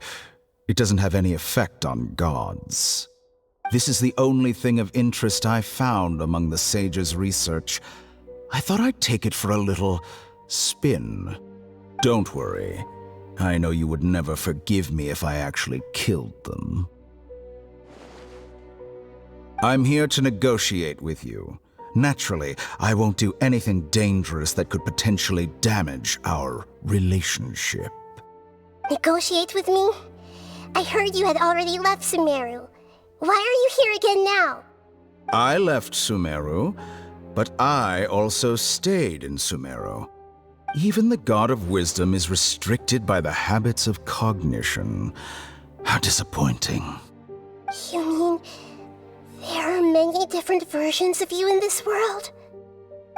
it doesn't have any effect on gods. This is the only thing of interest I found among the sage's research. I thought I'd take it for a little spin. Don't worry. I know you would never forgive me if I actually killed them. I'm here to negotiate with you. Naturally, I won't do anything dangerous that could potentially damage our relationship. Negotiate with me? I heard you had already left Sumeru. Why are you here again now? I left Sumeru, but I also stayed in Sumeru. Even the God of Wisdom is restricted by the habits of cognition. How disappointing. You mean there are many different versions of you in this world?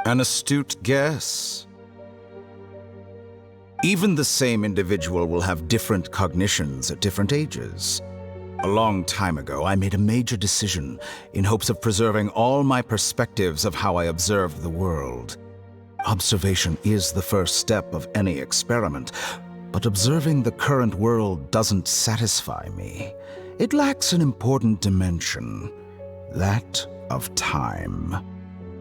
An astute guess. Even the same individual will have different cognitions at different ages. A long time ago, I made a major decision in hopes of preserving all my perspectives of how I observed the world. Observation is the first step of any experiment, but observing the current world doesn't satisfy me. It lacks an important dimension, that of time.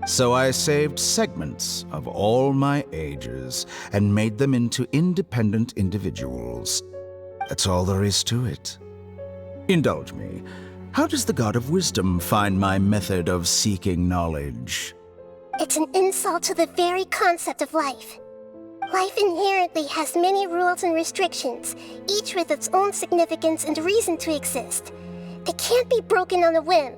So I saved segments of all my ages and made them into independent individuals. That's all there is to it. Indulge me. How does the God of Wisdom find my method of seeking knowledge? It's an insult to the very concept of life. Life inherently has many rules and restrictions, each with its own significance and reason to exist. They can't be broken on a whim.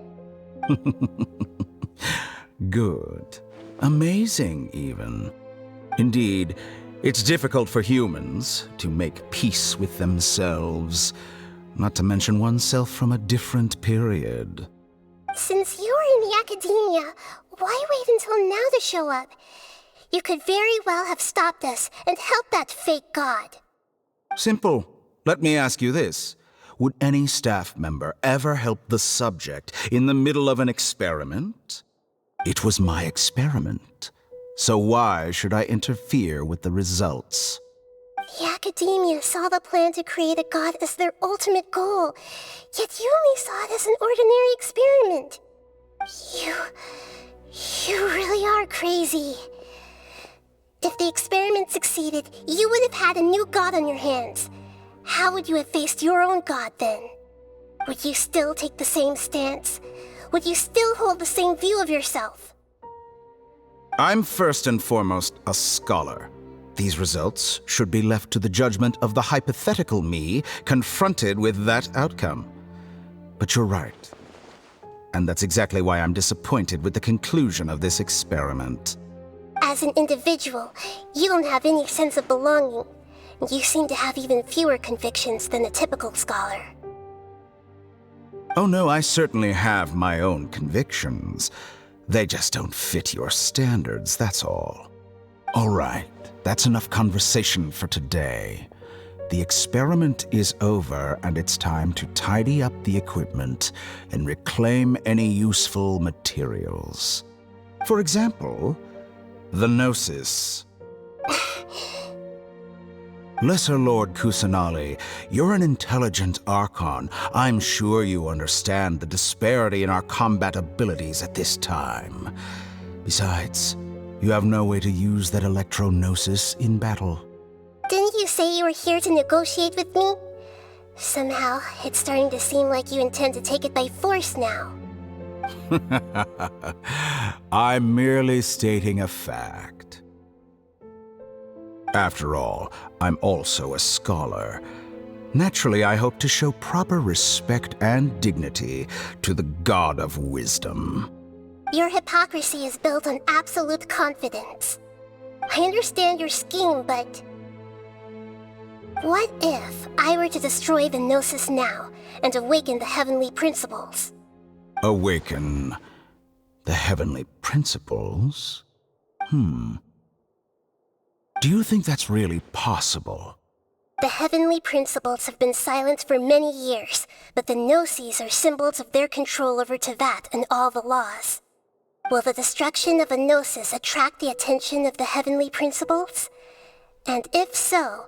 Good. Amazing, even. Indeed, it's difficult for humans to make peace with themselves, not to mention oneself from a different period. Since you're in the academia, why wait until now to show up? You could very well have stopped us and helped that fake god. Simple. Let me ask you this. Would any staff member ever help the subject in the middle of an experiment? It was my experiment. So why should I interfere with the results? The academia saw the plan to create a god as their ultimate goal, yet you only saw it as an ordinary experiment. You really are crazy. If the experiment succeeded, you would have had a new god on your hands. How would you have faced your own god then? Would you still take the same stance? Would you still hold the same view of yourself? I'm first and foremost a scholar. These results should be left to the judgment of the hypothetical me confronted with that outcome. But you're right. And that's exactly why I'm disappointed with the conclusion of this experiment. As an individual, you don't have any sense of belonging. You seem to have even fewer convictions than a typical scholar. Oh no, I certainly have my own convictions. They just don't fit your standards, that's all. All right, that's enough conversation for today. The experiment is over, and it's time to tidy up the equipment and reclaim any useful materials. For example, the Gnosis. Lesser Lord Kusanali, you're an intelligent Archon. I'm sure you understand the disparity in our combat abilities at this time. Besides, you have no way to use that Electro-Gnosis in battle. Didn't you say you were here to negotiate with me? Somehow, it's starting to seem like you intend to take it by force now. I'm merely stating a fact. After all, I'm also a scholar. Naturally, I hope to show proper respect and dignity to the God of Wisdom. Your hypocrisy is built on absolute confidence. I understand your scheme, but... what if I were to destroy the Gnosis now and awaken the heavenly principles? Awaken the heavenly principles? Do you think that's really possible? The heavenly principles have been silent for many years, but the Gnosis are symbols of their control over Tevat and all the laws. Will the destruction of a Gnosis attract the attention of the heavenly principles? And if so,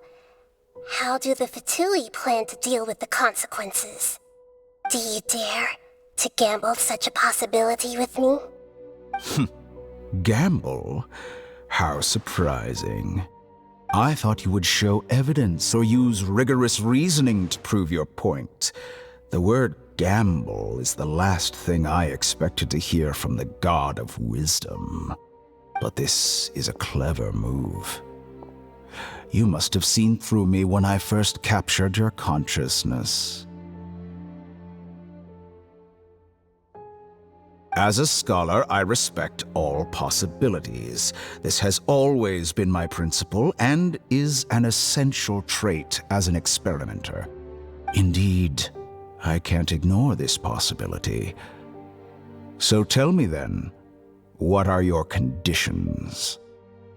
how do the Fatui plan to deal with the consequences? Do you dare to gamble such a possibility with me? Gamble? How surprising. I thought you would show evidence or use rigorous reasoning to prove your point. The word gamble is the last thing I expected to hear from the God of Wisdom. But this is a clever move. You must have seen through me when I first captured your consciousness. As a scholar, I respect all possibilities. This has always been my principle and is an essential trait as an experimenter. Indeed, I can't ignore this possibility. So tell me then, what are your conditions?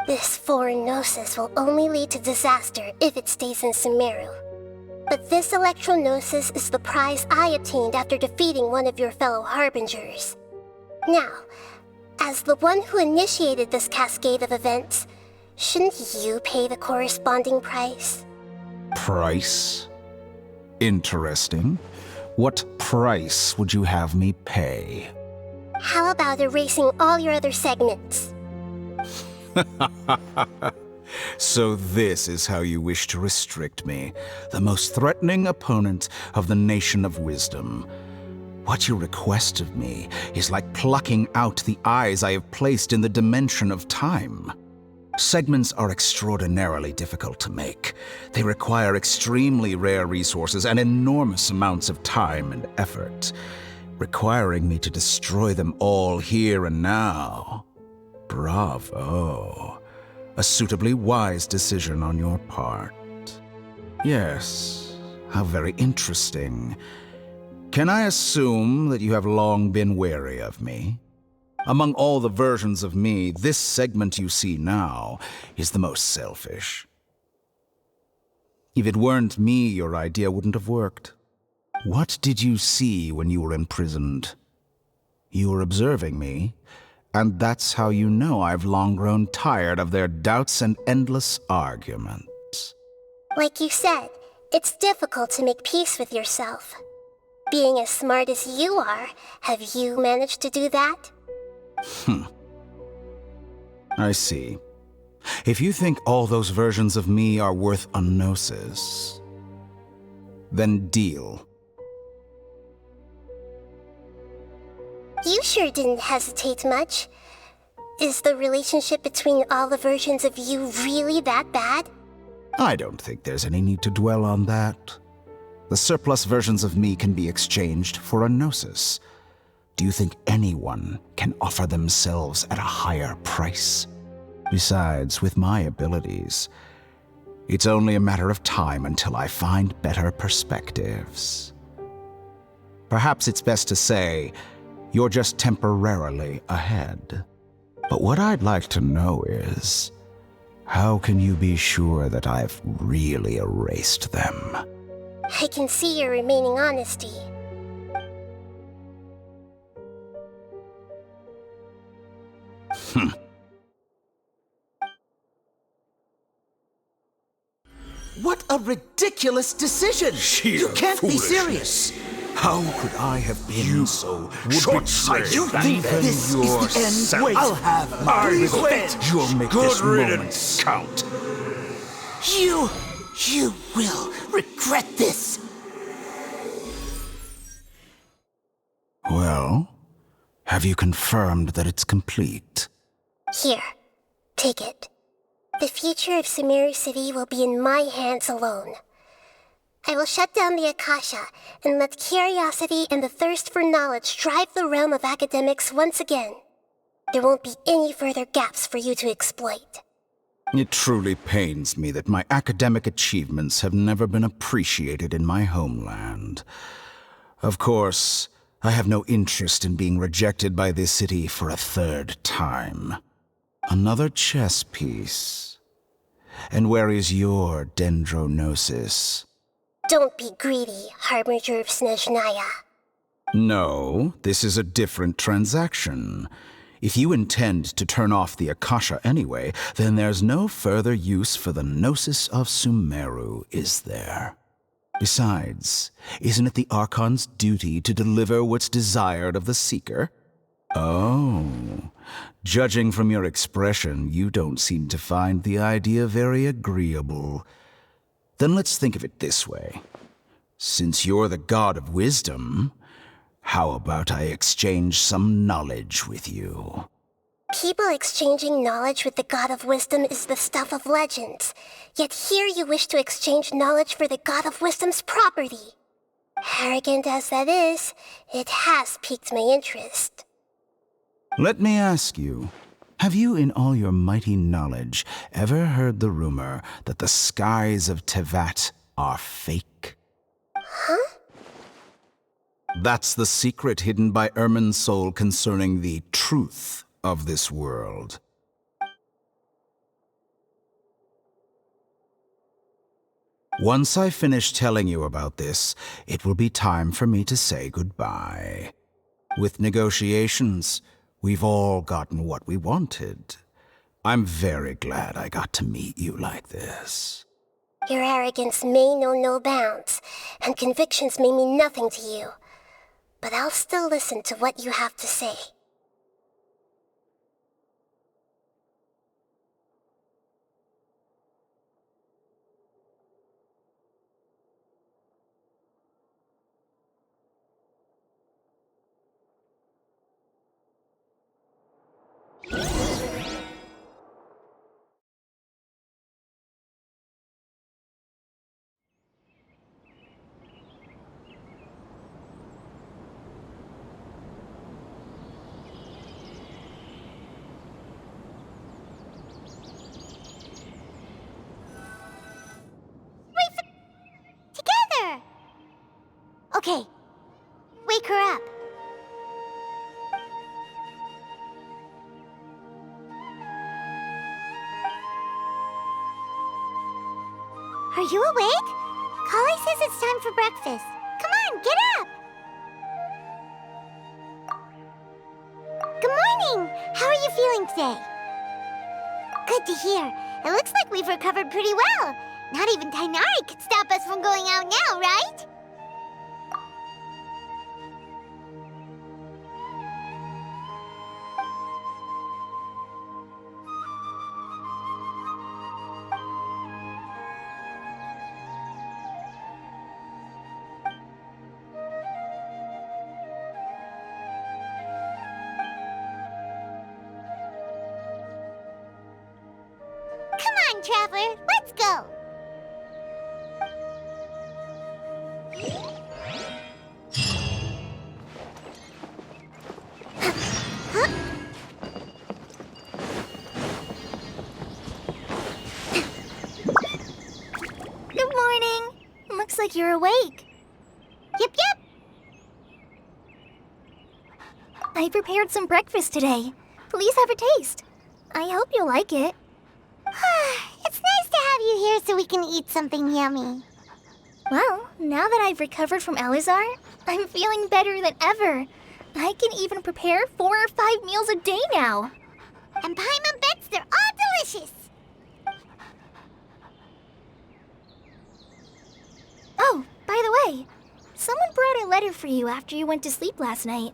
This foreign Gnosis will only lead to disaster if it stays in Sumeru. But this Electro-Gnosis is the prize I obtained after defeating one of your fellow Harbingers. Now, as the one who initiated this cascade of events, shouldn't you pay the corresponding price? Price? Interesting. What price would you have me pay? How about erasing all your other segments? So this is how you wish to restrict me, the most threatening opponent of the Nation of Wisdom. What you request of me is like plucking out the eyes I have placed in the dimension of time. Segments are extraordinarily difficult to make. They require extremely rare resources and enormous amounts of time and effort, requiring me to destroy them all here and now. Bravo. A suitably wise decision on your part. Yes, how very interesting. Can I assume that you have long been wary of me? Among all the versions of me, this segment you see now is the most selfish. If it weren't me, your idea wouldn't have worked. What did you see when you were imprisoned? You were observing me, and that's how you know I've long grown tired of their doubts and endless arguments. Like you said, it's difficult to make peace with yourself. Being as smart as you are, have you managed to do that? I see. If you think all those versions of me are worth a Gnosis, then deal. You sure didn't hesitate much. Is the relationship between all the versions of you really that bad? I don't think there's any need to dwell on that. The surplus versions of me can be exchanged for a Gnosis. Do you think anyone can offer themselves at a higher price? Besides, with my abilities, it's only a matter of time until I find better perspectives. Perhaps it's best to say you're just temporarily ahead. But what I'd like to know is, how can you be sure that I've really erased them? I can see your remaining honesty. What a ridiculous decision! You can't be serious! How could I have been so short-sighted? You think this is the end? Wait, I'll have my revenge! You'll make this moment count. You will regret this! Well, have you confirmed that it's complete? Here, take it. The future of Sumeru City will be in my hands alone. I will shut down the Akasha and let curiosity and the thirst for knowledge drive the realm of academics once again. There won't be any further gaps for you to exploit. It truly pains me that my academic achievements have never been appreciated in my homeland. Of course, I have no interest in being rejected by this city for a third time. Another chess piece. And where is your dendronosis? Don't be greedy, Harbinger of Snezhnaya. No, this is a different transaction. If you intend to turn off the Akasha anyway, then there's no further use for the Gnosis of Sumeru, is there? Besides, isn't it the Archon's duty to deliver what's desired of the Seeker? Oh, judging from your expression, you don't seem to find the idea very agreeable. Then let's think of it this way. Since you're the god of wisdom, how about I exchange some knowledge with you? People exchanging knowledge with the god of wisdom is the stuff of legends. Yet here you wish to exchange knowledge for the god of wisdom's property. Arrogant as that is, it has piqued my interest. Let me ask you, have you in all your mighty knowledge ever heard the rumor that the skies of Tevat are fake? Huh? That's the secret hidden by Irminsul concerning the truth of this world. Once I finish telling you about this, it will be time for me to say goodbye. With negotiations, we've all gotten what we wanted. I'm very glad I got to meet you like this. Your arrogance may know no bounds, and convictions may mean nothing to you. But I'll still listen to what you have to say. Okay, wake her up. Are you awake? Kali says it's time for breakfast. Come on, get up! Good morning! How are you feeling today? Good to hear. It looks like we've recovered pretty well. Not even Tainari could stop us from going out now, right? Traveler, let's go! like you're awake. Yep. I prepared some breakfast today. Please have a taste. I hope you'll like it. It's nice to have you here so we can eat something yummy. Well, now that I've recovered from Elazar, I'm feeling better than ever. I can even prepare 4 or 5 meals a day now. And Paimon bets they're all delicious. Oh, by the way, someone brought a letter for you after you went to sleep last night.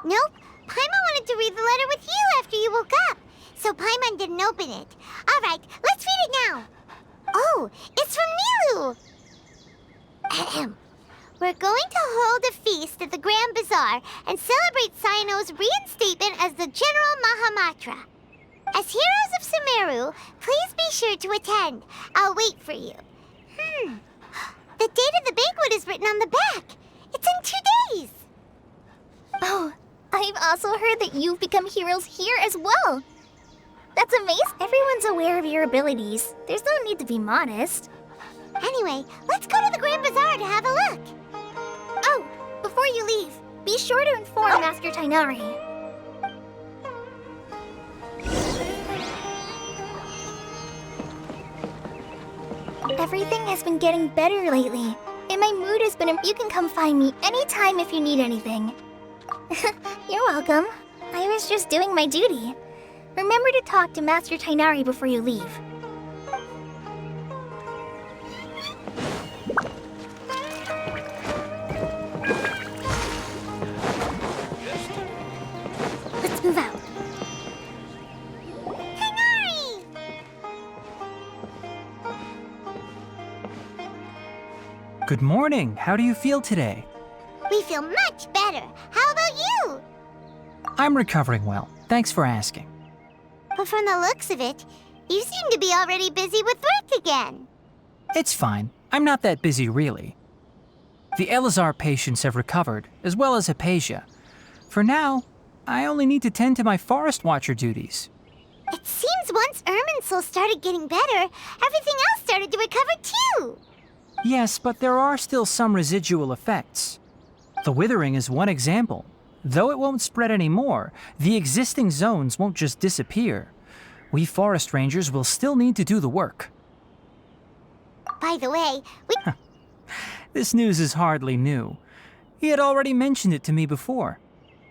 Nope, Paimon wanted to read the letter with you after you woke up, so Paimon didn't open it. All right, let's read it now. Oh, it's from Nilu. Ahem. We're going to hold a feast at the Grand Bazaar and celebrate Cyno's reinstatement as the General Mahamatra. As heroes of Sumeru, please be sure to attend. I'll wait for you. The date of the banquet is written on the back. It's in 2 days. Oh, I've also heard that you've become heroes here as well. That's amazing. Everyone's aware of your abilities. There's no need to be modest. Anyway, let's go to the Grand Bazaar to have a look. Oh, before you leave, be sure to inform Master Tainari. Everything has been getting better lately, and my mood has been... You can come find me anytime if you need anything. You're welcome. I was just doing my duty. Remember to talk to Master Tainari before you leave. Let's move out. Tainari! Good morning. How do you feel today? We feel much better. How about you? I'm recovering well. Thanks for asking. But from the looks of it, you seem to be already busy with work again. It's fine. I'm not that busy, really. The Elazar patients have recovered, as well as Hypatia. For now, I only need to tend to my Forest Watcher duties. It seems once Irminsul started getting better, everything else started to recover too. Yes, but there are still some residual effects. The withering is one example. Though it won't spread anymore, the existing zones won't just disappear. We forest rangers will still need to do the work. By the way, This news is hardly new. He had already mentioned it to me before.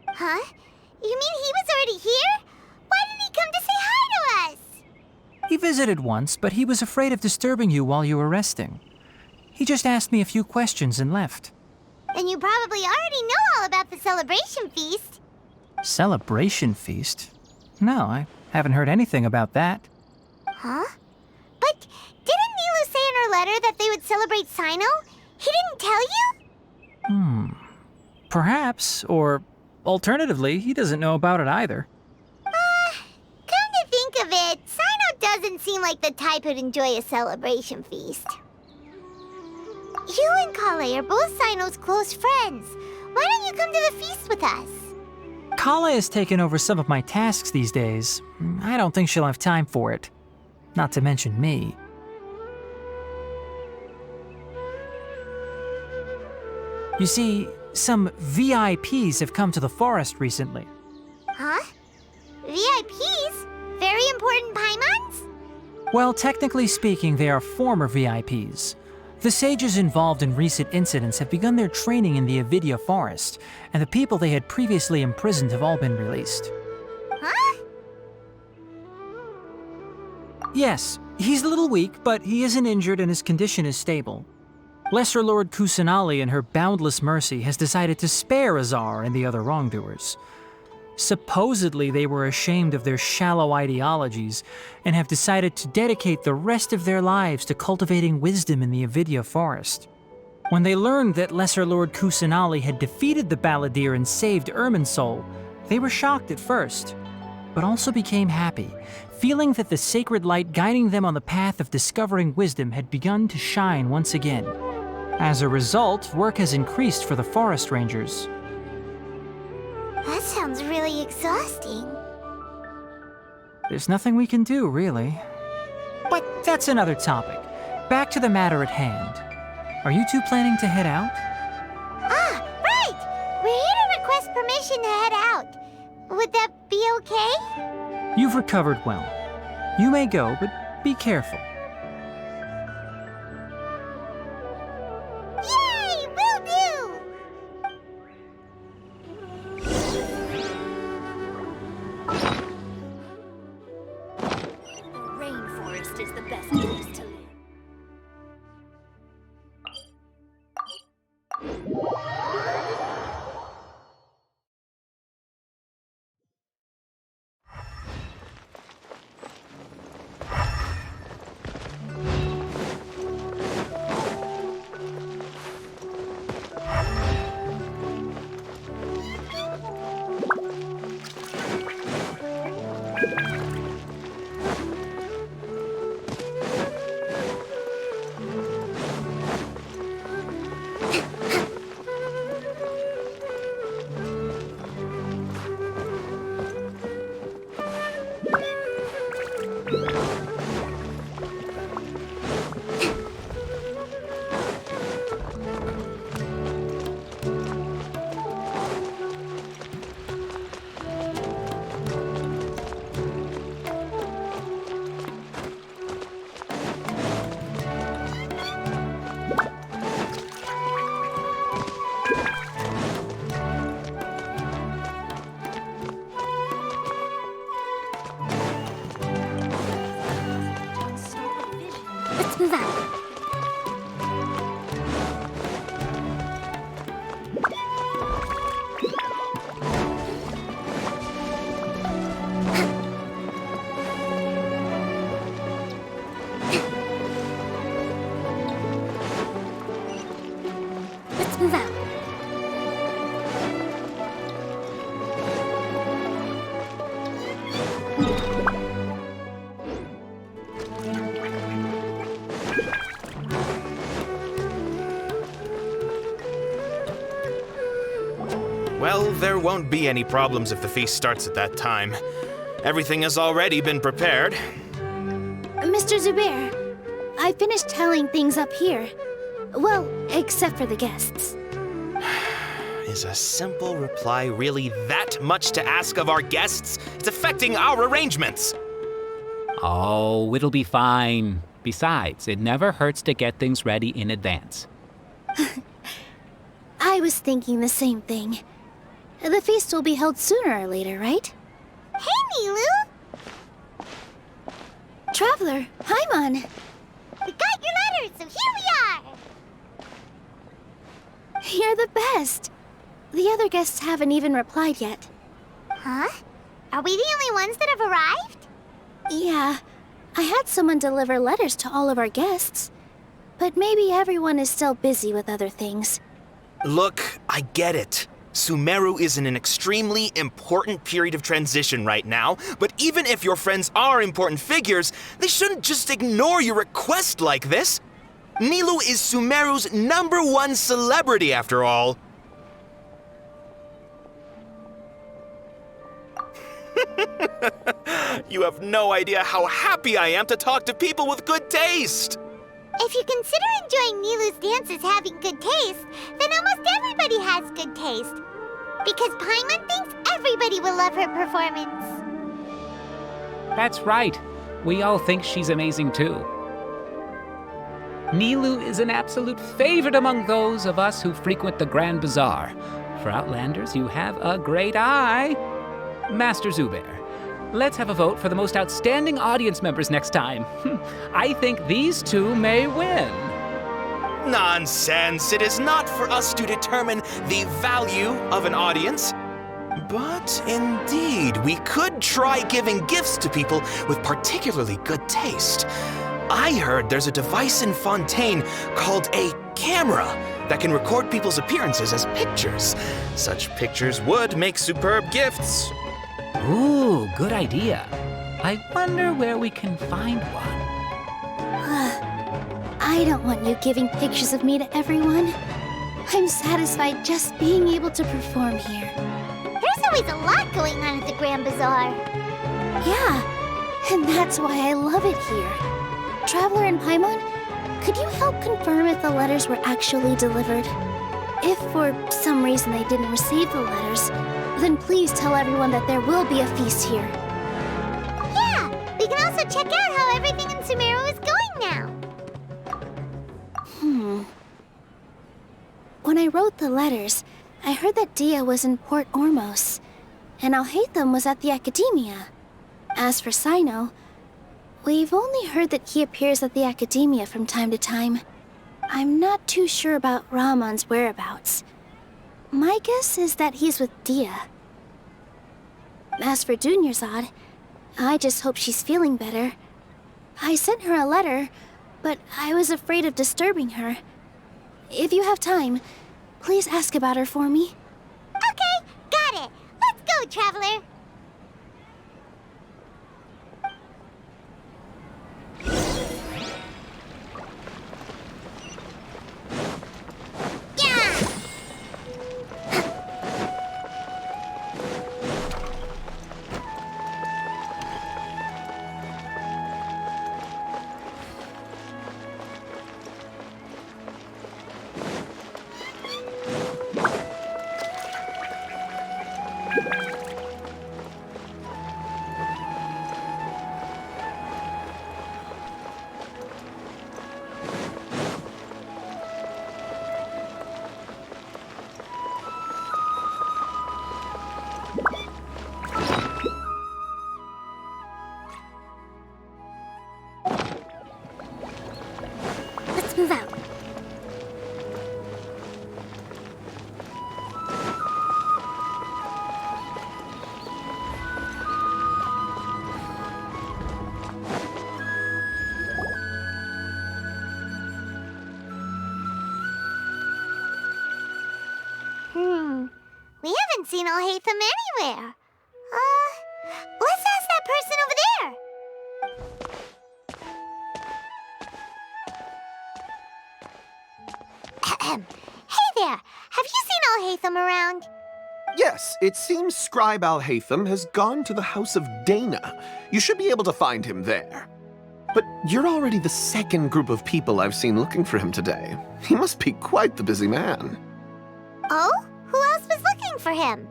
Huh? You mean he was already here? Why didn't he come to say hi to us? He visited once, but he was afraid of disturbing you while you were resting. He just asked me a few questions and left. Then you probably already know all about the celebration feast. Celebration feast? No, I haven't heard anything about that. Huh? But didn't Nilu say in her letter that they would celebrate Cyno? He didn't tell you? Perhaps, or alternatively, he doesn't know about it either. Come to think of it, Cyno doesn't seem like the type who'd enjoy a celebration feast. You and Kale are both Cyno's close friends. Why don't you come to the feast with us? Kale has taken over some of my tasks these days. I don't think she'll have time for it. Not to mention me. You see, some VIPs have come to the forest recently. Huh? VIPs? Very important Paimons? Well, technically speaking, they are former VIPs. The sages involved in recent incidents have begun their training in the Avidya forest, and the people they had previously imprisoned have all been released. Huh? Yes, he's a little weak, but he isn't injured and his condition is stable. Lesser Lord Kusanali, in her boundless mercy, has decided to spare Azar and the other wrongdoers. Supposedly, they were ashamed of their shallow ideologies and have decided to dedicate the rest of their lives to cultivating wisdom in the Avidya forest. When they learned that Lesser Lord Kusanali had defeated the Balladeer and saved Irminsul, they were shocked at first, but also became happy, feeling that the sacred light guiding them on the path of discovering wisdom had begun to shine once again. As a result, work has increased for the forest rangers. That sounds really exhausting. There's nothing we can do, really. But that's another topic. back to the matter at hand. Are you two planning to head out? Ah, right! We're here to request permission to head out. Would that be okay? You've recovered well. You may go, but be careful. Yay! Will do! The rainforest is the best place to live. Let's move out. Let's move out. Well, there won't be any problems if the feast starts at that time. Everything has already been prepared. Mr. Zubair, I finished tallying things up here. Well, except for the guests. Is a simple reply really that much to ask of our guests? It's affecting our arrangements. Oh, it'll be fine. Besides, it never hurts to get things ready in advance. I was thinking the same thing. The feast will be held sooner or later, right? Hey, Nilu! Traveler, Paimon! We got your letters, so here we are! You're the best! The other guests haven't even replied yet. Huh? Are we the only ones that have arrived? Yeah, I had someone deliver letters to all of our guests. But maybe everyone is still busy with other things. Look, I get it. Sumeru is in an extremely important period of transition right now, but even if your friends are important figures, they shouldn't just ignore your request like this. Nilu is Sumeru's #1 celebrity, after all. You have no idea how happy I am to talk to people with good taste. If you consider enjoying Nilu's dances having good taste, then almost everybody has good taste. Because Paimon thinks everybody will love her performance. That's right. We all think she's amazing too. Nilu is an absolute favorite among those of us who frequent the Grand Bazaar. For Outlanders, you have a great eye. Master Zubair, let's have a vote for the most outstanding audience members next time. I think these two may win. Nonsense! It is not for us to determine the value of an audience. But indeed, we could try giving gifts to people with particularly good taste. I heard there's a device in Fontaine called a camera that can record people's appearances as pictures. Such pictures would make superb gifts. Ooh, good idea. I wonder where we can find one. I don't want you giving pictures of me to everyone. I'm satisfied just being able to perform here. There's always a lot going on at the Grand Bazaar. Yeah, and that's why I love it here. Traveler and Paimon, could you help confirm if the letters were actually delivered? If for some reason they didn't receive the letters, then please tell everyone that there will be a feast here. Yeah, we can also check out how everything in Sumeru is going now. When I wrote the letters, I heard that Dia was in Port Ormos, and Alhaitham was at the Academia. As for Sino, we've only heard that he appears at the Academia from time to time. I'm not too sure about Rahman's whereabouts. My guess is that he's with Dia. As for Dunyarzad, I just hope she's feeling better. I sent her a letter, but I was afraid of disturbing her. If you have time, please ask about her for me. Okay, got it. Let's go, Traveler. Let's move out. We haven't seen Alhaitham anywhere. Let's ask that person over there. Hey there, have you seen Alhaitham around? Yes, it seems Scribe Alhaitham has gone to the House of Dana. You should be able to find him there. But you're already the second group of people I've seen looking for him today. He must be quite the busy man. Oh? Who else was looking for him?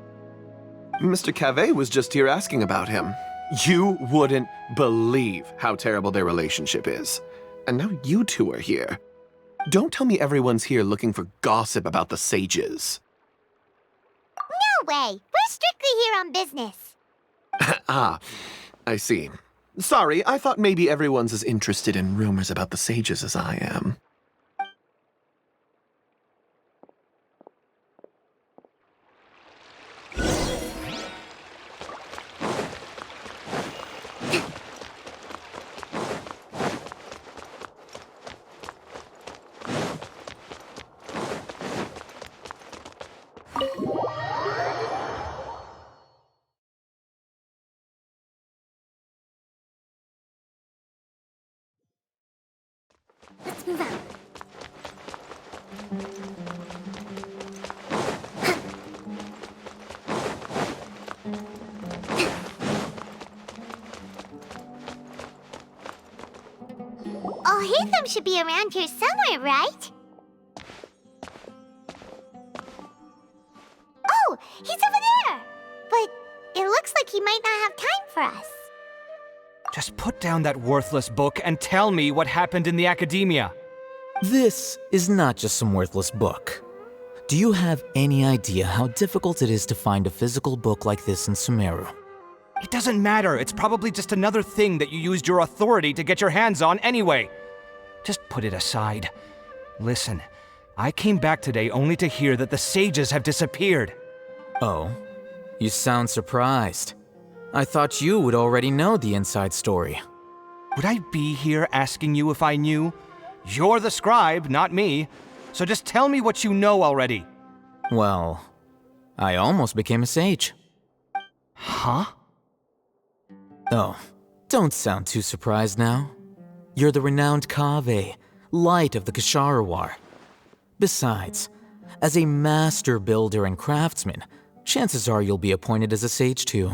Mr. Cave was just here asking about him. You wouldn't believe how terrible their relationship is. And now you two are here. Don't tell me everyone's here looking for gossip about the sages. No way! We're strictly here on business. Ah, I see. Sorry, I thought maybe everyone's as interested in rumors about the sages as I am. Let's move out. Alhaitham should be around here somewhere, right? Oh, he's over there! But it looks like he might not have time for us. Just put down that worthless book and tell me what happened in the Academia. This is not just some worthless book. Do you have any idea how difficult it is to find a physical book like this in Sumeru? It doesn't matter. It's probably just another thing that you used your authority to get your hands on anyway. Just put it aside. Listen, I came back today only to hear that the sages have disappeared. Oh, you sound surprised. I thought you would already know the inside story. Would I be here asking you if I knew? You're the scribe, not me. So just tell me what you know already. Well, I almost became a sage. Huh? Oh, don't sound too surprised now. You're the renowned Kaveh, light of the Ksharawar. Besides, as a master builder and craftsman, chances are you'll be appointed as a sage too.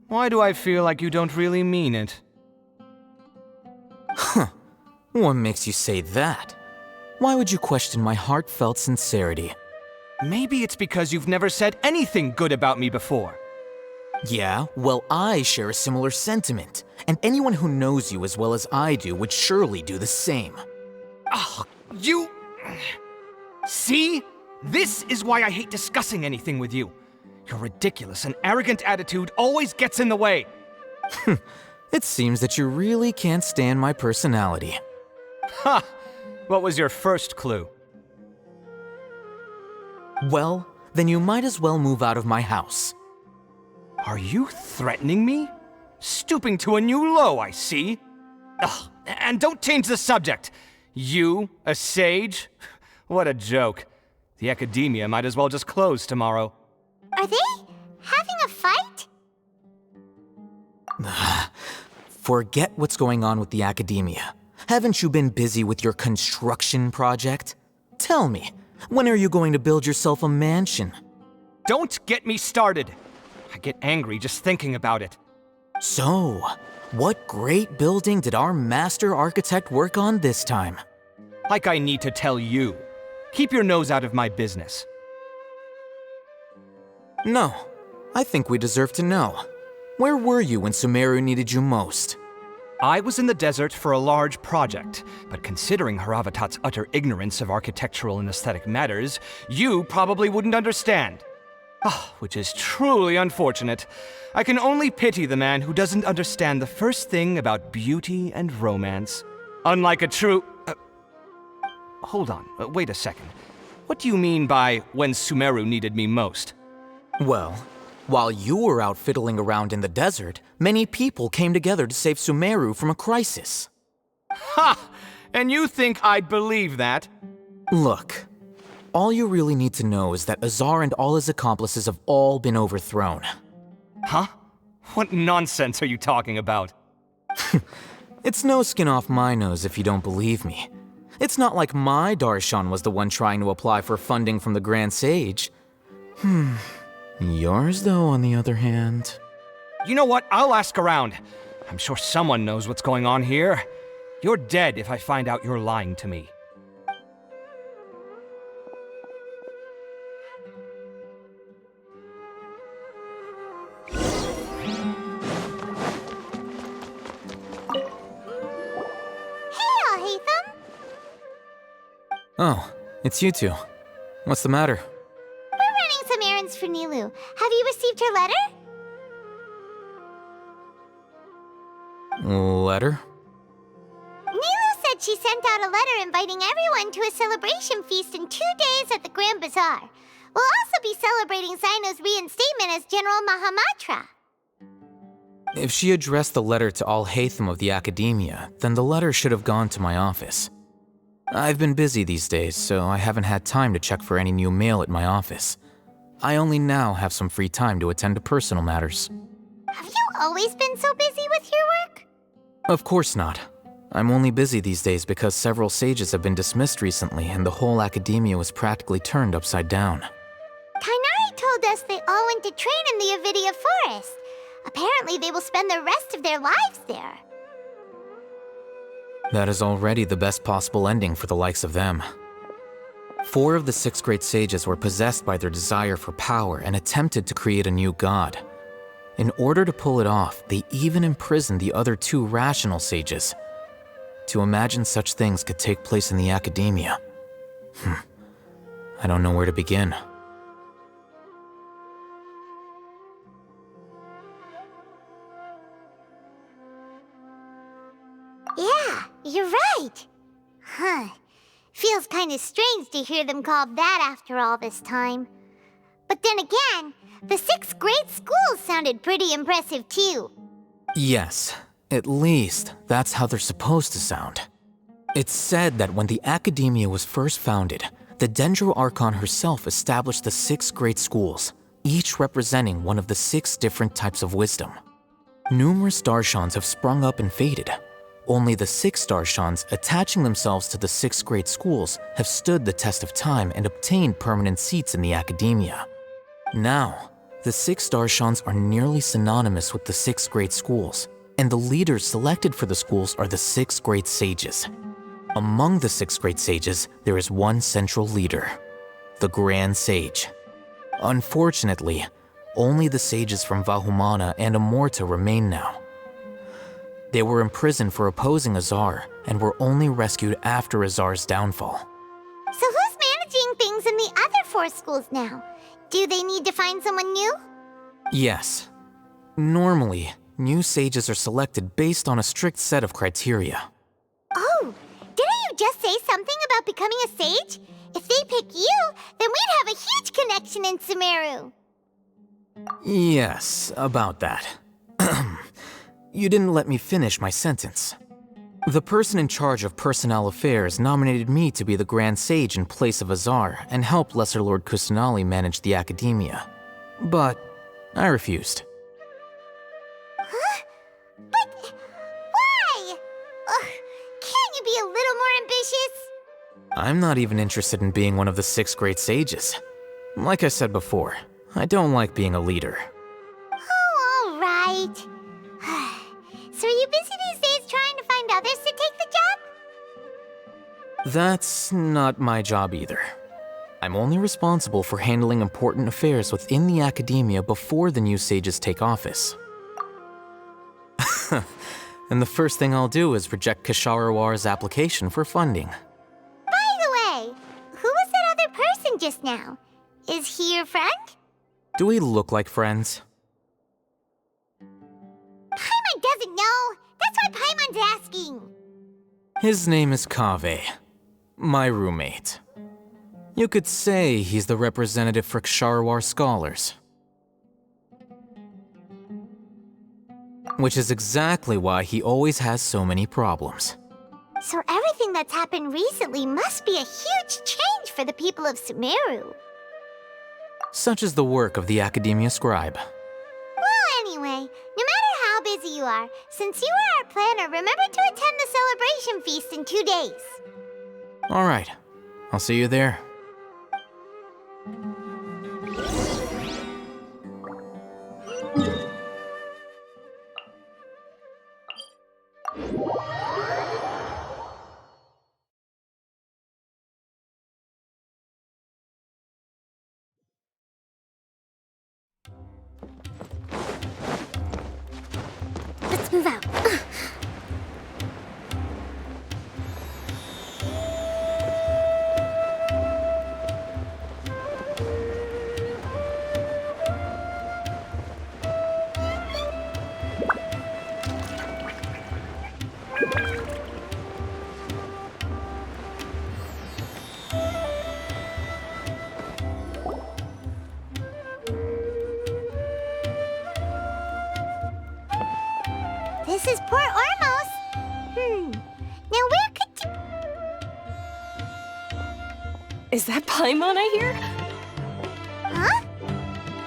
Why do I feel like you don't really mean it? Huh. What makes you say that? Why would you question my heartfelt sincerity? Maybe it's because you've never said anything good about me before. Yeah, well, I share a similar sentiment, and anyone who knows you as well as I do would surely do the same. Oh, you... See? This is why I hate discussing anything with you. Your ridiculous and arrogant attitude always gets in the way. It seems that you really can't stand my personality. Ha! What was your first clue? Well, then you might as well move out of my house. Are you threatening me? Stooping to a new low, I see. Ugh, and don't change the subject. You, a sage? What a joke. The academia might as well just close tomorrow. Are they having a fight? Forget what's going on with the academia. Haven't you been busy with your construction project? Tell me, when are you going to build yourself a mansion? Don't get me started. I get angry just thinking about it. So, what great building did our master architect work on this time? Like I need to tell you. Keep your nose out of my business. No, I think we deserve to know. Where were you when Sumeru needed you most? I was in the desert for a large project, but considering Haravatat's utter ignorance of architectural and aesthetic matters, you probably wouldn't understand. Which is truly unfortunate. I can only pity the man who doesn't understand the first thing about beauty and romance. Unlike a true... Hold on, wait a second. What do you mean by when Sumeru needed me most? Well, while you were out fiddling around in the desert, many people came together to save Sumeru from a crisis. Ha! And you think I'd believe that? Look, all you really need to know is that Azar and all his accomplices have all been overthrown. Huh? What nonsense are you talking about? It's no skin off my nose if you don't believe me. It's not like my Darshan was the one trying to apply for funding from the Grand Sage. Yours, though, on the other hand... You know what? I'll ask around. I'm sure someone knows what's going on here. You're dead if I find out you're lying to me. Oh, it's you two. What's the matter? We're running some errands for Nilu. Have you received her letter? Letter? Nilu said she sent out a letter inviting everyone to a celebration feast in 2 days at the Grand Bazaar. We'll also be celebrating Zaino's reinstatement as General Mahamatra. If she addressed the letter to all Hatham of the Academia, then the letter should have gone to my office. I've been busy these days, so I haven't had time to check for any new mail at my office. I only now have some free time to attend to personal matters. Have you always been so busy with your work? Of course not. I'm only busy these days because several sages have been dismissed recently and the whole academia was practically turned upside down. Tainari told us they all went to train in the Avidia Forest. Apparently they will spend the rest of their lives there. That is already the best possible ending for the likes of them. 4 of the 6 great sages were possessed by their desire for power and attempted to create a new god. In order to pull it off, they even imprisoned the other 2 rational sages. To imagine such things could take place in the academia. I don't know where to begin. Yeah, you're right. Feels kind of strange to hear them called that after all this time. But then again, the 6 great schools sounded pretty impressive too. Yes, at least that's how they're supposed to sound. It's said that when the academia was first founded, the Dendro Archon herself established the 6 great schools, each representing one of the 6 different types of wisdom. Numerous Darshans have sprung up and faded. Only the 6 Darshans attaching themselves to the 6 great schools have stood the test of time and obtained permanent seats in the academia. Now, the 6 Darshans are nearly synonymous with the 6 great schools, and the leaders selected for the schools are the 6 great sages. Among the 6 great sages, there is one central leader, the Grand Sage. Unfortunately, only the sages from Vahumana and Amorta remain now. They were imprisoned for opposing Azar and were only rescued after Azar's downfall. So who's managing things in the other 4 schools now? Do they need to find someone new? Yes. Normally, new sages are selected based on a strict set of criteria. Oh, didn't you just say something about becoming a sage? If they pick you, then we'd have a huge connection in Sumeru. Yes, about that. You didn't let me finish my sentence. The person in charge of personnel affairs nominated me to be the Grand Sage in place of Azar and help Lesser Lord Kusanali manage the academia. But I refused. Huh? But why? Ugh, can't you be a little more ambitious? I'm not even interested in being one of the 6 great sages. Like I said before, I don't like being a leader. Oh, all right. So are you busy these days trying to find others to take the job? That's not my job either. I'm only responsible for handling important affairs within the academia before the new sages take office. And the first thing I'll do is reject Kasharawar's application for funding. By the way, who was that other person just now? Is he your friend? Do we look like friends? Paimon doesn't know. That's why Paimon's asking. His name is Kaveh, my roommate. You could say he's the representative for Ksharawar scholars. Which is exactly why he always has so many problems. So everything that's happened recently must be a huge change for the people of Sumeru. Such is the work of the Academia Scribe. Well, anyway, no matter how busy you are, since you are our planner, remember to attend the celebration feast in 2 days. All right, I'll see you there. Let's move out. This is Port Ormos. Now where could... Is that Paimon I hear? Huh?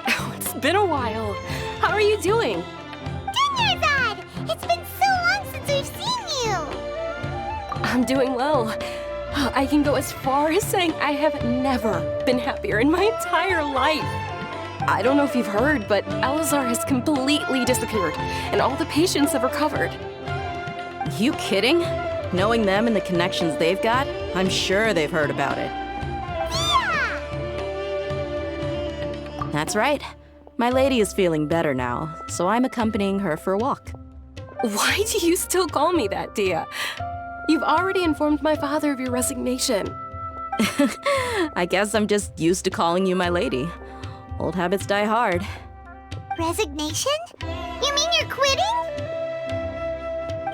Oh, it's been a while. How are you doing? Dinnerzad! It's been so long since we've seen you! I'm doing well. I can go as far as saying I have never been happier in my entire life. I don't know if you've heard, but Elazar has completely disappeared, and all the patients have recovered. You kidding? Knowing them and the connections they've got, I'm sure they've heard about it. Yeah! That's right. My lady is feeling better now, so I'm accompanying her for a walk. Why do you still call me that, Dia? You've already informed my father of your resignation. I guess I'm just used to calling you my lady. Old habits die hard. Resignation? You mean you're quitting?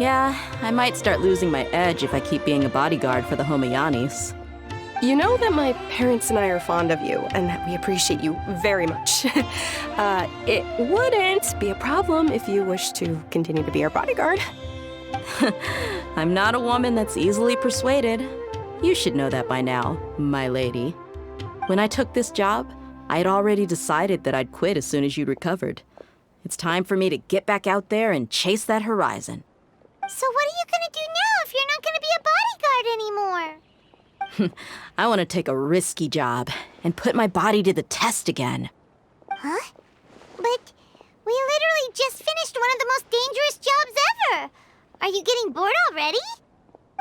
Yeah, I might start losing my edge if I keep being a bodyguard for the Homayanis. You know that my parents and I are fond of you, and that we appreciate you very much. It wouldn't be a problem if you wish to continue to be our bodyguard. I'm not a woman that's easily persuaded. You should know that by now, my lady. When I took this job, I had already decided that I'd quit as soon as you'd recovered. It's time for me to get back out there and chase that horizon. So what are you gonna do now if you're not gonna be a bodyguard anymore? I want to take a risky job and put my body to the test again. Huh? But we literally just finished one of the most dangerous jobs ever! Are you getting bored already?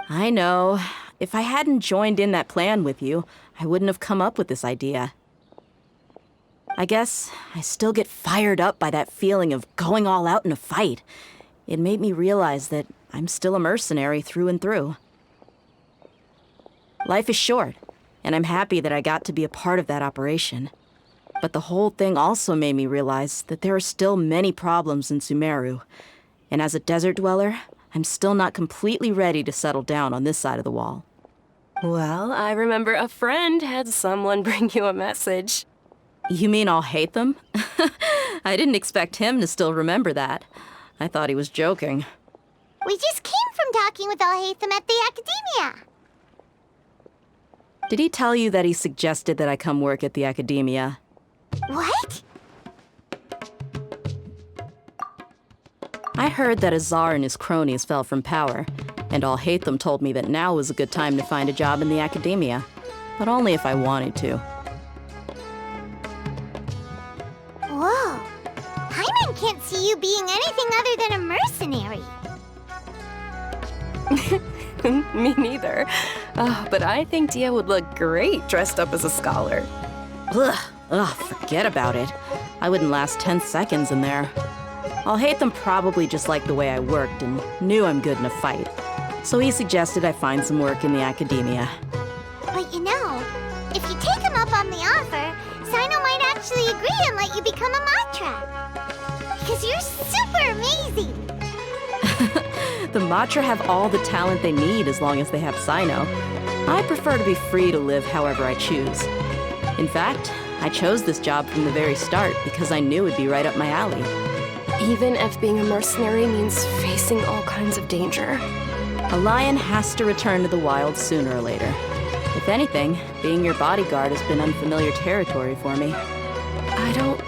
I know. If I hadn't joined in that plan with you, I wouldn't have come up with this idea. I guess I still get fired up by that feeling of going all out in a fight. It made me realize that I'm still a mercenary through and through. Life is short, and I'm happy that I got to be a part of that operation. But the whole thing also made me realize that there are still many problems in Sumeru. And as a desert dweller, I'm still not completely ready to settle down on this side of the wall. Well, I remember a friend had someone bring you a message. You mean I'll hate them? I didn't expect him to still remember that. I thought he was joking. We just came from talking with Al-Haytham at the Academia. Did he tell you that he suggested that I come work at the Academia? What? I heard that Azar and his cronies fell from power, and Al-Haytham told me that now was a good time to find a job in the Academia, but only if I wanted to. Whoa. Paimon can't see you being anything other than a mercenary. Me neither. But I think Dia would look great dressed up as a scholar. Ugh, forget about it. I wouldn't last 10 seconds in there. Al-Haytham probably just liked the way I worked and knew I'm good in a fight. So he suggested I find some work in the Academia. But you know, if you take him up on the offer, Sino might actually agree and let you become a Matra. Because you're super amazing! The Matra have all the talent they need as long as they have Sino. I prefer to be free to live however I choose. In fact, I chose this job from the very start because I knew it'd be right up my alley. Even if being a mercenary means facing all kinds of danger. A lion has to return to the wild sooner or later. If anything, being your bodyguard has been unfamiliar territory for me. I don't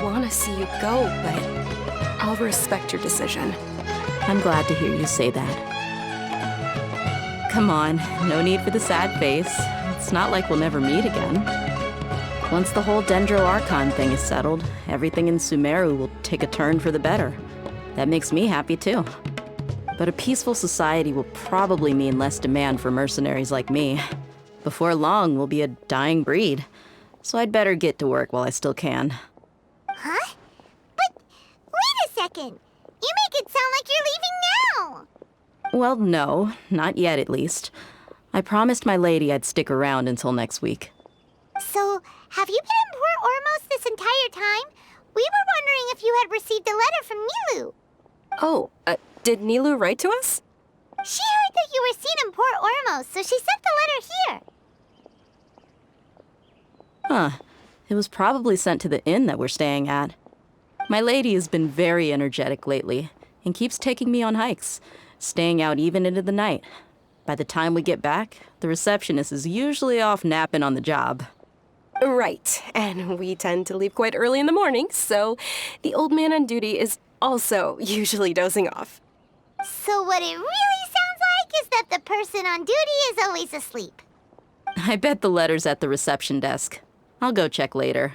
want to see you go, but I'll respect your decision. I'm glad to hear you say that. Come on, no need for the sad face. It's not like we'll never meet again. Once the whole Dendro Archon thing is settled, everything in Sumeru will take a turn for the better. That makes me happy too. But a peaceful society will probably mean less demand for mercenaries like me. Before long, we'll be a dying breed. So I'd better get to work while I still can. Huh? But wait a second! You make it sound like you're leaving now! Well, no, not yet at least. I promised my lady I'd stick around until next week. So, have you been in Port Ormos this entire time? We were wondering if you had received a letter from Nilu. Oh, did Nilu write to us? She heard that you were seen in Port Ormos, so she sent the letter here. Huh. It was probably sent to the inn that we're staying at. My lady has been very energetic lately and keeps taking me on hikes, staying out even into the night. By the time we get back, the receptionist is usually off napping on the job. Right, and we tend to leave quite early in the morning, so the old man on duty is also usually dozing off. So what it really sounds like is that the person on duty is always asleep. I bet the letter's at the reception desk. I'll go check later.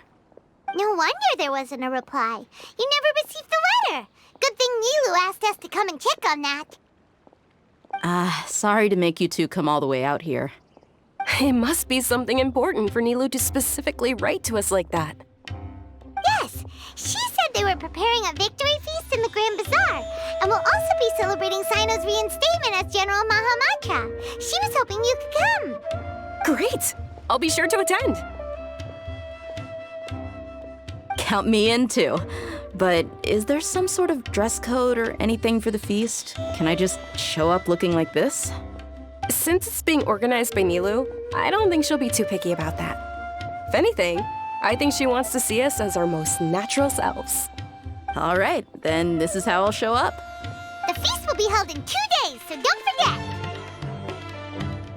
No wonder there wasn't a reply. You never received the letter. Good thing Nilu asked us to come and check on that. Sorry to make you two come all the way out here. It must be something important for Nilu to specifically write to us like that. Yes, she said they were preparing a victory feast in the Grand Bazaar, and will also be celebrating Sino's reinstatement as General Mahamatra. She was hoping you could come. Great! I'll be sure to attend. Count me in too. But is there some sort of dress code or anything for the feast? Can I just show up looking like this? Since it's being organized by Nilu, I don't think she'll be too picky about that. If anything, I think she wants to see us as our most natural selves. All right, then this is how I'll show up. The feast will be held in 2 days, so don't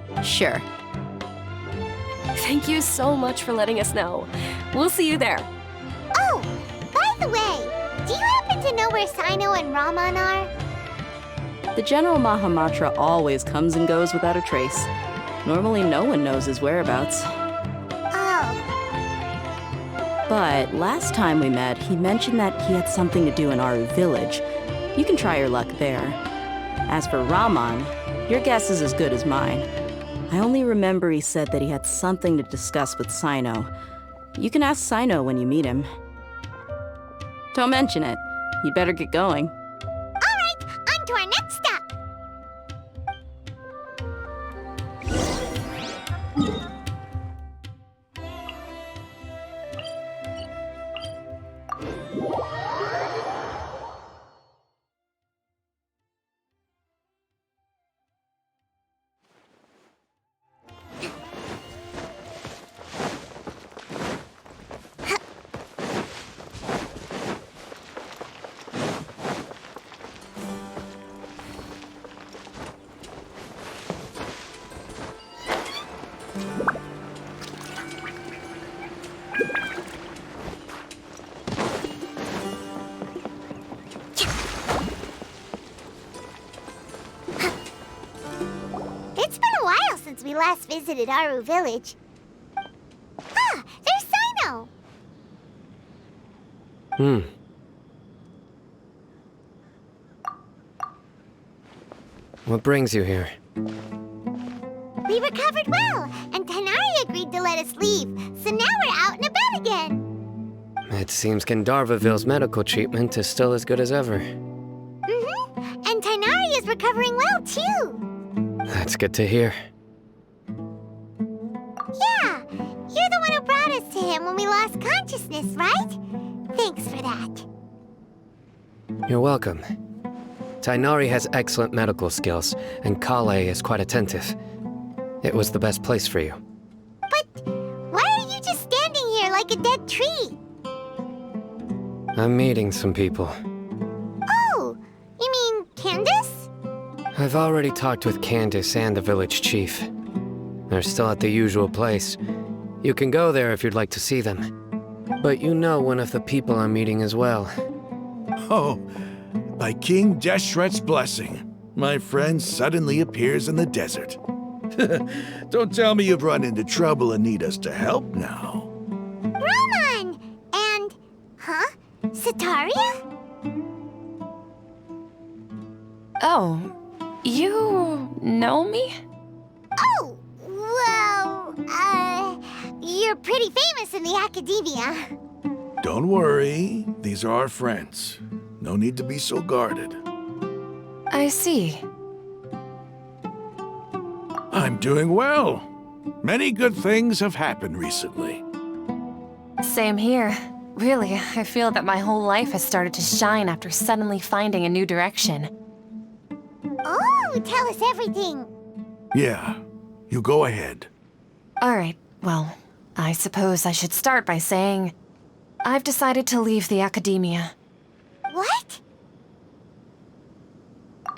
forget. Sure. Thank you so much for letting us know. We'll see you there. Oh, by the way, do you happen to know where Sino and Raman are? The General Mahamatra always comes and goes without a trace. Normally no one knows his whereabouts. Oh. But last time we met, he mentioned that he had something to do in Aru village. You can try your luck there. As for Raman, your guess is as good as mine. I only remember he said that he had something to discuss with Sino. You can ask Sino when you meet him. Don't mention it. You'd better get going. Alright, on to our next stop. It's been a while since we last visited Aru Village. Ah, there's Sino! What brings you here? We recovered well, and Tanari agreed to let us leave, so now we're out and about again. It seems Gandharvaville's medical treatment is still as good as ever. And Tanari is recovering well, too. That's good to hear. Yeah, you're the one who brought us to him when we lost consciousness, right? Thanks for that. You're welcome. Tainari has excellent medical skills, and Kale is quite attentive. It was the best place for you. But why are you just standing here like a dead tree? I'm meeting some people. Oh, you mean Candace? I've already talked with Candace and the village chief. They're still at the usual place. You can go there if you'd like to see them. But you know one of the people I'm meeting as well. Oh, by King Deshret's blessing, my friend suddenly appears in the desert. Don't tell me you've run into trouble and need us to help now. Roman! And... huh? Sataria? Oh, you know me? Oh, well, you're pretty famous in the academia. Don't worry, these are our friends. No need to be so guarded. I see. I'm doing well. Many good things have happened recently. Same here. Really, I feel that my whole life has started to shine after suddenly finding a new direction. Oh, tell us everything. Yeah, you go ahead. Alright, well, I suppose I should start by saying I've decided to leave the academia. What?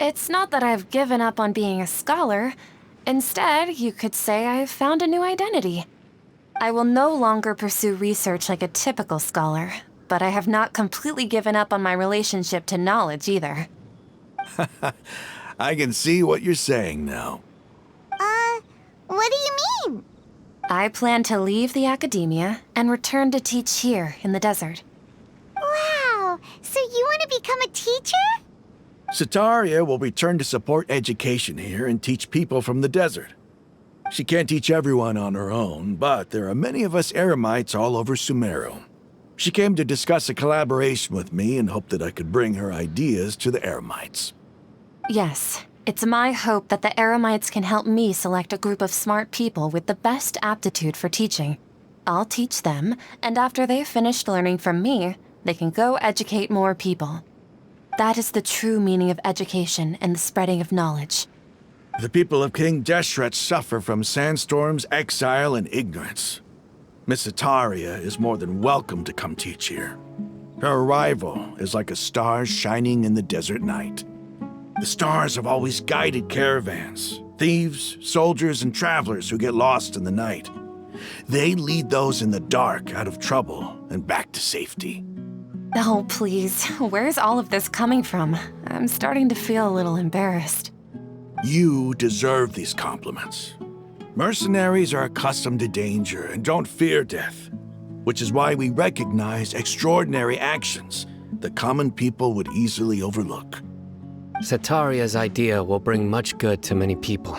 It's not that I've given up on being a scholar. Instead, you could say I've found a new identity. I will no longer pursue research like a typical scholar, but I have not completely given up on my relationship to knowledge either. I can see what you're saying now. What do you mean? I plan to leave the academia and return to teach here in the desert. Wow, so you want to become a teacher? Sataria will return to support education here and teach people from the desert. She can't teach everyone on her own, but there are many of us Eremites all over Sumeru. She came to discuss a collaboration with me and hoped that I could bring her ideas to the Eremites. Yes, it's my hope that the Eremites can help me select a group of smart people with the best aptitude for teaching. I'll teach them, and after they've finished learning from me, they can go educate more people. That is the true meaning of education and the spreading of knowledge. The people of King Deshret suffer from sandstorms, exile, and ignorance. Miss Sataria is more than welcome to come teach here. Her arrival is like a star shining in the desert night. The stars have always guided caravans, thieves, soldiers, and travelers who get lost in the night. They lead those in the dark out of trouble and back to safety. Oh, please, where's all of this coming from? I'm starting to feel a little embarrassed. You deserve these compliments. Mercenaries are accustomed to danger and don't fear death, which is why we recognize extraordinary actions that common people would easily overlook. Sataria's idea will bring much good to many people.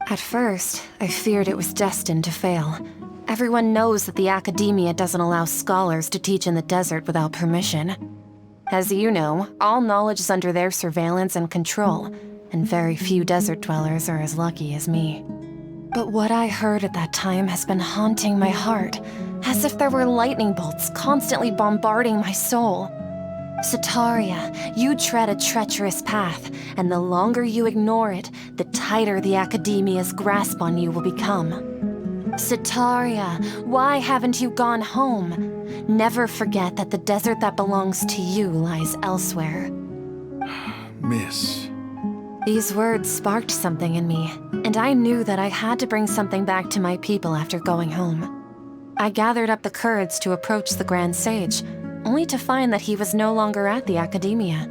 At first, I feared it was destined to fail. Everyone knows that the academia doesn't allow scholars to teach in the desert without permission. As you know, all knowledge is under their surveillance and control, and very few desert dwellers are as lucky as me. But what I heard at that time has been haunting my heart, as if there were lightning bolts constantly bombarding my soul. Sataria, you tread a treacherous path, and the longer you ignore it, the tighter the academia's grasp on you will become. Sataria, why haven't you gone home? Never forget that the desert that belongs to you lies elsewhere. Miss. These words sparked something in me, and I knew that I had to bring something back to my people after going home. I gathered up the courage to approach the Grand Sage, only to find that he was no longer at the Academia.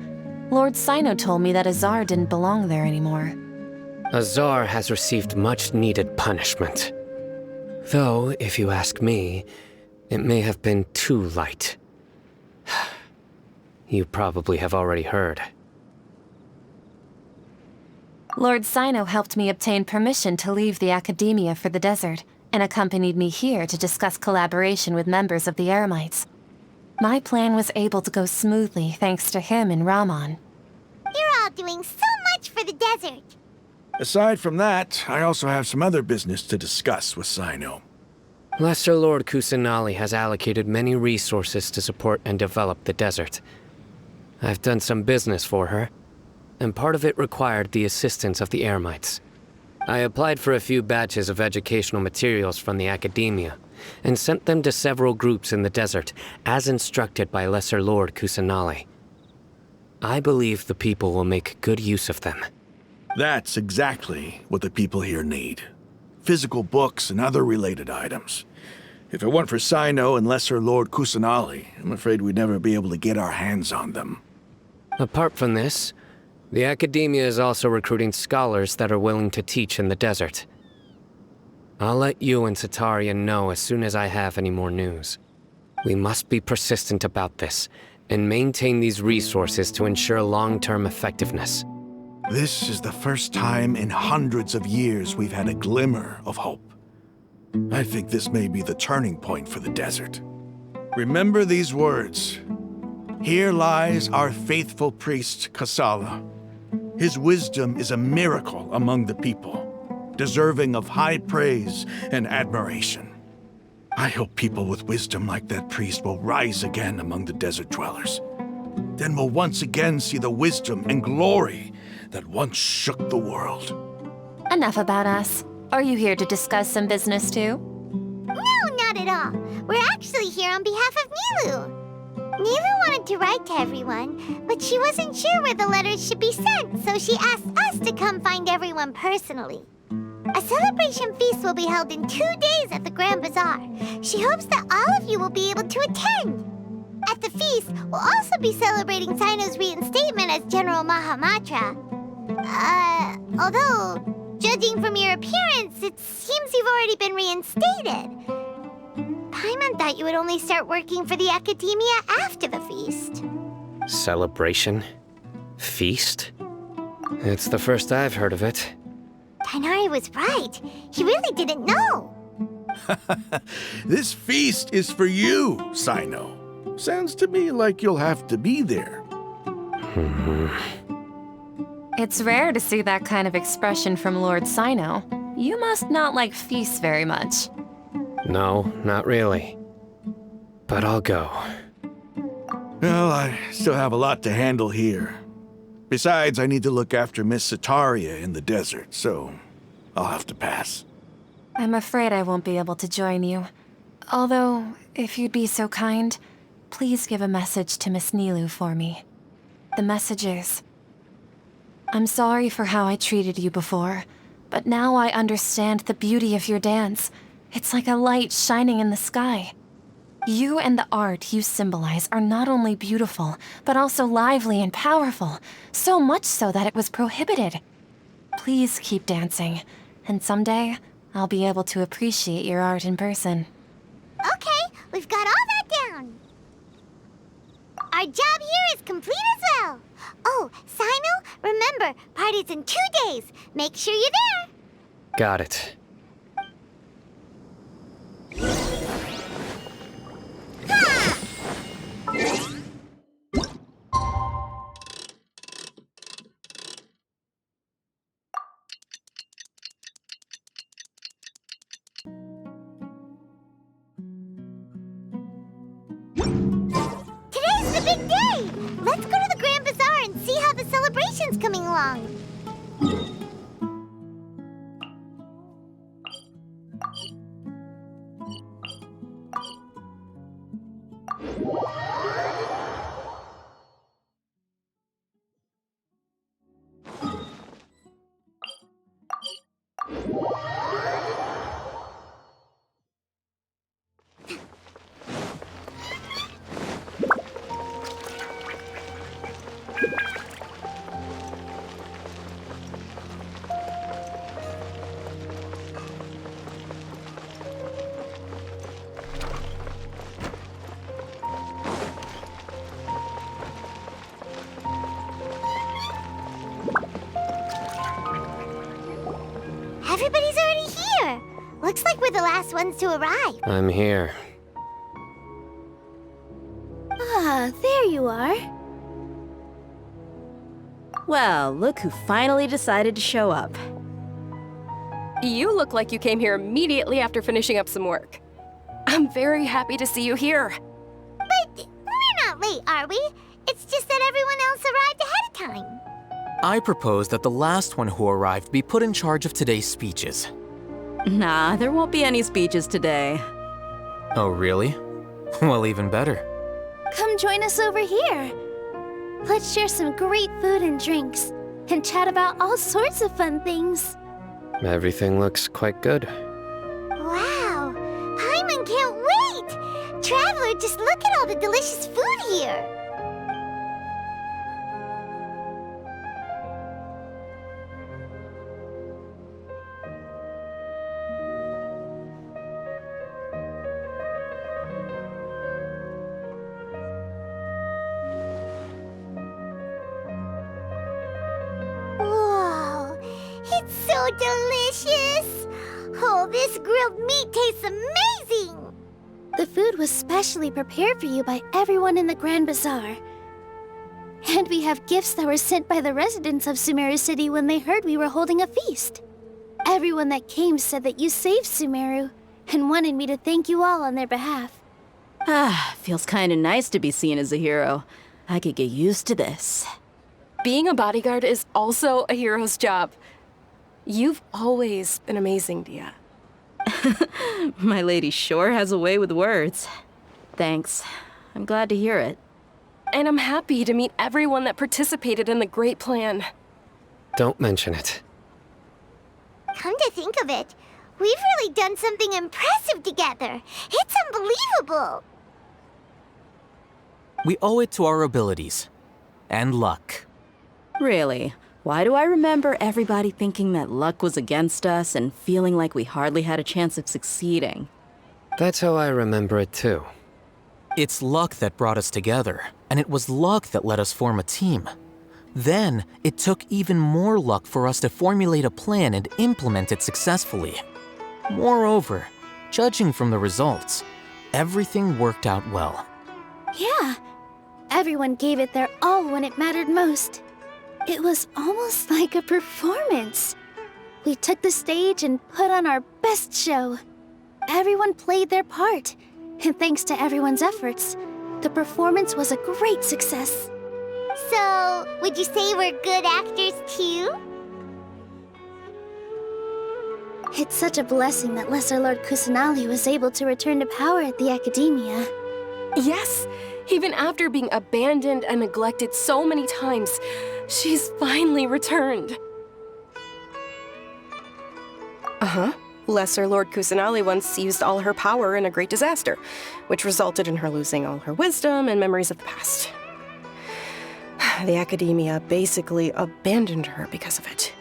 Lord Sino told me that Azar didn't belong there anymore. Azar has received much-needed punishment. Though, if you ask me, it may have been too light. You probably have already heard. Lord Sino helped me obtain permission to leave the Academia for the desert, and accompanied me here to discuss collaboration with members of the Eremites. My plan was able to go smoothly thanks to him and Rahman. You're all doing so much for the desert. Aside from that, I also have some other business to discuss with Sino. Lesser Lord Kusanali has allocated many resources to support and develop the desert. I've done some business for her, and part of it required the assistance of the Eremites. I applied for a few batches of educational materials from the Academia, and sent them to several groups in the desert, as instructed by Lesser Lord Kusanali. I believe the people will make good use of them. That's exactly what the people here need. Physical books and other related items. If it weren't for Sino and Lesser Lord Kusanali, I'm afraid we'd never be able to get our hands on them. Apart from this, the Academia is also recruiting scholars that are willing to teach in the desert. I'll let you and Sataria know as soon as I have any more news. We must be persistent about this, and maintain these resources to ensure long-term effectiveness. This is the first time in hundreds of years we've had a glimmer of hope. I think this may be the turning point for the desert. Remember these words. Here lies our faithful priest, Kasala. His wisdom is a miracle among the people, deserving of high praise and admiration. I hope people with wisdom like that priest will rise again among the desert dwellers. Then we'll once again see the wisdom and glory that once shook the world. Enough about us. Are you here to discuss some business too? No, not at all. We're actually here on behalf of Nilu. Nilu wanted to write to everyone, but she wasn't sure where the letters should be sent, so she asked us to come find everyone personally. A celebration feast will be held in 2 days at the Grand Bazaar. She hopes that all of you will be able to attend. At the feast, we'll also be celebrating Sino's reinstatement as General Mahamatra. Although, judging from your appearance, it seems you've already been reinstated. Paimon thought you would only start working for the Academia after the feast. Celebration? Feast? It's the first I've heard of it. Tighnari was right. He really didn't know. This feast is for you, Sino. Sounds to me like you'll have to be there. It's rare to see that kind of expression from Lord Sino. You must not like feasts very much. No, not really. But I'll go. Well, I still have a lot to handle here. Besides, I need to look after Miss Sataria in the desert, so I'll have to pass. I'm afraid I won't be able to join you. Although, if you'd be so kind, please give a message to Miss Nilu for me. The message is, I'm sorry for how I treated you before, but now I understand the beauty of your dance. It's like a light shining in the sky. You and the art you symbolize are not only beautiful, but also lively and powerful, so much so that it was prohibited. Please keep dancing, and someday I'll be able to appreciate your art in person. Okay, we've got all that down. Our job here is complete as well. Oh, Sino, remember, party's in 2 days. Make sure you're there. Got it. Today's the big day! Let's go to the Grand Bazaar and see how the celebration's coming along. Everybody's already here. Looks like we're the last ones to arrive. I'm here. Ah, there you are. Well, look who finally decided to show up. You look like you came here immediately after finishing up some work. I'm very happy to see you here. But we're not late, are we? It's just that everyone else arrived ahead of time. I propose that the last one who arrived be put in charge of today's speeches. Nah, there won't be any speeches today. Oh, really? Well, even better. Come join us over here. Let's share some great food and drinks, and chat about all sorts of fun things. Everything looks quite good. Wow! Paimon can't wait! Traveler, just look at all the delicious food here! It's so delicious! Oh, this grilled meat tastes amazing! The food was specially prepared for you by everyone in the Grand Bazaar. And we have gifts that were sent by the residents of Sumeru City when they heard we were holding a feast. Everyone that came said that you saved Sumeru and wanted me to thank you all on their behalf. Ah, feels kinda nice to be seen as a hero. I could get used to this. Being a bodyguard is also a hero's job. You've always been amazing, Dia. My lady sure has a way with words. Thanks. I'm glad to hear it. And I'm happy to meet everyone that participated in the great plan. Don't mention it. Come to think of it, we've really done something impressive together. It's unbelievable. We owe it to our abilities. And luck. Really? Why do I remember everybody thinking that luck was against us and feeling like we hardly had a chance of succeeding? That's how I remember it too. It's luck that brought us together, and it was luck that let us form a team. Then, it took even more luck for us to formulate a plan and implement it successfully. Moreover, judging from the results, everything worked out well. Yeah, everyone gave it their all when it mattered most. It was almost like a performance. We took the stage and put on our best show. Everyone played their part, and thanks to everyone's efforts, the performance was a great success. So, would you say we're good actors too? It's such a blessing that Lesser Lord Kusanali was able to return to power at the Academia. Yes, even after being abandoned and neglected so many times, she's finally returned. Uh-huh. Lesser Lord Kusanali once used all her power in a great disaster, which resulted in her losing all her wisdom and memories of the past. The Academia basically abandoned her because of it.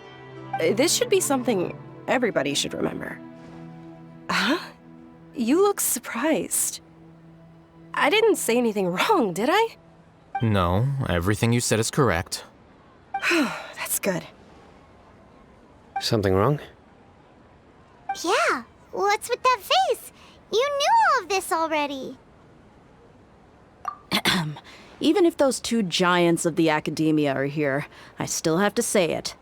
This should be something everybody should remember. Huh? You look surprised. I didn't say anything wrong, did I? No, everything you said is correct. That's good. Something wrong? Yeah, what's with that face? You knew all of this already. Even if those two giants of the academia are here, I still have to say it.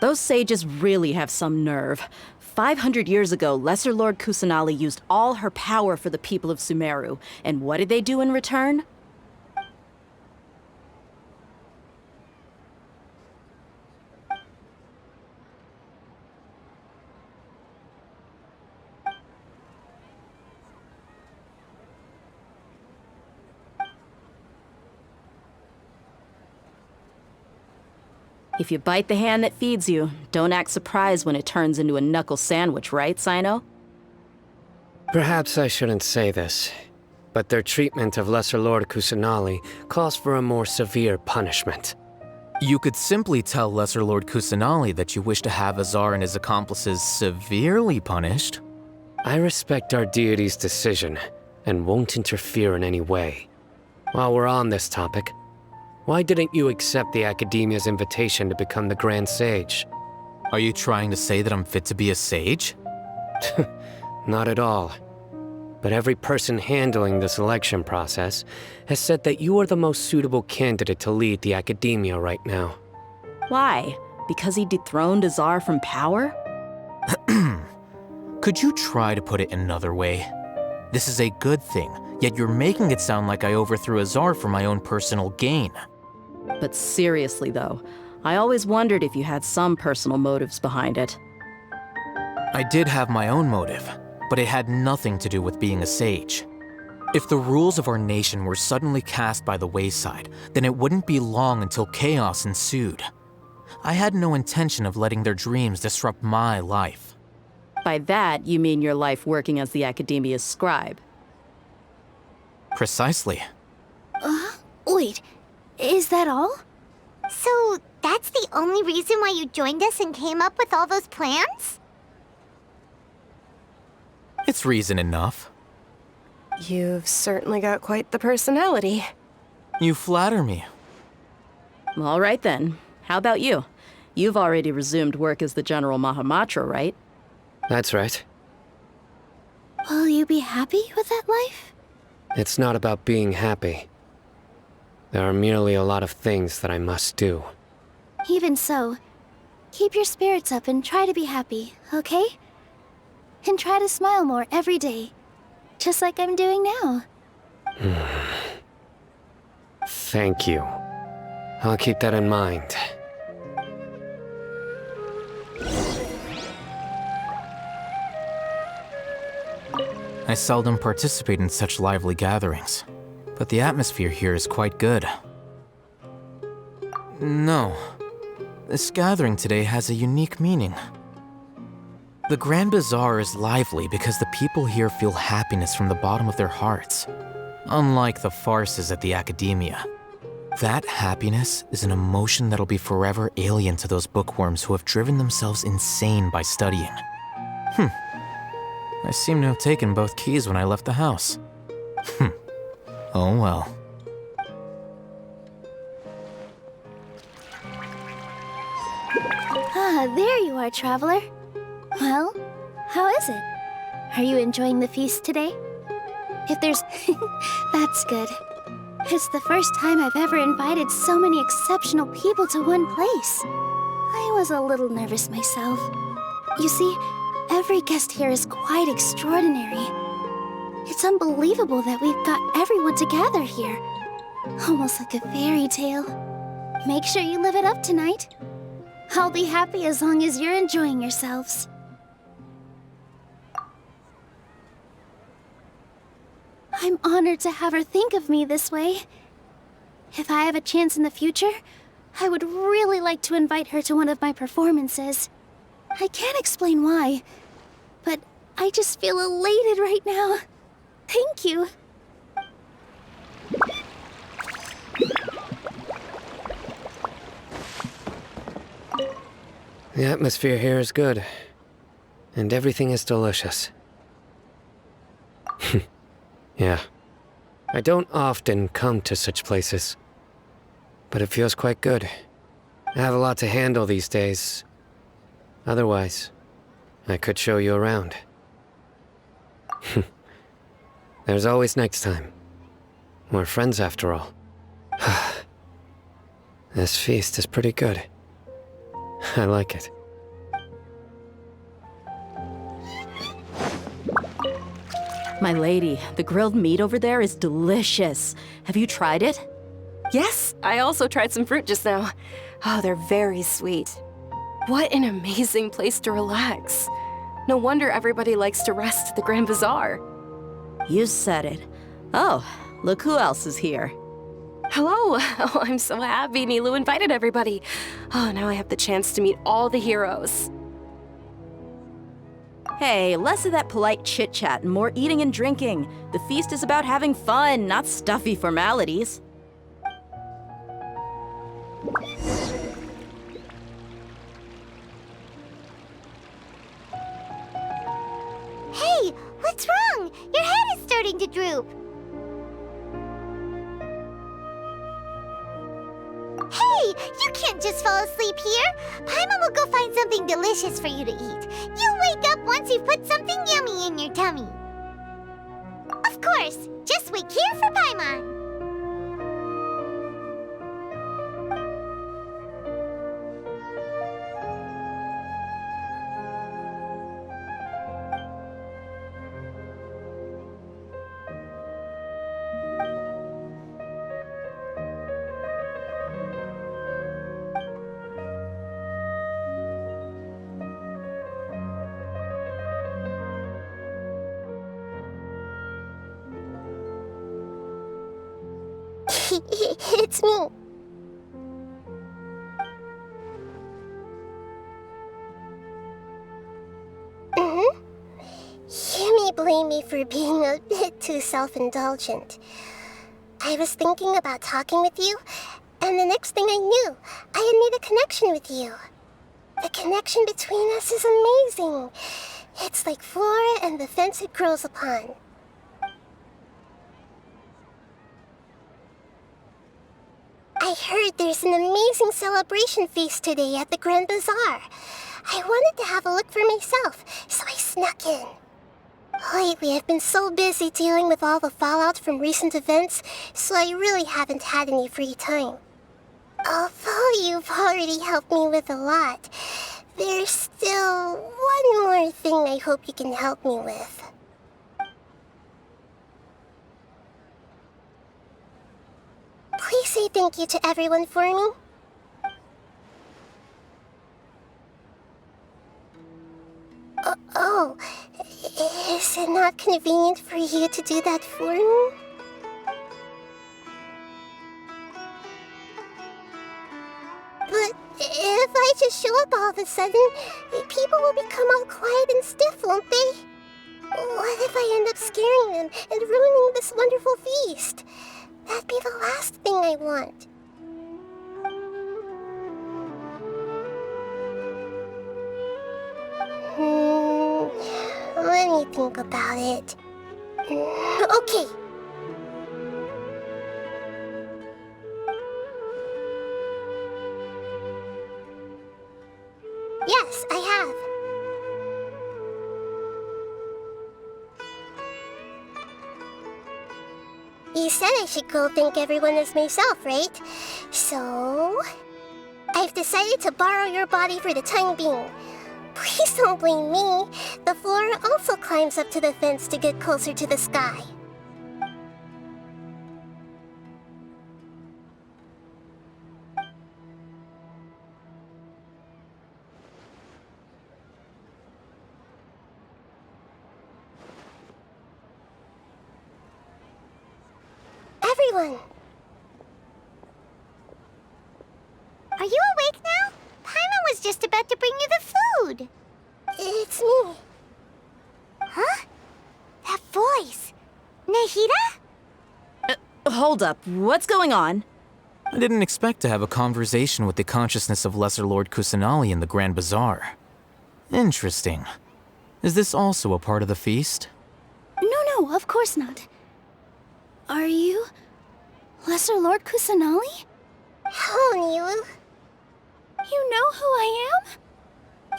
Those sages really have some nerve. 500 years ago, Lesser Lord Kusanali used all her power for the people of Sumeru. And what did they do in return? If you bite the hand that feeds you, don't act surprised when it turns into a knuckle sandwich, right, Sino? Perhaps I shouldn't say this, but their treatment of Lesser Lord Kusanali calls for a more severe punishment. You could simply tell Lesser Lord Kusanali that you wish to have Azar and his accomplices severely punished. I respect our deity's decision, and won't interfere in any way. While we're on this topic, why didn't you accept the Academia's invitation to become the Grand Sage? Are you trying to say that I'm fit to be a sage? Not at all. But every person handling the selection process has said that you are the most suitable candidate to lead the Academia right now. Why? Because he dethroned Azar from power? Could you try to put it another way? This is a good thing, yet you're making it sound like I overthrew Azar for my own personal gain. But seriously though, I always wondered if you had some personal motives behind it. I did have my own motive, but it had nothing to do with being a sage. If the rules of our nation were suddenly cast by the wayside, then it wouldn't be long until chaos ensued. I had no intention of letting their dreams disrupt my life. By that, you mean your life working as the Academia's scribe. Precisely. Wait, is that all? So, that's the only reason why you joined us and came up with all those plans? It's reason enough. You've certainly got quite the personality. You flatter me. All right then. How about you? You've already resumed work as the General Mahamatra, right? That's right. Will you be happy with that life? It's not about being happy. There are merely a lot of things that I must do. Even so, keep your spirits up and try to be happy, okay? And try to smile more every day, just like I'm doing now. Thank you. I'll keep that in mind. I seldom participate in such lively gatherings, but the atmosphere here is quite good. No, this gathering today has a unique meaning. The Grand Bazaar is lively because the people here feel happiness from the bottom of their hearts, unlike the farces at the Academia. That happiness is an emotion that'll be forever alien to those bookworms who have driven themselves insane by studying. I seem to have taken both keys when I left the house. Oh well. There you are, traveler. Well, how is it? Are you enjoying the feast today? If there's... That's good. It's the first time I've ever invited so many exceptional people to one place. I was a little nervous myself. You see, every guest here is quite extraordinary. It's unbelievable that we've got everyone together here. Almost like a fairy tale. Make sure you live it up tonight. I'll be happy as long as you're enjoying yourselves. I'm honored to have her think of me this way. If I have a chance in the future, I would really like to invite her to one of my performances. I can't explain why, but I just feel elated right now. Thank you. The atmosphere here is good, and everything is delicious. Yeah. I don't often come to such places, but it feels quite good. I have a lot to handle these days. Otherwise, I could show you around. There's always next time. We're friends after all. This feast is pretty good. I like it. My lady, the grilled meat over there is delicious. Have you tried it? Yes, I also tried some fruit just now. Oh, they're very sweet. What an amazing place to relax. No wonder everybody likes to rest at the Grand Bazaar. You said it. Oh, look who else is here. Hello. Oh, I'm so happy Nilu invited everybody. Oh, now I have the chance to meet all the heroes. Hey, less of that polite chit-chat and more eating and drinking. The feast is about having fun, not stuffy formalities. Hey, what's wrong? Your head is starting to droop. Hey, you can't just fall asleep here. Paimon will go find something delicious for you to eat. You'll wake up once you've put something yummy in your tummy. Of course, just wait here for Paimon. It's me. You may blame me for being a bit too self-indulgent. I was thinking about talking with you, and the next thing I knew, I had made a connection with you. The connection between us is amazing. It's like flora and the fence it grows upon. I heard there's an amazing celebration feast today at the Grand Bazaar. I wanted to have a look for myself, so I snuck in. Lately, I've been so busy dealing with all the fallout from recent events, so I really haven't had any free time. Although you've already helped me with a lot, there's still one more thing I hope you can help me with. Please say thank you to everyone for me. Oh, is it not convenient for you to do that for me? But if I just show up all of a sudden, people will become all quiet and stiff, won't they? What if I end up scaring them and ruining this wonderful feast? That'd be the last thing I want. Let me think about it. Okay. Yes, I have. You said I should go thank everyone as myself, right? So... I've decided to borrow your body for the time being. Please don't blame me. The flora also climbs up to the fence to get closer to the sky. Everyone! Are you awake now? Paimon was just about to bring you the food. It's me. Huh? That voice. Nahida? Hold up. What's going on? I didn't expect to have a conversation with the consciousness of Lesser Lord Kusanali in the Grand Bazaar. Interesting. Is this also a part of the feast? No, of course not. Are you... Lesser Lord Kusanali? Hello, Nilu. You know who I am?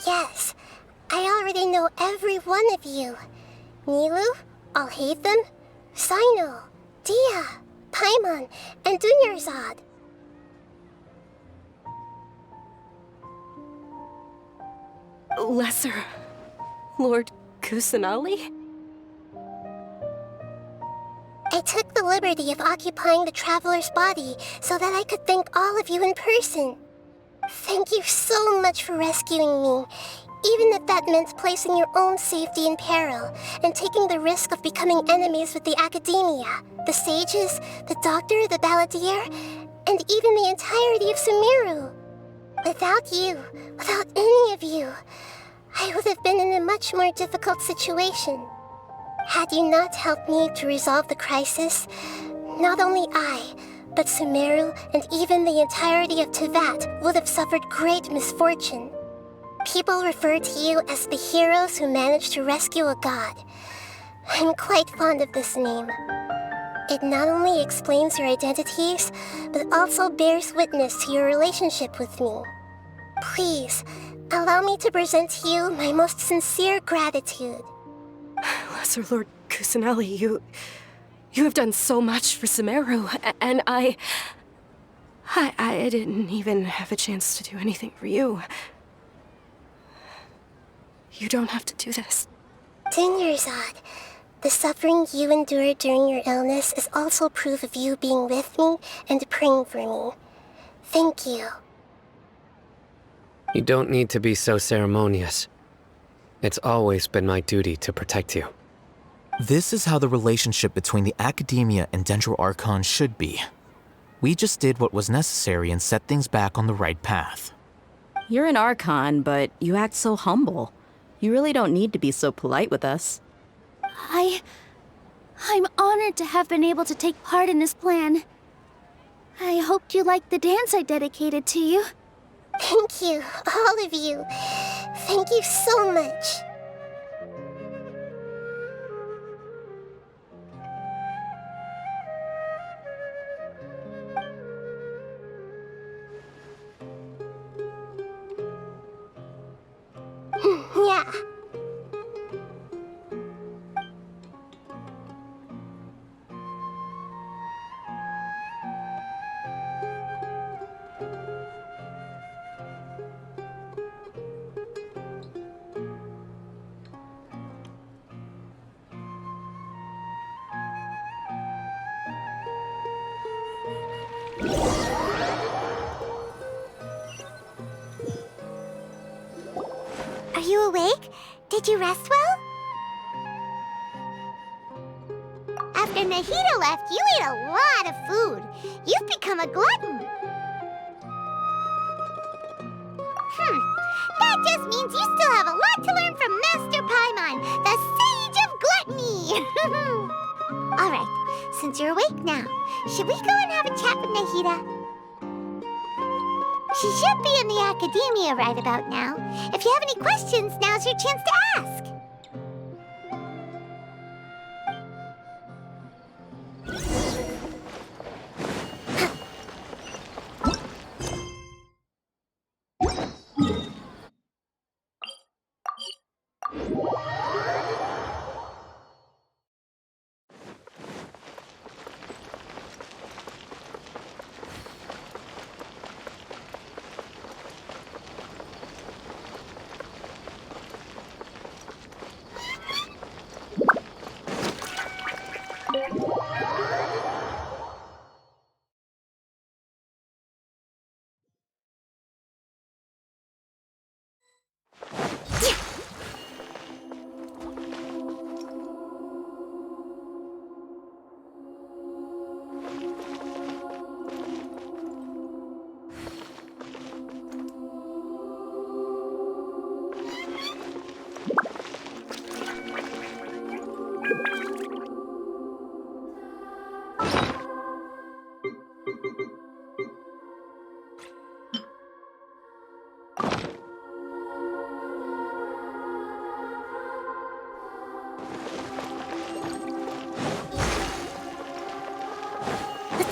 Yes. I already know know every one of you. Nilu, I'll hate them. Sino, Dia, Paimon, and Dunyarzad. Lesser Lord Kusanali? I took the liberty of occupying the Traveler's body so that I could thank all of you in person. Thank you so much for rescuing me, even if that meant placing your own safety in peril and taking the risk of becoming enemies with the Academia, the Sages, the Doctor, the Balladeer, and even the entirety of Sumeru. Without you, without any of you, I would have been in a much more difficult situation. Had you not helped me to resolve the crisis, not only I, but Sumeru and even the entirety of Tevat would have suffered great misfortune. People refer to you as the heroes who managed to rescue a god. I'm quite fond of this name. It not only explains your identities, but also bears witness to your relationship with me. Please, allow me to present to you my most sincere gratitude. Lesser Lord Kusanali, you have done so much for Sumeru, and I didn't even have a chance to do anything for you. You don't have to do this. Dunyarzad, the suffering you endured during your illness is also proof of you being with me and praying for me. Thank you. You don't need to be so ceremonious. It's always been my duty to protect you. This is how the relationship between the Academia and Dendro Archon should be. We just did what was necessary and set things back on the right path. You're an Archon, but you act so humble. You really don't need to be so polite with us. I'm honored to have been able to take part in this plan. I hoped you liked the dance I dedicated to you. Thank you, all of you. Thank you so much. Yeah. Are you awake? Did you rest well? After Nahida left, you ate a lot of food. You've become a glutton. That just means you still have a lot to learn from Master Paimon, the Sage of Gluttony. Alright, since you're awake now, should we go and have a chat with Nahida? She should be in the Academia right about now. If you have any questions, now's your chance to ask.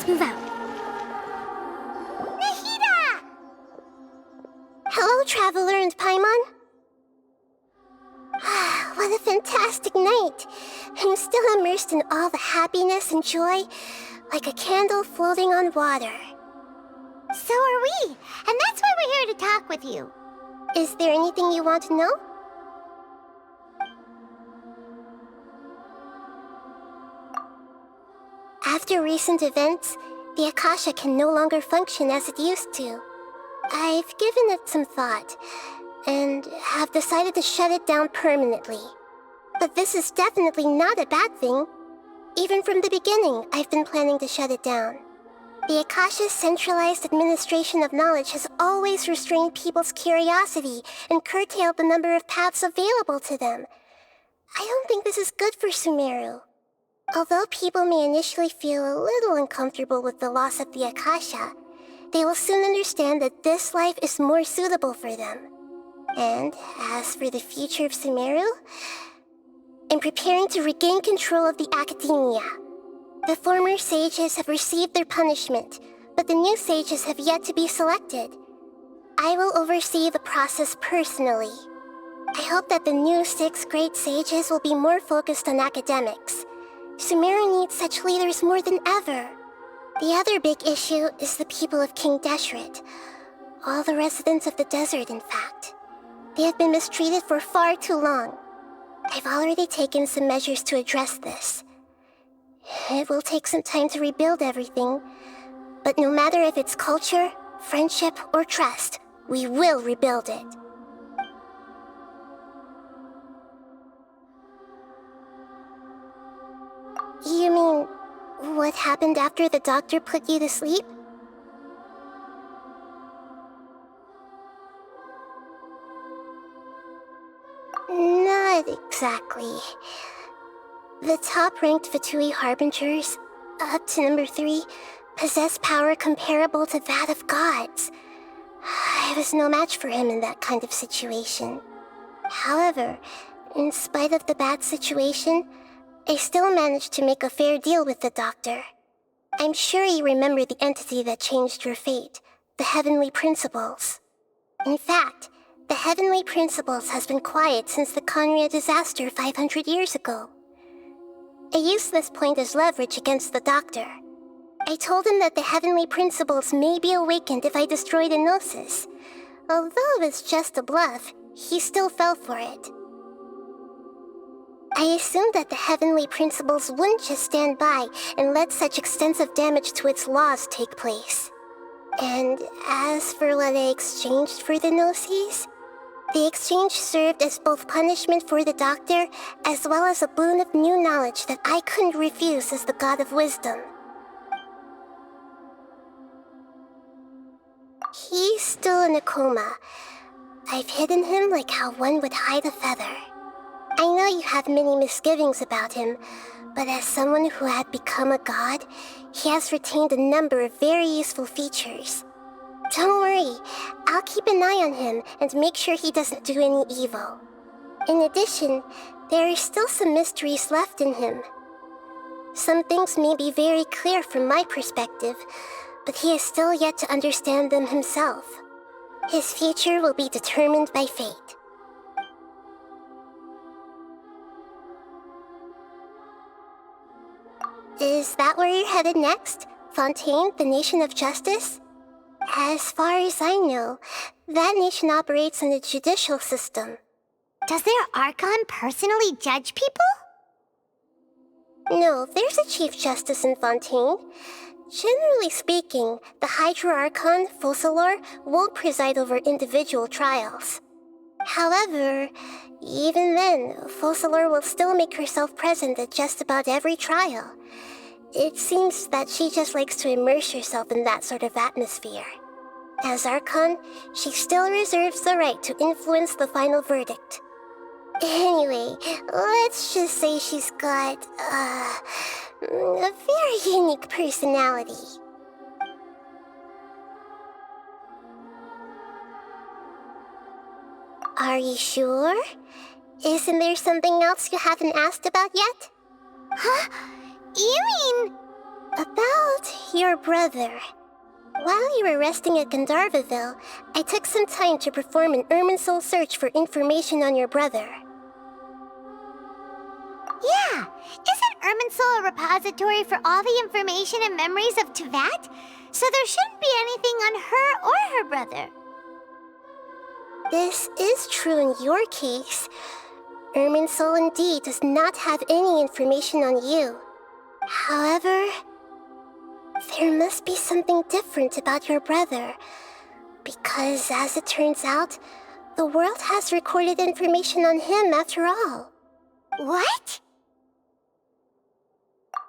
Move out. Nahida! Hello, Traveler and Paimon. What a fantastic night! I'm still immersed in all the happiness and joy, like a candle floating on water. So are we, and that's why we're here to talk with you. Is there anything you want to know? After recent events, the Akasha can no longer function as it used to. I've given it some thought, and have decided to shut it down permanently. But this is definitely not a bad thing. Even from the beginning, I've been planning to shut it down. The Akasha's centralized administration of knowledge has always restrained people's curiosity and curtailed the number of paths available to them. I don't think this is good for Sumeru. Although people may initially feel a little uncomfortable with the loss of the Akasha, they will soon understand that this life is more suitable for them. And as for the future of Sumeru, I'm preparing to regain control of the academia. The former sages have received their punishment, but the new sages have yet to be selected. I will oversee the process personally. I hope that the new 6 great sages will be more focused on academics. Sumeru needs such leaders more than ever. The other big issue is the people of King Deshret. All the residents of the desert, in fact. They have been mistreated for far too long. I've already taken some measures to address this. It will take some time to rebuild everything, but no matter if it's culture, friendship, or trust, we will rebuild it. You mean, what happened after the doctor put you to sleep? Not exactly. The top-ranked Fatui Harbingers, up to number 3, possess power comparable to that of gods. I was no match for him in that kind of situation. However, in spite of the bad situation, I still managed to make a fair deal with the doctor. I'm sure you remember the entity that changed your fate, the Heavenly Principles. In fact, the Heavenly Principles has been quiet since the Conria disaster 500 years ago. I used this point as leverage against the doctor. I told him that the Heavenly Principles may be awakened if I destroy the Gnosis. Although it was just a bluff, he still fell for it. I assumed that the Heavenly Principles wouldn't just stand by and let such extensive damage to its laws take place. And as for what I exchanged for the Gnosis, the exchange served as both punishment for the doctor as well as a boon of new knowledge that I couldn't refuse as the god of wisdom. He's still in a coma. I've hidden him like how one would hide a feather. I know you have many misgivings about him, but as someone who had become a god, he has retained a number of very useful features. Don't worry, I'll keep an eye on him and make sure he doesn't do any evil. In addition, there are still some mysteries left in him. Some things may be very clear from my perspective, but he is still yet to understand them himself. His future will be determined by fate. Is that where you're headed next? Fontaine, the Nation of Justice? As far as I know, that nation operates in the judicial system. Does their Archon personally judge people? No, there's a Chief Justice in Fontaine. Generally speaking, the Hydra Archon, Focalor, won't preside over individual trials. However, even then, Focalor will still make herself present at just about every trial. It seems that she just likes to immerse herself in that sort of atmosphere. As Archon, she still reserves the right to influence the final verdict. Anyway, let's just say she's got, a very unique personality. Are you sure? Isn't there something else you haven't asked about yet? Huh? You mean... About your brother. While you were resting at Gandharvaville, I took some time to perform an Irminsul search for information on your brother. Yeah, isn't Irminsul a repository for all the information and memories of Teyvat? So there shouldn't be anything on her or her brother. This is true in your case. Irminsul indeed does not have any information on you. However, there must be something different about your brother. Because, as it turns out, the world has recorded information on him after all. What?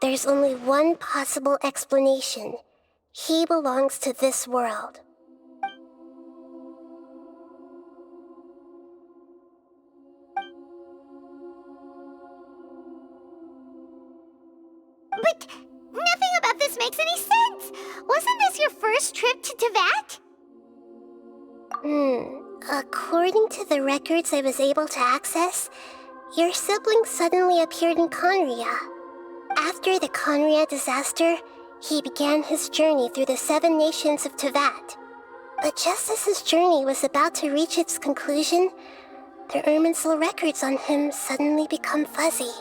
There's only one possible explanation. He belongs to this world. But nothing about this makes any sense! Wasn't this your first trip to Teyvat? According to the records I was able to access, your sibling suddenly appeared in Conria. After the Conria disaster, he began his journey through the 7 nations of Teyvat. But just as his journey was about to reach its conclusion, the Irminsul records on him suddenly become fuzzy.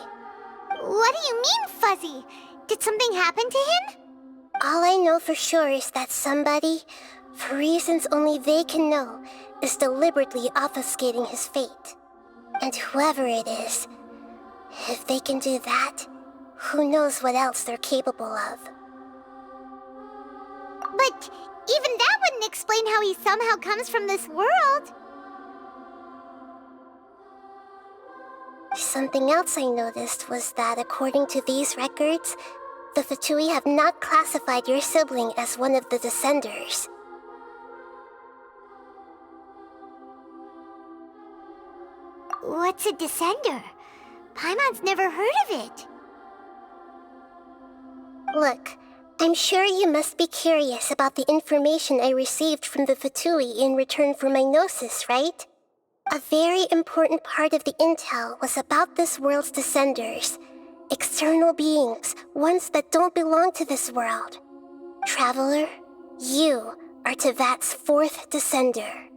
What do you mean, fuzzy? Did something happen to him? All I know for sure is that somebody, for reasons only they can know, is deliberately obfuscating his fate. And whoever it is, if they can do that, who knows what else they're capable of. But even that wouldn't explain how he somehow comes from this world. Something else I noticed was that according to these records, the Fatui have not classified your sibling as one of the Descenders. What's a Descender? Paimon's never heard of it. Look, I'm sure you must be curious about the information I received from the Fatui in return for my gnosis, right? A very important part of the intel was about this world's Descenders. External beings, ones that don't belong to this world. Traveler, you are Teyvat's 4th Descender.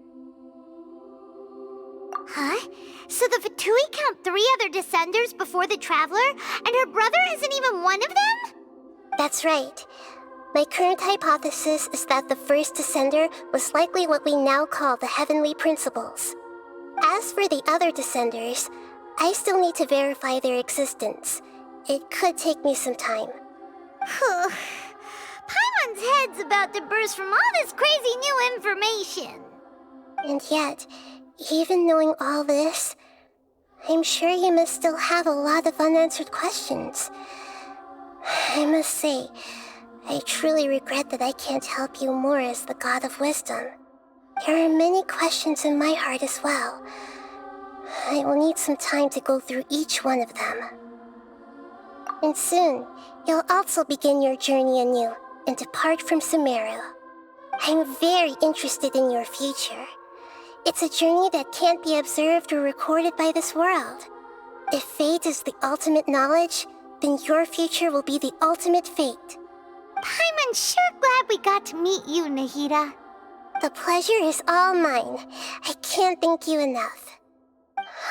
Huh? So the Fatui count 3 other Descenders before the Traveler, and her brother isn't even one of them? That's right. My current hypothesis is that the first Descender was likely what we now call the Heavenly Principles. As for the other Descenders, I still need to verify their existence. It could take me some time. Paimon's head's about to burst from all this crazy new information. And yet, even knowing all this, I'm sure you must still have a lot of unanswered questions. I must say, I truly regret that I can't help you more as the God of Wisdom. There are many questions in my heart as well. I will need some time to go through each one of them. And soon, you'll also begin your journey anew and depart from Sumeru. I'm very interested in your future. It's a journey that can't be observed or recorded by this world. If fate is the ultimate knowledge, then your future will be the ultimate fate. Paimon's sure glad we got to meet you, Nahida. The pleasure is all mine. I can't thank you enough.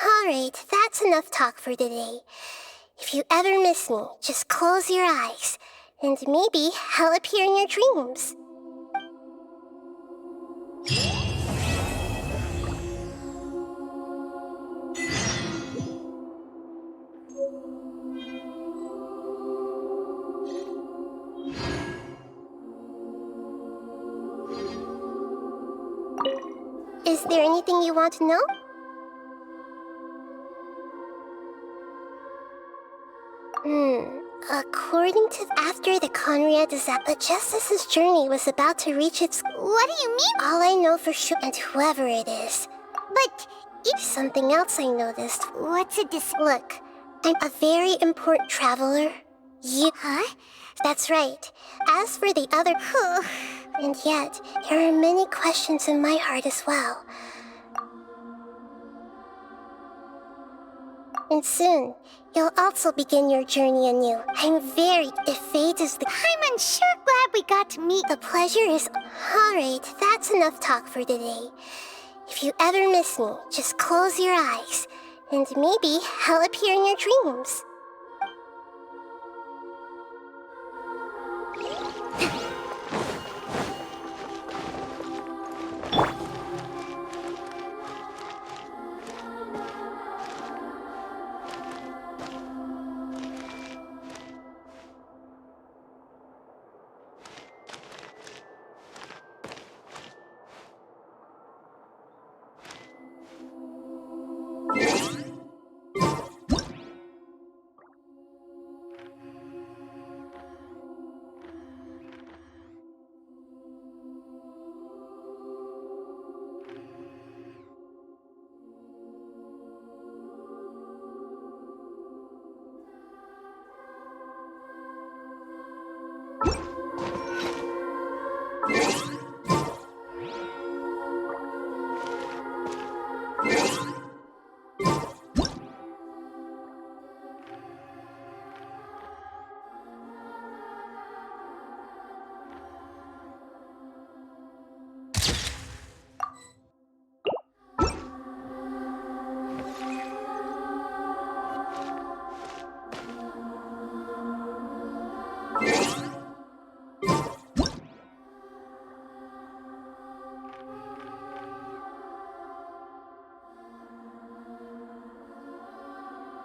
Alright, that's enough talk for today. If you ever miss me, just close your eyes, and maybe I'll appear in your dreams. Is there anything you want to know? According to after the Conria disaster, just as his journey was about to reach its... What do you mean? All I know for sure, and whoever it is. But something else I noticed. What's a Look, I'm a very important traveler. Huh? That's right. As for the other... And yet, there are many questions in my heart as well. And soon, you'll also begin your journey anew. I'm very... If fate is the... I'm sure glad we got to meet. The pleasure is... Alright, that's enough talk for today. If you ever miss me, just close your eyes, and maybe I'll appear in your dreams.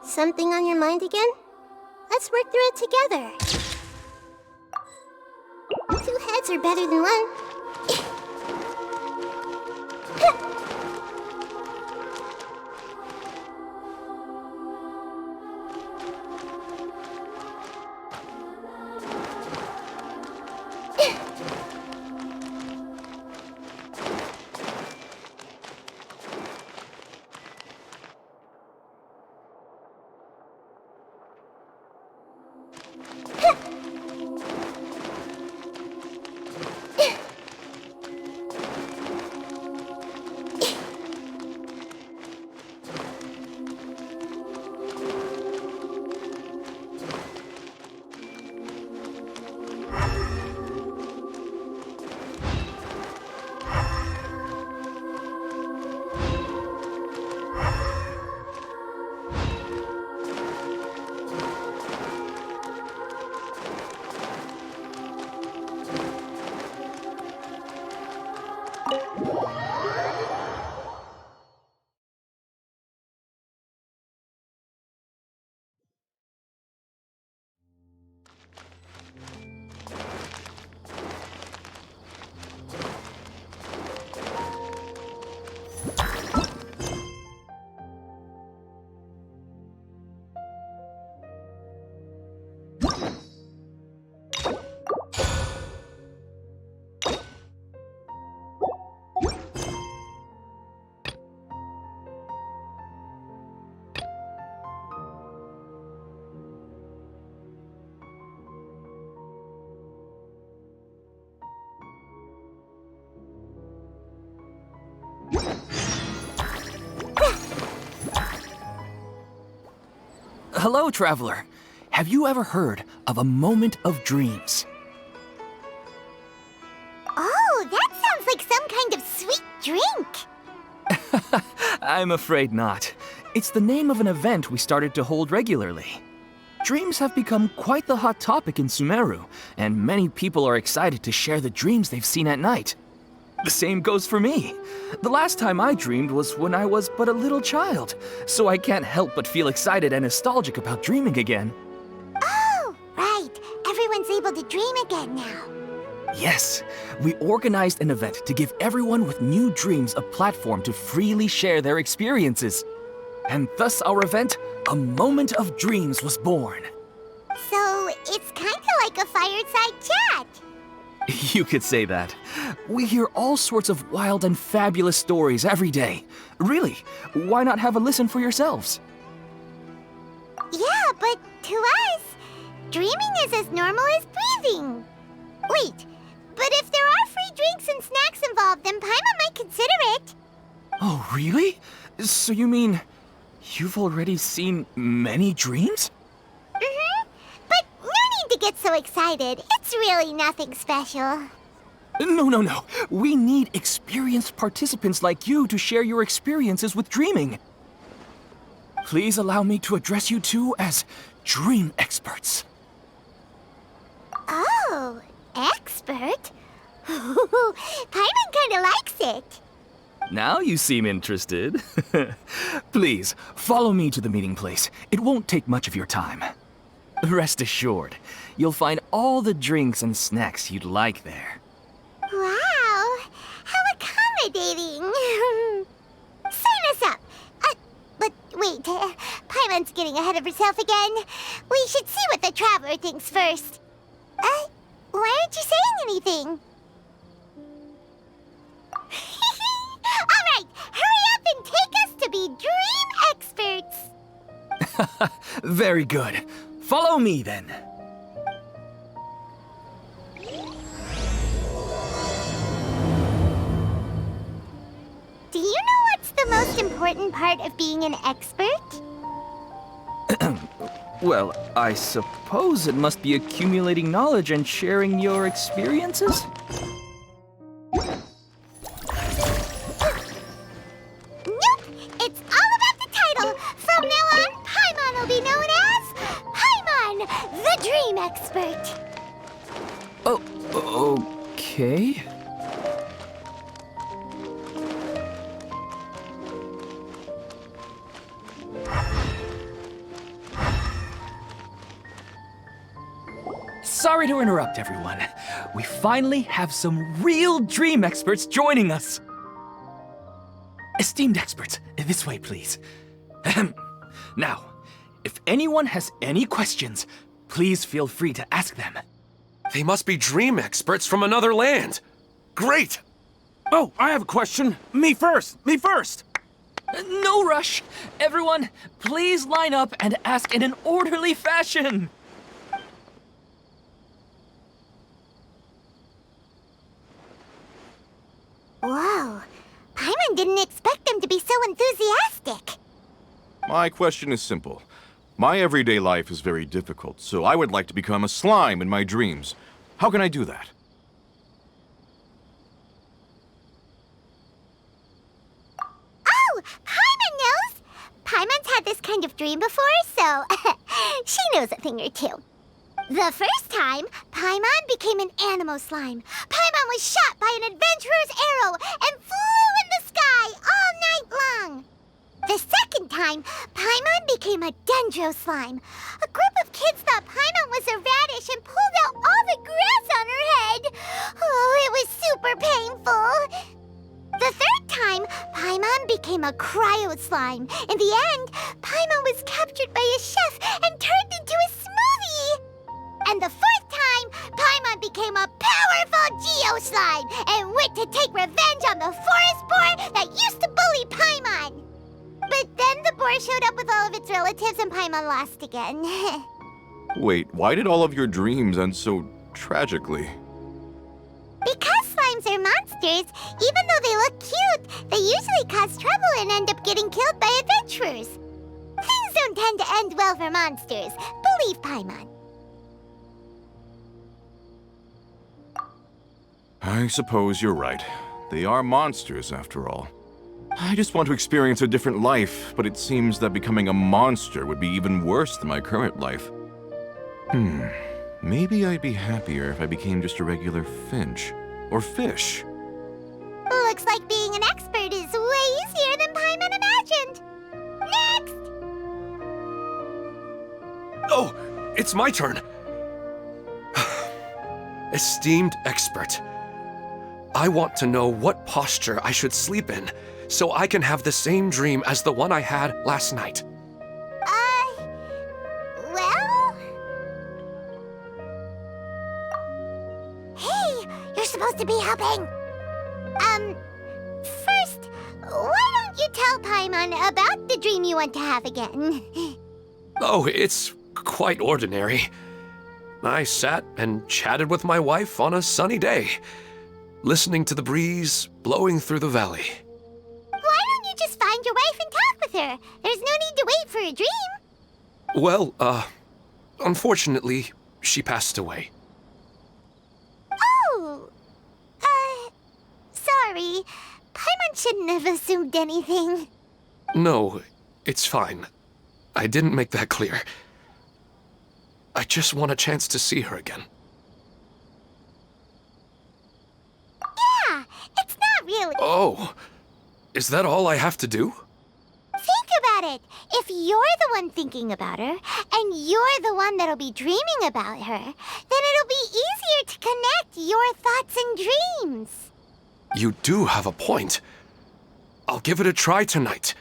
Something on your mind again? Let's work through it together. 2 heads are better than 1. Hello, traveler. Have you ever heard of a moment of dreams? Oh, that sounds like some kind of sweet drink. I'm afraid not. It's the name of an event we started to hold regularly. Dreams have become quite the hot topic in Sumeru, and many people are excited to share the dreams they've seen at night. The same goes for me. The last time I dreamed was when I was but a little child, so I can't help but feel excited and nostalgic about dreaming again. Oh, right. Everyone's able to dream again now. Yes, we organized an event to give everyone with new dreams a platform to freely share their experiences. And thus our event, A Moment of Dreams, was born. So, it's kinda like a fireside chat. You could say that. We hear all sorts of wild and fabulous stories every day. Really, why not have a listen for yourselves? Yeah, but to us, dreaming is as normal as breathing. Wait, but if there are free drinks and snacks involved, then Paimon might consider it. Oh, really? So you mean you've already seen many dreams? But no need to get so excited. It's really nothing special. No. We need experienced participants like you to share your experiences with dreaming. Please allow me to address you two as dream experts. Oh, expert? Paimon kinda likes it. Now you seem interested. Please, follow me to the meeting place. It won't take much of your time. Rest assured, you'll find all the drinks and snacks you'd like there. Wow, how accommodating. Sign us up. But wait, Paimon's getting ahead of herself again. We should see what the traveler thinks first. Why aren't you saying anything? All right, hurry up and take us to be dream experts. Very good. Follow me then. Do you know what's the most important part of being an expert? Well, I suppose it must be accumulating knowledge and sharing your experiences? Nope! It's all about the title! From now on, Paimon will be known as Paimon, the Dream Expert! Oh, okay. Sorry to interrupt, everyone. We finally have some real dream experts joining us. Esteemed experts, this way, please. Ahem. Now, if anyone has any questions, please feel free to ask them. They must be dream experts from another land. Great! Oh, I have a question. Me first! Me first! No rush. Everyone, please line up and ask in an orderly fashion. Whoa. Paimon didn't expect them to be so enthusiastic. My question is simple. My everyday life is very difficult, so I would like to become a slime in my dreams. How can I do that? Oh, Paimon knows! Paimon's had this kind of dream before, so she knows a thing or two. The first time, Paimon became an animal slime. Paimon was shot by an adventurer's arrow and flew in the sky all night long. The second time, Paimon became a dendro slime. A group of kids thought Paimon was a radish and pulled out all the grass on her head. Oh, it was super painful. The third time, Paimon became a cryo slime. In the end, Paimon was captured by a chef and turned into a smoothie. And the fourth time, Paimon became a powerful Geo slime and went to take revenge on the forest boar that used to bully Paimon. But then the boar showed up with all of its relatives and Paimon lost again. Wait, why did all of your dreams end so tragically? Because slimes are monsters, even though they look cute, they usually cause trouble and end up getting killed by adventurers. Things don't tend to end well for monsters. Believe Paimon. I suppose you're right. They are monsters, after all. I just want to experience a different life, but it seems that becoming a monster would be even worse than my current life. Maybe I'd be happier if I became just a regular finch. Or fish. Looks like being an expert is way easier than Paimon imagined. Next! Oh, it's my turn. Esteemed expert, I want to know what posture I should sleep in so I can have the same dream as the one I had last night. Well? Hey, you're supposed to be helping. First, why don't you tell Paimon about the dream you want to have again? Oh, it's quite ordinary. I sat and chatted with my wife on a sunny day, listening to the breeze blowing through the valley. Why don't you just find your wife and talk with her? There's no need to wait for a dream. Well, unfortunately, she passed away. Oh, sorry. Paimon shouldn't have assumed anything. No, it's fine. I didn't make that clear. I just want a chance to see her again. Yeah, it's not really. Oh, is that all I have to do? Think about it. If you're the one thinking about her, and you're the one that'll be dreaming about her, then it'll be easier to connect your thoughts and dreams. You do have a point. I'll give it a try tonight.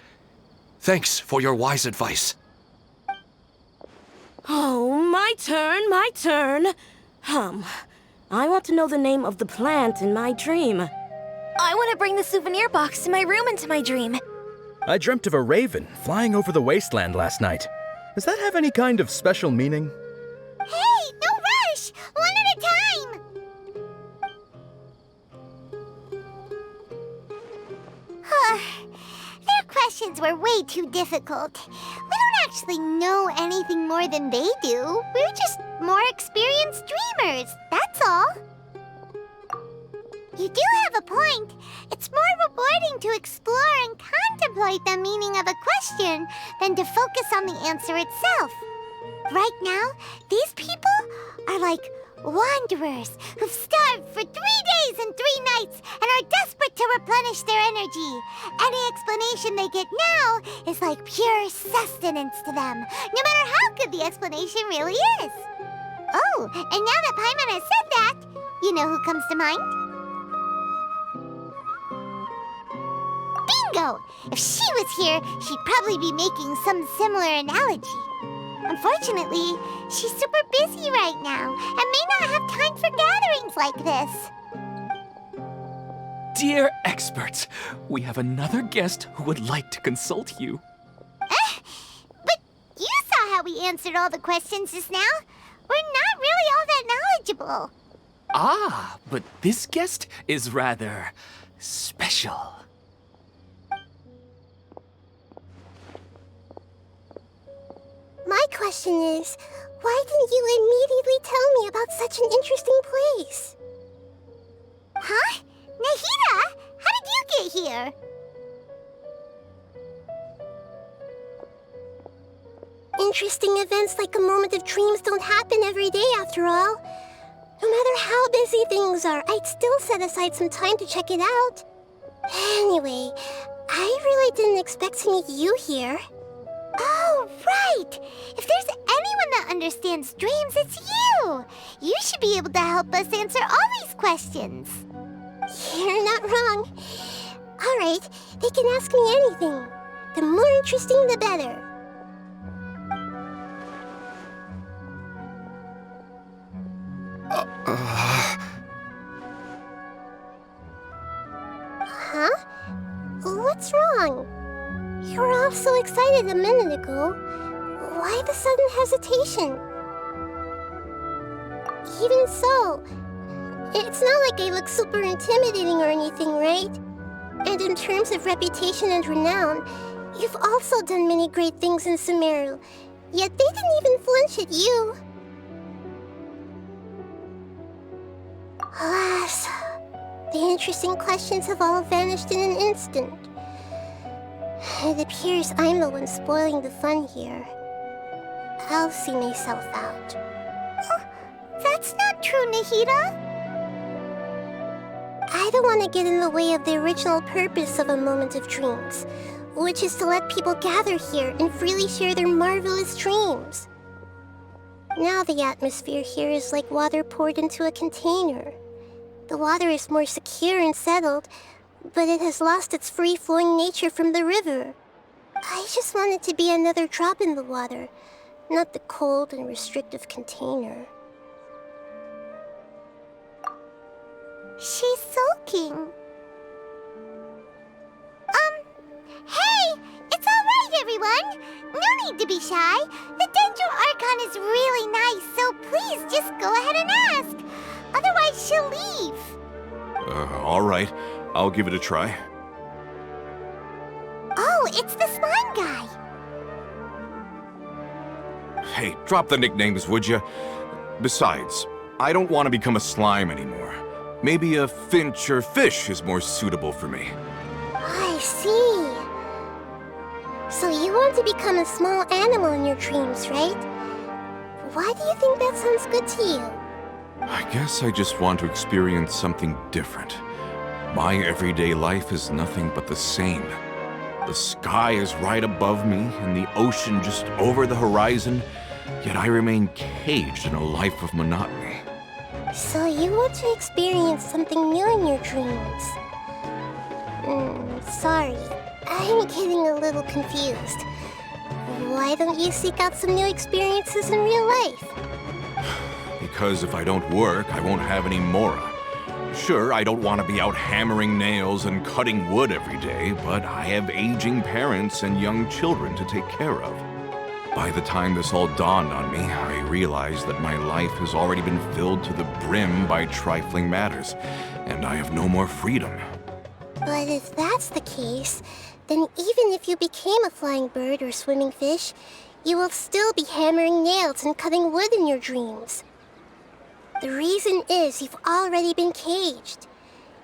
Thanks for your wise advice. Oh, my turn. I want to know the name of the plant in my dream. I want to bring the souvenir box in my room into my dream. I dreamt of a raven flying over the wasteland last night. Does that have any kind of special meaning? Hey, no rush! One at a time! Their questions were way too difficult. We don't actually know anything more than they do. We're just more experienced dreamers, that's all. You do have a point. It's more rewarding to explore and contemplate the meaning of a question than to focus on the answer itself. Right now, these people are like wanderers who've starved for 3 days and 3 nights and are desperate to replenish their energy. Any explanation they get now is like pure sustenance to them, no matter how good the explanation really is. Oh, and now that Paimon has said that, you know who comes to mind? Bingo! If she was here, she'd probably be making some similar analogy. Unfortunately, she's super busy right now and may not have time for gatherings like this. Dear experts, we have another guest who would like to consult you. But you saw how we answered all the questions just now. We're not really all that knowledgeable. Ah, but this guest is rather special. My question is, why didn't you immediately tell me about such an interesting place? Huh? Nahida, how did you get here? Interesting events like a moment of dreams don't happen every day after all. No matter how busy things are, I'd still set aside some time to check it out. Anyway, I really didn't expect to meet you here. Oh, right! If there's anyone that understands dreams, it's you! You should be able to help us answer all these questions. You're not wrong. All right, they can ask me anything. The more interesting, the better. Huh? What's wrong? You were all so excited a minute ago. Why the sudden hesitation? Even so, it's not like I look super intimidating or anything, right? And in terms of reputation and renown, you've also done many great things in Sumeru, yet they didn't even flinch at you. Alas, the interesting questions have all vanished in an instant. It appears I'm the one spoiling the fun here. I'll see myself out. That's not true, Nahida. I don't want to get in the way of the original purpose of a moment of dreams, which is to let people gather here and freely share their marvelous dreams. Now the atmosphere here is like water poured into a container. The water is more secure and settled, but it has lost its free-flowing nature from the river. I just want it to be another drop in the water, not the cold and restrictive container. She's sulking. Hey! It's all right, everyone! No need to be shy. The Dendro Archon is really nice, so please just go ahead and ask. Otherwise, she'll leave. All right. I'll give it a try. Oh, it's the slime guy. Hey, drop the nicknames, would you? Besides, I don't want to become a slime anymore. Maybe a finch or fish is more suitable for me. I see. So you want to become a small animal in your dreams, right? Why do you think that sounds good to you? I guess I just want to experience something different. My everyday life is nothing but the same. The sky is right above me and the ocean just over the horizon, yet I remain caged in a life of monotony. So you want to experience something new in your dreams? Sorry, I'm getting a little confused. Why don't you seek out some new experiences in real life? Because if I don't work, I won't have any mora. Sure, I don't want to be out hammering nails and cutting wood every day, but I have aging parents and young children to take care of. By the time this all dawned on me, I realized that my life has already been filled to the brim by trifling matters, and I have no more freedom. But if that's the case, then even if you became a flying bird or swimming fish, you will still be hammering nails and cutting wood in your dreams. The reason is you've already been caged.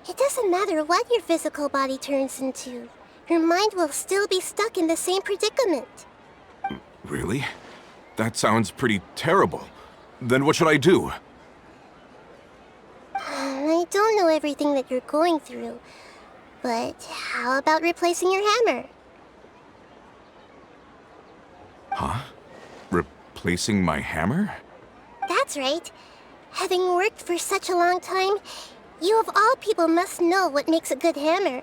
It doesn't matter what your physical body turns into. Your mind will still be stuck in the same predicament. Really? That sounds pretty terrible. Then what should I do? I don't know everything that you're going through, but how about replacing your hammer? Huh? Replacing my hammer? That's right. Having worked for such a long time, you of all people must know what makes a good hammer.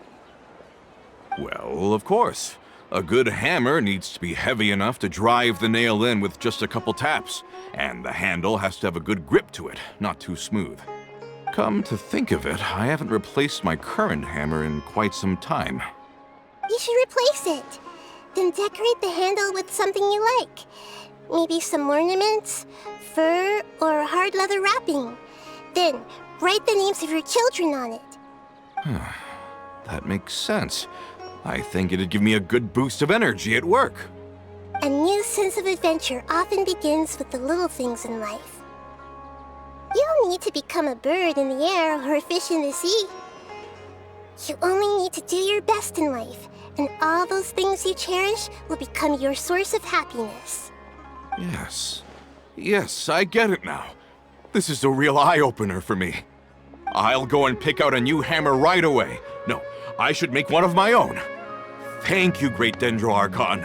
Well, of course. A good hammer needs to be heavy enough to drive the nail in with just a couple taps, and the handle has to have a good grip to it, not too smooth. Come to think of it, I haven't replaced my current hammer in quite some time. You should replace it. Then decorate the handle with something you like. Maybe some ornaments, fur, or hard leather wrapping. Then, write the names of your children on it. That makes sense. I think it'd give me a good boost of energy at work. A new sense of adventure often begins with the little things in life. You don't need to become a bird in the air or a fish in the sea. You only need to do your best in life, and all those things you cherish will become your source of happiness. Yes. Yes, I get it now. This is a real eye-opener for me. I'll go and pick out a new hammer right away. No, I should make one of my own. Thank you, Great Dendro Archon.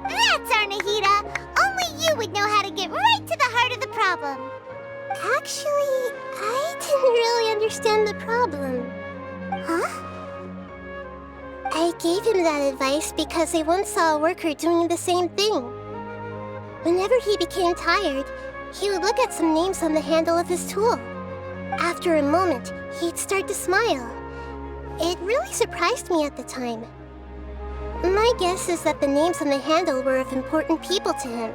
That's our Nahida. Only you would know how to get right to the heart of the problem. Actually, I didn't really understand the problem. Huh? I gave him that advice because I once saw a worker doing the same thing. Whenever he became tired, he would look at some names on the handle of his tool. After a moment, he'd start to smile. It really surprised me at the time. My guess is that the names on the handle were of important people to him.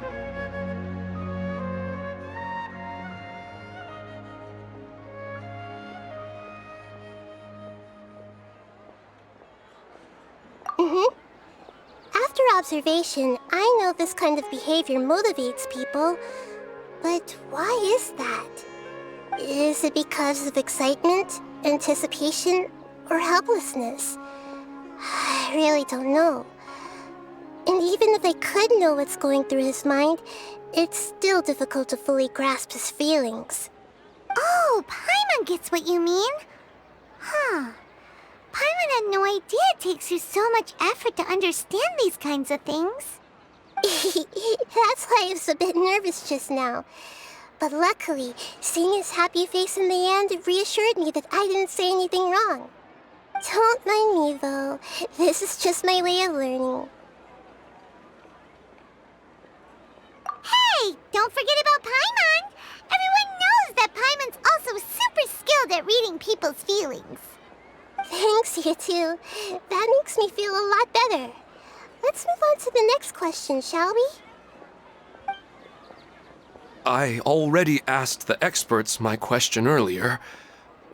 After observation, I know this kind of behavior motivates people, but why is that? Is it because of excitement, anticipation, or helplessness? I really don't know. And even if I could know what's going through his mind, it's still difficult to fully grasp his feelings. Oh, Paimon gets what you mean. Huh. Paimon had no idea it takes you so much effort to understand these kinds of things. That's why I was a bit nervous just now. But luckily, seeing his happy face in the end reassured me that I didn't say anything wrong. Don't mind me, though. This is just my way of learning. Hey, don't forget about Paimon! Everyone knows that Paimon's also super skilled at reading people's feelings. Thanks, you two. That makes me feel a lot better. Let's move on to the next question, shall we? I already asked the experts my question earlier,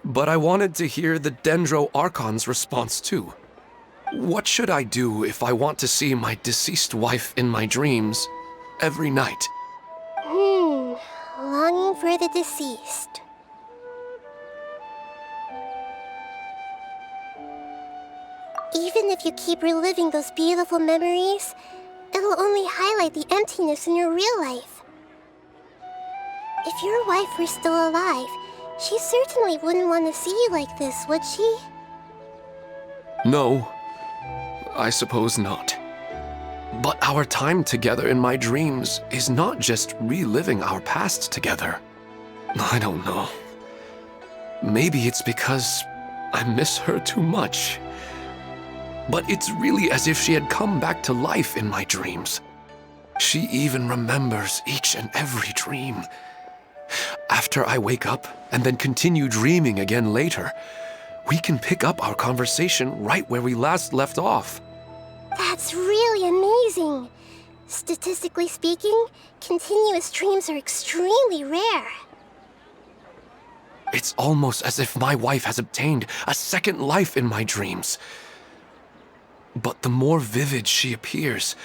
but I wanted to hear the Dendro Archon's response too. What should I do if I want to see my deceased wife in my dreams every night? Longing for the deceased. Even if you keep reliving those beautiful memories, it'll only highlight the emptiness in your real life. If your wife were still alive, she certainly wouldn't want to see you like this, would she? No, I suppose not. But our time together in my dreams is not just reliving our past together. I don't know. Maybe it's because I miss her too much. But it's really as if she had come back to life in my dreams. She even remembers each and every dream. After I wake up and then continue dreaming again later, we can pick up our conversation right where we last left off. That's really amazing. Statistically speaking, continuous dreams are extremely rare. It's almost as if my wife has obtained a second life in my dreams. But the more vivid she appears,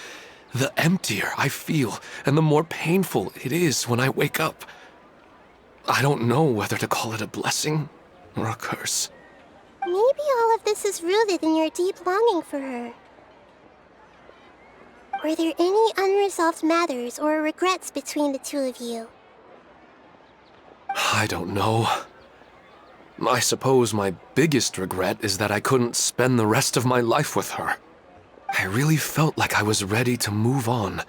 the emptier I feel and the more painful it is when I wake up. I don't know whether to call it a blessing or a curse. Maybe all of this is rooted in your deep longing for her. Were there any unresolved matters or regrets between the two of you? I don't know. I suppose my biggest regret is that I couldn't spend the rest of my life with her. I really felt like I was ready to move on.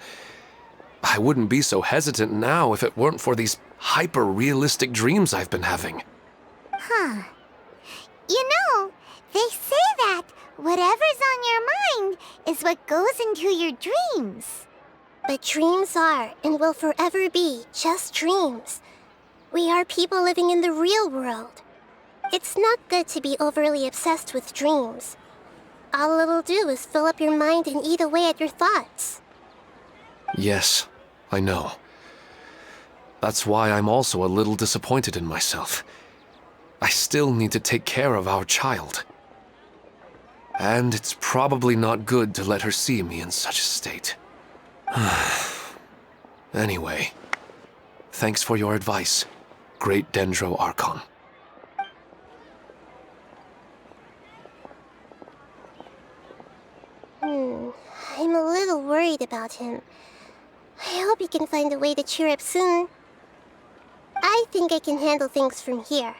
I wouldn't be so hesitant now if it weren't for these hyper-realistic dreams I've been having. Huh. You know, they say that whatever's on your mind is what goes into your dreams. But dreams are and will forever be just dreams. We are people living in the real world. It's not good to be overly obsessed with dreams. All it'll do is fill up your mind and eat away at your thoughts. Yes, I know. That's why I'm also a little disappointed in myself. I still need to take care of our child. And it's probably not good to let her see me in such a state. Anyway, thanks for your advice, Great Dendro Archon. I'm a little worried about him. I hope he can find a way to cheer up soon. I think I can handle things from here.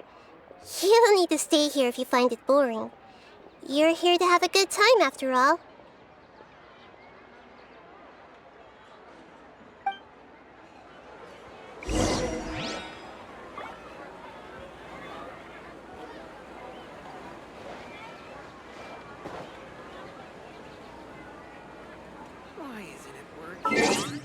You don't need to stay here if you find it boring. You're here to have a good time, after all. Why isn't it working?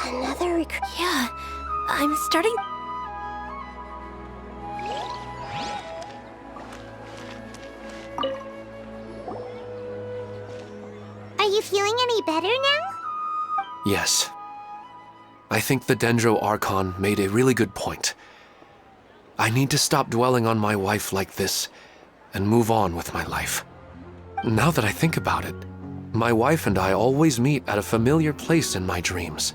Another recruit. Yeah, I'm starting... Are you feeling any better now? Yes. I think the Dendro Archon made a really good point. I need to stop dwelling on my wife like this and move on with my life. Now that I think about it, my wife and I always meet at a familiar place in my dreams.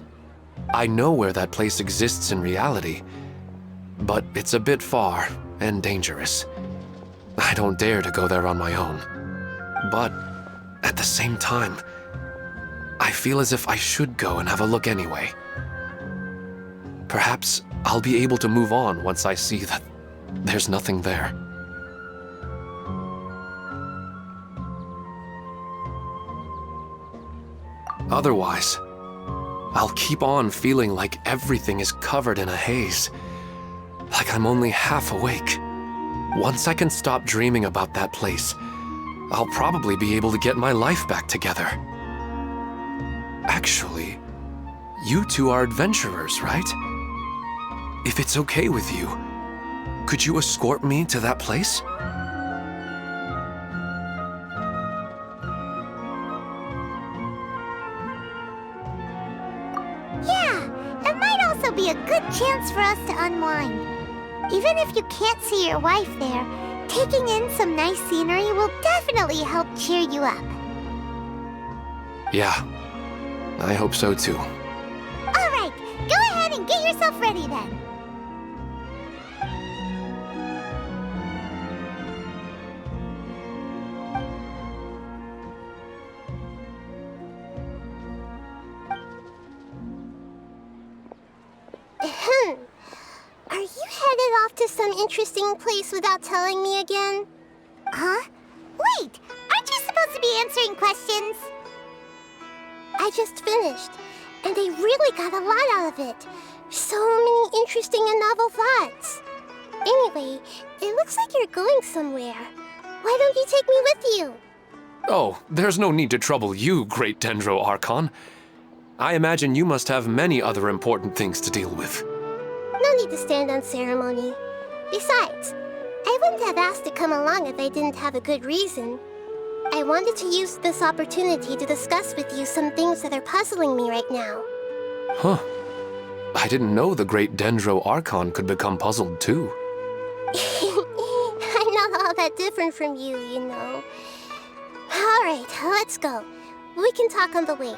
I know where that place exists in reality, but it's a bit far and dangerous. I don't dare to go there on my own. But at the same time, I feel as if I should go and have a look anyway. Perhaps I'll be able to move on once I see that there's nothing there. Otherwise, I'll keep on feeling like everything is covered in a haze, like I'm only half awake. Once I can stop dreaming about that place, I'll probably be able to get my life back together. Actually, you two are adventurers, right? If it's okay with you, could you escort me to that place? Yeah, it might also be a good chance for us to unwind. Even if you can't see your wife there, taking in some nice scenery will definitely help cheer you up. Yeah, I hope so too. All right, go ahead and get yourself ready then. Are you headed off to some interesting place without telling me again? Huh? Wait, aren't you supposed to be answering questions? I just finished, and I really got a lot out of it. So many interesting and novel thoughts. Anyway, it looks like you're going somewhere. Why don't you take me with you? Oh, there's no need to trouble you, Great Dendro Archon. I imagine you must have many other important things to deal with. No need to stand on ceremony. Besides, I wouldn't have asked to come along if I didn't have a good reason. I wanted to use this opportunity to discuss with you some things that are puzzling me right now. Huh. I didn't know the great Dendro Archon could become puzzled too. I'm not all that different from you, you know. Alright, let's go. We can talk on the way.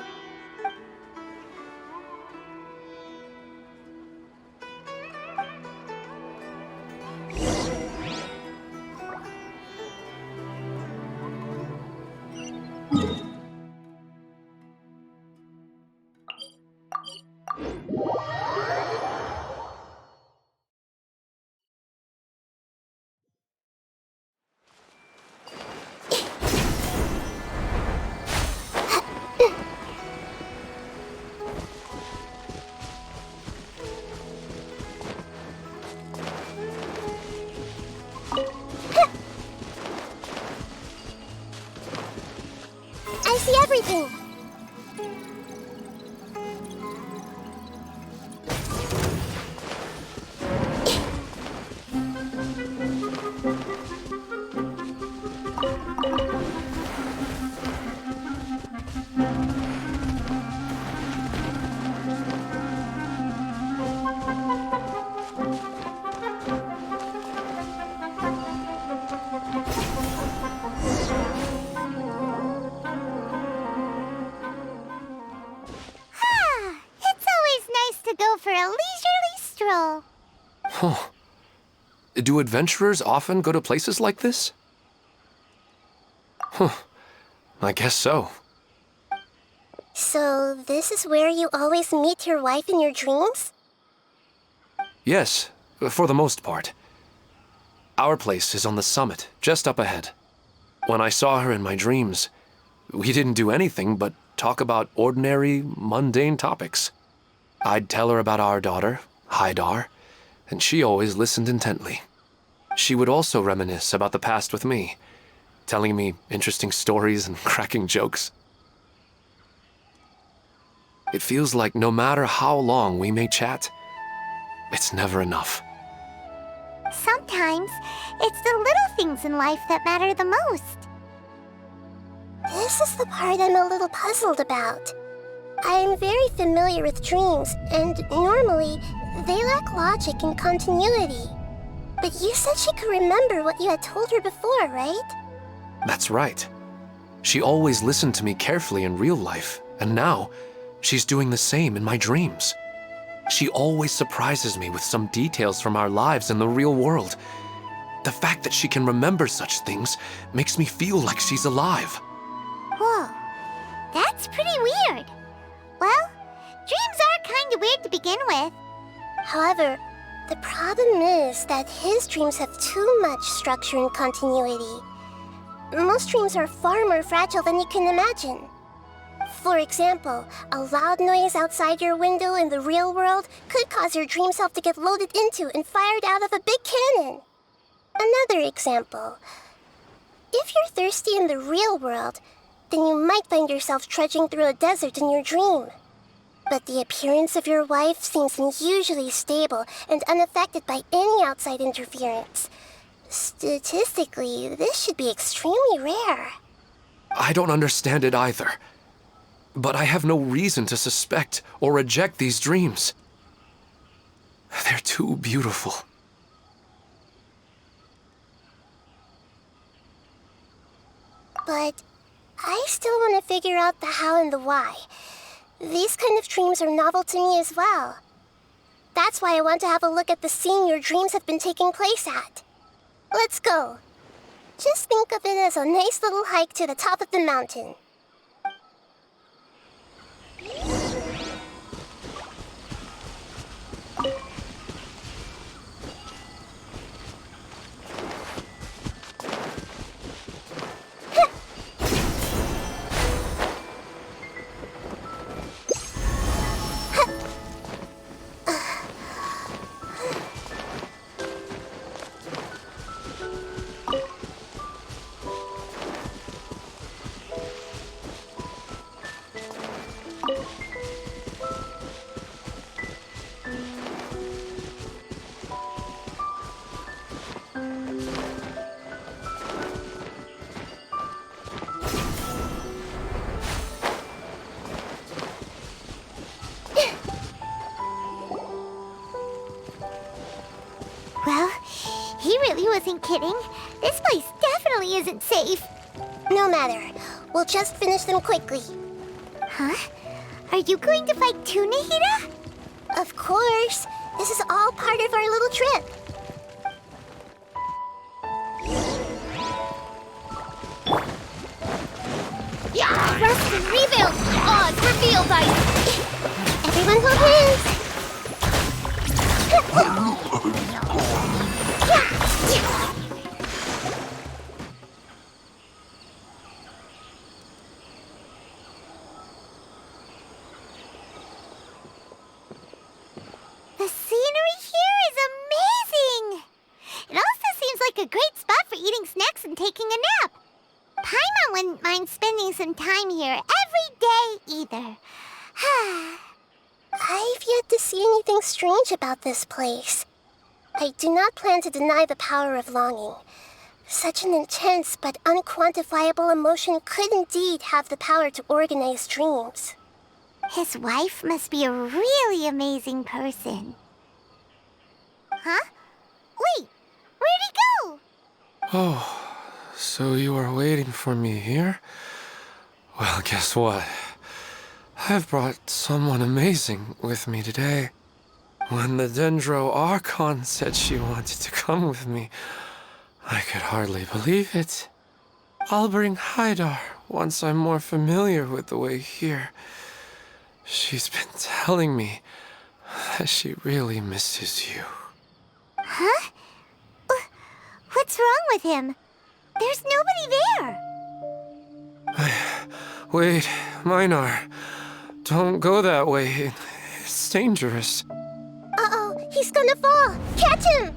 I see everything! For a leisurely stroll. Huh. Do adventurers often go to places like this? Huh. I guess so. So, this is where you always meet your wife in your dreams? Yes, for the most part. Our place is on the summit, just up ahead. When I saw her in my dreams, we didn't do anything but talk about ordinary, mundane topics. I'd tell her about our daughter, Haidar, and she always listened intently. She would also reminisce about the past with me, telling me interesting stories and cracking jokes. It feels like no matter how long we may chat, it's never enough. Sometimes, it's the little things in life that matter the most. This is the part I'm a little puzzled about. I am very familiar with dreams, and normally, they lack logic and continuity. But you said she could remember what you had told her before, right? That's right. She always listened to me carefully in real life, and now, she's doing the same in my dreams. She always surprises me with some details from our lives in the real world. The fact that she can remember such things makes me feel like she's alive. Whoa, that's pretty weird. Well, dreams are kinda weird to begin with. However, the problem is that his dreams have too much structure and continuity. Most dreams are far more fragile than you can imagine. For example, a loud noise outside your window in the real world could cause your dream self to get loaded into and fired out of a big cannon. Another example. If you're thirsty in the real world, then you might find yourself trudging through a desert in your dream. But the appearance of your wife seems unusually stable and unaffected by any outside interference. Statistically, this should be extremely rare. I don't understand it either. But I have no reason to suspect or reject these dreams. They're too beautiful. But I still want to figure out the how and the why. These kind of dreams are novel to me as well. That's why I want to have a look at the scene your dreams have been taking place at. Let's go. Just think of it as a nice little hike to the top of the mountain. really wasn't kidding. This place definitely isn't safe. No matter. We'll just finish them quickly. Huh? Are you going to fight too, Nahida? Of course. This is all part of our little trip. Yeah! Rest and rebuild! Oz revealed ice! Everyone hold hands! The scenery here is amazing! It also seems like a great spot for eating snacks and taking a nap. Paimon wouldn't mind spending some time here every day either. I've yet to see anything strange about this place. I do not plan to deny the power of longing. Such an intense but unquantifiable emotion could indeed have the power to organize dreams. His wife must be a really amazing person. Huh? Wait, where'd he go? Oh, so you are waiting for me here? Well, guess what? I've brought someone amazing with me today. When the Dendro Archon said she wanted to come with me, I could hardly believe it. I'll bring Haidar once I'm more familiar with the way here. She's been telling me that she really misses you. Huh? What's wrong with him? There's nobody there. Wait, Minar. Don't go that way. It's dangerous. Uh-oh, he's gonna fall! Catch him!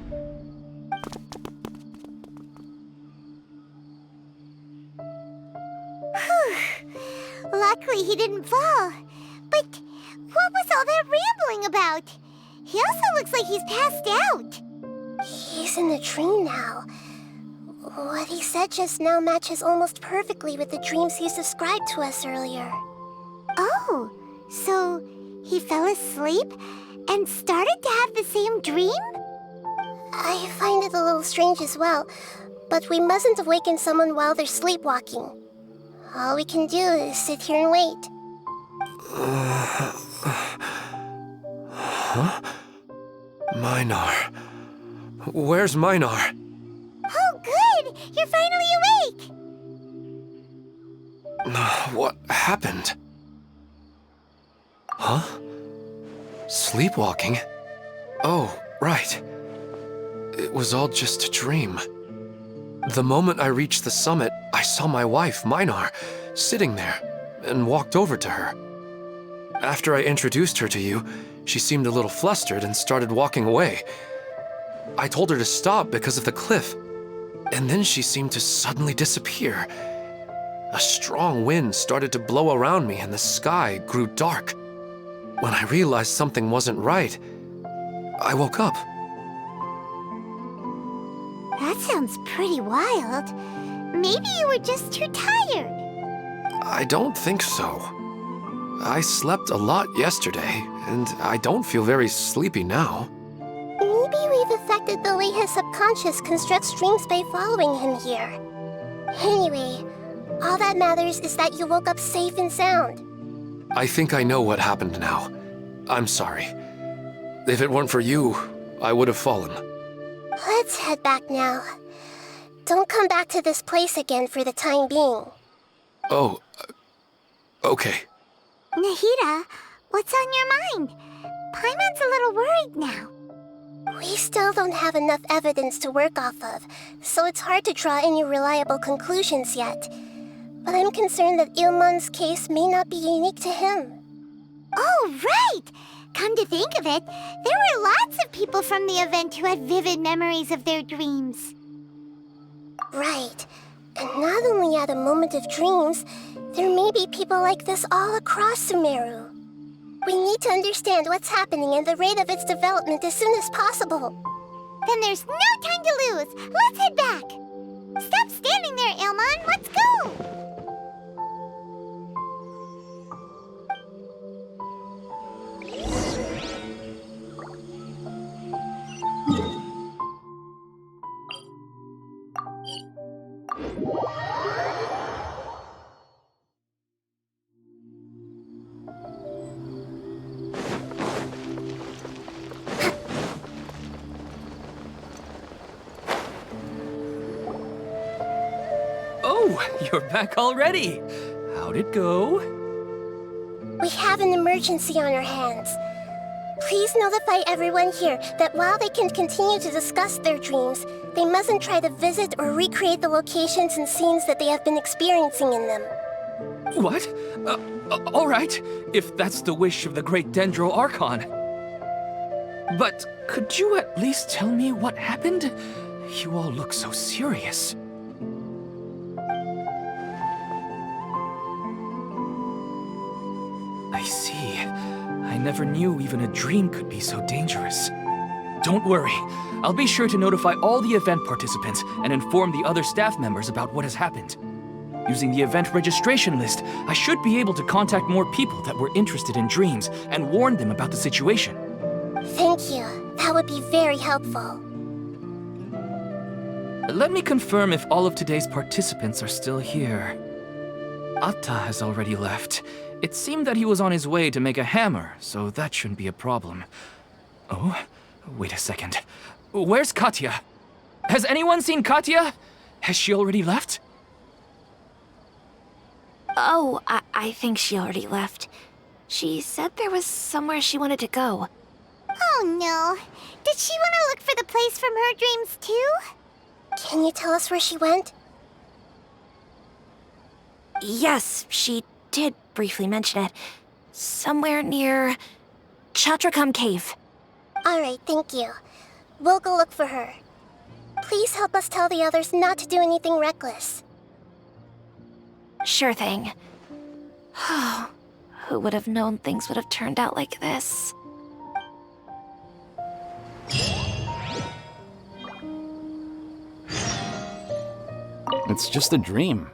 Luckily he didn't fall. But what was all that rambling about? He also looks like he's passed out. He's in a dream now. What he said just now matches almost perfectly with the dreams he's described to us earlier. Oh, so he fell asleep and started to have the same dream? I find it a little strange as well, but we mustn't awaken someone while they're sleepwalking. All we can do is sit here and wait. Huh? Minar. Where's Minar? Oh, good! You're finally awake! What happened? Huh? Sleepwalking? Oh, right. It was all just a dream. The moment I reached the summit, I saw my wife, Minar, sitting there, and walked over to her. After I introduced her to you, she seemed a little flustered and started walking away. I told her to stop because of the cliff, and then she seemed to suddenly disappear. A strong wind started to blow around me and the sky grew dark. When I realized something wasn't right, I woke up. That sounds pretty wild. Maybe you were just too tired. I don't think so. I slept a lot yesterday, and I don't feel very sleepy now. Maybe we've affected the way his subconscious constructs dreams by following him here. Anyway, all that matters is that you woke up safe and sound. I think I know what happened now. I'm sorry. If it weren't for you, I would have fallen. Let's head back now. Don't come back to this place again for the time being. Oh, okay. Nahida, what's on your mind? Paimon's a little worried now. We still don't have enough evidence to work off of, so it's hard to draw any reliable conclusions yet. But I'm concerned that Ilmon's case may not be unique to him. Oh, right! Come to think of it, there were lots of people from the event who had vivid memories of their dreams. Right. And not only at a moment of dreams, there may be people like this all across Sumeru. We need to understand what's happening and the rate of its development as soon as possible. Then there's no time to lose. Let's head back. Stop standing there, Ilmon. Let's go. Oh, you're back already. How'd it go? We have an emergency on our hands. Please notify everyone here that while they can continue to discuss their dreams, they mustn't try to visit or recreate the locations and scenes that they have been experiencing in them. What? All right, if that's the wish of the great Dendro Archon. But could you at least tell me what happened? You all look so serious. I see. I never knew even a dream could be so dangerous. Don't worry. I'll be sure to notify all the event participants and inform the other staff members about what has happened. Using the event registration list, I should be able to contact more people that were interested in dreams and warn them about the situation. Thank you. That would be very helpful. Let me confirm if all of today's participants are still here. Atta has already left. It seemed that he was on his way to make a hammer, so that shouldn't be a problem. Oh, wait a second. Where's Katya? Has anyone seen Katya? Has she already left? Oh, I think she already left. She said there was somewhere she wanted to go. Oh no. Did she want to look for the place from her dreams too? Can you tell us where she went? Yes, she did briefly mention it. Somewhere near Chatrakam Cave. Alright, thank you. We'll go look for her. Please help us tell the others not to do anything reckless. Sure thing. Who would have known things would have turned out like this? It's just a dream.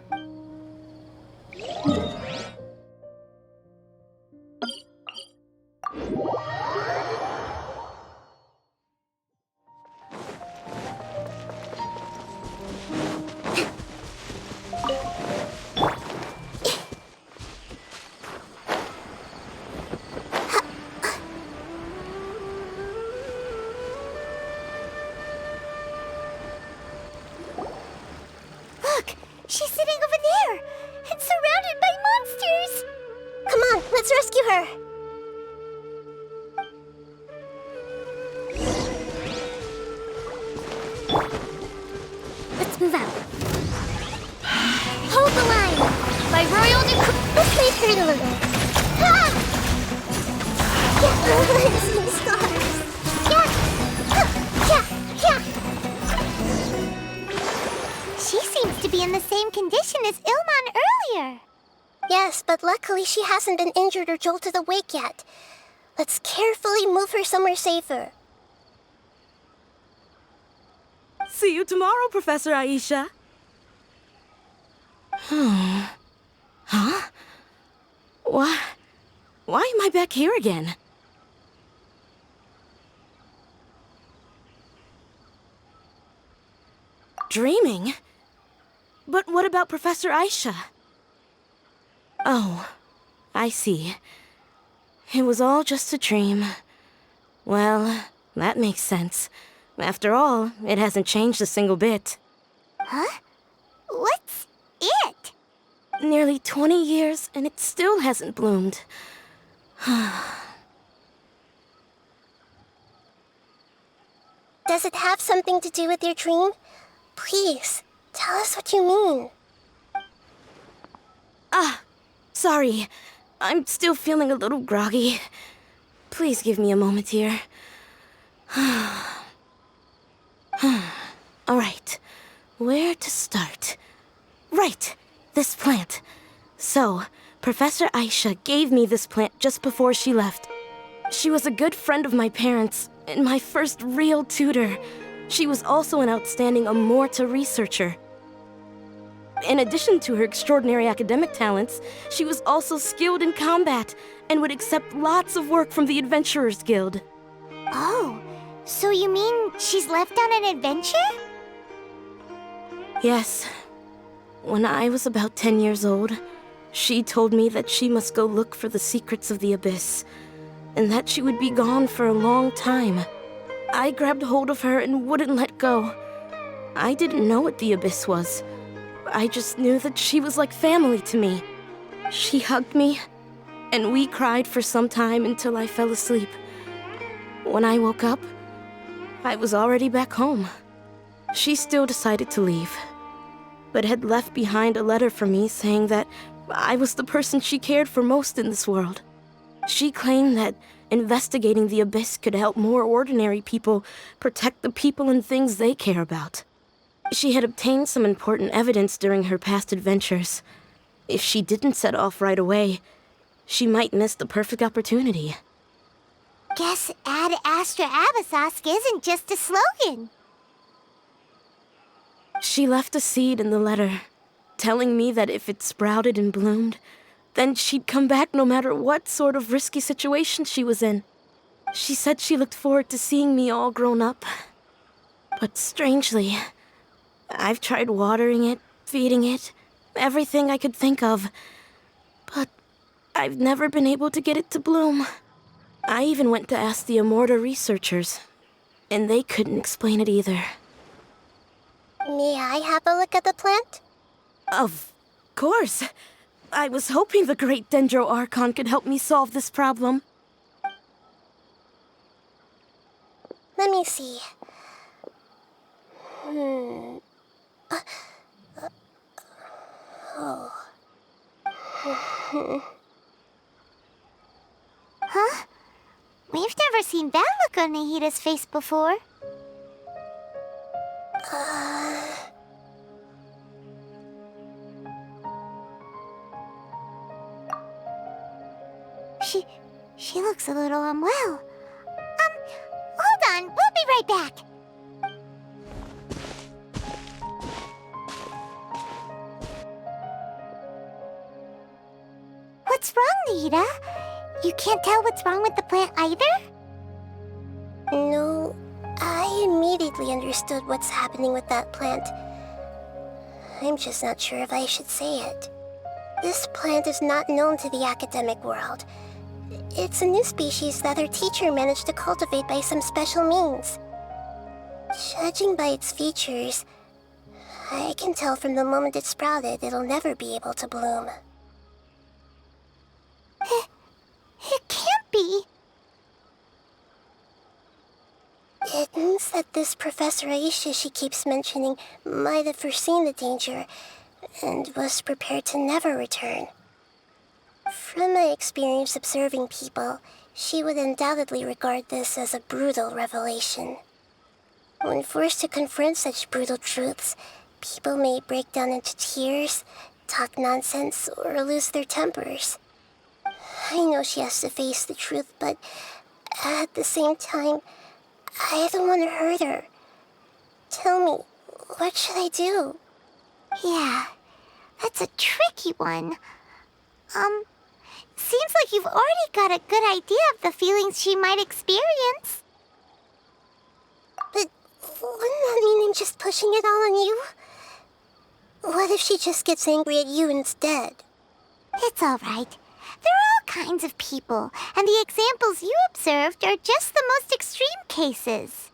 She's sitting over there and surrounded by monsters. Come on, let's rescue her. Let's move out. Hold the line. By royal decree. Let's make her a little. Ah! Yeah, some scars. Yeah. She seems to be in the same condition as Ilman earlier. Yes, but luckily she hasn't been injured or jolted awake yet. Let's carefully move her somewhere safer. See you tomorrow, Professor Aisha. Huh? Why am I back here again? Dreaming? But what about Professor Aisha? Oh, I see. It was all just a dream. Well, that makes sense. After all, it hasn't changed a single bit. Huh? What's it? Nearly 20 years, and it still hasn't bloomed. Does it have something to do with your dream? Please, tell us what you mean. Sorry. I'm still feeling a little groggy. Please give me a moment here. Alright, where to start? Right, this plant. So, Professor Aisha gave me this plant just before she left. She was a good friend of my parents, and my first real tutor. She was also an outstanding Amorta researcher. In addition to her extraordinary academic talents, she was also skilled in combat and would accept lots of work from the Adventurers Guild. Oh, so you mean she's left on an adventure? Yes. When I was about 10 years old, she told me that she must go look for the secrets of the Abyss, and that she would be gone for a long time. I grabbed hold of her and wouldn't let go. I didn't know what the Abyss was, I just knew that she was like family to me. She hugged me, and we cried for some time until I fell asleep. When I woke up, I was already back home. She still decided to leave, but had left behind a letter for me saying that I was the person she cared for most in this world. She claimed that investigating the abyss could help more ordinary people protect the people and things they care about. She had obtained some important evidence during her past adventures. If she didn't set off right away, she might miss the perfect opportunity. Guess Ad Astra Abyssosque isn't just a slogan. She left a seed in the letter, telling me that if it sprouted and bloomed, then she'd come back no matter what sort of risky situation she was in. She said she looked forward to seeing me all grown up. But strangely, I've tried watering it, feeding it, everything I could think of. But I've never been able to get it to bloom. I even went to ask the Immorta researchers, and they couldn't explain it either. May I have a look at the plant? Of course. I was hoping the great Dendro Archon could help me solve this problem. Let me see. Huh? We've never seen that look on Nahida's face before. She looks a little unwell. Hold on, we'll be right back. What's wrong, Nahida? You can't tell what's wrong with the plant either? No, I immediately understood what's happening with that plant. I'm just not sure if I should say it. This plant is not known to the academic world. It's a new species that our teacher managed to cultivate by some special means. Judging by its features, I can tell from the moment it sprouted it'll never be able to bloom. It can't be. It means that this Professor Aisha she keeps mentioning might have foreseen the danger and was prepared to never return. From my experience observing people, she would undoubtedly regard this as a brutal revelation. When forced to confront such brutal truths, people may break down into tears, talk nonsense, or lose their tempers. I know she has to face the truth, but at the same time, I don't want to hurt her. Tell me, what should I do? Yeah, that's a tricky one. Seems like you've already got a good idea of the feelings she might experience. But wouldn't that mean I'm just pushing it all on you? What if she just gets angry at you instead? It's all right. There are all kinds of people, and the examples you observed are just the most extreme cases.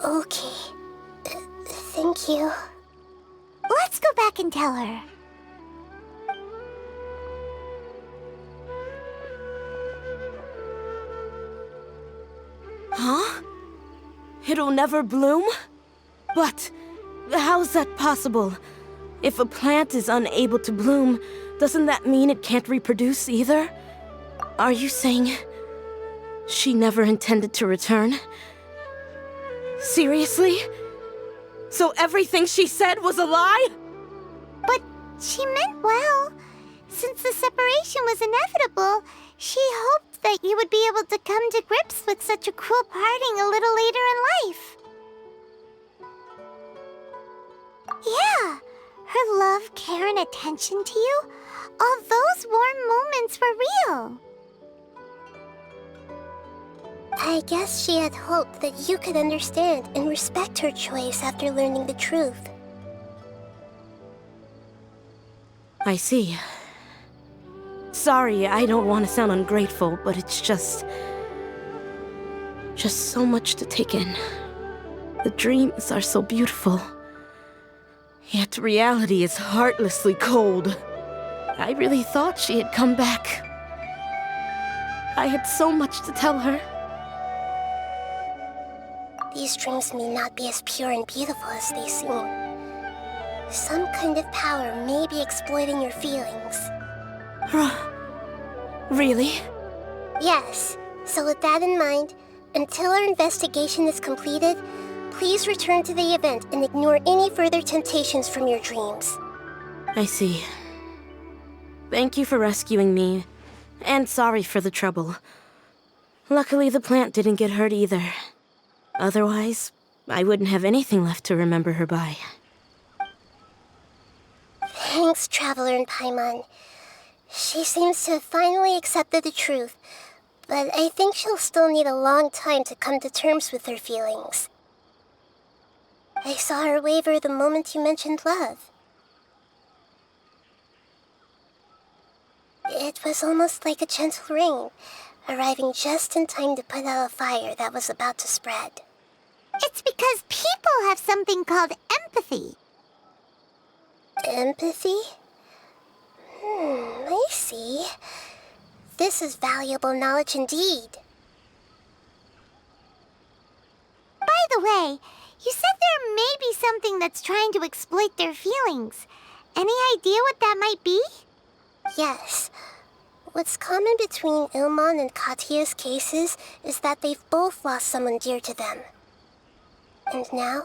Okay. Thank you. Let's go back and tell her. Huh? It'll never bloom? But how's that possible? If a plant is unable to bloom, doesn't that mean it can't reproduce either? Are you saying she never intended to return? Seriously? So everything she said was a lie? But she meant well. Since the separation was inevitable, she hoped that you would be able to come to grips with such a cruel parting a little later in life. Yeah, her love, care, and attention to you, all those warm moments were real. I guess she had hoped that you could understand and respect her choice after learning the truth. I see. Sorry, I don't want to sound ungrateful, but it's just so much to take in. The dreams are so beautiful. Yet reality is heartlessly cold. I really thought she had come back. I had so much to tell her. These dreams may not be as pure and beautiful as they seem. Some kind of power may be exploiting your feelings. Really? Yes. So with that in mind, until our investigation is completed, please return to the event and ignore any further temptations from your dreams. I see. Thank you for rescuing me, and sorry for the trouble. Luckily, the plant didn't get hurt either. Otherwise, I wouldn't have anything left to remember her by. Thanks, Traveler and Paimon. She seems to have finally accepted the truth, but I think she'll still need a long time to come to terms with her feelings. I saw her waver the moment you mentioned love. It was almost like a gentle rain, arriving just in time to put out a fire that was about to spread. It's because people have something called empathy. Empathy? I see. This is valuable knowledge indeed. By the way, you said there may be something that's trying to exploit their feelings. Any idea what that might be? Yes. What's common between Ilmon and Katia's cases is that they've both lost someone dear to them. And now,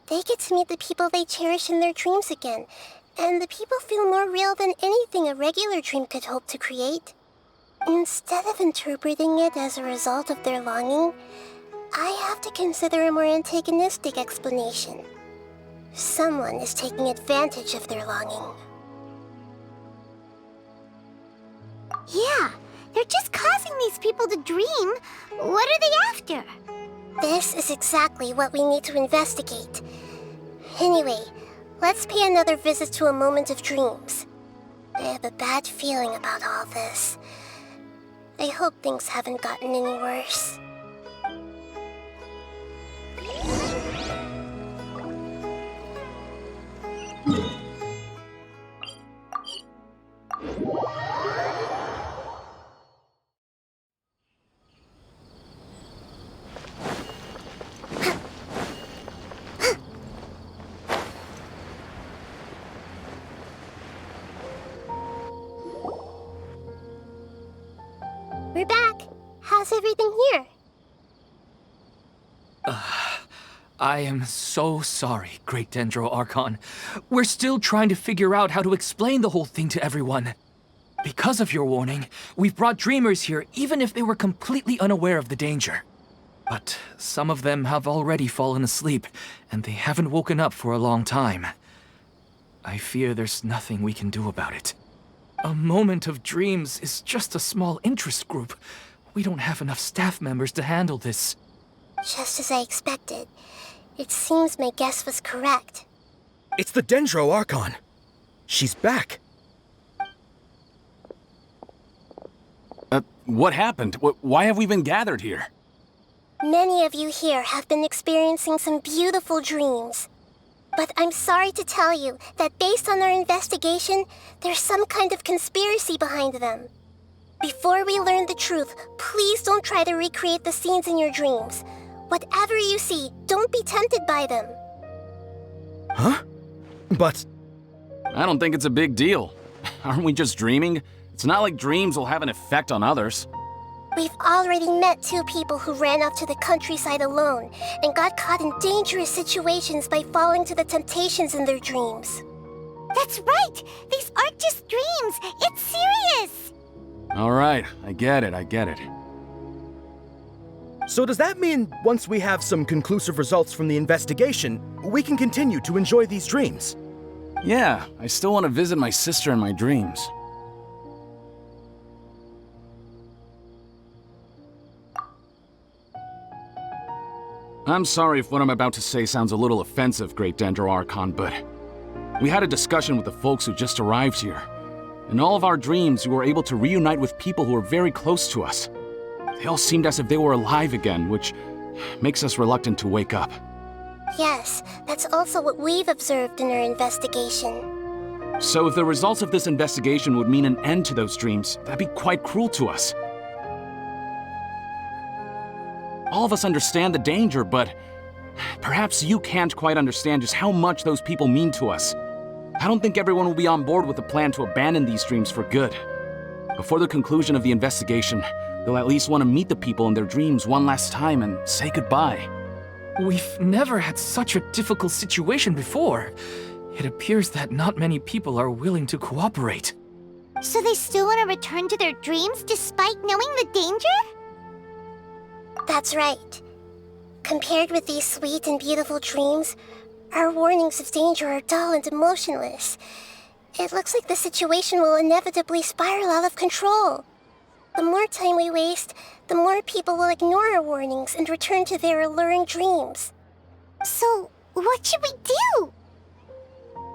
they get to meet the people they cherish in their dreams again, and the people feel more real than anything a regular dream could hope to create. Instead of interpreting it as a result of their longing, I have to consider a more antagonistic explanation. Someone is taking advantage of their longing. Yeah, they're just causing these people to dream. What are they after? This is exactly what we need to investigate. Anyway, let's pay another visit to a moment of dreams. I have a bad feeling about all this. I hope things haven't gotten any worse. We're back. How's everything here? I am so sorry, Great Dendro Archon. We're still trying to figure out how to explain the whole thing to everyone. Because of your warning, we've brought dreamers here even if they were completely unaware of the danger. But some of them have already fallen asleep, and they haven't woken up for a long time. I fear there's nothing we can do about it. A moment of dreams is just a small interest group. We don't have enough staff members to handle this. Just as I expected. It seems my guess was correct. It's the Dendro Archon. She's back. What happened? Why have we been gathered here? Many of you here have been experiencing some beautiful dreams. But I'm sorry to tell you that based on our investigation, there's some kind of conspiracy behind them. Before we learn the truth, please don't try to recreate the scenes in your dreams. Whatever you see, don't be tempted by them. Huh? But... I don't think it's a big deal. Aren't we just dreaming? It's not like dreams will have an effect on others. We've already met 2 people who ran off to the countryside alone and got caught in dangerous situations by falling to the temptations in their dreams. That's right! These aren't just dreams! It's serious! Alright, I get it. So does that mean once we have some conclusive results from the investigation, we can continue to enjoy these dreams? Yeah, I still want to visit my sister in my dreams. I'm sorry if what I'm about to say sounds a little offensive, Great Dendro Archon, but We had a discussion with the folks who just arrived here. In all of our dreams, we were able to reunite with people who were very close to us. They all seemed as if they were alive again, which makes us reluctant to wake up. Yes, that's also what we've observed in our investigation. So if the results of this investigation would mean an end to those dreams, that'd be quite cruel to us. All of us understand the danger, but perhaps you can't quite understand just how much those people mean to us. I don't think everyone will be on board with the plan to abandon these dreams for good. Before the conclusion of the investigation, they'll at least want to meet the people in their dreams one last time and say goodbye. We've never had such a difficult situation before. It appears that not many people are willing to cooperate. So they still want to return to their dreams despite knowing the danger? That's right. Compared with these sweet and beautiful dreams, our warnings of danger are dull and emotionless. It looks like the situation will inevitably spiral out of control. The more time we waste, the more people will ignore our warnings and return to their alluring dreams. So, what should we do?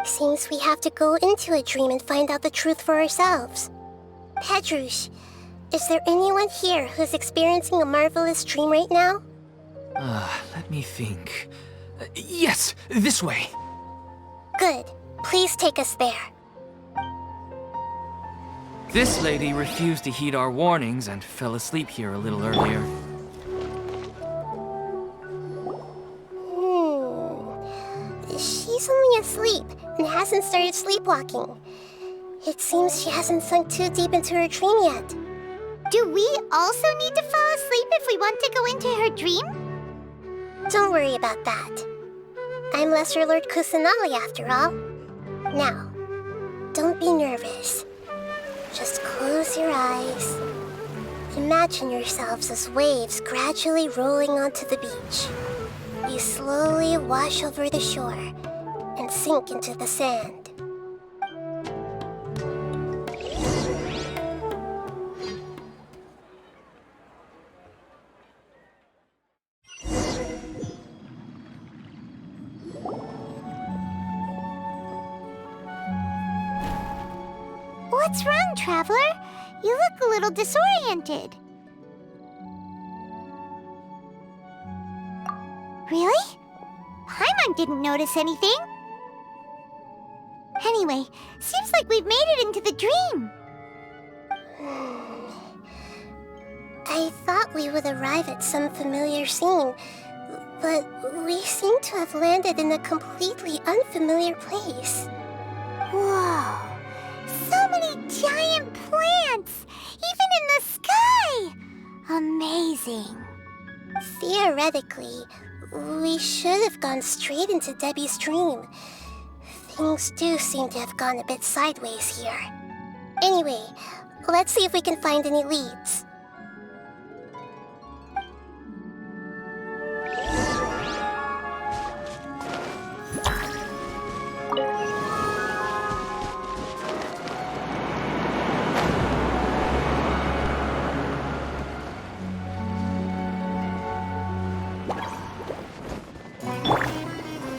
Seems we have to go into a dream and find out the truth for ourselves. Pedrush, is there anyone here who's experiencing a marvelous dream right now? Let me think. Yes, this way. Good. Please take us there. This lady refused to heed our warnings and fell asleep here a little earlier. She's only asleep and hasn't started sleepwalking. It seems she hasn't sunk too deep into her dream yet. Do we also need to fall asleep if we want to go into her dream? Don't worry about that. I'm Lesser Lord Kusanali after all. Now, don't be nervous. Just close your eyes. Imagine yourselves as waves gradually rolling onto the beach. You slowly wash over the shore and sink into the sand. What's wrong, Traveler? You look a little disoriented. Really? Paimon didn't notice anything. Anyway, seems like we've made it into the dream. I thought we would arrive at some familiar scene, but we seem to have landed in a completely unfamiliar place. Whoa! So many giant plants! Even in the sky! Amazing. Theoretically, we should have gone straight into Debbie's dream. Things do seem to have gone a bit sideways here. Anyway, let's see if we can find any leads.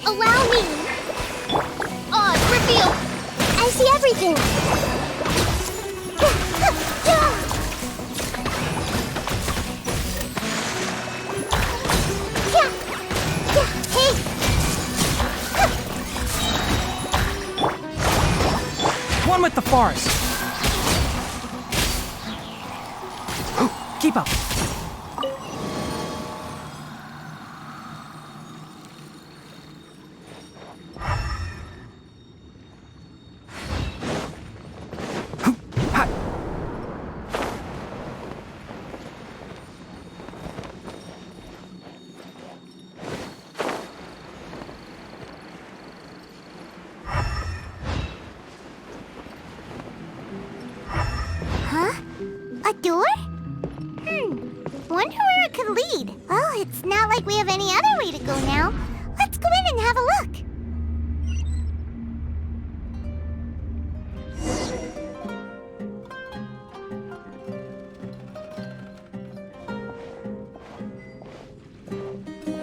Allow me! Reveal! I see everything! Hey! One with the forest! Keep up! A door? Wonder where it could lead. Well, it's not like we have any other way to go now. Let's go in and have a look.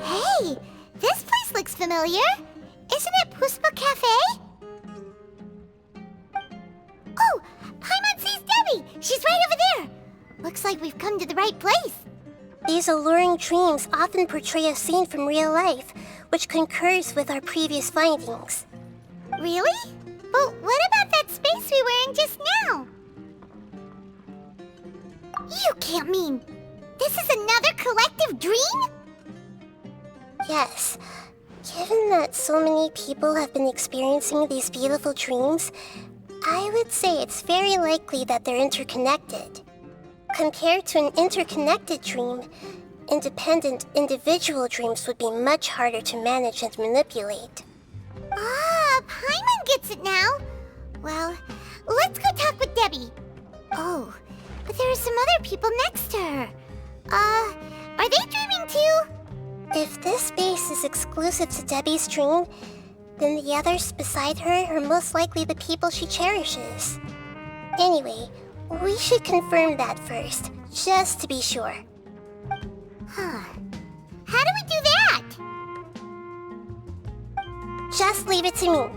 Hey, this place looks familiar. Isn't it Puspa Cafe? Debbie! She's right over there! Looks like we've come to the right place. These alluring dreams often portray a scene from real life, which concurs with our previous findings. Really? But what about that space we were in just now? You can't mean... this is another collective dream? Yes. Given that so many people have been experiencing these beautiful dreams, I would say it's very likely that they're interconnected. Compared to an interconnected dream, independent individual dreams would be much harder to manage and manipulate. Ah, Paimon gets it now. Well, let's go talk with Debbie. Oh, but there are some other people next to her. Are they dreaming too? If this space is exclusive to Debbie's dream, then the others beside her are most likely the people she cherishes. Anyway, we should confirm that first, just to be sure. Huh. How do we do that? Just leave it to me.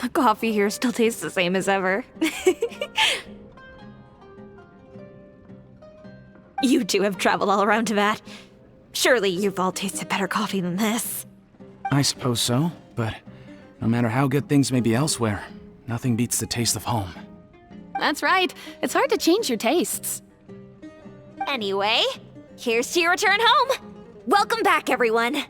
The coffee here still tastes the same as ever. You two have traveled all around Tibet. Surely you've all tasted better coffee than this. I suppose so, but no matter how good things may be elsewhere, nothing beats the taste of home. That's right. It's hard to change your tastes. Anyway, here's to your return home. Welcome back, everyone.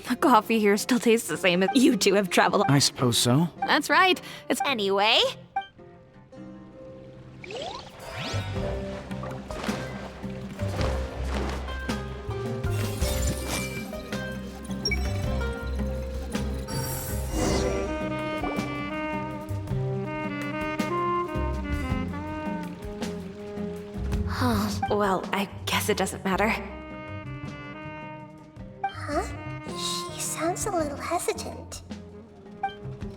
The coffee here still tastes the same as you two have traveled. I suppose so. That's right. It's anyway. Oh, well, I guess it doesn't matter. Huh? She sounds a little hesitant.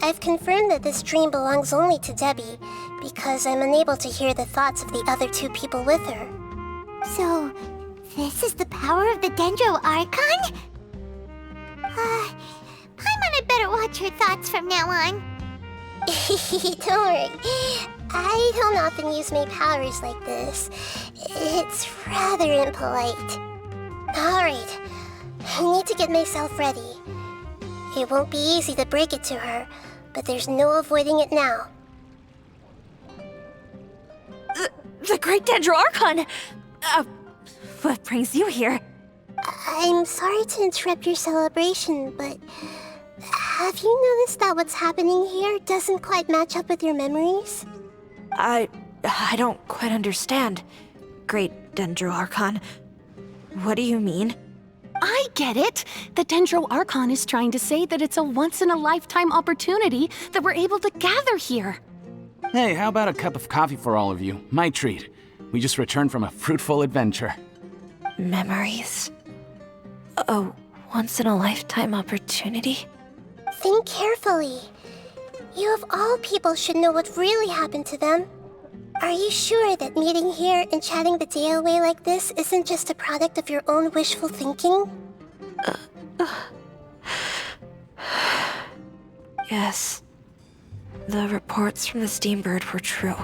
I've confirmed that this dream belongs only to Debbie, because I'm unable to hear the thoughts of the other two people with her. So, this is the power of the Dendro Archon? Paimon had better watch her thoughts from now on. Don't worry. I don't often use my powers like this. It's rather impolite. Alright, I need to get myself ready. It won't be easy to break it to her, but there's no avoiding it now. The Great Dendro Archon! What brings you here? I'm sorry to interrupt your celebration, but have you noticed that what's happening here doesn't quite match up with your memories? I don't quite understand. Great Dendro Archon. What do you mean? I get it. The Dendro Archon is trying to say that it's a once-in-a-lifetime opportunity that we're able to gather here. Hey, how about a cup of coffee for all of you? My treat. We just returned from a fruitful adventure. Memories. A once-in-a-lifetime opportunity? Think carefully. You of all people should know what really happened to them. Are you sure that meeting here and chatting the day away like this isn't just a product of your own wishful thinking? Yes. The reports from the Steambird were true.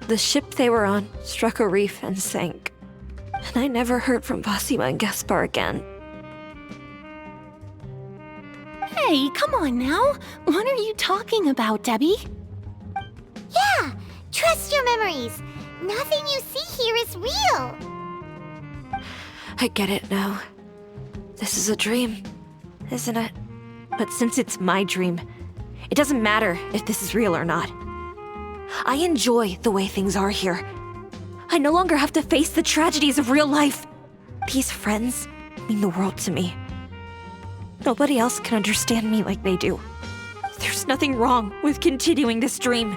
The ship they were on struck a reef and sank. And I never heard from Basima and Gaspar again. Hey, come on now. What are you talking about, Debbie? Yeah, trust your memories. Nothing you see here is real. I get it now. This is a dream, isn't it? But since it's my dream, It doesn't matter if this is real or not. I enjoy the way things are here. I no longer have to face the tragedies of real life. These friends mean the world to me. Nobody else can understand me like they do. There's nothing wrong with continuing this dream.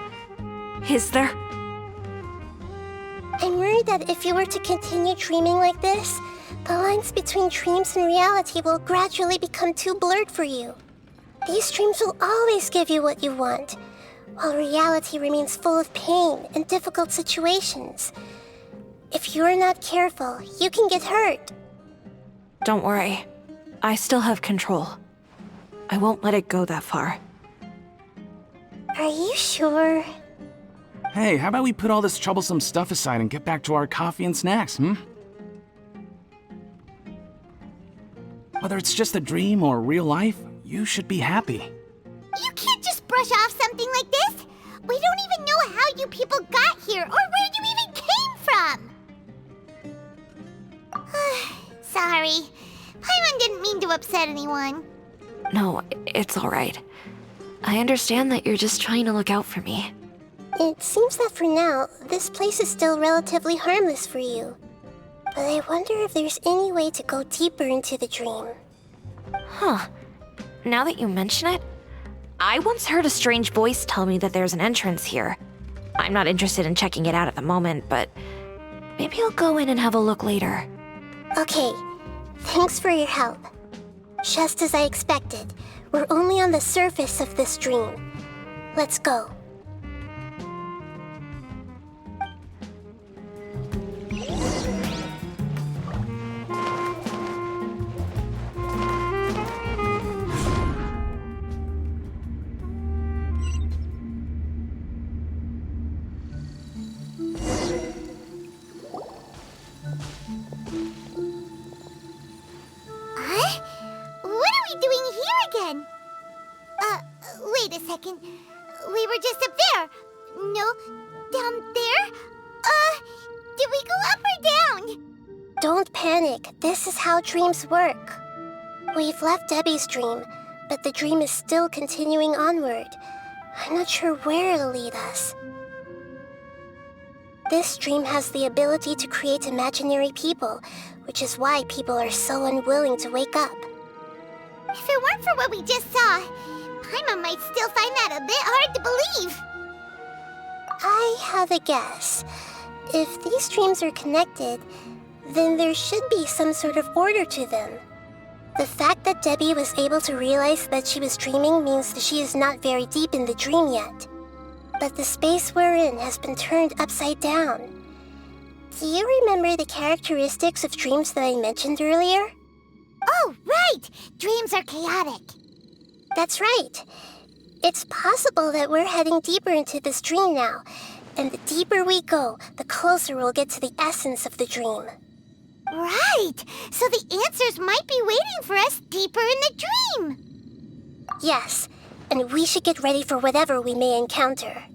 Is there? I'm worried that if you were to continue dreaming like this, the lines between dreams and reality will gradually become too blurred for you. These dreams will always give you what you want, while reality remains full of pain and difficult situations. If you're not careful, you can get hurt. Don't worry. I still have control. I won't let it go that far. Are you sure? Hey, how about we put all this troublesome stuff aside and get back to our coffee and snacks, Whether it's just a dream or real life, you should be happy. You can't just brush off something like this. We don't even know how you people got here or where you even came from. Sorry. Paimon didn't mean to upset anyone. No, it's alright. I understand that you're just trying to look out for me. It seems that for now, this place is still relatively harmless for you. But I wonder if there's any way to go deeper into the dream. Huh. Now that you mention it, I once heard a strange voice tell me that there's an entrance here. I'm not interested in checking it out at the moment, but maybe I'll go in and have a look later. Okay, thanks for your help. Just as I expected, we're only on the surface of this dream. Let's go. Wait a second. We were just up there. No, down there? Did we go up or down? Don't panic. This is how dreams work. We've left Debbie's dream, but the dream is still continuing onward. I'm not sure where it'll lead us. This dream has the ability to create imaginary people, which is why people are so unwilling to wake up. If it weren't for what we just saw, Paimon might still find that a bit hard to believe. I have a guess. If these dreams are connected, then there should be some sort of order to them. The fact that Debbie was able to realize that she was dreaming means that she is not very deep in the dream yet. But the space we're in has been turned upside down. Do you remember the characteristics of dreams that I mentioned earlier? Oh, right! Dreams are chaotic. That's right. It's possible that we're heading deeper into this dream now, and the deeper we go, the closer we'll get to the essence of the dream. Right! So the answers might be waiting for us deeper in the dream! Yes, and we should get ready for whatever we may encounter.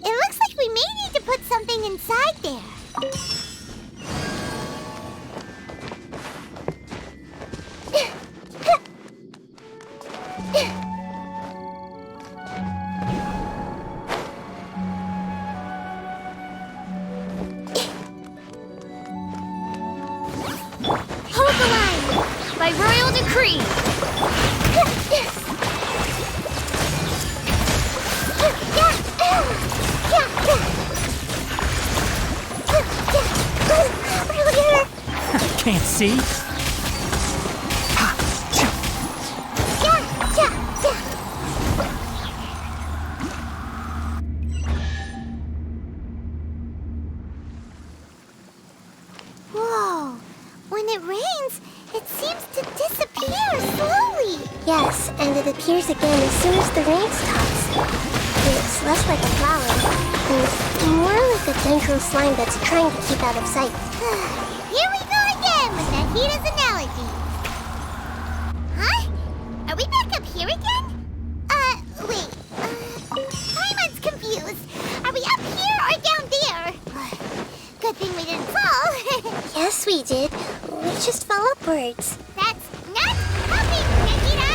It looks like we may need to put something inside there. Hold the line! By royal decree! Can't see? Whoa! When it rains, it seems to disappear slowly. Yes, and it appears again as soon as the rain stops. It's less like a flower, and more like a tendril slime that's trying to keep out of sight. Here we go again with Nahida's analogy. Huh? Are we back up here again? Wait. Paimon's confused. Are we up here or down there? Good thing we didn't fall. Yes, we did. We just fell upwards. That's not helping, Nahida!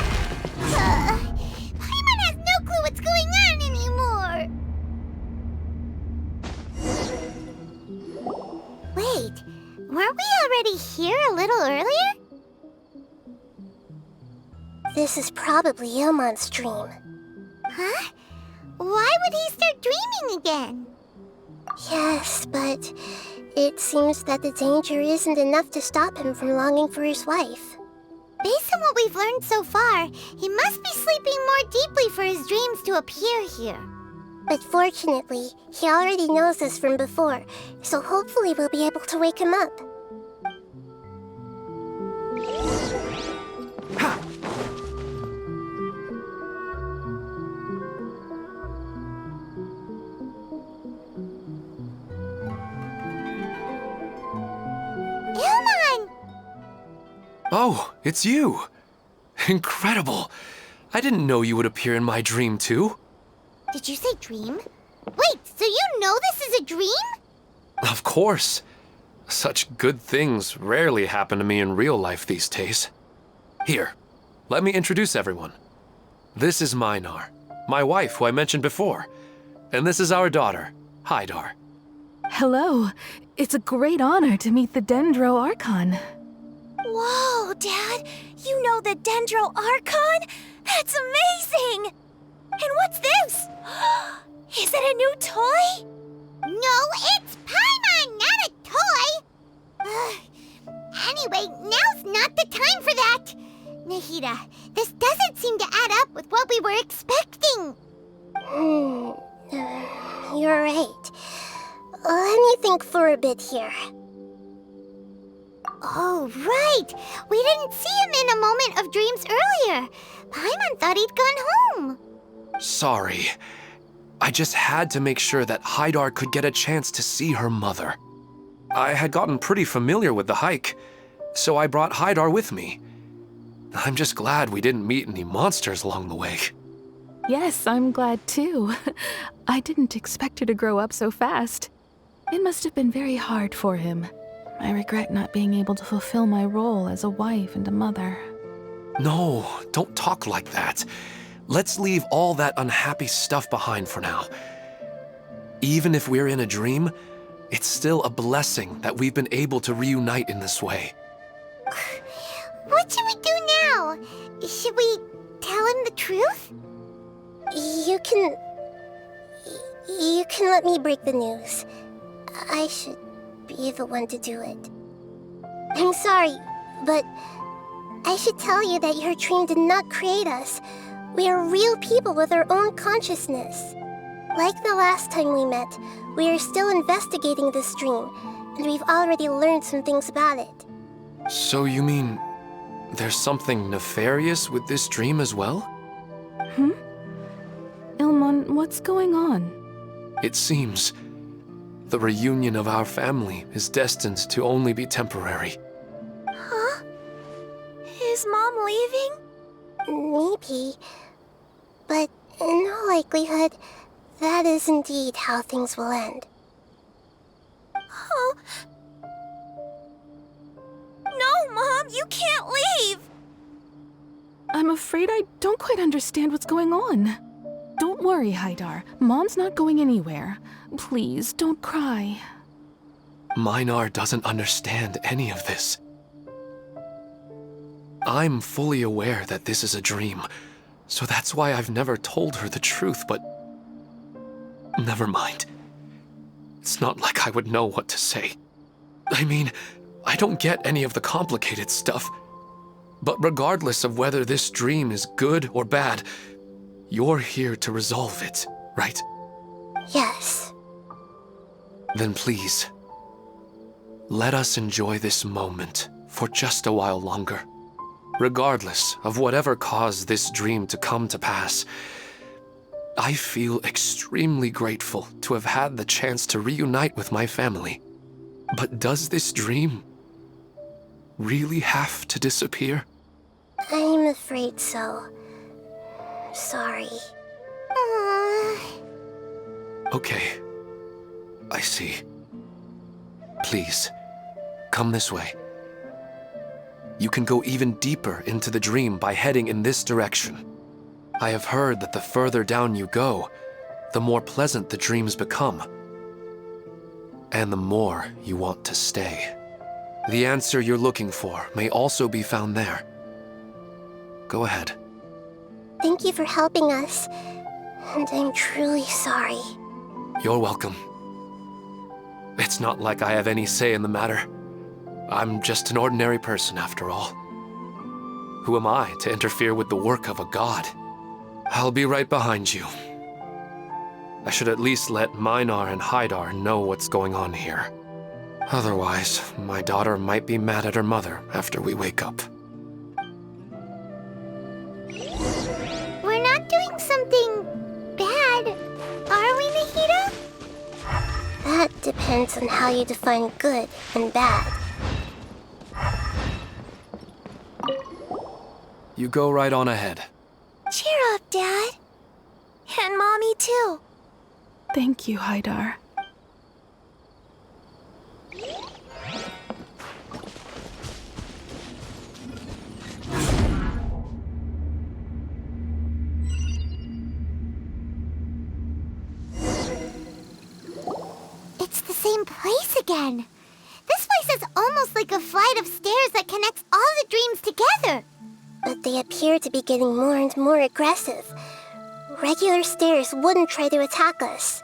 Paimon has no clue what's going on anymore! Wait, weren't we already here a little earlier? This is probably Ilmon's dream. Huh? Why would he start dreaming again? Yes, but it seems that the danger isn't enough to stop him from longing for his wife. Based on what we've learned so far, he must be sleeping more deeply for his dreams to appear here. But fortunately, he already knows us from before, so hopefully we'll be able to wake him up. Ilmon! Oh, it's you! Incredible! I didn't know you would appear in my dream, too. Did you say dream? Wait, so you know this is a dream? Of course. Such good things rarely happen to me in real life these days. Here, let me introduce everyone. This is Minar, my wife who I mentioned before. And this is our daughter, Hydar. Hello. It's a great honor to meet the Dendro Archon. Whoa, Dad! You know the Dendro Archon? That's amazing! And what's this? Is it a new toy? No, it's Paimon, not a toy! Anyway, now's not the time for that! Nahida, this doesn't seem to add up with what we were expecting. You're right. Let me think for a bit here. Oh, right! We didn't see him in a moment of dreams earlier. Paimon thought he'd gone home. Sorry. I just had to make sure that Hydar could get a chance to see her mother. I had gotten pretty familiar with the hike, so I brought Hydar with me. I'm just glad we didn't meet any monsters along the way. Yes, I'm glad too. I didn't expect her to grow up so fast. It must have been very hard for him. I regret not being able to fulfill my role as a wife and a mother. No, don't talk like that. Let's leave all that unhappy stuff behind for now. Even if we're in a dream, it's still a blessing that we've been able to reunite in this way. What should we do now? Should we tell him the truth? You can let me break the news. I should be the one to do it. I'm sorry, but I should tell you that your dream did not create us. We are real people with our own consciousness. Like the last time we met, we are still investigating this dream, and we've already learned some things about it. So you mean there's something nefarious with this dream as well? Ilmon, what's going on? It seems the reunion of our family is destined to only be temporary. Huh? Is Mom leaving? Maybe. But in all likelihood, that is indeed how things will end. Oh. No, Mom, you can't leave! I'm afraid I don't quite understand what's going on. Don't worry, Hydar. Mom's not going anywhere. Please, don't cry. Minar doesn't understand any of this. I'm fully aware that this is a dream, so that's why I've never told her the truth, but never mind. It's not like I would know what to say. I mean, I don't get any of the complicated stuff, but regardless of whether this dream is good or bad, you're here to resolve it, right? Yes. Then please, let us enjoy this moment for just a while longer. Regardless of whatever caused this dream to come to pass, I feel extremely grateful to have had the chance to reunite with my family. But does this dream really have to disappear? I'm afraid so. Sorry. Okay, I see. Please, come this way. you can go even deeper into the dream by heading in this direction. I have heard that the further down you go, the more pleasant the dreams become, and the more you want to stay. The answer you're looking for may also be found there. Go ahead. Thank you for helping us, and I'm truly sorry. You're welcome. It's not like I have any say in the matter. I'm just an ordinary person after all. Who am I to interfere with the work of a god? I'll be right behind you. I should at least let Minar and Haidar know what's going on here. Otherwise, my daughter might be mad at her mother after we wake up. We're not doing something bad, are we, Nahida? That depends on how you define good and bad. You go right on ahead. Cheer up, Dad. And Mommy, too. Thank you, Haidar. It's the same place again. This place is almost like a flight of stairs that connects all the dreams together. But they appear to be getting more and more aggressive. Regular stairs wouldn't try to attack us.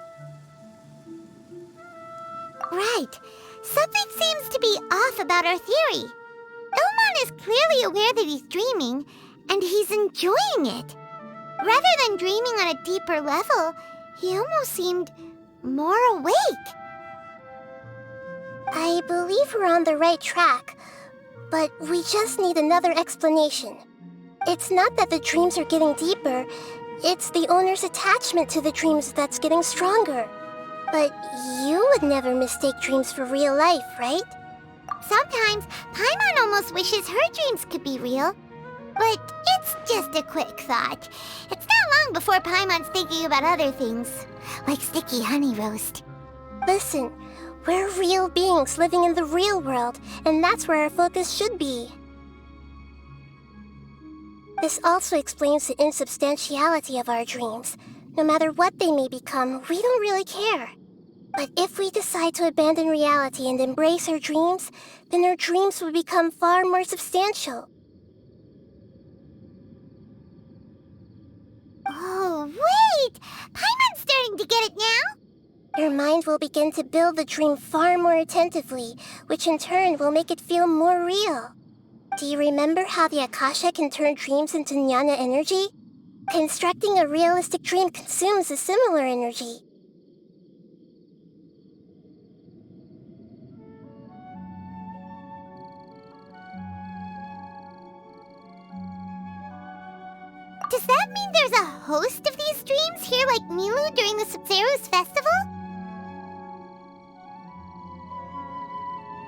Right. Something seems to be off about our theory. Ilman is clearly aware that he's dreaming, and he's enjoying it. Rather than dreaming on a deeper level, he almost seemed more awake. I believe we're on the right track, but we just need another explanation. It's not that the dreams are getting deeper, it's the owner's attachment to the dreams that's getting stronger. But you would never mistake dreams for real life, right? Sometimes, Paimon almost wishes her dreams could be real. But it's just a quick thought. It's not long before Paimon's thinking about other things, like sticky honey roast. Listen, we're real beings living in the real world, and that's where our focus should be. This also explains the insubstantiality of our dreams. No matter what they may become, we don't really care. But if we decide to abandon reality and embrace our dreams, then our dreams will become far more substantial. Oh, wait! Paimon's starting to get it now? Your mind will begin to build the dream far more attentively, which in turn will make it feel more real. Do you remember how the Akasha can turn dreams into jnana energy? Constructing a realistic dream consumes a similar energy. Does that mean there's a host of these dreams here like Milu during the Sabzeruz festival?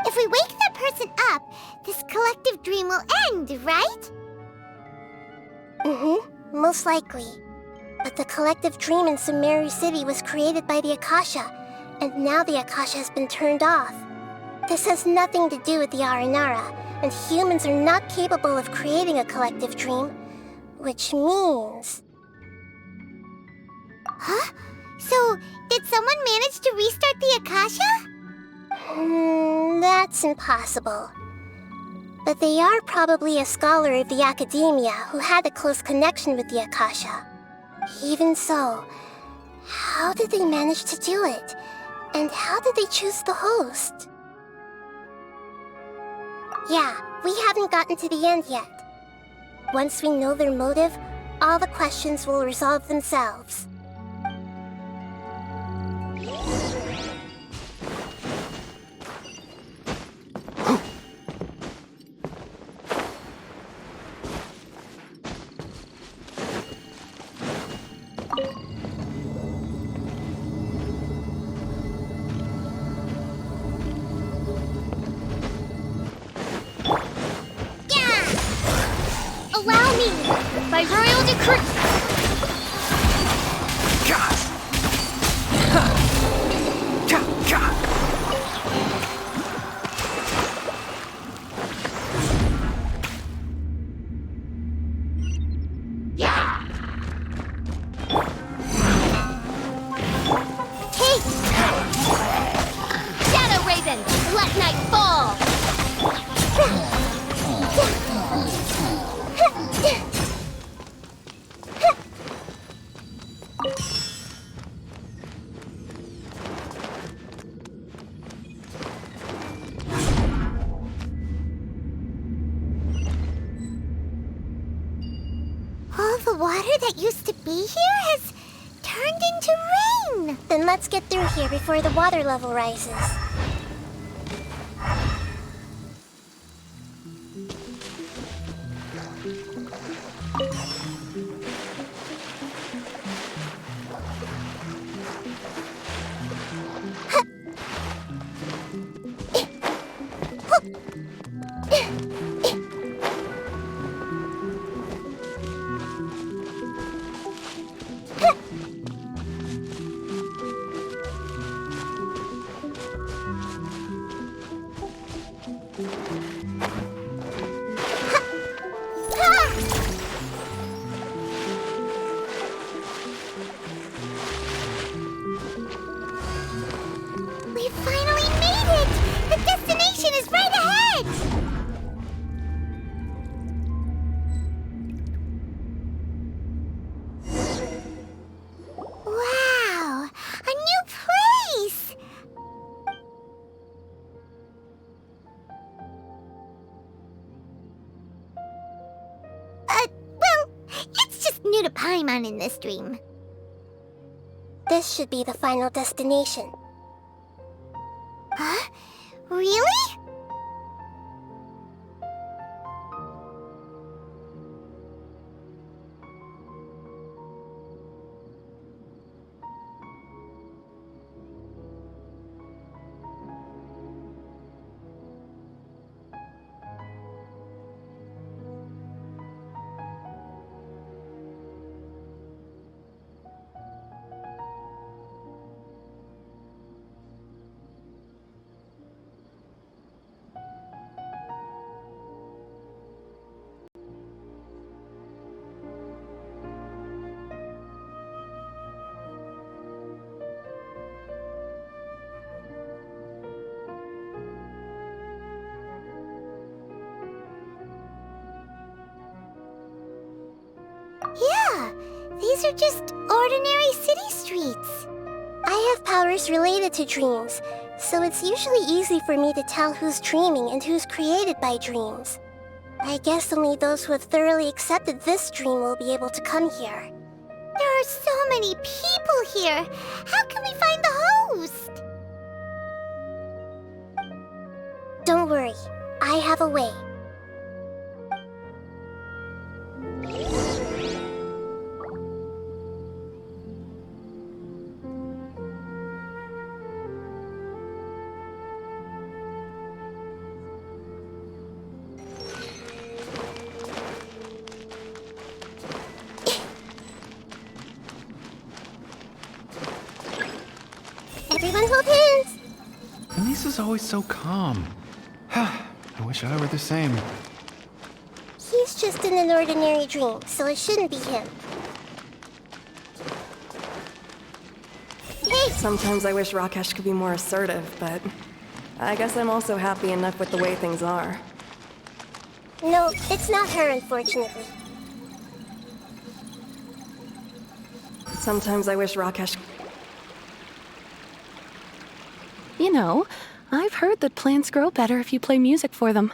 If we wake that person up, this collective dream will end, right? Mm-hmm, most likely. But the collective dream in Sumeru City was created by the Akasha, and now the Akasha has been turned off. This has nothing to do with the Aranara, and humans are not capable of creating a collective dream, which means... Huh? So, did someone manage to restart the Akasha? That's impossible. But they are probably a scholar of the academia who had a close connection with the Akasha. Even so, how did they manage to do it? And how did they choose the host? Yeah, we haven't gotten to the end yet. Once we know their motive, all the questions will resolve themselves. Allow me, by royal decree. water that used to be here has turned into rain. Then let's get through here before the water level rises. We finally made it! The destination is right ahead! Wow! A new place! Well, it's just new to Paimon in this dream. This should be the final destination. Huh? Really? Yeah, these are just ordinary city streets. I have powers related to dreams, so it's usually easy for me to tell who's dreaming and who's created by dreams. I guess only those who have thoroughly accepted this dream will be able to come here. There are so many people here. How can we find the host? Don't worry, I have a way. Everyone hold hands! Lisa's always so calm. I wish I were the same. He's just in an ordinary dream, so it shouldn't be him. Hey! Sometimes I wish Rakesh could be more assertive, but I guess I'm also happy enough with the way things are. No, it's not her, unfortunately. Sometimes I wish Rakesh... You know, I've heard that plants grow better if you play music for them.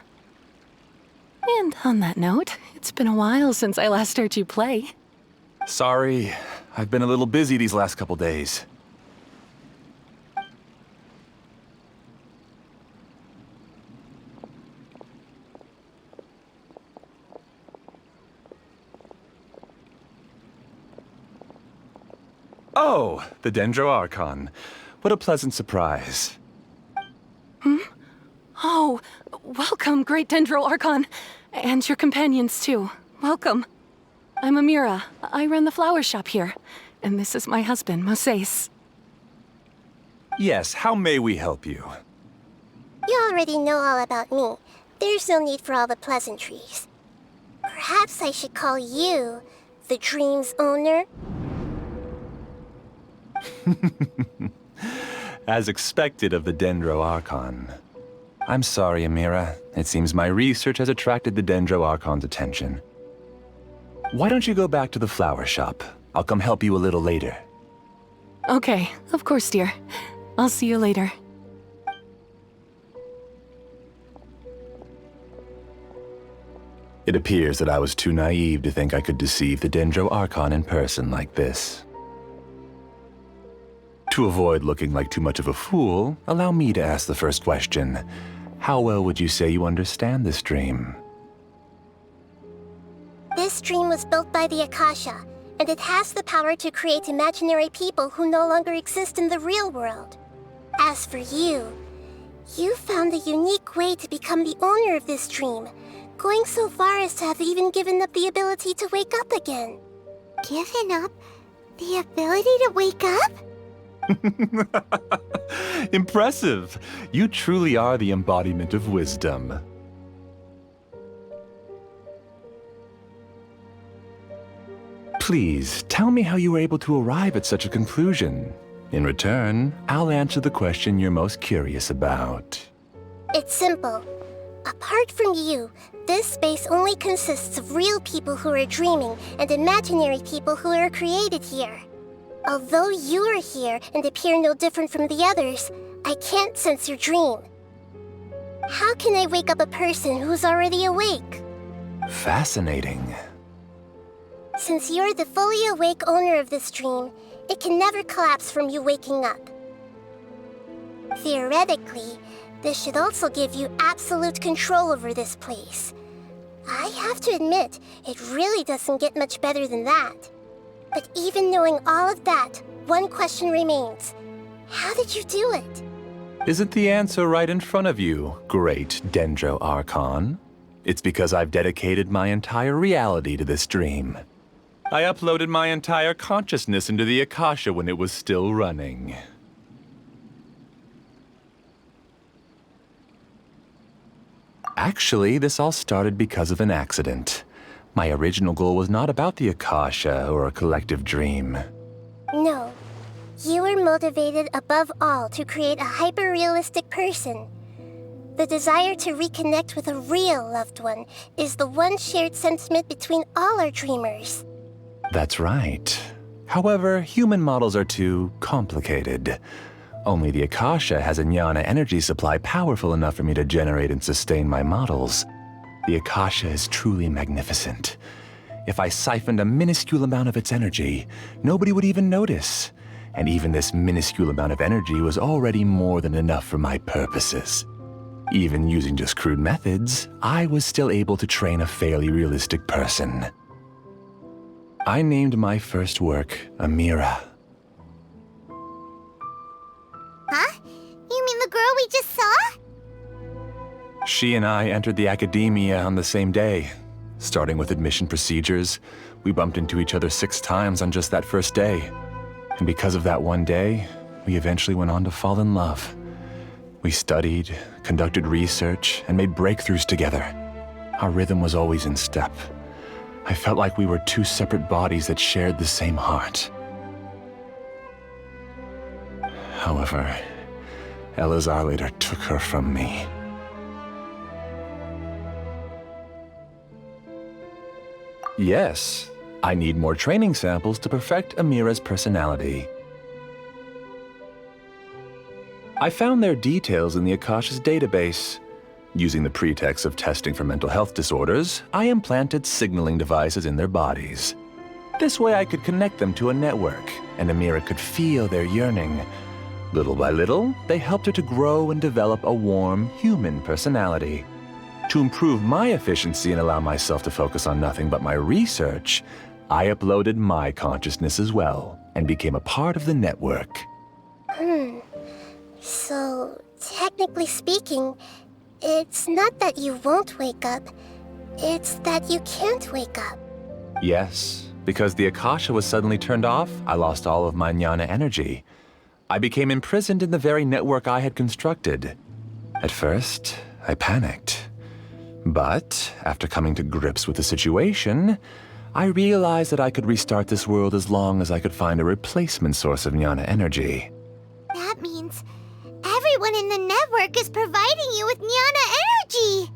And on that note, it's been a while since I last heard you play. Sorry, I've been a little busy these last couple days. Oh, the Dendroarchon. What a pleasant surprise. Oh, welcome, great Dendroarchon. And your companions, too. Welcome. I'm Amira. I run the flower shop here. And this is my husband, Moses. Yes, how may we help you? You already know all about me. There's no need for all the pleasantries. Perhaps I should call you the dream's owner? As expected of the Dendroarchon. I'm sorry, Amira. It seems my research has attracted the Dendroarchon's attention. Why don't you go back to the flower shop? I'll come help you a little later. Okay, of course, dear. I'll see you later. It appears that I was too naive to think I could deceive the Dendro Archon in person like this. To avoid looking like too much of a fool, allow me to ask the first question. How well would you say you understand this dream? This dream was built by the Akasha, and it has the power to create imaginary people who no longer exist in the real world. As for you, you found a unique way to become the owner of this dream, going so far as to have even given up the ability to wake up again. Given up the ability to wake up? Impressive! You truly are the embodiment of wisdom. Please, tell me how you were able to arrive at such a conclusion. In return, I'll answer the question you're most curious about. It's simple. Apart from you, this space only consists of real people who are dreaming and imaginary people who are created here. Although you are here and appear no different from the others, I can't sense your dream. How can I wake up a person who's already awake? Fascinating. Since you're the fully awake owner of this dream, it can never collapse from you waking up. Theoretically, this should also give you absolute control over this place. I have to admit, it really doesn't get much better than that. But even knowing all of that, one question remains. How did you do it? Isn't the answer right in front of you, great Dendro Archon? It's because I've dedicated my entire reality to this dream. I uploaded my entire consciousness into the Akasha when it was still running. Actually, this all started because of an accident. My original goal was not about the Akasha or a collective dream. No. You were motivated above all to create a hyper-realistic person. The desire to reconnect with a real loved one is the one shared sentiment between all our dreamers. That's right. However, human models are too complicated. Only the Akasha has a jnana energy supply powerful enough for me to generate and sustain my models. The Akasha is truly magnificent. If I siphoned a minuscule amount of its energy, nobody would even notice. And even this minuscule amount of energy was already more than enough for my purposes. Even using just crude methods, I was still able to train a fairly realistic person. I named my first work Amira. Huh? You mean the girl we just saw? She and I entered the academia on the same day. Starting with admission procedures, we bumped into each other 6 times on just that first day. And because of that one day, we eventually went on to fall in love. We studied, conducted research, and made breakthroughs together. Our rhythm was always in step. I felt like we were 2 separate bodies that shared the same heart. However, Elazar later took her from me. Yes, I need more training samples to perfect Amira's personality. I found their details in the Akasha's database. Using the pretext of testing for mental health disorders, I implanted signaling devices in their bodies. This way I could connect them to a network, and Amira could feel their yearning. Little by little, they helped her to grow and develop a warm, human personality. To improve my efficiency and allow myself to focus on nothing but my research, I uploaded my consciousness as well, and became a part of the network. So, technically speaking, it's not that you won't wake up, it's that you can't wake up. Yes, because the Akasha was suddenly turned off, I lost all of my jnana energy. I became imprisoned in the very network I had constructed. At first, I panicked. But, after coming to grips with the situation, I realized that I could restart this world as long as I could find a replacement source of jnana energy. That means everyone in the network is providing you with jnana energy!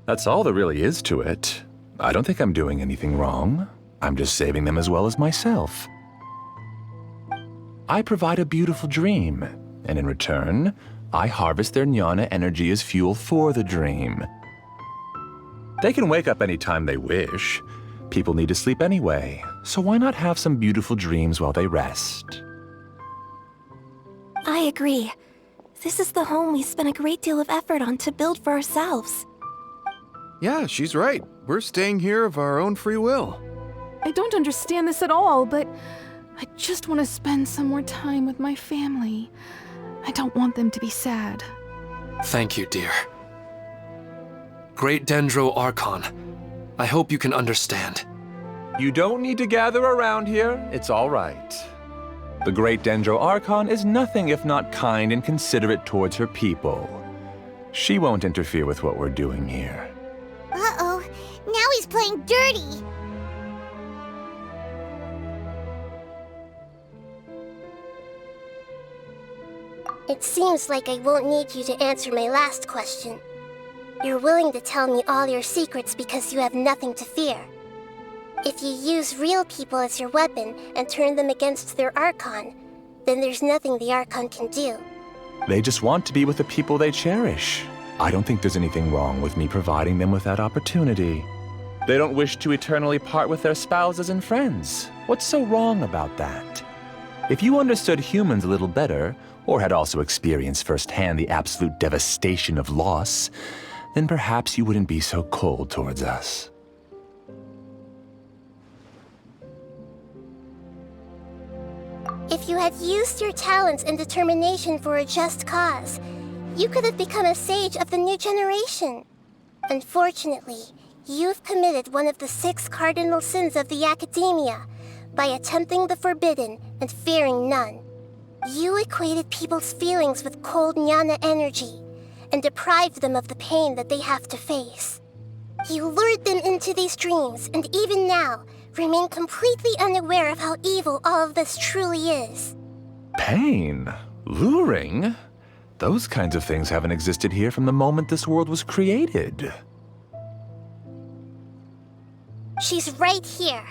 That's all there really is to it. I don't think I'm doing anything wrong. I'm just saving them as well as myself. I provide a beautiful dream, and in return, I harvest their jnana energy as fuel for the dream. They can wake up anytime they wish. People need to sleep anyway, so why not have some beautiful dreams while they rest? I agree. This is the home we spent a great deal of effort on to build for ourselves. Yeah, she's right. We're staying here of our own free will. I don't understand this at all, but I just want to spend some more time with my family. I don't want them to be sad. Thank you, dear. Great Dendro Archon, I hope you can understand. You don't need to gather around here. It's all right. The Great Dendro Archon is nothing if not kind and considerate towards her people. She won't interfere with what we're doing here. Uh-oh, now he's playing dirty. It seems like I won't need you to answer my last question. You're willing to tell me all your secrets because you have nothing to fear. If you use real people as your weapon and turn them against their Archon, then there's nothing the Archon can do. They just want to be with the people they cherish. I don't think there's anything wrong with me providing them with that opportunity. They don't wish to eternally part with their spouses and friends. What's so wrong about that? If you understood humans a little better, or had also experienced firsthand the absolute devastation of loss, then perhaps you wouldn't be so cold towards us. If you had used your talents and determination for a just cause, you could have become a sage of the new generation. Unfortunately, you've committed one of the 6 cardinal sins of the Academia by attempting the forbidden and fearing none. You equated people's feelings with cold jnana energy and deprived them of the pain that they have to face. You lured them into these dreams, and even now, remain completely unaware of how evil all of this truly is. Pain? Luring? Those kinds of things haven't existed here from the moment this world was created. She's right here.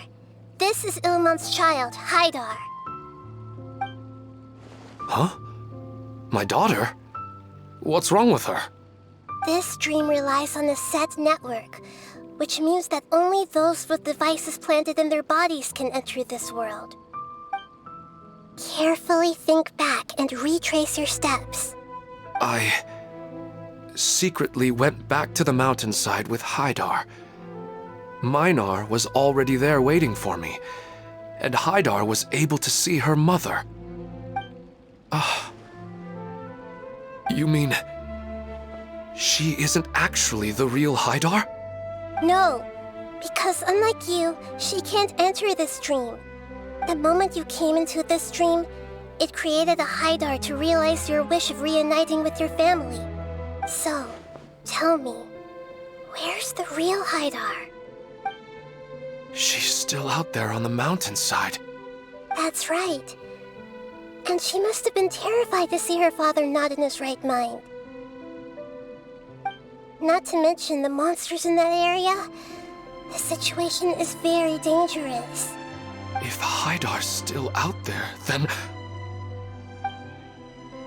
This is Ilmon's child, Haidar. Huh? My daughter? What's wrong with her? This dream relies on a set network, which means that only those with devices planted in their bodies can enter this world. Carefully think back and retrace your steps. I secretly went back to the mountainside with Haidar. Minar was already there waiting for me, and Haidar was able to see her mother. You mean she isn't actually the real Haidar? No, because unlike you, she can't enter this dream. The moment you came into this dream, it created a Haidar to realize your wish of reuniting with your family. So, tell me, where's the real Haidar? She's still out there on the mountainside. That's right. And she must have been terrified to see her father not in his right mind. Not to mention the monsters in that area. The situation is very dangerous. If Haidar's still out there, then...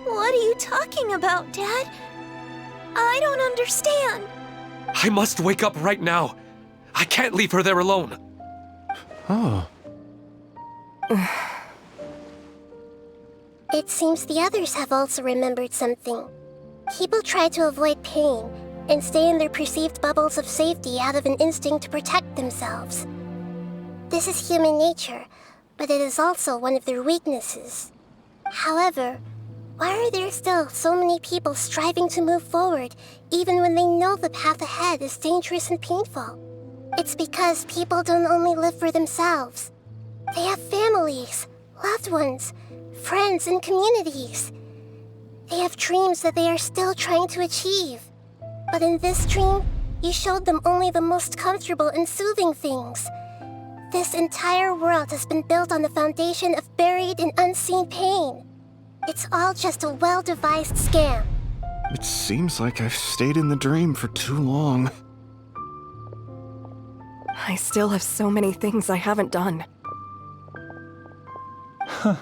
What are you talking about, Dad? I don't understand. I must wake up right now. I can't leave her there alone. Oh. It seems the others have also remembered something. People try to avoid pain and stay in their perceived bubbles of safety out of an instinct to protect themselves. This is human nature, but it is also one of their weaknesses. However, why are there still so many people striving to move forward even when they know the path ahead is dangerous and painful? It's because people don't only live for themselves. They have families, loved ones, friends, and communities. They have dreams that they are still trying to achieve. But in this dream, you showed them only the most comfortable and soothing things. This entire world has been built on the foundation of buried and unseen pain. It's all just a well-devised scam. It seems like I've stayed in the dream for too long. I still have so many things I haven't done. Huh.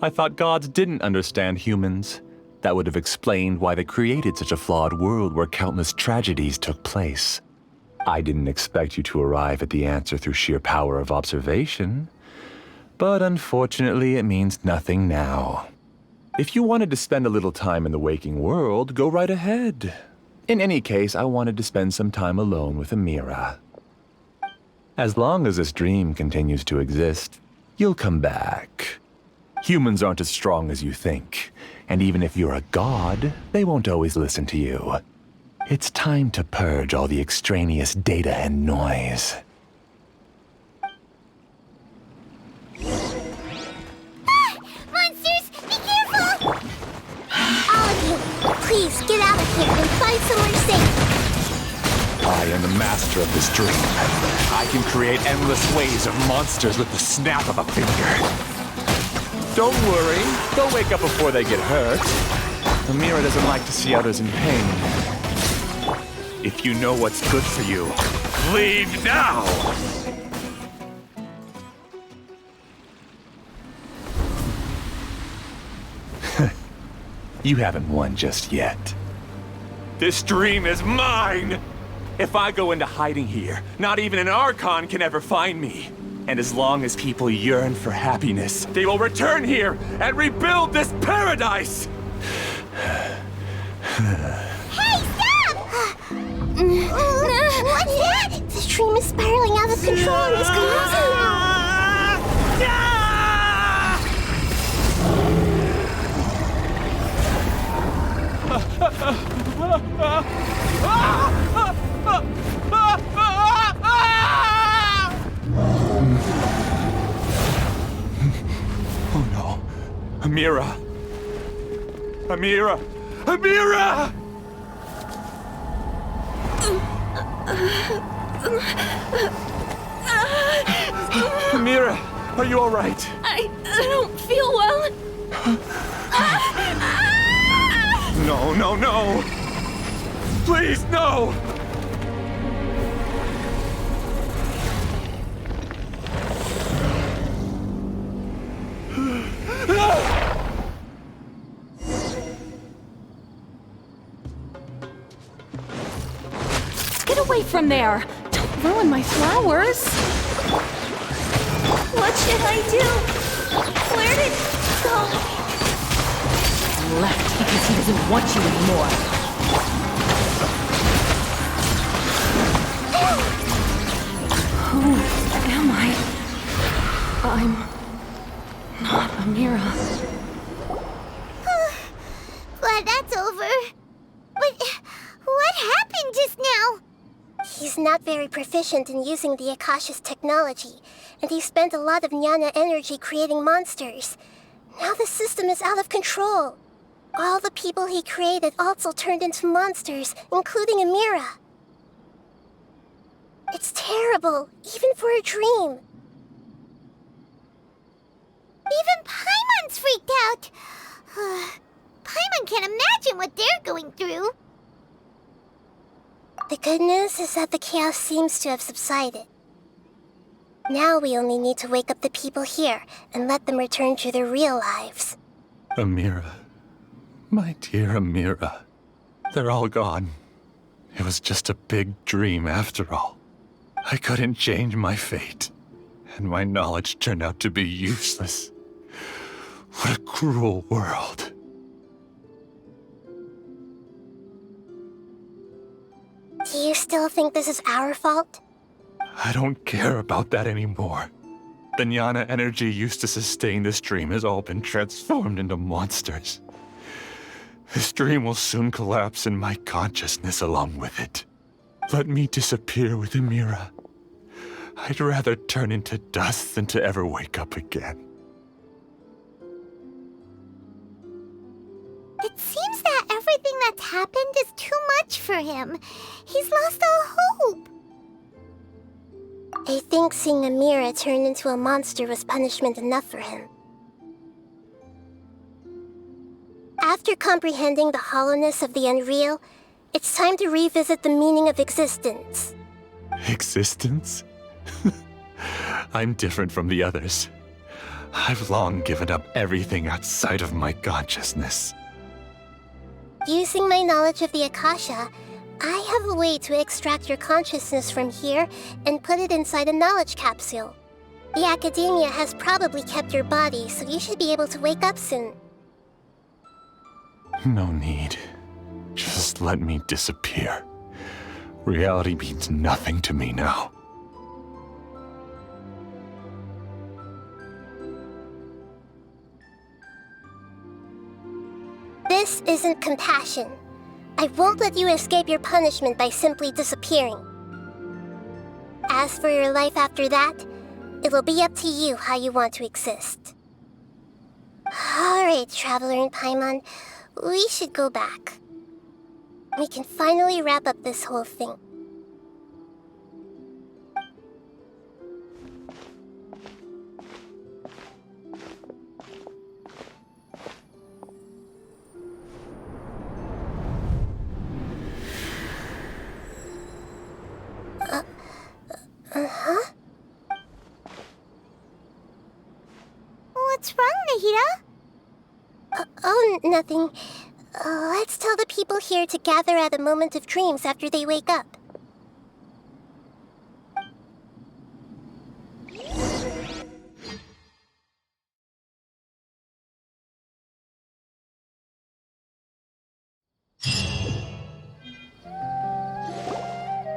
I thought gods didn't understand humans. That would have explained why they created such a flawed world where countless tragedies took place. I didn't expect you to arrive at the answer through sheer power of observation, but unfortunately it means nothing now. If you wanted to spend a little time in the waking world, go right ahead. In any case, I wanted to spend some time alone with Amira. As long as this dream continues to exist, you'll come back. Humans aren't as strong as you think, and even if you're a god, they won't always listen to you. It's time to purge all the extraneous data and noise. Monsters, be careful! All of you, please get out of here and find somewhere safe. I am the master of this dream. I can create endless waves of monsters with the snap of a finger. Don't worry, they'll wake up before they get hurt. Amira doesn't like to see others in pain. If you know what's good for you, leave now! You haven't won just yet. This dream is mine! If I go into hiding here, not even an Archon can ever find me. And as long as people yearn for happiness, they will return here and rebuild this paradise! Hey, stop! What's that? The stream is spiraling out of control and is collapsing now. Oh no. Amira! Amira! Amira! Amira, are you all right? I don't feel well. No, no, no! Please, no! Get away from there! Don't ruin my flowers! What should I do? Where did he go? Left because he doesn't want you anymore. Who am I? I'm not Amira. Glad that's over. But what happened just now? He's not very proficient in using the Akasha's technology, and he spent a lot of Jnana energy creating monsters. Now the system is out of control. All the people he created also turned into monsters, including Amira. It's terrible, even for a dream. Even Paimon's freaked out. Paimon can't imagine what they're going through. The good news is that the chaos seems to have subsided. Now we only need to wake up the people here and let them return to their real lives. Amira. My dear Amira. They're all gone. It was just a big dream after all. I couldn't change my fate, and my knowledge turned out to be useless. What a cruel world. Do you still think this is our fault? I don't care about that anymore. The Jnana energy used to sustain this dream has all been transformed into monsters. This dream will soon collapse and my consciousness along with it. Let me disappear with Amira. I'd rather turn into dust than to ever wake up again. It seems that everything that's happened is too much for him. He's lost all hope. I think seeing Amira turn into a monster was punishment enough for him. After comprehending the hollowness of the unreal, it's time to revisit the meaning of existence. Existence? I'm different from the others. I've long given up everything outside of my consciousness. Using my knowledge of the Akasha, I have a way to extract your consciousness from here and put it inside a knowledge capsule. The Academia has probably kept your body, so you should be able to wake up soon. No need. Just let me disappear. Reality means nothing to me now. This isn't compassion. I won't let you escape your punishment by simply disappearing. As for your life after that, it'll be up to you how you want to exist. Alright, Traveler and Paimon, we should go back. We can finally wrap up this whole thing. Huh? What's wrong, Nahida? Oh, nothing. Let's tell the people here to gather at a moment of dreams after they wake up.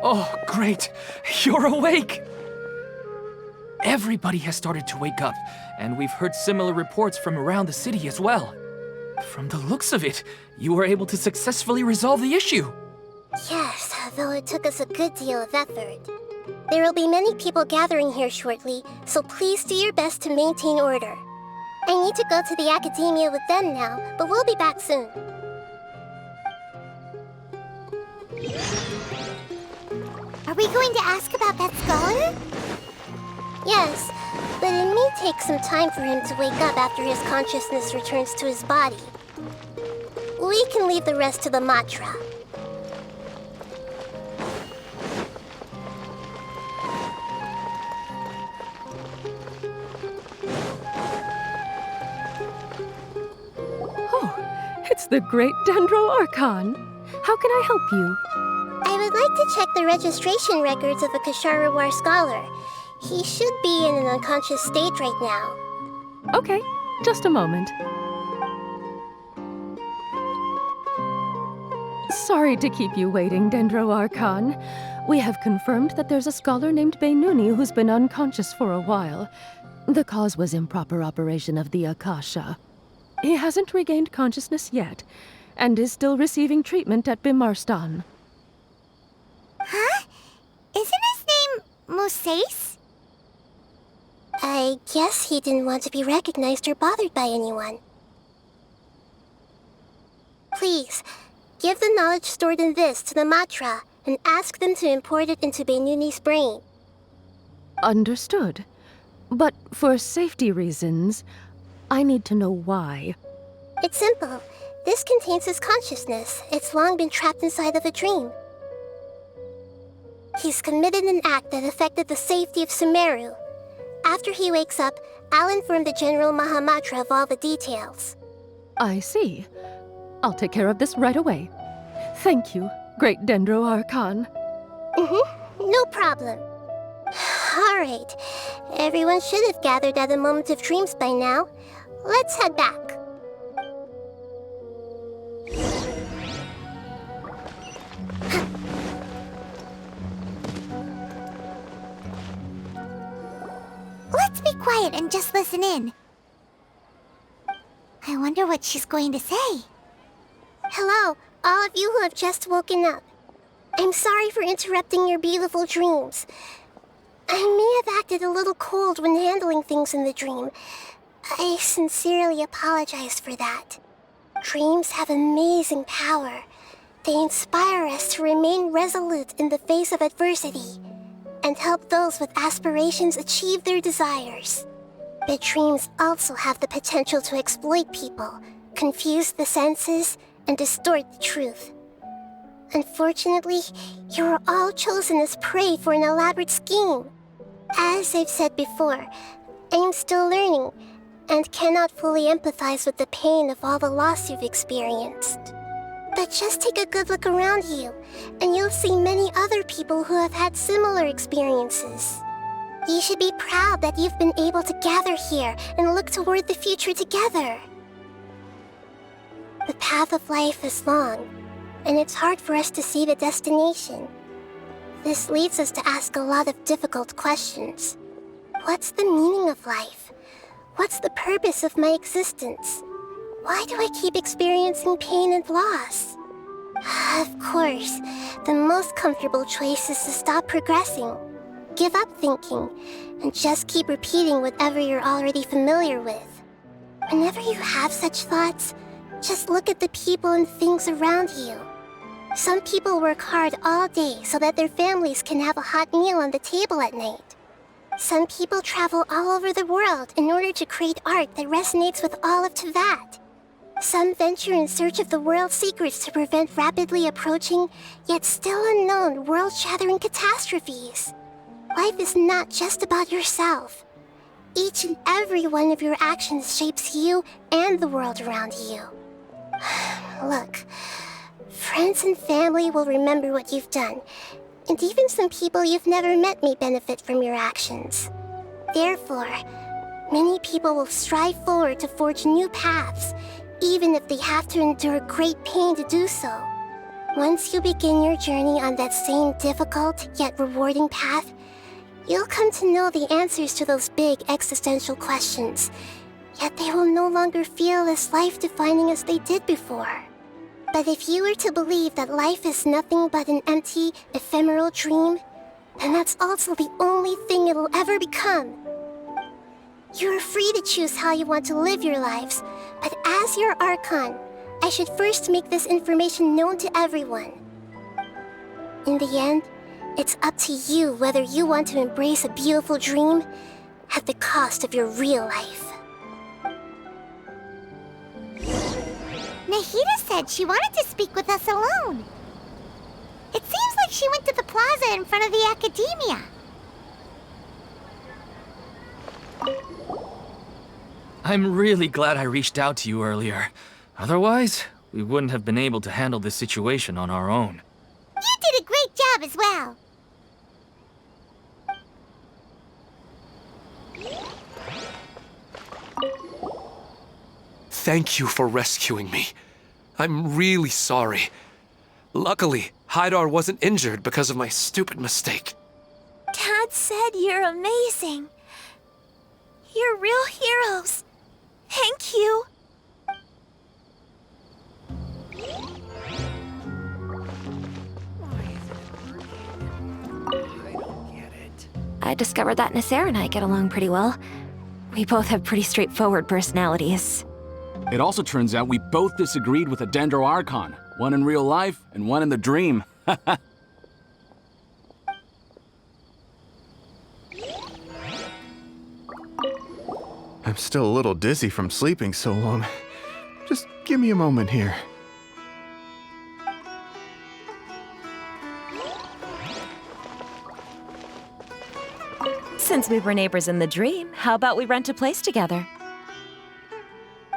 Oh, great! You're awake! Everybody has started to wake up, and we've heard similar reports from around the city as well. From the looks of it, you were able to successfully resolve the issue. Yes, though it took us a good deal of effort. There will be many people gathering here shortly, so please do your best to maintain order. I need to go to the Academia with them now, but we'll be back soon. Are we going to ask about that scholar? Yes, but it may take some time for him to wake up after his consciousness returns to his body. We can leave the rest to the Matra. Oh, it's the great Dendro Archon. How can I help you? I would like to check the registration records of a Kashara War scholar. He should be in an unconscious state right now. Okay, just a moment. Sorry to keep you waiting, Dendro Archon. We have confirmed that there's a scholar named Beinuni who's been unconscious for a while. The cause was improper operation of the Akasha. He hasn't regained consciousness yet, and is still receiving treatment at Bimarstan. Huh? Isn't his name Moses? I guess he didn't want to be recognized or bothered by anyone. Please, give the knowledge stored in this to the Matra and ask them to import it into Beinuni's brain. Understood. But for safety reasons, I need to know why. It's simple. This contains his consciousness. It's long been trapped inside of a dream. He's committed an act that affected the safety of Sumeru. After he wakes up, I'll inform the General Mahamatra of all the details. I see. I'll take care of this right away. Thank you, great Dendro Archon. No problem. Alright. Everyone should have gathered at a moment of dreams by now. Let's head back. Let's be quiet and just listen in. I wonder what she's going to say. Hello, all of you who have just woken up. I'm sorry for interrupting your beautiful dreams. I may have acted a little cold when handling things in the dream. I sincerely apologize for that. Dreams have amazing power. They inspire us to remain resolute in the face of adversity and help those with aspirations achieve their desires. But dreams also have the potential to exploit people, confuse the senses, and distort the truth. Unfortunately, you were all chosen as prey for an elaborate scheme. As I've said before, I'm still learning and cannot fully empathize with the pain of all the loss you've experienced. But But just take a good look around you, and you'll see many other people who have had similar experiences. You should be proud that you've been able to gather here and look toward the future together. The path of life is long, and it's hard for us to see the destination. This leads us to ask a lot of difficult questions. What's the meaning of life? What's the purpose of my existence? Why do I keep experiencing pain and loss? Of course, the most comfortable choice is to stop progressing, give up thinking, and just keep repeating whatever you're already familiar with. Whenever you have such thoughts, just look at the people and things around you. Some people work hard all day so that their families can have a hot meal on the table at night. Some people travel all over the world in order to create art that resonates with all of Teyvat. Some venture in search of the world's secrets to prevent rapidly approaching, yet still unknown, world-shattering catastrophes. Life is not just about yourself. Each and every one of your actions shapes you and the world around you. Look, friends and family will remember what you've done, and even some people you've never met may benefit from your actions. Therefore, many people will strive forward to forge new paths, even if they have to endure great pain to do so. Once you begin your journey on that same difficult yet rewarding path, you'll come to know the answers to those big existential questions, yet they will no longer feel as life-defining as they did before. But if you were to believe that life is nothing but an empty, ephemeral dream, then that's also the only thing it'll ever become. You are free to choose how you want to live your lives, but as your Archon, I should first make this information known to everyone. In the end, it's up to you whether you want to embrace a beautiful dream at the cost of your real life. Nahida said she wanted to speak with us alone. It seems like she went to the plaza in front of the academia. I'm really glad I reached out to you earlier. Otherwise, we wouldn't have been able to handle this situation on our own. You did a great job as well. Thank you for rescuing me. I'm really sorry. Luckily, Haidar wasn't injured because of my stupid mistake. Dad said you're amazing. You're real heroes. Thank you. I discovered that Nasser and I get along pretty well. We both have pretty straightforward personalities. It also turns out we both disagreed with a Dendro Archon. One in real life, and one in the dream. I'm still a little dizzy from sleeping so long. Just give me a moment here. Since we were neighbors in the dream, how about we rent a place together?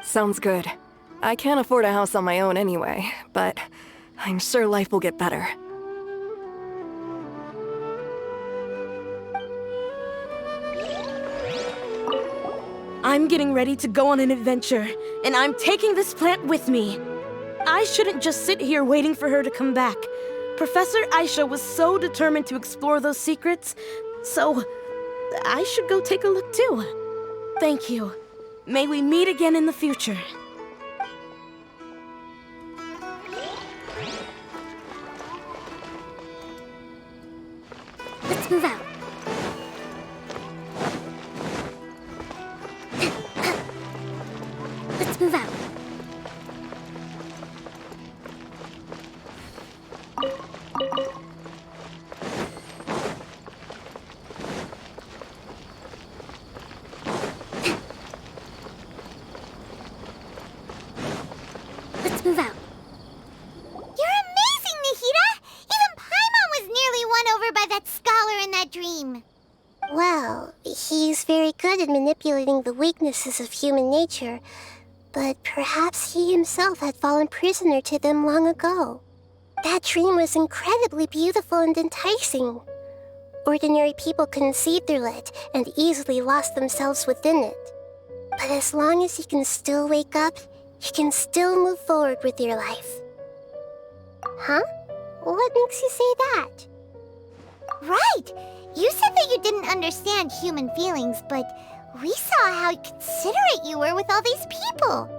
Sounds good. I can't afford a house on my own anyway, but I'm sure life will get better. I'm getting ready to go on an adventure, and I'm taking this plant with me. I shouldn't just sit here waiting for her to come back. Professor Aisha was so determined to explore those secrets, so I should go take a look too. Thank you. May we meet again in the future. Let's move out. Let's move out. Let's move out. You're amazing, Nahida! Even Paimon was nearly won over by that scholar in that dream. Well, he's very good at manipulating the weaknesses of human nature, But perhaps he himself had fallen prisoner to them long ago. That dream was incredibly beautiful and enticing. Ordinary people couldn't see through it and easily lost themselves within it. But as long as you can still wake up, you can still move forward with your life. Huh? What makes you say that? Right! You said that you didn't understand human feelings, but we saw how considerate you were with all these people.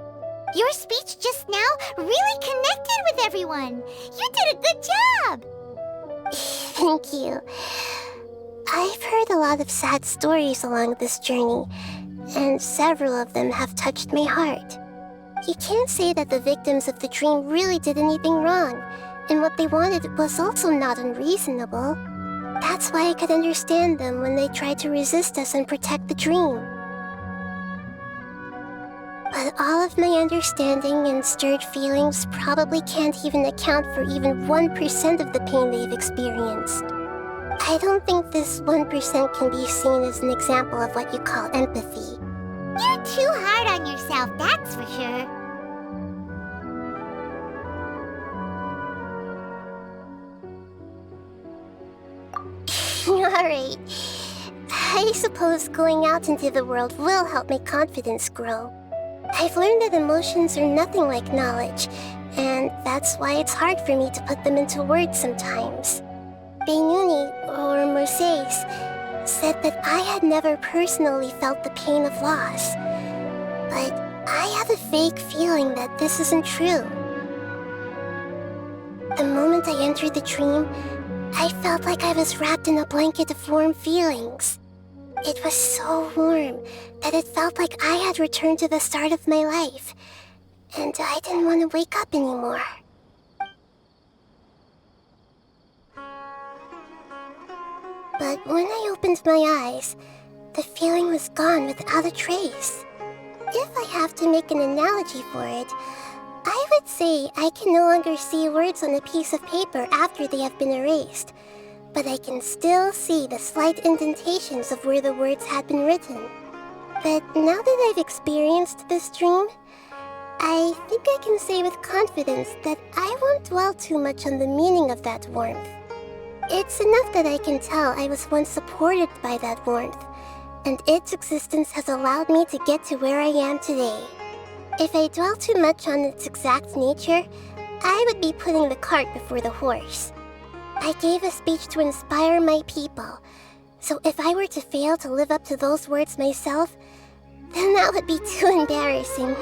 Your speech just now really connected with everyone. You did a good job! Thank you. I've heard a lot of sad stories along this journey, and several of them have touched my heart. You can't say that the victims of the dream really did anything wrong, and what they wanted was also not unreasonable. That's why I could understand them when they tried to resist us and protect the dream. But all of my understanding and stirred feelings probably can't even account for even 1% of the pain they've experienced. I don't think this 1% can be seen as an example of what you call empathy. You're too hard on yourself, that's for sure. Alright. I suppose going out into the world will help my confidence grow. I've learned that emotions are nothing like knowledge, and that's why it's hard for me to put them into words sometimes. Benuni, or Moses, said that I had never personally felt the pain of loss, but I have a vague feeling that this isn't true. The moment I entered the dream, I felt like I was wrapped in a blanket of warm feelings. It was so warm that it felt like I had returned to the start of my life, and I didn't want to wake up anymore. But when I opened my eyes, the feeling was gone without a trace. If I have to make an analogy for it, I would say I can no longer see words on a piece of paper after they have been erased, but I can still see the slight indentations of where the words had been written. But now that I've experienced this dream, I think I can say with confidence that I won't dwell too much on the meaning of that warmth. It's enough that I can tell I was once supported by that warmth, and its existence has allowed me to get to where I am today. If I dwell too much on its exact nature, I would be putting the cart before the horse. I gave a speech to inspire my people, so if I were to fail to live up to those words myself, then that would be too embarrassing.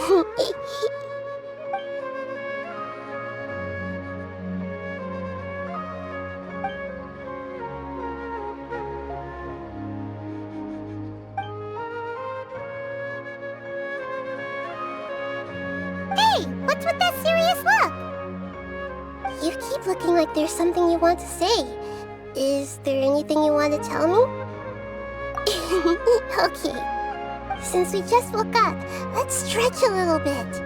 Hey, what's with that serious look? You keep looking like there's something you want to say. Is there anything you want to tell me? Okay. Since we just woke up, let's stretch a little bit.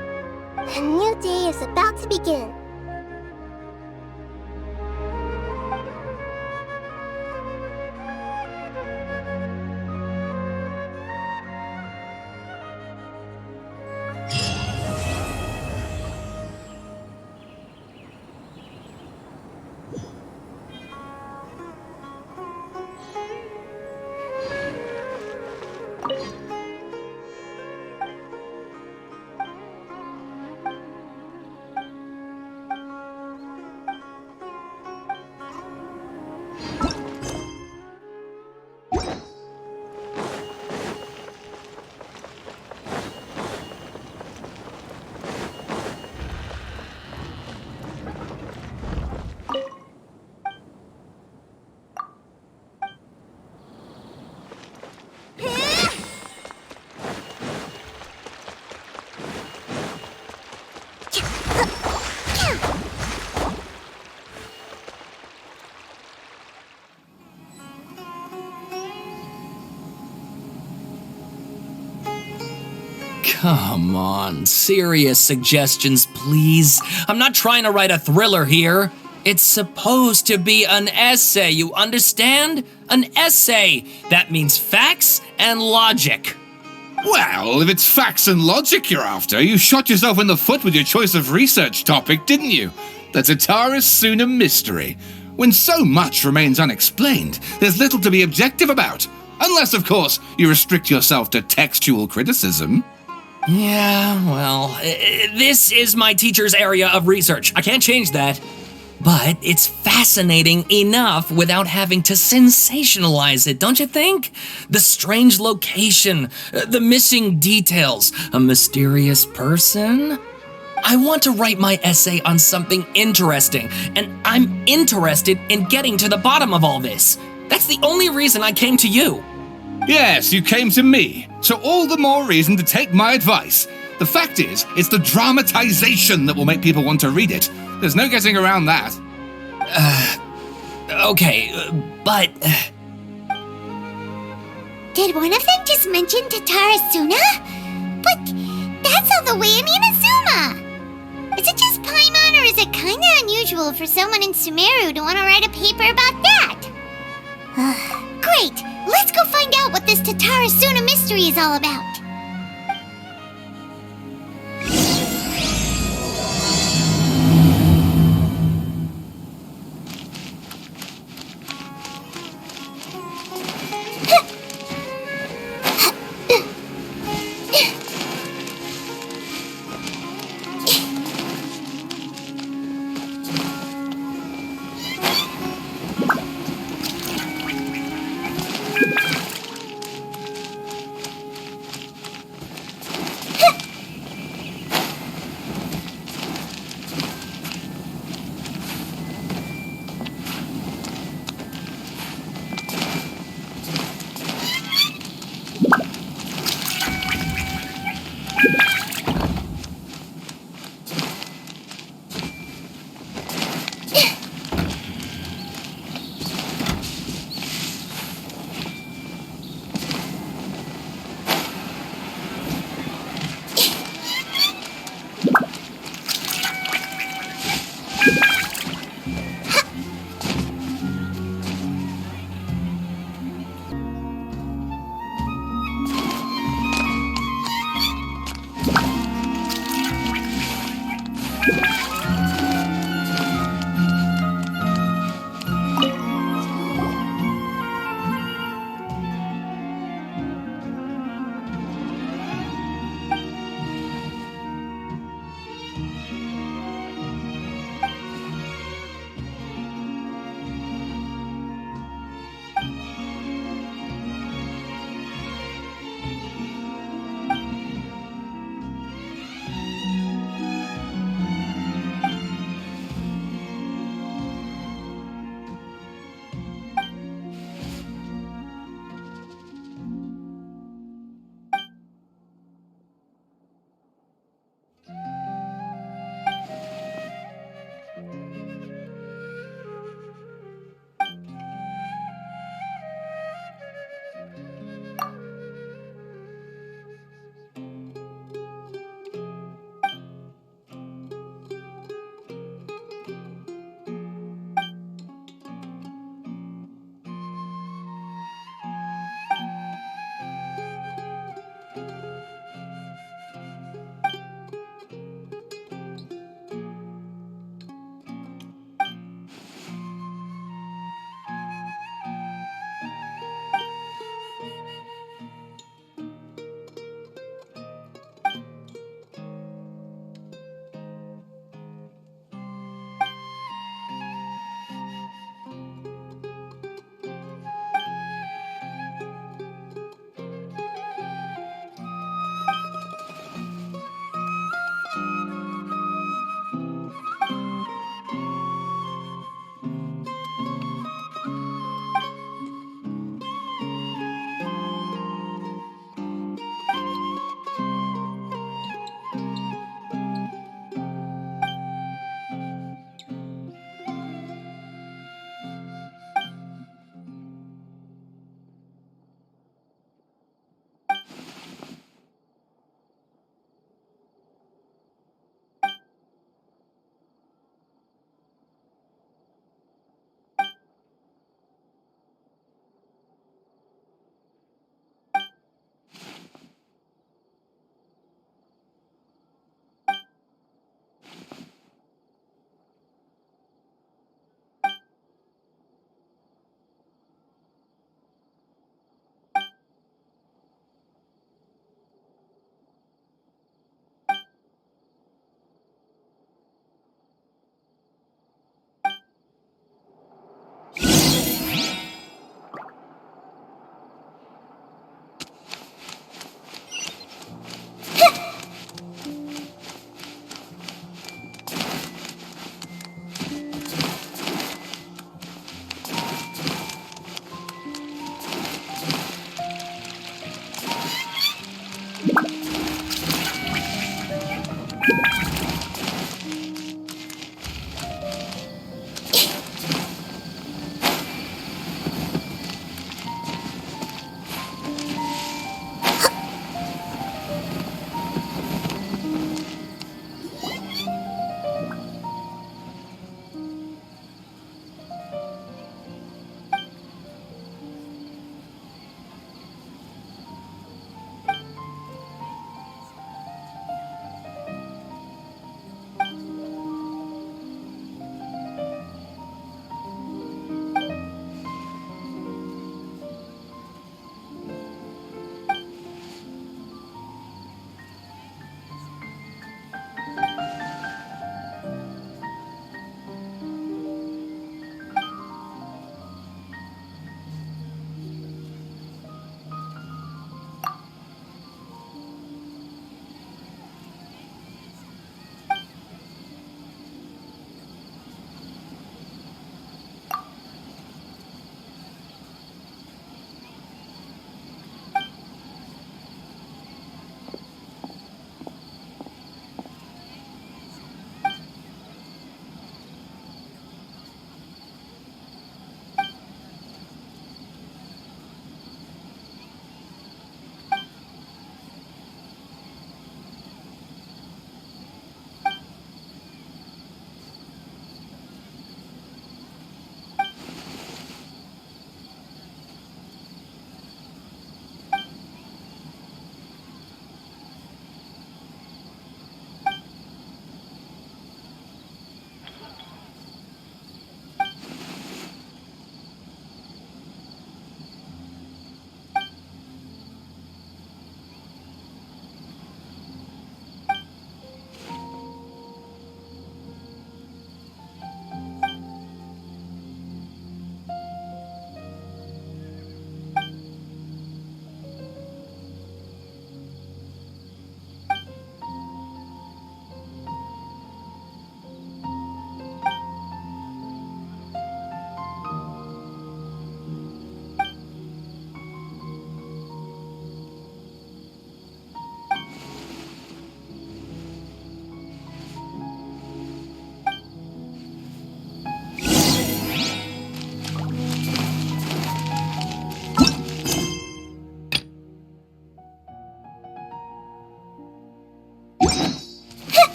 A new day is about to begin. Come on, serious suggestions, please. I'm not trying to write a thriller here. It's supposed to be an essay, you understand? An essay! That means facts and logic. Well, if it's facts and logic you're after, you shot yourself in the foot with your choice of research topic, didn't you? The Tatara Suna mystery. When so much remains unexplained, there's little to be objective about. Unless, of course, you restrict yourself to textual criticism. Yeah, well, this is my teacher's area of research. I can't change that. But it's fascinating enough without having to sensationalize it, don't you think? The strange location, the missing details, a mysterious person. I want to write my essay on something interesting, and I'm interested in getting to the bottom of all this. That's the only reason I came to you. Yes, you came to me, so all the more reason to take my advice. The fact is, it's the dramatization that will make people want to read it. There's no getting around that. Okay, but... Did one of them just mention Tatara Suna? But that's all the way in Inazuma! Is it just Paimon, or is it kinda unusual for someone in Sumeru to want to write a paper about that? Great! Let's go find out what this Tatara Suna mystery is all about.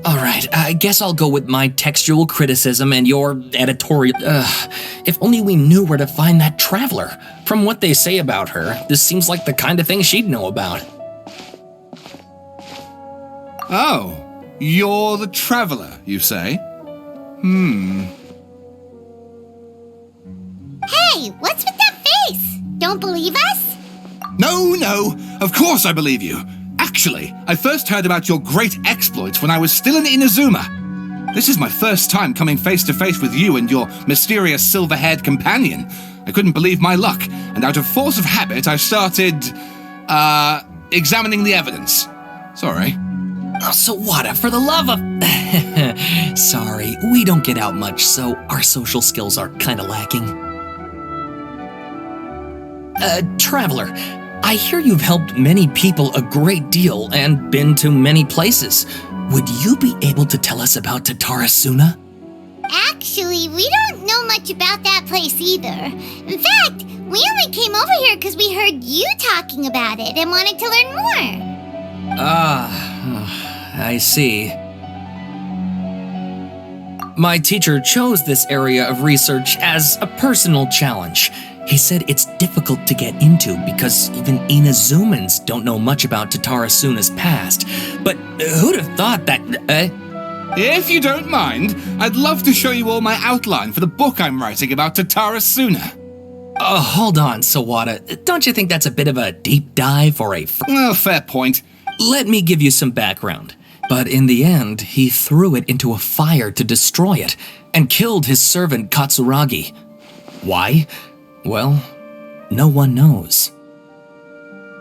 Alright, I guess I'll go with my textual criticism and your editorial. If only we knew where to find that traveler. From what they say about her, this seems like the kind of thing she'd know about. Oh, you're the traveler, you say? Hey, what's with that face? Don't believe us? No, of course I believe you. Actually, I first heard about your great exploits when I was still in Inazuma. This is my first time coming face to face with you and your mysterious silver-haired companion. I couldn't believe my luck, and out of force of habit, I started, examining the evidence. Sorry. Oh, Sawada, for the love of... Sorry, we don't get out much, so our social skills are kinda lacking. Traveler, I hear you've helped many people a great deal and been to many places. Would you be able to tell us about Tatarasuna? Actually, we don't know much about that place either. In fact, we only came over here because we heard you talking about it and wanted to learn more. I see. My teacher chose this area of research as a personal challenge. He said it's difficult to get into because even Inazumans don't know much about Tatarasuna's past. But who'd have thought that... If you don't mind, I'd love to show you all my outline for the book I'm writing about Tatarasuna. Hold on, Sawada. Don't you think that's a bit of a deep dive for a... Well, fair point. Let me give you some background. But in the end, he threw it into a fire to destroy it and killed his servant Katsuragi. Why? Well, no one knows.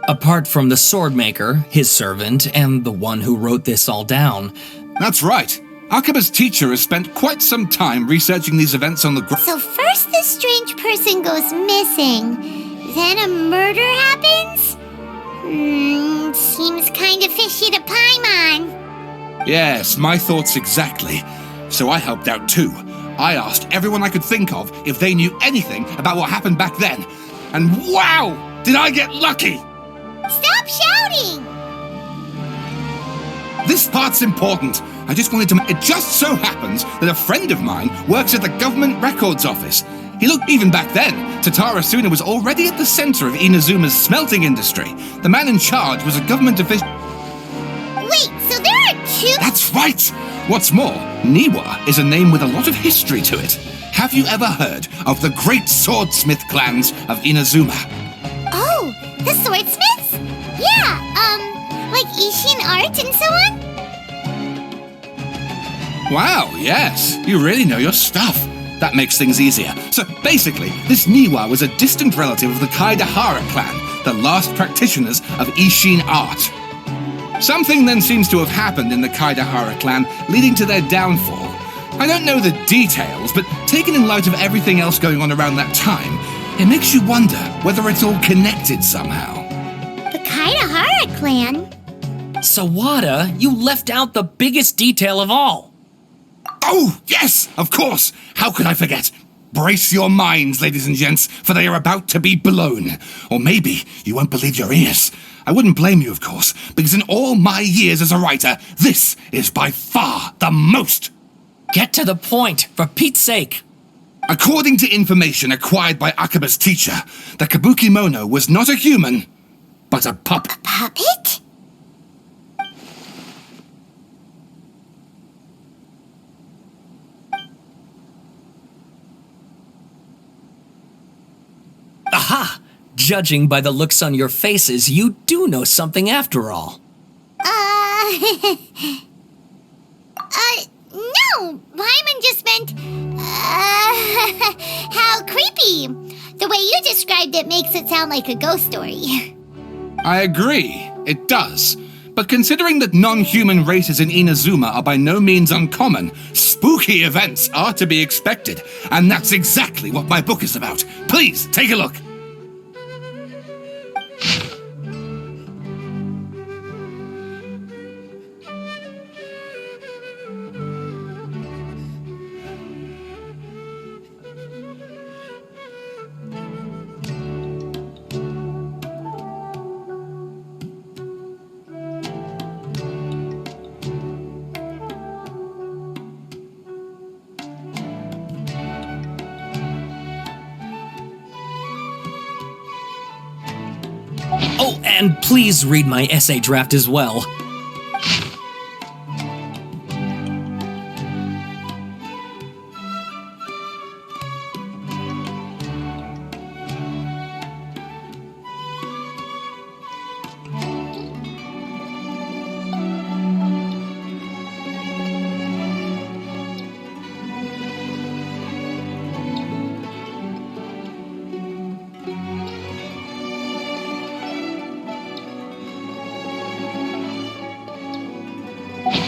Apart from the swordmaker, his servant, and the one who wrote this all down. That's right. Akaba's teacher has spent quite some time researching these events on the ground. So first this strange person goes missing, then a murder happens? Seems kind of fishy to Paimon. Yes, my thoughts exactly. So I helped out too. I asked everyone I could think of if they knew anything about what happened back then. And wow! Did I get lucky! Stop shouting! This part's important. I just wanted to... It just so happens that a friend of mine works at the government records office. He looked even back then. Tatarasuna was already at the center of Inazuma's smelting industry. The man in charge was a government official... Wait, so there are two... That's right! What's more, Niwa is a name with a lot of history to it. Have you ever heard of the great swordsmith clans of Inazuma? Oh, the swordsmiths? Yeah, like Ishin art and so on? Wow, yes, you really know your stuff. That makes things easier. So basically, this Niwa was a distant relative of the Kaidahara clan, the last practitioners of Ishin art. Something then seems to have happened in the Kaidahara clan, leading to their downfall. I don't know the details, but taken in light of everything else going on around that time, it makes you wonder whether it's all connected somehow. The Kaidahara carrot clan. Sawada, you left out the biggest detail of all. Oh, yes, of course. How could I forget? Brace your minds, ladies and gents, for they are about to be blown. Or maybe you won't believe your ears. I wouldn't blame you, of course, because in all my years as a writer, this is by far the most. Get to the point, for Pete's sake. According to information acquired by Akaba's teacher, the Kabuki Mono was not a human, but a puppet. A puppet? Aha! Judging by the looks on your faces, you do know something after all. No! Paimon just meant, how creepy. The way you described it makes it sound like a ghost story. I agree, it does. But considering that non-human races in Inazuma are by no means uncommon, spooky events are to be expected. And that's exactly what my book is about. Please, take a look. Oh, and please read my essay draft as well.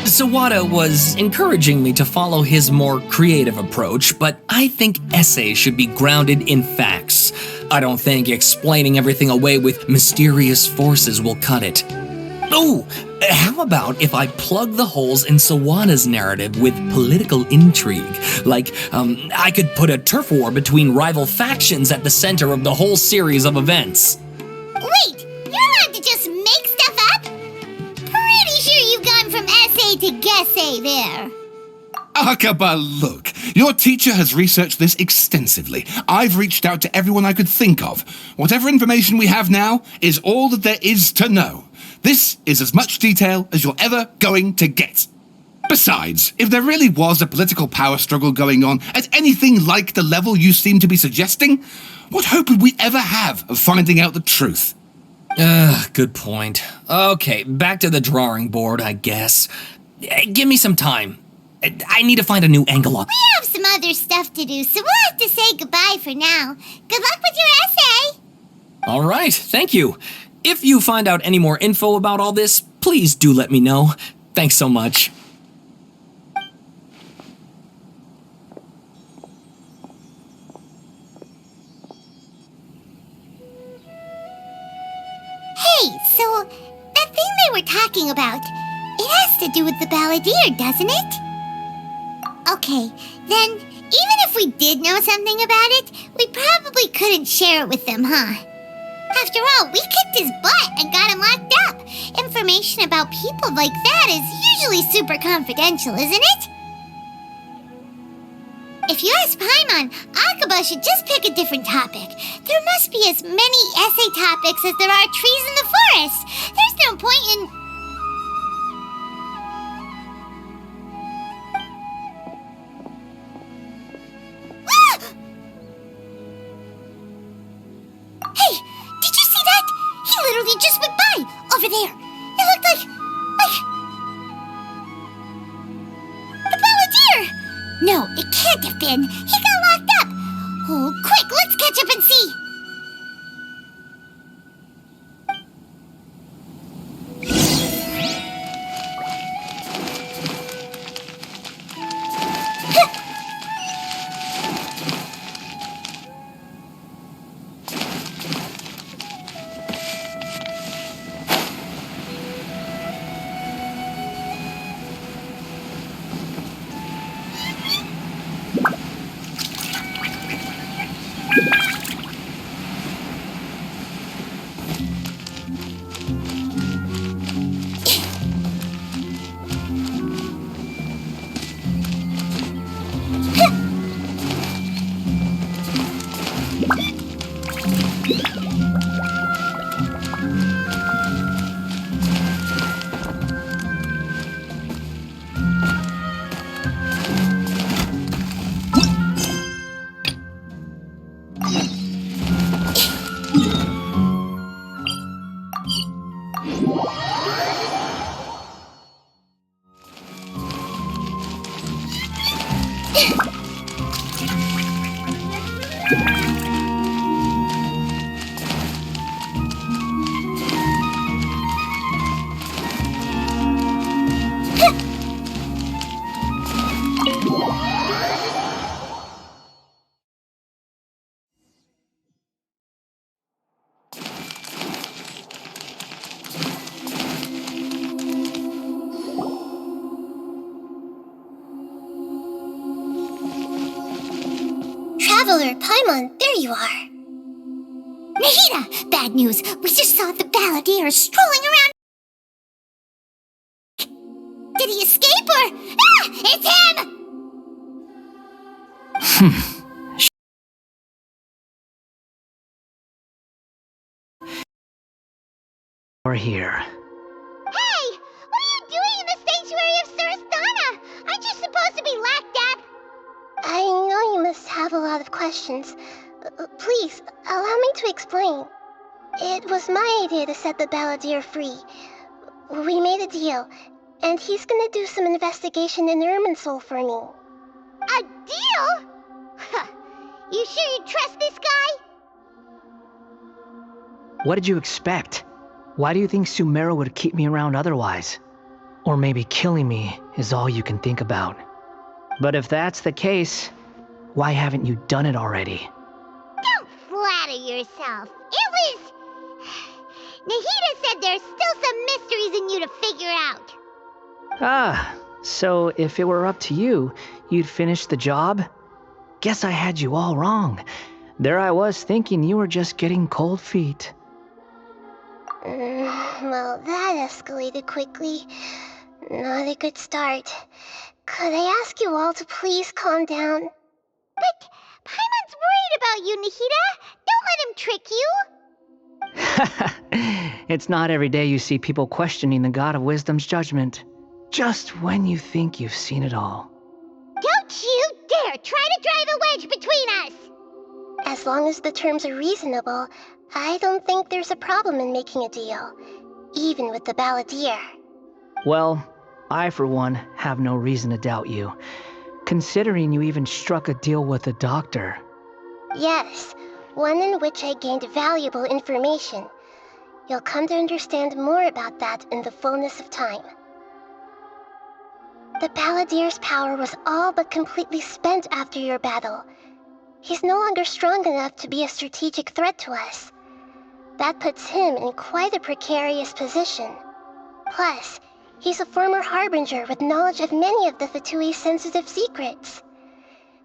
Sawada was encouraging me to follow his more creative approach, but I think essays should be grounded in facts. I don't think explaining everything away with mysterious forces will cut it. Oh, how about if I plug the holes in Sawada's narrative with political intrigue? Like, I could put a turf war between rival factions at the center of the whole series of events. Wait, you're allowed to just make stuff up? Pretty sure you've gone from essay to guessay there. Akaba, look. Your teacher has researched this extensively. I've reached out to everyone I could think of. Whatever information we have now is all that there is to know. This is as much detail as you're ever going to get. Besides, if there really was a political power struggle going on at anything like the level you seem to be suggesting, what hope would we ever have of finding out the truth? Good point. Okay, back to the drawing board, I guess. Give me some time. I need to find a new angle on. We have some other stuff to do, so we'll have to say goodbye for now. Good luck with your essay! All right, thank you. If you find out any more info about all this, please do let me know. Thanks so much. Hey, so that thing they were talking about, it has to do with the balladeer, doesn't it? Okay, then even if we did know something about it, we probably couldn't share it with them, huh? After all, we kicked his butt and got him locked up. Information about people like that is usually super confidential, isn't it? If you ask Paimon, Akaba should just pick a different topic. There must be as many essay topics as there are trees in the forest. There's no point in... Hey, did you see that? He literally just went by, over there. It looked like... the balladeer! No, it can't have been. He got locked up. Oh, quick, let's catch up and see. Traveler, Paimon, there you are. Nahida! Bad news! We just saw the balladeer strolling around. Did he escape or... Ah! It's him! We're here. Hey! What are you doing in the sanctuary of Surasthana? Aren't you supposed to be lacked up? I know you must have a lot of questions. Please, allow me to explain. It was my idea to set the balladeer free. We made a deal, and he's gonna do some investigation in Irminsul for me. A deal? You sure you trust this guy? What did you expect? Why do you think Sumeru would keep me around otherwise? Or maybe killing me is all you can think about. But if that's the case, why haven't you done it already? Don't flatter yourself. It was... Nahida said there's still some mysteries in you to figure out. Ah, so if it were up to you, you'd finish the job? Guess I had you all wrong. There I was thinking you were just getting cold feet. Well, that escalated quickly. Not a good start. Could I ask you all to please calm down? But Paimon's worried about you, Nahida. Don't let him trick you. It's not every day you see people questioning the God of Wisdom's judgment. Just when you think you've seen it all. Don't you dare try to drive a wedge between us! As long as the terms are reasonable, I don't think there's a problem in making a deal. Even with the balladeer. Well, I for one have no reason to doubt you. Considering you even struck a deal with the doctor. Yes, one in which I gained valuable information. You'll come to understand more about that in the fullness of time. The balladeer's power was all but completely spent after your battle. He's no longer strong enough to be a strategic threat to us. That puts him in quite a precarious position. Plus, he's a former harbinger with knowledge of many of the Fatui's sensitive secrets.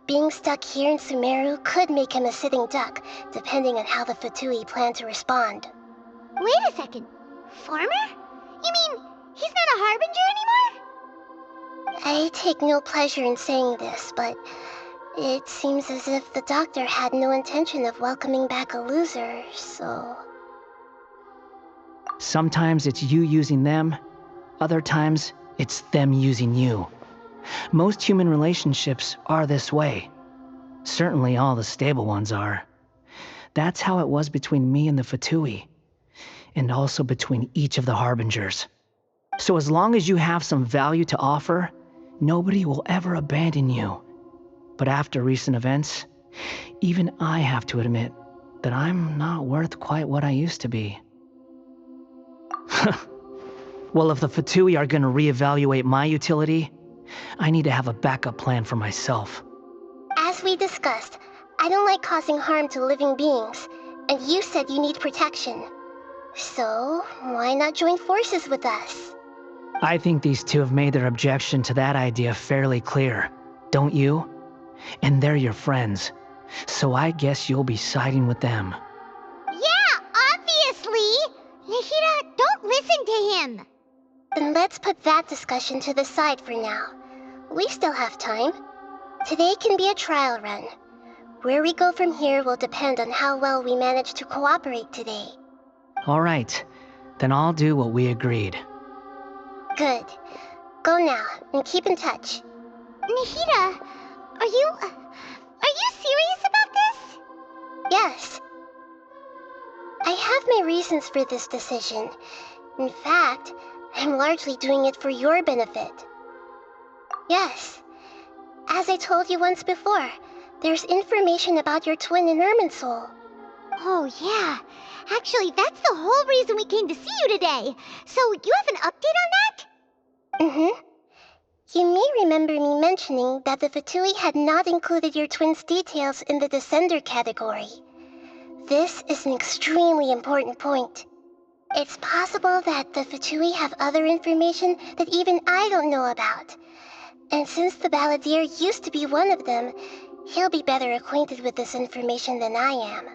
Being stuck here in Sumeru could make him a sitting duck, depending on how the Fatui plan to respond. Wait a second. Former? You mean he's not a harbinger anymore? I take no pleasure in saying this, but it seems as if the doctor had no intention of welcoming back a loser, so... Sometimes it's you using them, other times it's them using you. Most human relationships are this way. Certainly all the stable ones are. That's how it was between me and the Fatui, and also between each of the harbingers. So as long as you have some value to offer, nobody will ever abandon you. But after recent events, even I have to admit that I'm not worth quite what I used to be. Well, if the Fatui are gonna reevaluate my utility, I need to have a backup plan for myself. As we discussed, I don't like causing harm to living beings, and you said you need protection. So, why not join forces with us? I think these two have made their objection to that idea fairly clear, don't you? And they're your friends, so I guess you'll be siding with them. Yeah, obviously! Nahida, don't listen to him! Then let's put that discussion to the side for now. We still have time. Today can be a trial run. Where we go from here will depend on how well we manage to cooperate today. All right, then I'll do what we agreed. Good. Go now, and keep in touch. Nahida, are you serious about this? Yes. I have my reasons for this decision. In fact, I'm largely doing it for your benefit. Yes. As I told you once before, there's information about your twin in Irminsul. Oh, yeah. Actually, that's the whole reason we came to see you today. So, you have an update on that? Mm-hmm. You may remember me mentioning that the Fatui had not included your twin's details in the Descender category. This is an extremely important point. It's possible that the Fatui have other information that even I don't know about. And since the Balladeer used to be one of them, he'll be better acquainted with this information than I am.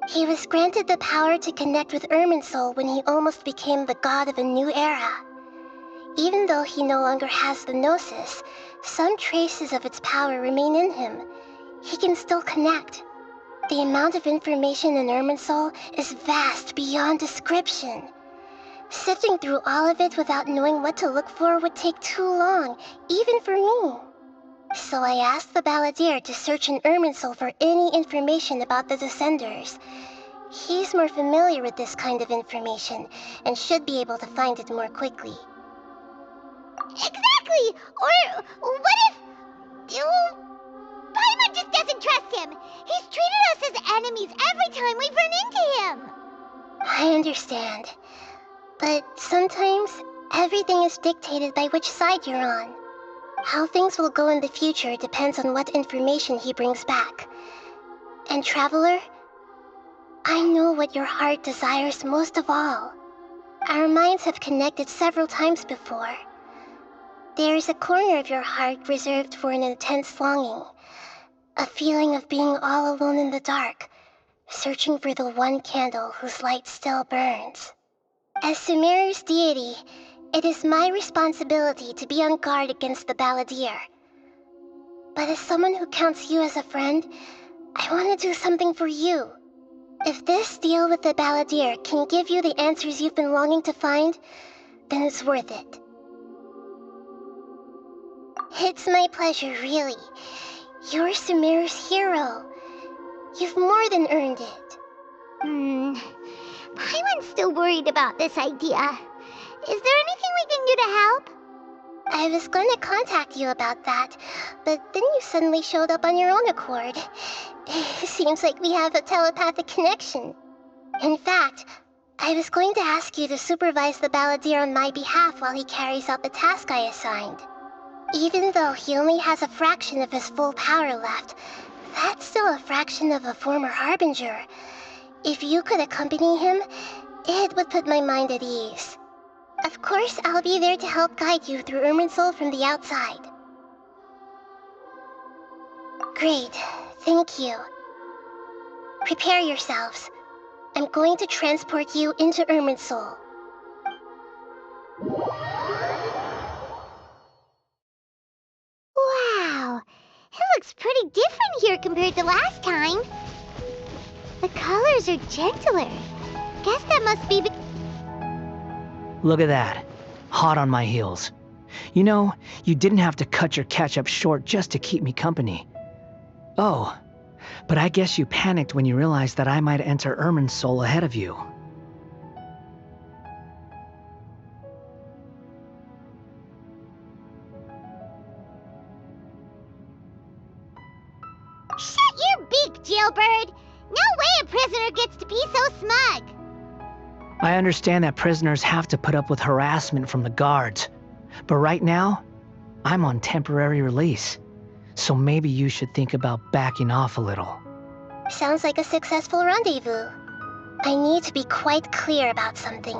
He was granted the power to connect with Irminsul when he almost became the god of a new era. Even though he no longer has the Gnosis, some traces of its power remain in him. He can still connect. The amount of information in Irminsul is vast beyond description. Sifting through all of it without knowing what to look for would take too long, even for me. So I asked the Balladeer to search in Irminsul for any information about the Descenders. He's more familiar with this kind of information, and should be able to find it more quickly. Exactly! Or what if... Paimon just doesn't trust him! He's treated us as enemies every time we've run into him! I understand. But sometimes, everything is dictated by which side you're on. How things will go in the future depends on what information he brings back. And Traveler, I know what your heart desires most of all. Our minds have connected several times before. There is a corner of your heart reserved for an intense longing. A feeling of being all alone in the dark, searching for the one candle whose light still burns. As Sumeru's deity, it is my responsibility to be on guard against the Balladeer. But as someone who counts you as a friend, I want to do something for you. If this deal with the Balladeer can give you the answers you've been longing to find, then it's worth it. It's my pleasure, really. You're Sumeru's hero. You've more than earned it. Paimon's still worried about this idea. Is there anything we can do to help? I was going to contact you about that, but then you suddenly showed up on your own accord. It seems like we have a telepathic connection. In fact, I was going to ask you to supervise the Balladeer on my behalf while he carries out the task I assigned. Even though he only has a fraction of his full power left, that's still a fraction of a former Harbinger. If you could accompany him, it would put my mind at ease. Of course, I'll be there to help guide you through Irminsul from the outside. Great, thank you. Prepare yourselves. I'm going to transport you into Irminsul. Wow, it looks pretty different here compared to last time. The colors are gentler. Guess that must be Look at that. Hot on my heels. You know, you didn't have to cut your catch-up short just to keep me company. Oh, but I guess you panicked when you realized that I might enter Irminsul ahead of you. Shut your beak, jailbird! No way a prisoner gets to be so smug! I understand that prisoners have to put up with harassment from the guards, but right now, I'm on temporary release, so maybe you should think about backing off a little. Sounds like a successful rendezvous. I need to be quite clear about something.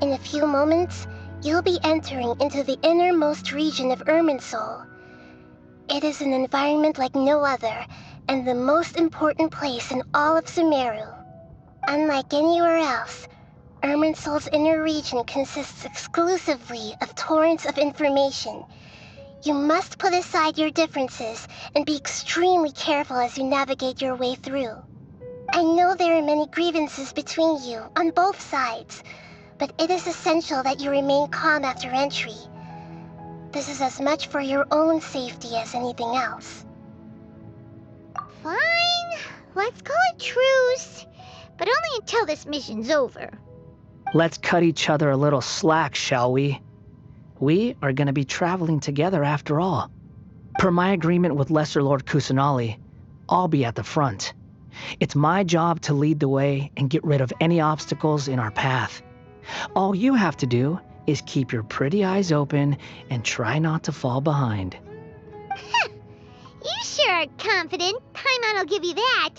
In a few moments, you'll be entering into the innermost region of Irminsul. It is an environment like no other, and the most important place in all of Sumeru. Unlike anywhere else, Irminsul's inner region consists exclusively of torrents of information. You must put aside your differences and be extremely careful as you navigate your way through. I know there are many grievances between you, on both sides, but it is essential that you remain calm after entry. This is as much for your own safety as anything else. Fine, let's call it truce. But only until this mission's over. Let's cut each other a little slack, shall we? We are going to be traveling together after all. Per my agreement with Lesser Lord Kusanali, I'll be at the front. It's my job to lead the way and get rid of any obstacles in our path. All you have to do is keep your pretty eyes open and try not to fall behind. You sure are confident. Paimon will give you that.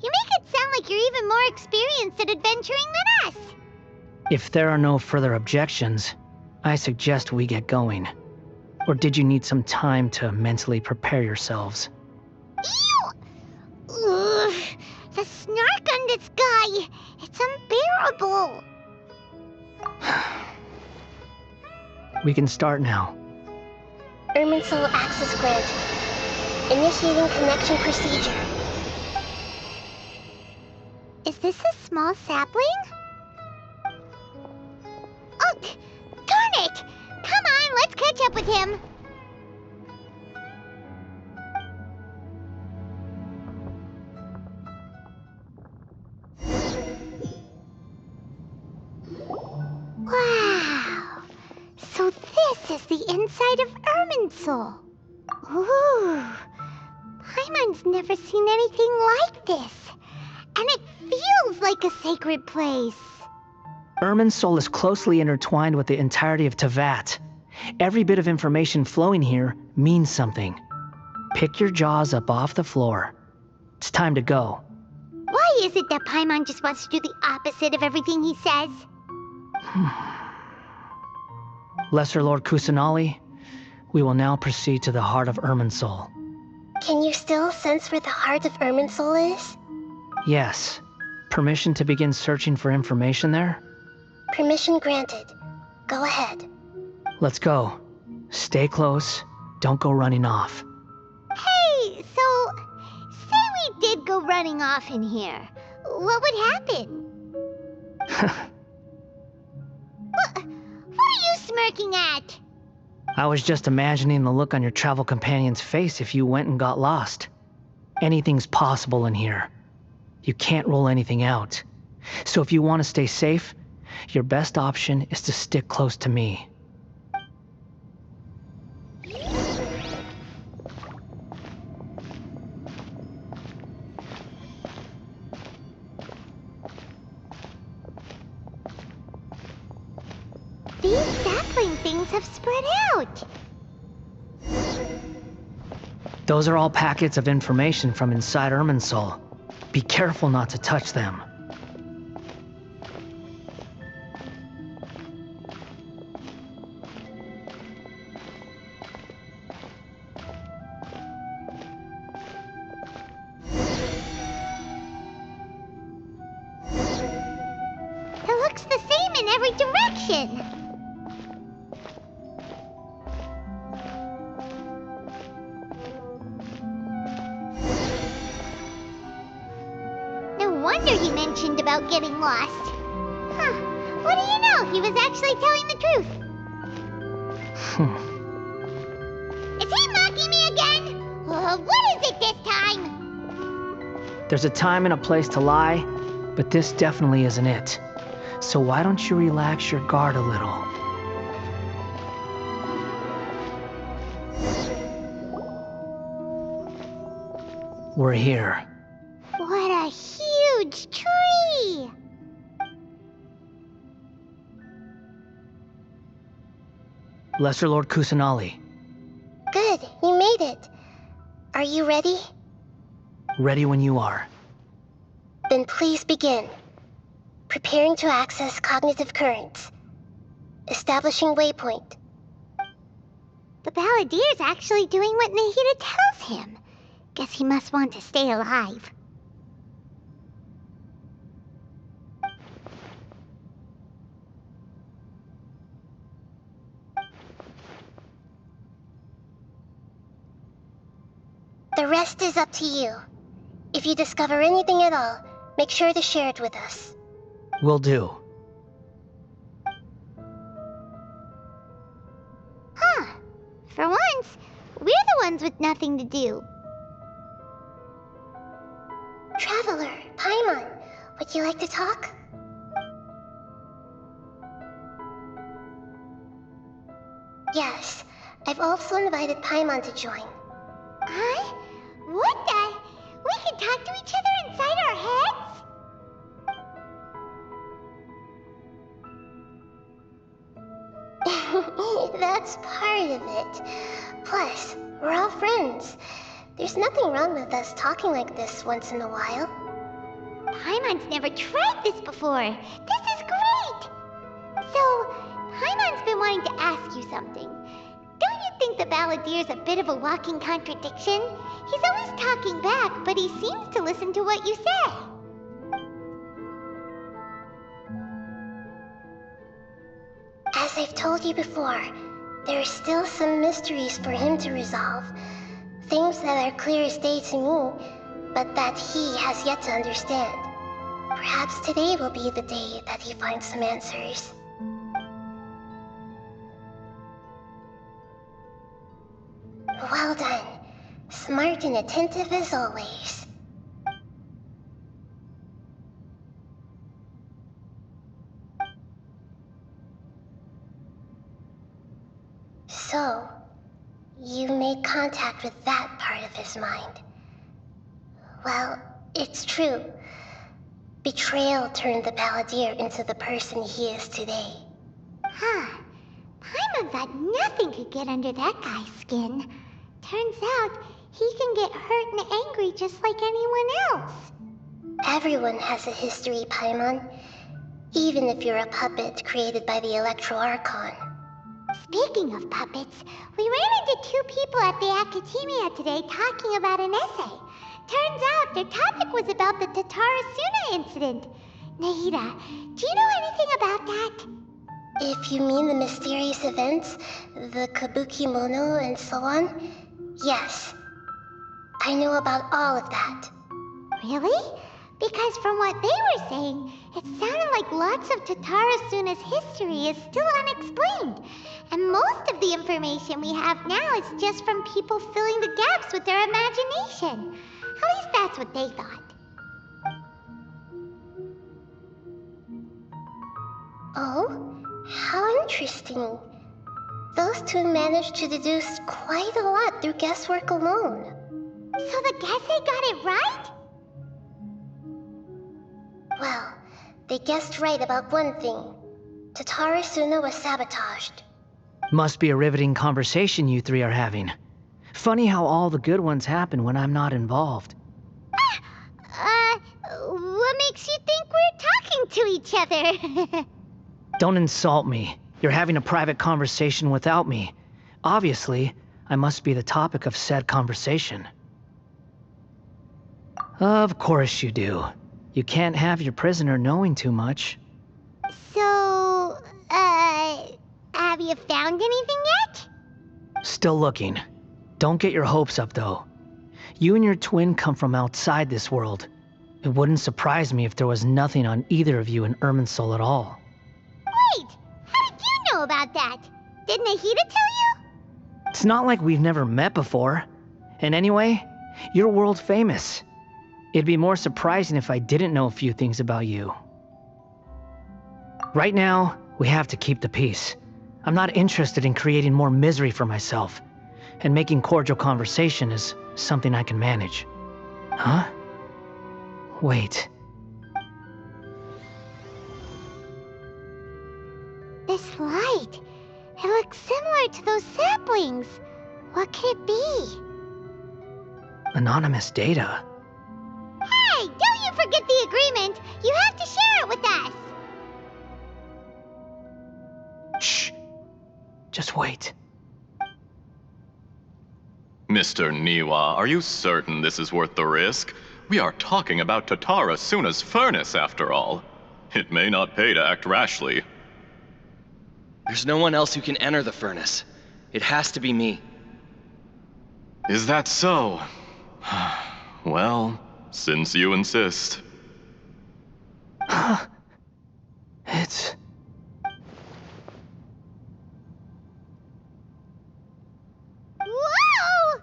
You make it sound like you're even more experienced at adventuring than us. If there are no further objections, I suggest we get going. Or did you need some time to mentally prepare yourselves? Ew! Ugh, the snark on this guy. It's unbearable. We can start now. Irminsul access granted. Initiating connection procedure. Is this a small sapling? Oh, darn it! Come on, let's catch up with him. Wow! So this is the inside of Irminsul. Ooh! Paimon's never seen anything like this. And it feels like a sacred place. Irminsul is closely intertwined with the entirety of Teyvat. Every bit of information flowing here means something. Pick your jaws up off the floor. It's time to go. Why is it that Paimon just wants to do the opposite of everything he says? Lesser Lord Kusanali, we will now proceed to the heart of Irminsul. Can you still sense where the heart of Irminsul is? Yes. Permission to begin searching for information there? Permission granted. Go ahead. Let's go. Stay close. Don't go running off. Hey, so say we did go running off in here. What would happen? What are you smirking at? I was just imagining the look on your travel companion's face if you went and got lost. Anything's possible in here. You can't rule anything out. So if you want to stay safe, your best option is to stick close to me. These sapling things have spread out. Those are all packets of information from inside Irminsul. Be careful not to touch them. It looks the same in every direction. No wonder he mentioned about getting lost. Huh. What do you know? He was actually telling the truth. Is he mocking me again? What is it this time? There's a time and a place to lie, but this definitely isn't it. So why don't you relax your guard a little? We're here. What a huge tree! Lesser Lord Kusanali. Good, you made it. Are you ready? Ready when you are. Then please begin. Preparing to access cognitive currents. Establishing waypoint. The Balladier's actually doing what Nahida tells him. Guess he must want to stay alive. The rest is up to you. If you discover anything at all, make sure to share it with us. Will do. Huh. For once, we're the ones with nothing to do. Traveler, Paimon, would you like to talk? Yes, I've also invited Paimon to join. Huh? What the? We can talk to each other inside our heads? That's part of it. Plus, we're all friends. There's nothing wrong with us talking like this once in a while. Paimon's never tried this before. This is great! So, Paimon's been wanting to ask you something. Don't you think the Balladeer's a bit of a walking contradiction? He's always talking back, but he seems to listen to what you say. As I've told you before, there are still some mysteries for him to resolve. Things that are clear as day to me, but that he has yet to understand. Perhaps today will be the day that he finds some answers. Well done. Smart and attentive as always. So, you made contact with that part of his mind. Well, it's true. Betrayal turned the Balladeer into the person he is today. Huh. Paimon thought nothing could get under that guy's skin. Turns out, he can get hurt and angry just like anyone else. Everyone has a history, Paimon. Even if you're a puppet created by the Electro Archon. Speaking of puppets, we ran into two people at the Academia today talking about an essay. Turns out their topic was about the Tatara Suna incident. Nahida, do you know anything about that? If you mean the mysterious events, the Kabuki Mono and so on, yes. I know about all of that. Really? Because from what they were saying, it sounded like lots of Tatara Suna's history is still unexplained. And most of the information we have now is just from people filling the gaps with their imagination. At least that's what they thought. Oh? How interesting. Those two managed to deduce quite a lot through guesswork alone. So the Gesse got it right? Well, they guessed right about one thing. Tatara Suna was sabotaged. Must be a riveting conversation you three are having. Funny how all the good ones happen when I'm not involved. What makes you think we're talking to each other? Don't insult me. You're having a private conversation without me. Obviously, I must be the topic of said conversation. Of course you do. You can't have your prisoner knowing too much. So, have you found anything yet? Still looking. Don't get your hopes up, though. You and your twin come from outside this world. It wouldn't surprise me if there was nothing on either of you in Irminsul at all. Wait! How did you know about that? Did Nahida tell you? It's not like we've never met before. And anyway, you're world famous. It'd be more surprising if I didn't know a few things about you. Right now, we have to keep the peace. I'm not interested in creating more misery for myself. And making cordial conversation is something I can manage. Huh? Wait. This light. It looks similar to those saplings. What could it be? Anonymous data. Hey, don't you forget the agreement! You have to share it with us! Shh. Just wait. Mr. Niwa, are you certain this is worth the risk? We are talking about Tatara Suna's furnace, after all. It may not pay to act rashly. There's no one else who can enter the furnace. It has to be me. Is that so? Well, since you insist. It's... Whoa!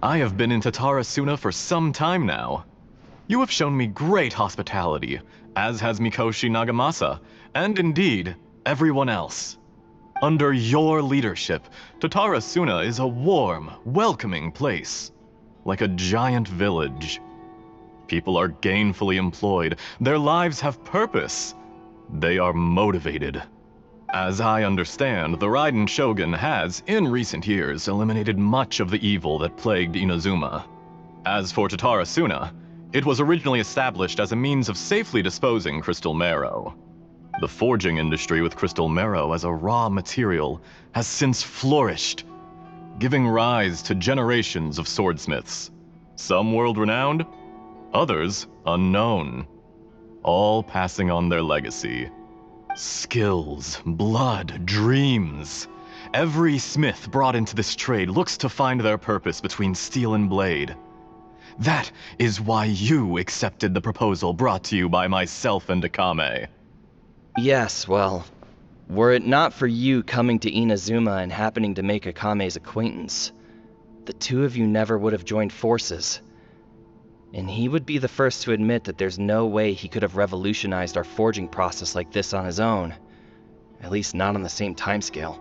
I have been in Tatara Suna for some time now. You have shown me great hospitality, as has Mikoshi Nagamasa, and indeed, everyone else. Under your leadership, Tatarasuna is a warm, welcoming place, like a giant village. People are gainfully employed, their lives have purpose. They are motivated. As I understand, the Raiden Shogun has, in recent years, eliminated much of the evil that plagued Inazuma. As for Tatarasuna, it was originally established as a means of safely disposing crystal marrow. The forging industry with crystal marrow as a raw material has since flourished, giving rise to generations of swordsmiths. Some world-renowned, others unknown, all passing on their legacy. Skills, blood, dreams. Every smith brought into this trade looks to find their purpose between steel and blade. That is why you accepted the proposal brought to you by myself and Akame. Yes, well, were it not for you coming to Inazuma and happening to make Akame's acquaintance, the two of you never would have joined forces. And he would be the first to admit that there's no way he could have revolutionized our forging process like this on his own. At least not on the same timescale.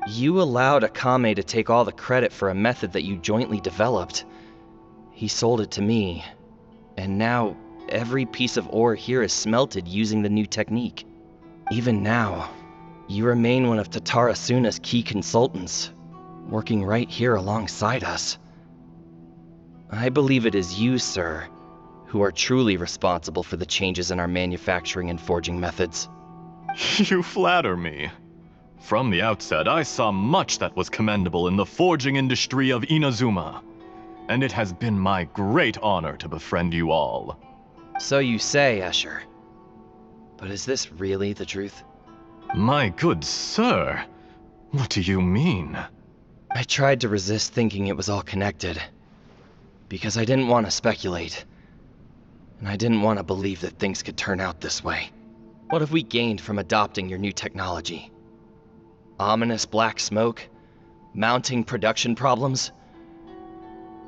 You allowed Akame to take all the credit for a method that you jointly developed. He sold it to me, and now every piece of ore here is smelted using the new technique. Even now, you remain one of Tatarasuna's key consultants, working right here alongside us. I believe it is you, sir, who are truly responsible for the changes in our manufacturing and forging methods. You flatter me. From the outset, I saw much that was commendable in the forging industry of Inazuma, and it has been my great honor to befriend you all. So you say, Escher. But is this really the truth? My good sir, what do you mean? I tried to resist thinking it was all connected, because I didn't want to speculate, and I didn't want to believe that things could turn out this way. What have we gained from adopting your new technology? Ominous black smoke? Mounting production problems?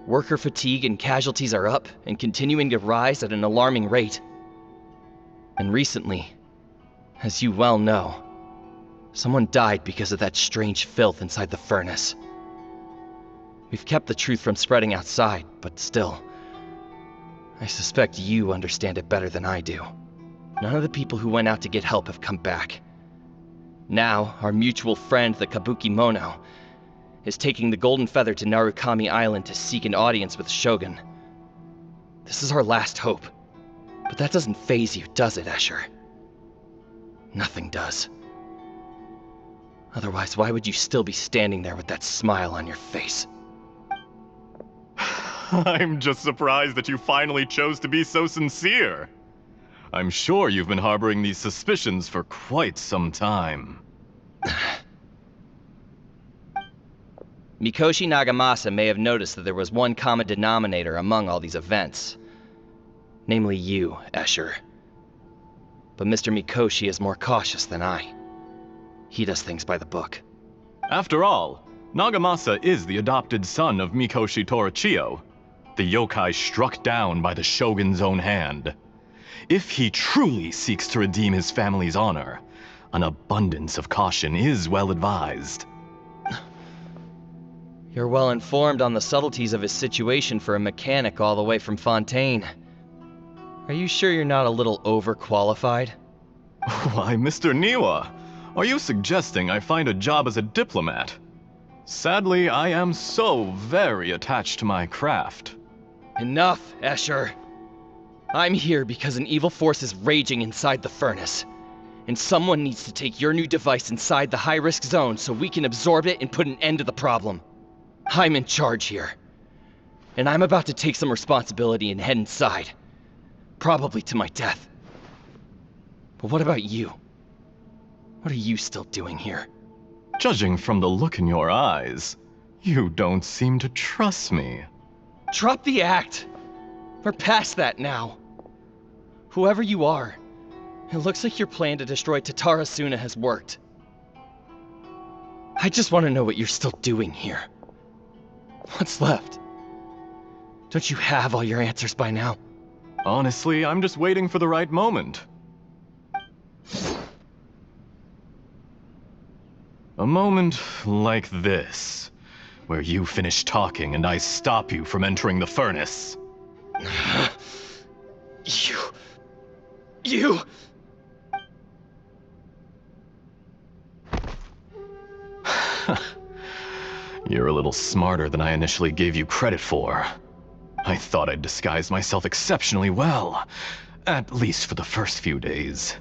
Worker fatigue and casualties are up and continuing to rise at an alarming rate. And recently, as you well know, someone died because of that strange filth inside the furnace. We've kept the truth from spreading outside, but still, I suspect you understand it better than I do. None of the people who went out to get help have come back. Now, our mutual friend, the Kabuki Mono, is taking the Golden Feather to Narukami Island to seek an audience with Shogun. This is our last hope. But that doesn't faze you, does it, Escher? Nothing does. Otherwise, why would you still be standing there with that smile on your face? I'm just surprised that you finally chose to be so sincere. I'm sure you've been harboring these suspicions for quite some time. Mikoshi Nagamasa may have noticed that there was one common denominator among all these events. Namely you, Escher. But Mr. Mikoshi is more cautious than I. He does things by the book. After all, Nagamasa is the adopted son of Mikoshi Torichio, the yokai struck down by the Shogun's own hand. If he truly seeks to redeem his family's honor, an abundance of caution is well advised. You're well informed on the subtleties of his situation for a mechanic all the way from Fontaine. Are you sure you're not a little overqualified? Why, Mr. Niwa, are you suggesting I find a job as a diplomat? Sadly, I am so very attached to my craft. Enough, Escher. I'm here because an evil force is raging inside the furnace. And someone needs to take your new device inside the high-risk zone so we can absorb it and put an end to the problem. I'm in charge here. And I'm about to take some responsibility and head inside. Probably to my death. But what about you? What are you still doing here? Judging from the look in your eyes, you don't seem to trust me. Drop the act! We're past that now. Whoever you are, it looks like your plan to destroy Tatarasuna has worked. I just want to know what you're still doing here. What's left? Don't you have all your answers by now? Honestly, I'm just waiting for the right moment. A moment like this, where you finish talking and I stop you from entering the furnace. You... You're a little smarter than I initially gave you credit for. I thought I'd disguised myself exceptionally well, at least for the first few days.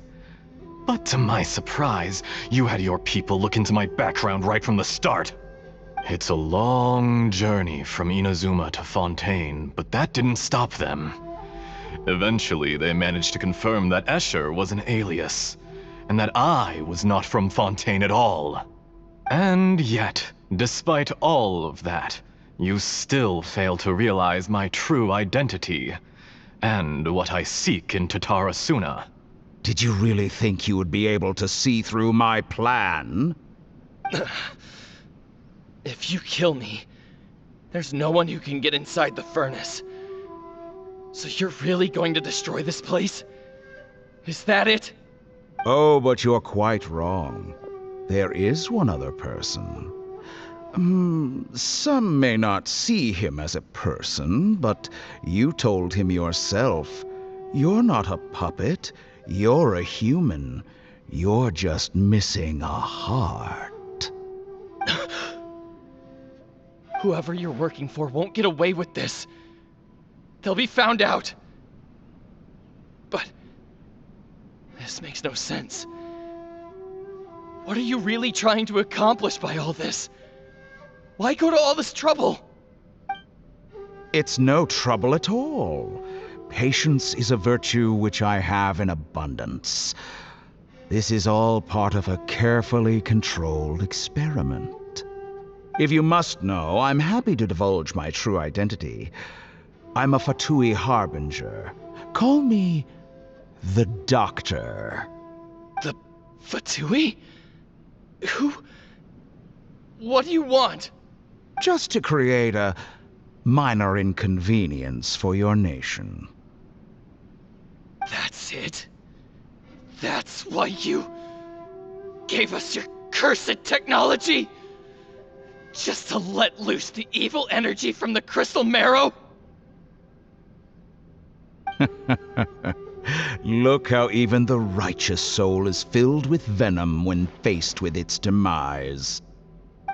But to my surprise, you had your people look into my background right from the start. It's a long journey from Inazuma to Fontaine, but that didn't stop them. Eventually, they managed to confirm that Escher was an alias, and that I was not from Fontaine at all. And yet, despite all of that, you still fail to realize my true identity, and what I seek in Tatarasuna. Did you really think you would be able to see through my plan? If you kill me, there's no one who can get inside the furnace. So you're really going to destroy this place? Is that it? Oh, but you're quite wrong. There is one other person. Some may not see him as a person, but you told him yourself. You're not a puppet. You're a human. You're just missing a heart. Whoever you're working for won't get away with this. They'll be found out. But this makes no sense. What are you really trying to accomplish by all this? Why go to all this trouble? It's no trouble at all. Patience is a virtue which I have in abundance. This is all part of a carefully controlled experiment. If you must know, I'm happy to divulge my true identity. I'm a Fatui Harbinger. Call me the Doctor. The Fatui? Who? What do you want? Just to create a minor inconvenience for your nation. That's it? That's why you gave us your cursed technology? Just to let loose the evil energy from the crystal marrow? Look how even the righteous soul is filled with venom when faced with its demise.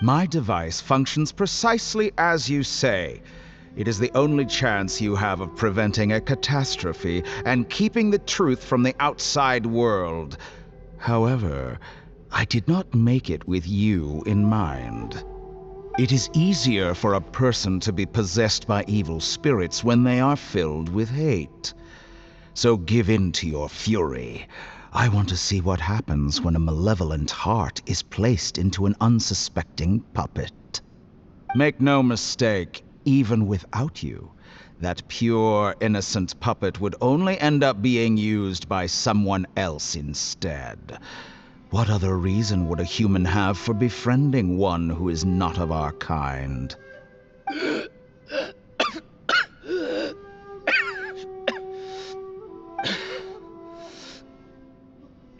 My device functions precisely as you say. It is the only chance you have of preventing a catastrophe and keeping the truth from the outside world. However, I did not make it with you in mind. It is easier for a person to be possessed by evil spirits when they are filled with hate. So give in to your fury. I want to see what happens when a malevolent heart is placed into an unsuspecting puppet. Make no mistake, even without you, that pure, innocent puppet would only end up being used by someone else instead. What other reason would a human have for befriending one who is not of our kind?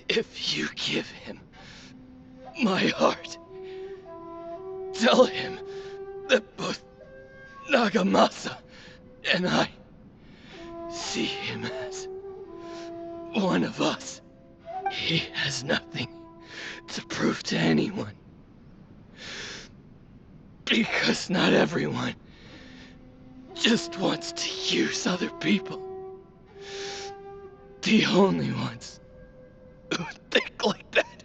If you give him my heart, tell him that both Nagamasa and I see him as one of us. He has nothing to prove to anyone. Because not everyone just wants to use other people. The only ones who think like that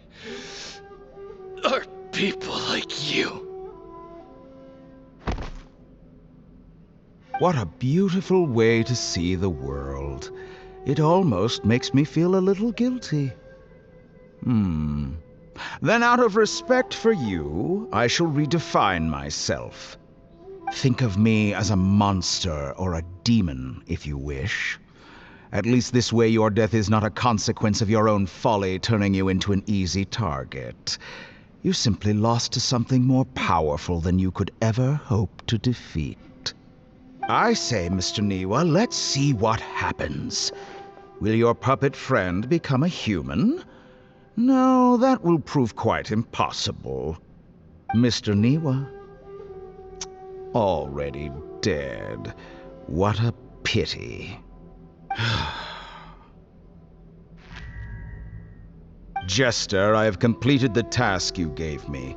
are people like you. What a beautiful way to see the world. It almost makes me feel a little guilty. Then out of respect for you, I shall redefine myself. Think of me as a monster or a demon, if you wish. At least this way your death is not a consequence of your own folly turning you into an easy target. You simply lost to something more powerful than you could ever hope to defeat. I say, Mr. Niwa, let's see what happens. Will your puppet friend become a human? No, that will prove quite impossible. Mr. Niwa? Already dead. What a pity. Jester, I have completed the task you gave me,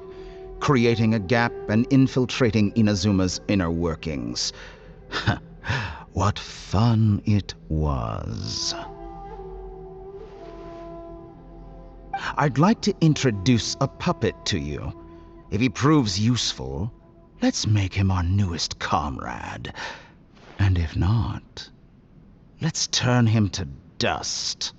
creating a gap and infiltrating Inazuma's inner workings. What fun it was. I'd like to introduce a puppet to you. If he proves useful, let's make him our newest comrade. And if not, let's turn him to dust.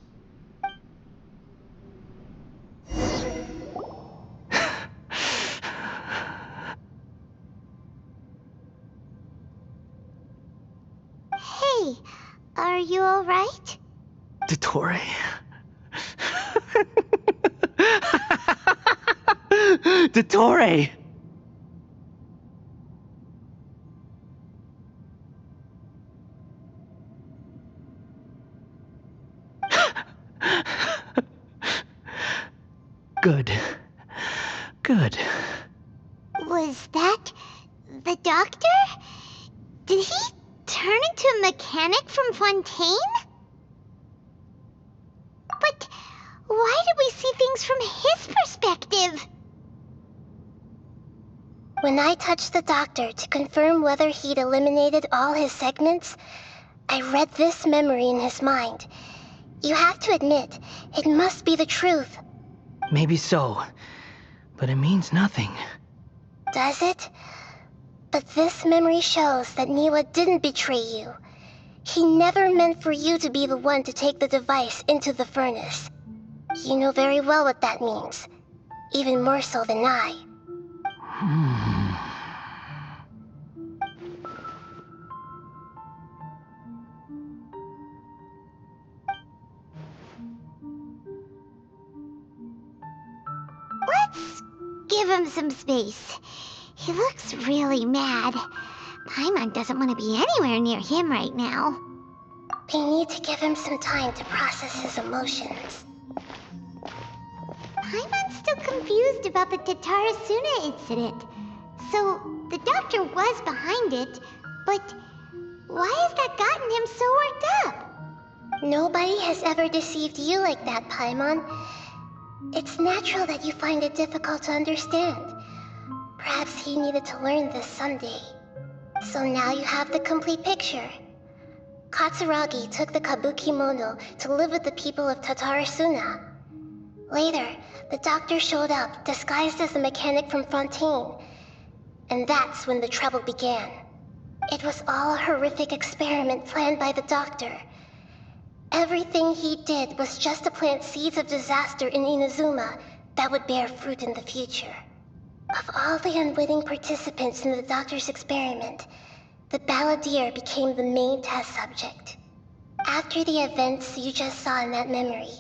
Hey, are you alright? Dottore. Dottore! Good. Good. Was that the doctor? Did he turn into a mechanic from Fontaine? But why did we see things from his perspective? When I touched the doctor to confirm whether he'd eliminated all his segments, I read this memory in his mind. You have to admit, it must be the truth. Maybe so, but it means nothing. Does it? But this memory shows that Niwa didn't betray you. He never meant for you to be the one to take the device into the furnace. You know very well what that means. Even more so than I. Let's give him some space. He looks really mad. Paimon doesn't want to be anywhere near him right now. We need to give him some time to process his emotions. Paimon's still confused about the Tatarasuna incident. So, the doctor was behind it, but why has that gotten him so worked up? Nobody has ever deceived you like that, Paimon. It's natural that you find it difficult to understand. Perhaps he needed to learn this someday. So now you have the complete picture. Katsuragi took the kabuki mono to live with the people of Tatarasuna. Later, the doctor showed up, disguised as a mechanic from Fontaine. And that's when the trouble began. It was all a horrific experiment planned by the doctor. Everything he did was just to plant seeds of disaster in Inazuma that would bear fruit in the future. Of all the unwitting participants in the doctor's experiment, the balladeer became the main test subject. After the events you just saw in that memory,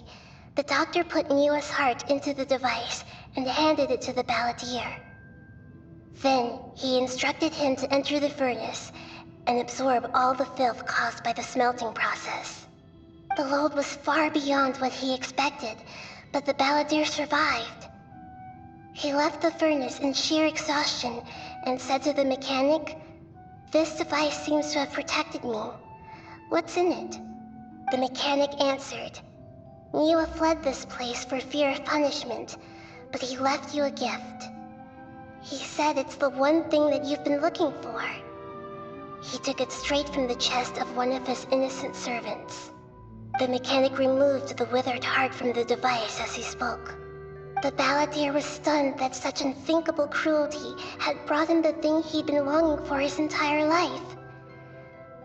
the doctor put Niwa's heart into the device and handed it to the balladeer. Then, he instructed him to enter the furnace and absorb all the filth caused by the smelting process. The load was far beyond what he expected, but the balladeer survived. He left the furnace in sheer exhaustion and said to the mechanic, "This device seems to have protected me. What's in it?" The mechanic answered, "Niwa fled this place for fear of punishment, but he left you a gift. He said it's the one thing that you've been looking for." He took it straight from the chest of one of his innocent servants. The mechanic removed the withered heart from the device as he spoke. The balladeer was stunned that such unthinkable cruelty had brought him the thing he'd been longing for his entire life.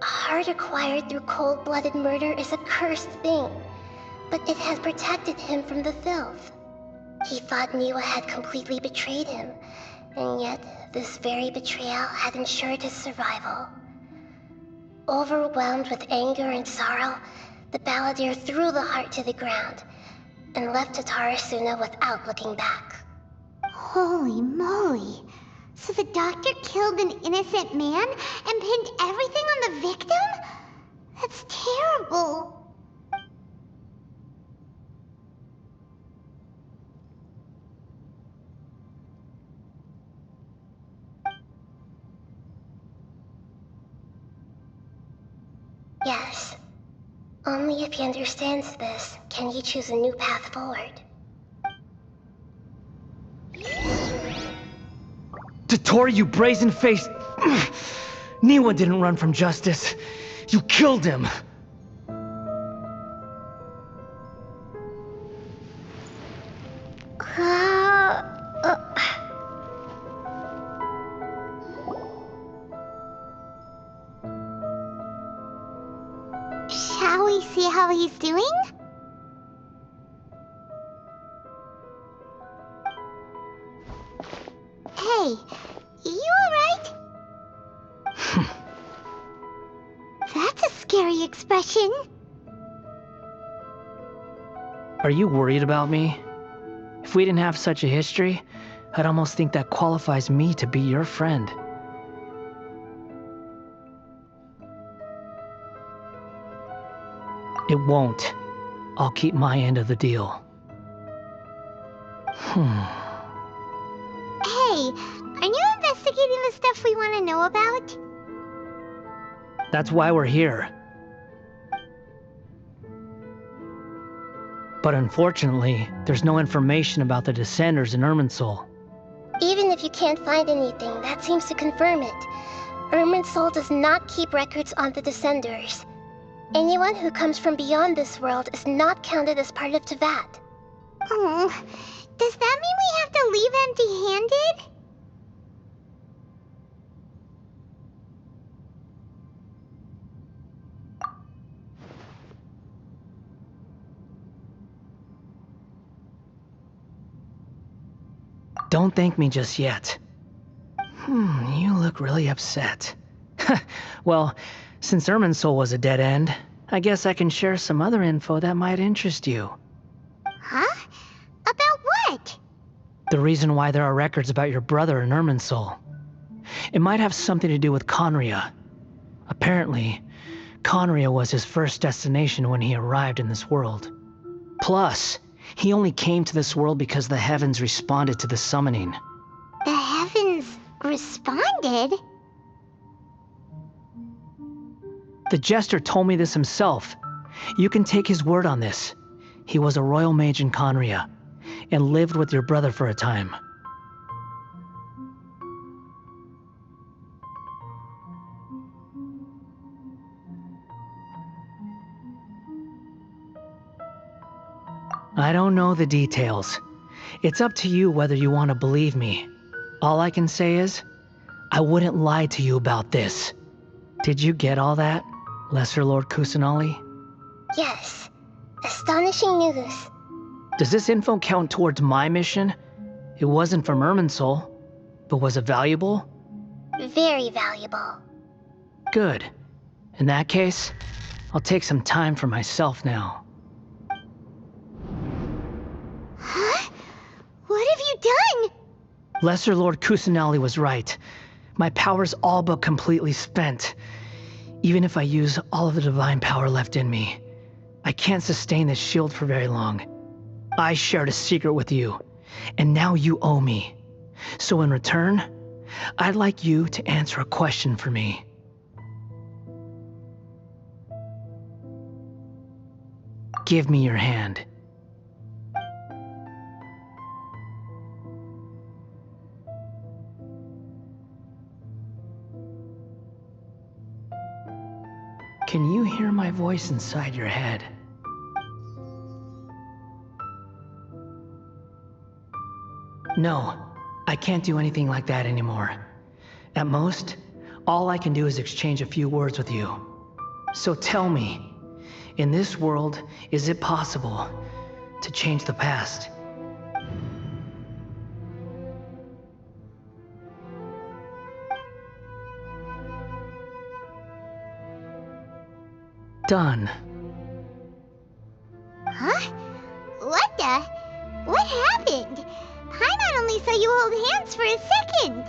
A heart acquired through cold-blooded murder is a cursed thing, but it had protected him from the filth. He thought Niwa had completely betrayed him, and yet this very betrayal had ensured his survival. Overwhelmed with anger and sorrow, the balladeer threw the heart to the ground and left Tatarasuna without looking back. Holy moly. So the doctor killed an innocent man and pinned everything on the victim? That's terrible. Yes. Only if he understands this can he choose a new path forward. Tori, you brazen-faced... Niwa didn't run from justice. You killed him. Shall we see how he's doing? Hey, you alright? That's a scary expression. Are you worried about me? If we didn't have such a history, I'd almost think that qualifies me to be your friend. It won't. I'll keep my end of the deal. Hey, aren't you investigating the stuff we want to know about? That's why we're here. But unfortunately, there's no information about the Descenders in Irminsul. Even if you can't find anything, that seems to confirm it. Irminsul does not keep records on the Descenders. Anyone who comes from beyond this world is not counted as part of Teyvat. Oh, does that mean we have to leave empty-handed? Don't thank me just yet. You look really upset. Well, since Irminsul was a dead end, I guess I can share some other info that might interest you. Huh? About what? The reason why there are records about your brother in Irminsul. It might have something to do with Conria. Apparently, Conria was his first destination when he arrived in this world. Plus, he only came to this world because the heavens responded to the summoning. The heavens responded? The Jester told me this himself. You can take his word on this. He was a royal mage in Conria, and lived with your brother for a time. I don't know the details. It's up to you whether you want to believe me. All I can say is, I wouldn't lie to you about this. Did you get all that, Lesser Lord Kusanali? Yes. Astonishing news. Does this info count towards my mission? It wasn't from Irminsul, but was it valuable? Very valuable. Good. In that case, I'll take some time for myself now. Huh? What have you done? Lesser Lord Kusanali was right. My power's all but completely spent. Even if I use all of the divine power left in me, I can't sustain this shield for very long. I shared a secret with you, and now you owe me. So in return, I'd like you to answer a question for me. Give me your hand. Can you hear my voice inside your head? No, I can't do anything like that anymore. At most, all I can do is exchange a few words with you. So tell me, in this world, is it possible to change the past? Done. Huh? What the? What happened? Paimon only saw you hold hands for a second.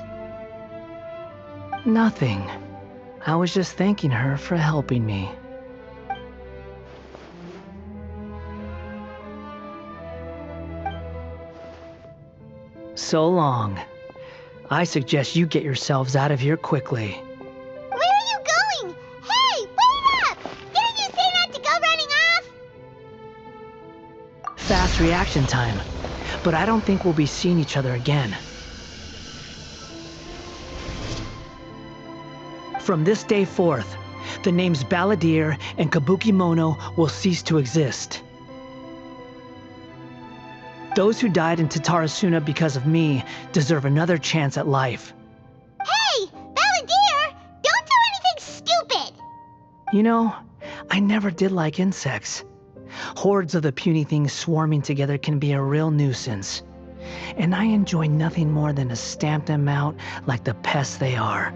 Nothing. I was just thanking her for helping me. So long. I suggest you get yourselves out of here quickly. Where are you going? Hey, wait up! Didn't you say not to go running off? Fast reaction time. But I don't think we'll be seeing each other again. From this day forth, the names Balladeer and Kabukimono will cease to exist. Those who died in Tatarasuna because of me deserve another chance at life. Hey, Balladeer! Don't do anything stupid! You know, I never did like insects. Hordes of the puny things swarming together can be a real nuisance. And I enjoy nothing more than to stamp them out like the pests they are.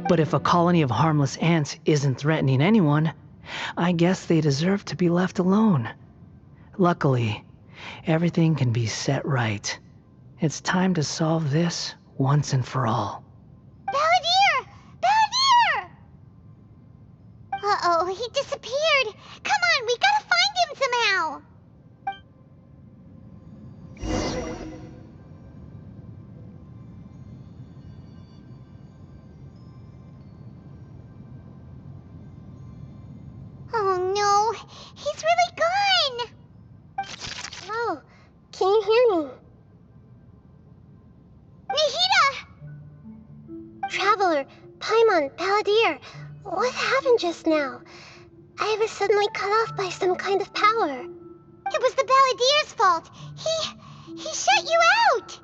But if a colony of harmless ants isn't threatening anyone, I guess they deserve to be left alone. Luckily, everything can be set right. It's time to solve this once and for all. Balladeer! Balladeer! Uh-oh, he disappeared. Come on, we gotta find him somehow. Oh no, he's really gone! Oh, can you hear me? Nahida! Traveler, Paimon, Balladeer, what happened just now? I was suddenly cut off by some kind of power. It was the Balladeer's fault. He shut you out!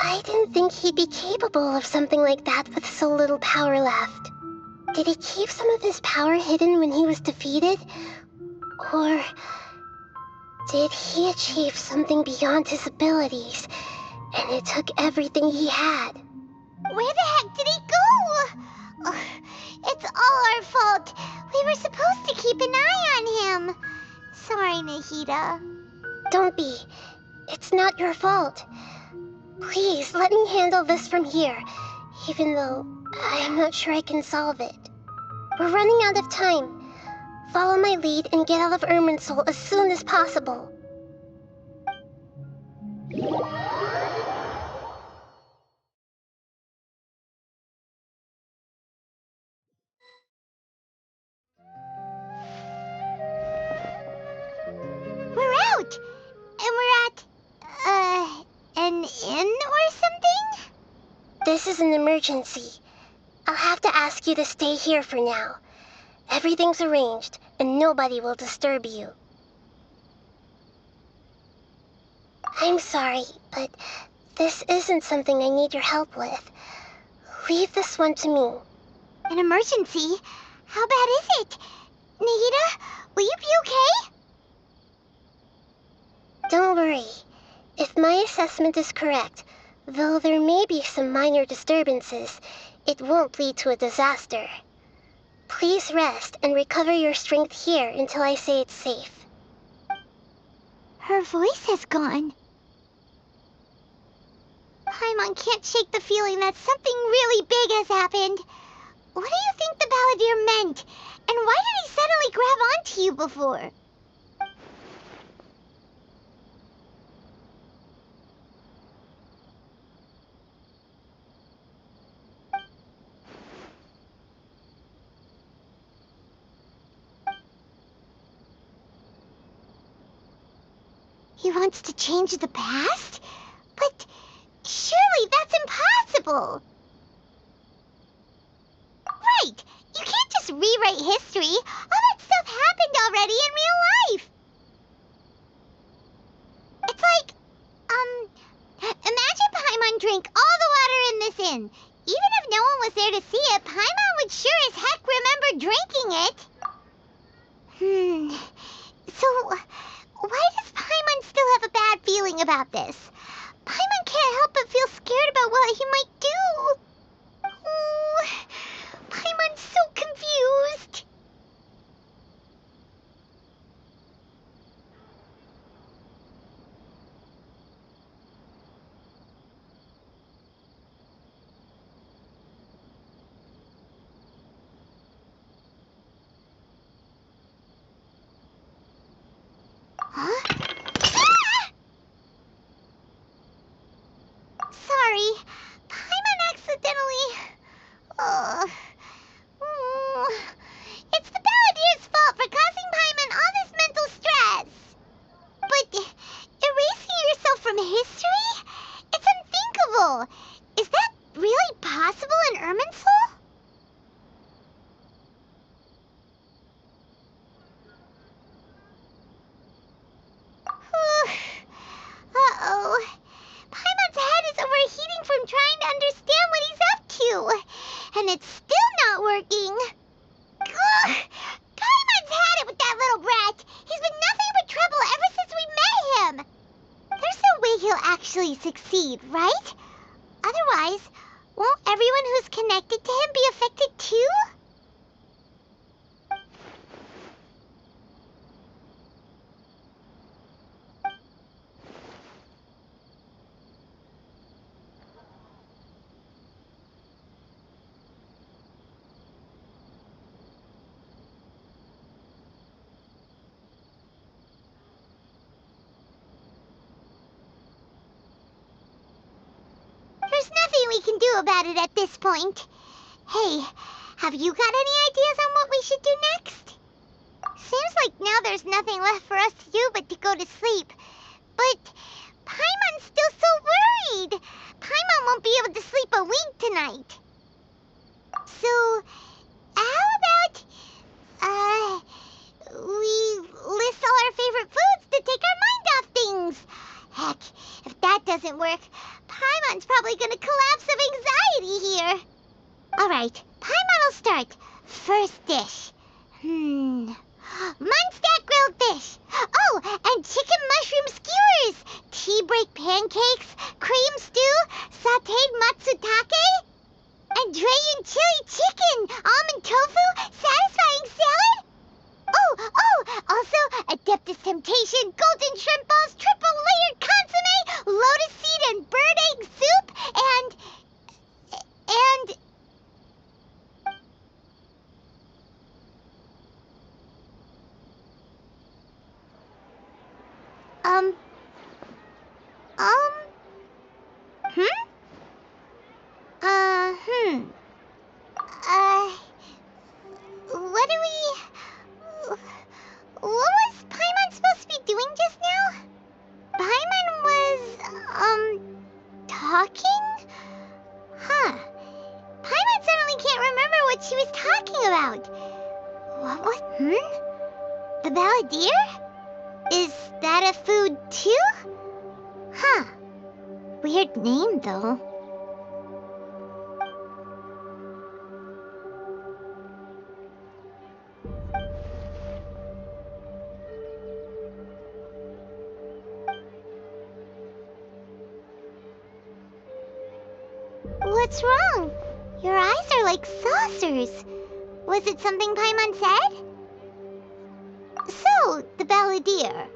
I didn't think he'd be capable of something like that with so little power left. Did he keep some of his power hidden when he was defeated? Or did he achieve something beyond his abilities, and it took everything he had? Where the heck did he go? Oh, it's all our fault. We were supposed to keep an eye on him. Sorry, Nahida. Don't be. It's not your fault. Please, let me handle this from here, even though I'm not sure I can solve it. We're running out of time. Follow my lead and get out of Irminsul as soon as possible. We're out! And we're at, an inn or something? This is an emergency. I'll have to ask you to stay here for now. Everything's arranged, and nobody will disturb you. I'm sorry, but this isn't something I need your help with. Leave this one to me. An emergency? How bad is it? Nahida, will you be okay? Don't worry. If my assessment is correct, though there may be some minor disturbances, it won't lead to a disaster. Please rest and recover your strength here until I say it's safe. Her voice has gone. Paimon can't shake the feeling that something really big has happened. What do you think the Balladeer meant? And why did he suddenly grab onto you before? He wants to change the past? But surely that's impossible! Right! You can't just rewrite history! All that stuff happened already in real life! It's like, imagine Paimon drank all the water in this inn. Even if no one was there to see it, Paimon would sure as heck remember drinking it. So, why does Paimon still have a bad feeling about this? Paimon can't help but feel scared about what he might do. Oh, Paimon's so confused. and it's still not working. Ugh! Paimon's had it with that little brat. He's been nothing but trouble ever since we met him. There's no way he'll actually succeed, right? Otherwise, won't everyone who's connected to him be affected too? There's nothing we can do about it at this point. Hey, have you got any ideas on what we should do next? Seems like now there's nothing left for us to do but to go to sleep. But Paimon's still so worried. Paimon won't be able to sleep a wink tonight. So, how about, we list all our favorite foods to take our mind off things? Heck, if that doesn't work, Paimon's probably gonna collapse of anxiety here. Alright, Paimon will start. First dish. Munstack grilled fish. Oh, and chicken mushroom skewers. Tea break pancakes, cream stew, sauteed matsutake, and Dragon chili chicken, almond tofu, satisfying salad. Oh, also Adeptus Temptation, golden shrimp balls, triple layered consomme, lotus seed and bird egg soup, and what was Paimon supposed to be doing just now? Paimon was, talking? Huh. Paimon suddenly can't remember what she was talking about. The balladeer? Is that a food too? Huh. Weird name, though. What's wrong? Your eyes are like saucers. Was it something Paimon said? So, the balladeer.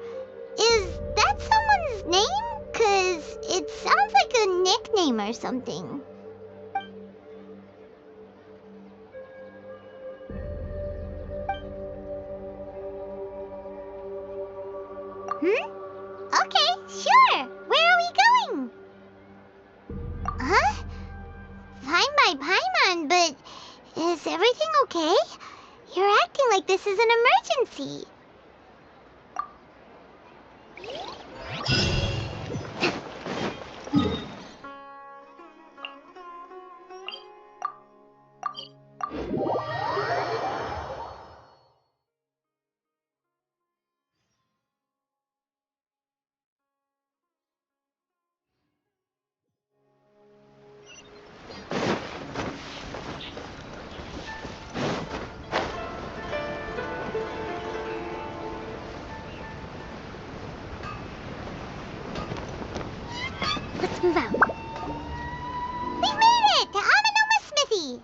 Is that someone's name? 'Cause it sounds like a nickname or something. Okay, sure. Where are we going? Huh? Fine by Paimon, but is everything okay? You're acting like this is an emergency. Let's move out. We made it to Amanoma Smithy!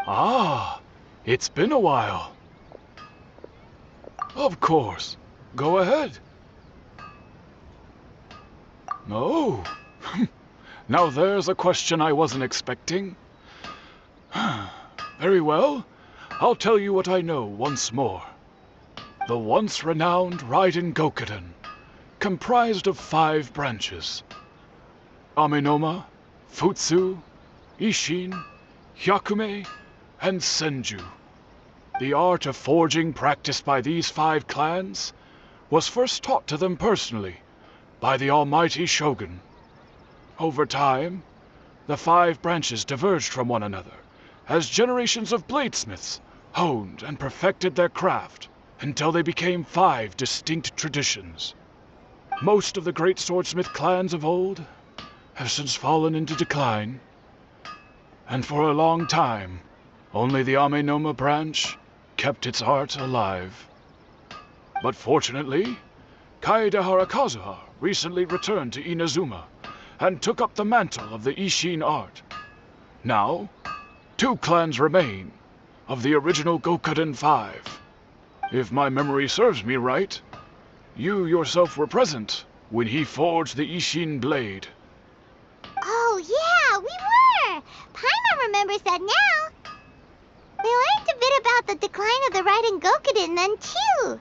Ah, it's been a while. Of course. Go ahead. Oh. Now there's a question I wasn't expecting. Very well. I'll tell you what I know once more. The once renowned Raiden Gokuden, comprised of 5 branches. Amenoma, Futsu, Ishin, Hyakume, and Senju. The art of forging practiced by these 5 clans was first taught to them personally by the almighty Shogun. Over time, the 5 branches diverged from one another as generations of bladesmiths honed and perfected their craft until they became 5 distinct traditions. Most of the great swordsmith clans of old have since fallen into decline, and for a long time, Only the Amenoma branch kept its art alive. But fortunately, Kaedehara Kazuha recently returned to Inazuma and took up the mantle of the Ishin art. Now, 2 clans remain of the original Gokuden 5. If my memory serves me right, you yourself were present when he forged the Ishin blade. Oh, yeah, we were! Paimon remembers that now. We learned a bit about the decline of the Raiden Gokuden then, too.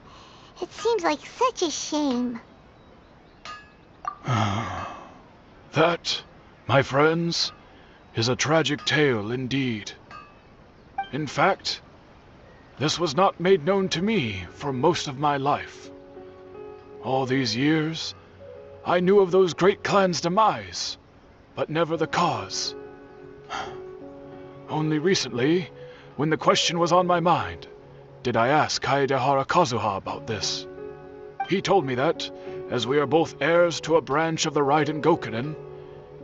It seems like such a shame. That, my friends, is a tragic tale indeed. In fact, this was not made known to me for most of my life. All these years, I knew of those great clans' demise, but never the cause. Only recently, when the question was on my mind, did I ask Kaedehara Kazuha about this. He told me that, as we are both heirs to a branch of the Raiden Gokuden,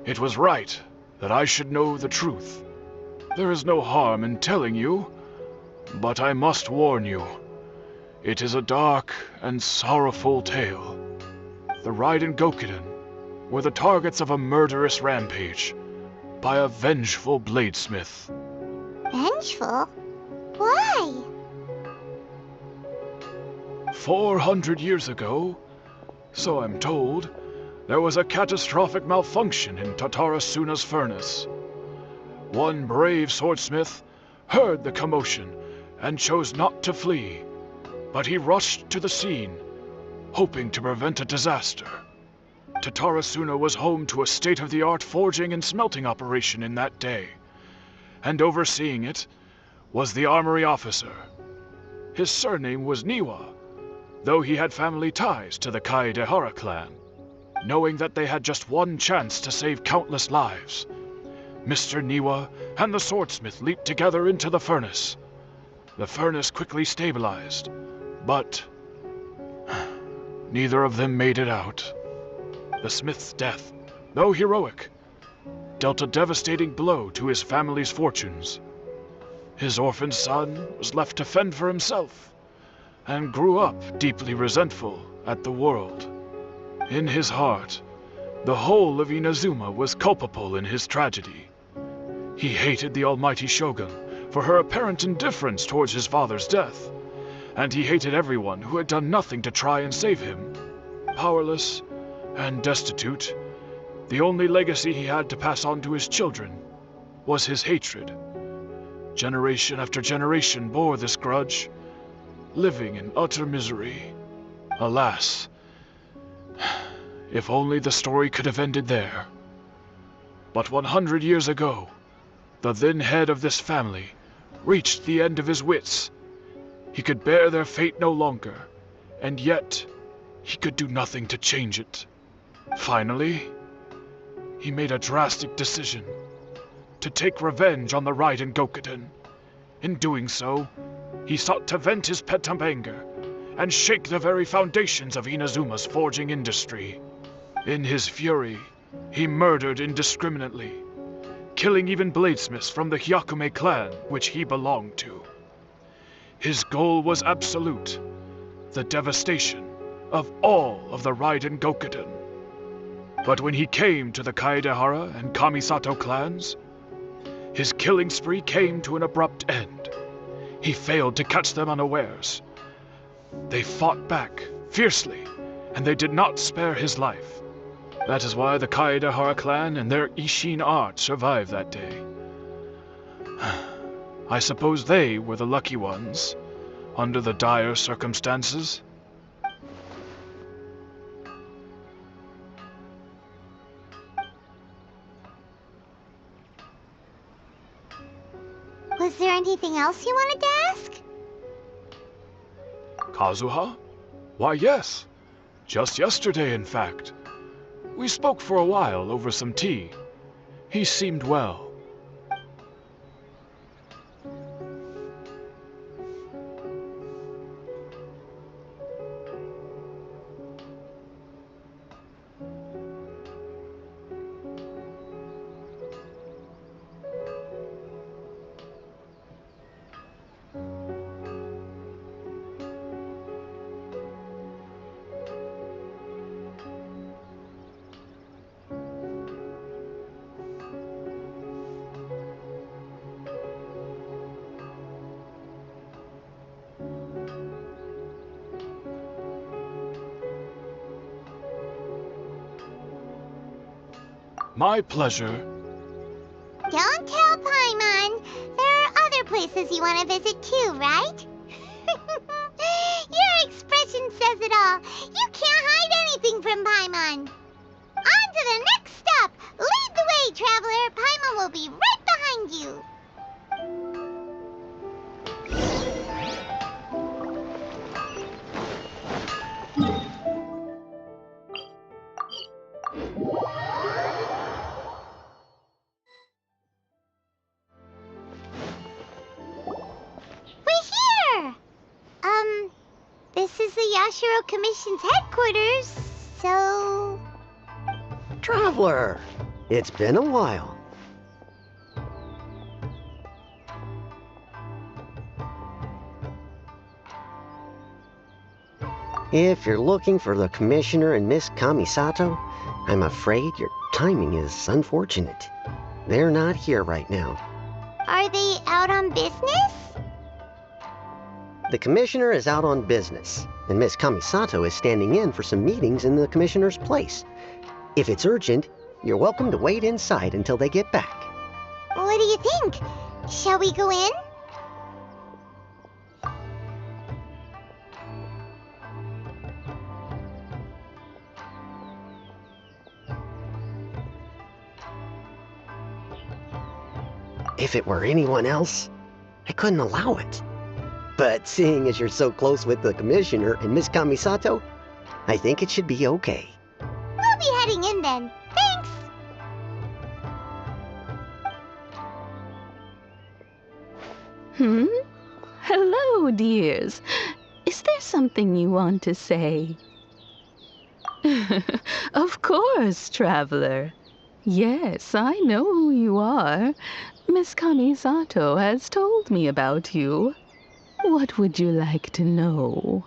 it was right that I should know the truth. There is no harm in telling you, but I must warn you. It is a dark and sorrowful tale. The Raiden Gokuden were the targets of a murderous rampage by a vengeful bladesmith. Vengeful? Why? 400 years ago, so I'm told, there was a catastrophic malfunction in Tatarasuna's furnace. One brave swordsmith heard the commotion and chose not to flee, but he rushed to the scene, hoping to prevent a disaster. Tatarasuna was home to a state-of-the-art forging and smelting operation in that day, and overseeing it was the armory officer. His surname was Niwa, though he had family ties to the Kaedehara clan. Knowing that they had just one chance to save countless lives, Mr. Niwa and the swordsmith leaped together into the furnace. The furnace quickly stabilized, but neither of them made it out. The smith's death, though heroic, dealt a devastating blow to his family's fortunes. His orphan son was left to fend for himself, and grew up deeply resentful at the world. In his heart, the whole of Inazuma was culpable in his tragedy. He hated the almighty shogun for her apparent indifference towards his father's death, and he hated everyone who had done nothing to try and save him. Powerless and destitute, the only legacy he had to pass on to his children was his hatred. Generation after generation bore this grudge, living in utter misery. Alas, if only the story could have ended there. But 100 years ago, the then head of this family reached the end of his wits. He could bear their fate no longer, and yet he could do nothing to change it. Finally, he made a drastic decision to take revenge on the Raiden Gokuden. In doing so, he sought to vent his pent anger and shake the very foundations of Inazuma's forging industry. In his fury, he murdered indiscriminately, killing even bladesmiths from the Hyakume clan which he belonged to. His goal was absolute, the devastation of all of the Raiden Gokuden. But when he came to the Kaedehara and Kamisato clans, his killing spree came to an abrupt end. He failed to catch them unawares. They fought back fiercely, and they did not spare his life. That is why the Kaedehara clan and their Ishin art survived that day. I suppose they were the lucky ones, under the dire circumstances. Was there anything else you wanted to ask? Kazuha? Why, yes. Just yesterday, in fact. We spoke for a while over some tea. He seemed well. My pleasure. Don't tell Paimon. There are other places you want to visit too, right? Your expression says it all. You can't hide anything from Paimon. On to the next stop. Lead the way, traveler. Paimon will be right behind you. This is the Yashiro Commission's headquarters, so... Traveler, it's been a while. If you're looking for the Commissioner and Miss Kamisato, I'm afraid your timing is unfortunate. They're not here right now. Are they out on business? The Commissioner is out on business, and Miss Kamisato is standing in for some meetings in the Commissioner's place. If it's urgent, you're welcome to wait inside until they get back. What do you think? Shall we go in? If it were anyone else, I couldn't allow it. But seeing as you're so close with the Commissioner and Miss Kamisato, I think it should be okay. We'll be heading in then. Thanks! Hello, dears. Is there something you want to say? Of course, traveler. Yes, I know who you are. Miss Kamisato has told me about you. What would you like to know?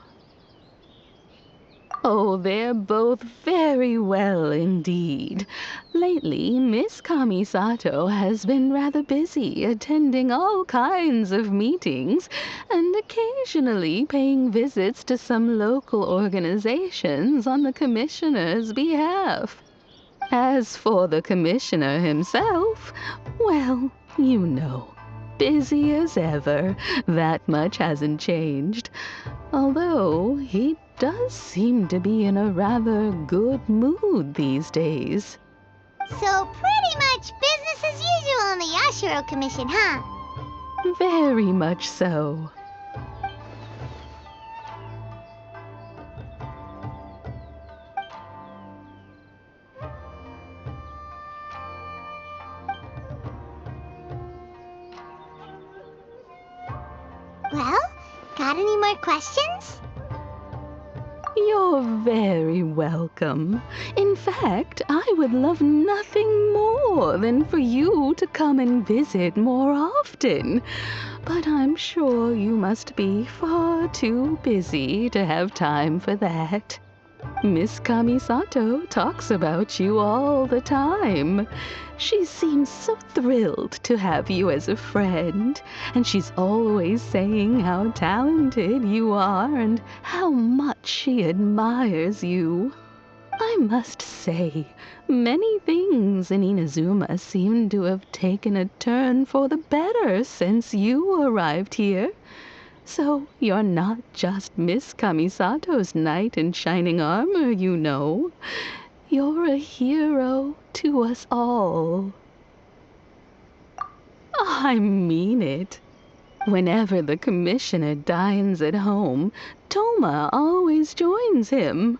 Oh, they're both very well indeed. Lately, Miss Kamisato has been rather busy attending all kinds of meetings and occasionally paying visits to some local organizations on the Commissioner's behalf. As for the Commissioner himself, well, you know, busy as ever. That much hasn't changed. Although he does seem to be in a rather good mood these days. So pretty much business as usual on the Yashiro Commission, huh? Very much so. Well, got any more questions? You're very welcome. In fact, I would love nothing more than for you to come and visit more often. But I'm sure you must be far too busy to have time for that. Miss Kamisato talks about you all the time. She seems so thrilled to have you as a friend, and she's always saying how talented you are and how much she admires you. I must say, many things in Inazuma seem to have taken a turn for the better since you arrived here. So you're not just Miss Kamisato's knight in shining armor, you know. You're a hero to us all. I mean it. Whenever the Commissioner dines at home, Toma always joins him.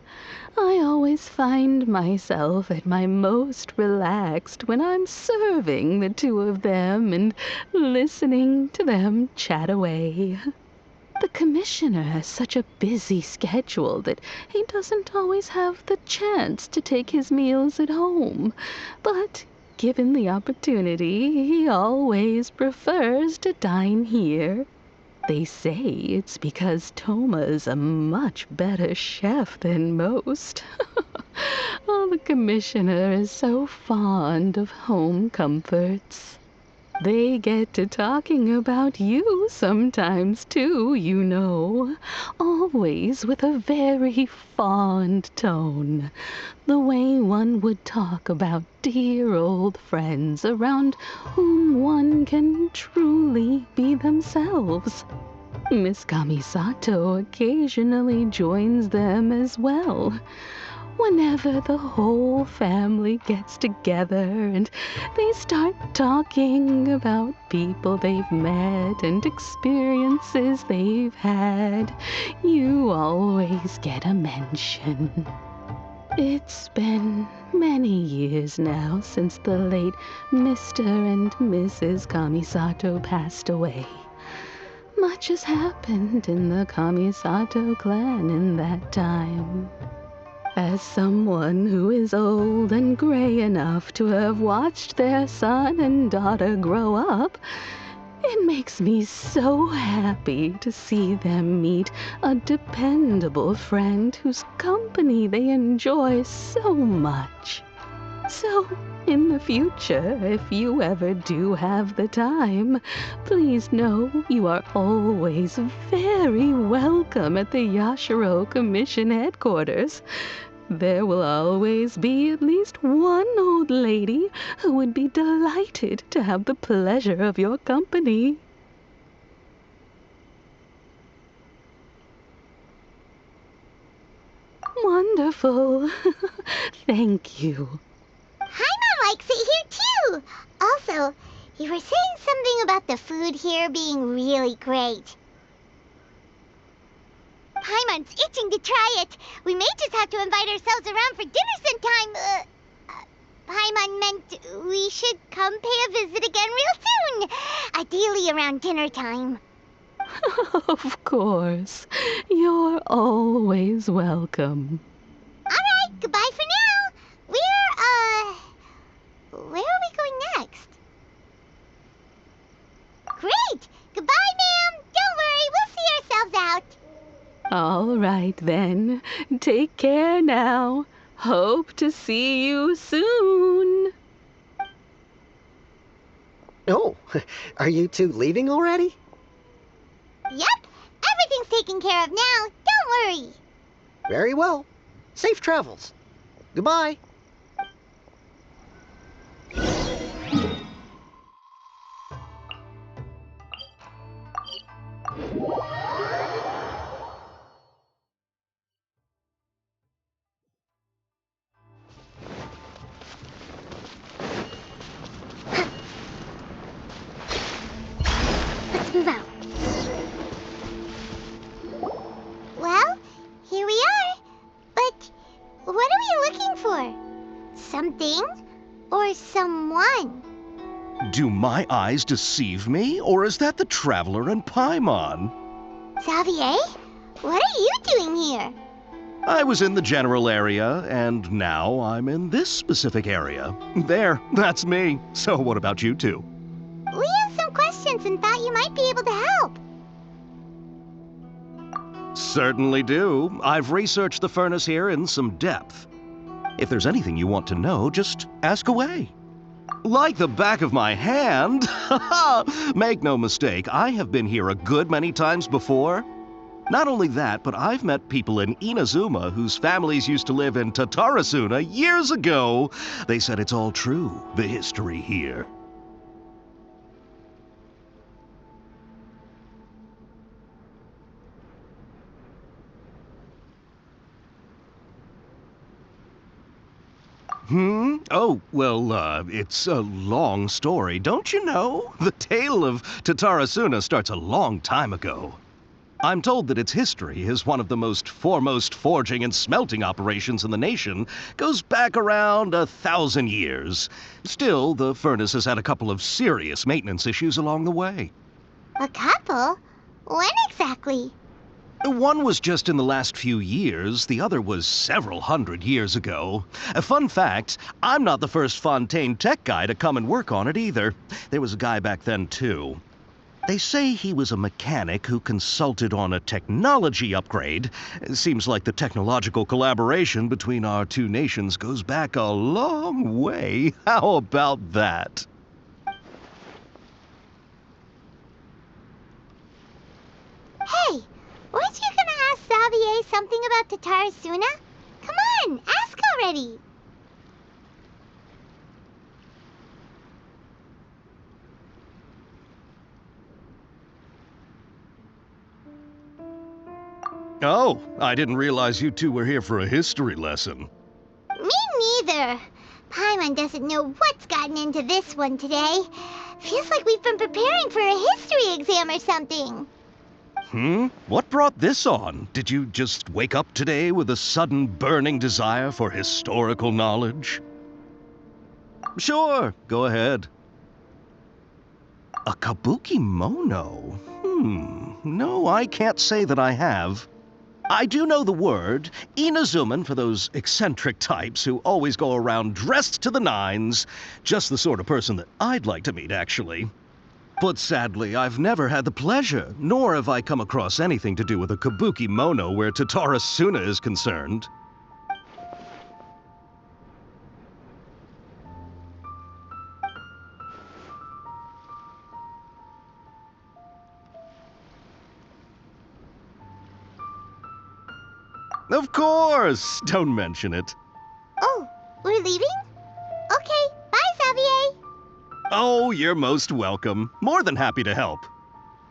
I always find myself at my most relaxed when I'm serving the two of them and listening to them chat away. The Commissioner has such a busy schedule that he doesn't always have the chance to take his meals at home, but given the opportunity, he always prefers to dine here. They say it's because Toma's a much better chef than most. Oh, the commissioner is so fond of home comforts. They get to talking about you sometimes too, you know. Always with a very fond tone. The way one would talk about dear old friends around whom one can truly be themselves. Miss Kamisato occasionally joins them as well. Whenever the whole family gets together and they start talking about people they've met and experiences they've had, you always get a mention. It's been many years now since the late Mr. and Mrs. Kamisato passed away. Much has happened in the Kamisato clan in that time. As someone who is old and gray enough to have watched their son and daughter grow up, it makes me so happy to see them meet a dependable friend whose company they enjoy so much. So, in the future, if you ever do have the time, please know you are always very welcome at the Yashiro Commission headquarters. There will always be at least one old lady who would be delighted to have the pleasure of your company. Wonderful. Thank you. Paimon likes it here too. Also, you were saying something about the food here being really great. Paimon's itching to try it. We may just have to invite ourselves around for dinner sometime. Paimon meant we should come pay a visit again real soon. Ideally around dinner time. Of course. You're always welcome. Alright, goodbye for now. Where are we going next? Great! Goodbye, ma'am! Don't worry, we'll see ourselves out. All right, then. Take care now. Hope to see you soon. Oh, are you two leaving already? Yep, everything's taken care of now. Don't worry. Very well. Safe travels. Goodbye. Let's move out. Well, here we are. But what are we looking for? Something or someone? Do my eyes deceive me, or is that the traveler in Paimon? Xavier, what are you doing here? I was in the general area, and now I'm in this specific area. There, that's me. So what about you two? We have some questions and thought you might be able to help. Certainly do. I've researched the furnace here in some depth. If there's anything you want to know, just ask away. Like the back of my hand. Make no mistake, I have been here a good many times before. Not only that, but I've met people in Inazuma whose families used to live in Tatarasuna years ago. They said it's all true, the history here. Oh, well, it's a long story, don't you know? The tale of Tatarasuna starts a long time ago. I'm told that its history is one of the most foremost forging and smelting operations in the nation, goes back around 1,000 years. Still, the furnace has had a couple of serious maintenance issues along the way. A couple? When exactly? One was just in the last few years, the other was several hundred years ago. A fun fact, I'm not the first Fontaine tech guy to come and work on it either. There was a guy back then, too. They say he was a mechanic who consulted on a technology upgrade. It seems like the technological collaboration between our two nations goes back a long way. How about that? Hey, weren't you gonna ask Xavier something about Tatarasuna? Come on, ask already! Oh, I didn't realize you two were here for a history lesson. Me neither. Paimon doesn't know what's gotten into this one today. Feels like we've been preparing for a history exam or something. What brought this on? Did you just wake up today with a sudden burning desire for historical knowledge? Sure, go ahead. A kabuki mono? No, I can't say that I have. I do know the word, Inazuman, for those eccentric types who always go around dressed to the nines. Just the sort of person that I'd like to meet, actually. But sadly, I've never had the pleasure, nor have I come across anything to do with a kabuki mono where Tatarasuna is concerned. Of course! Don't mention it. Oh, we're leaving? Okay, bye, Xavier! Oh, you're most welcome. More than happy to help.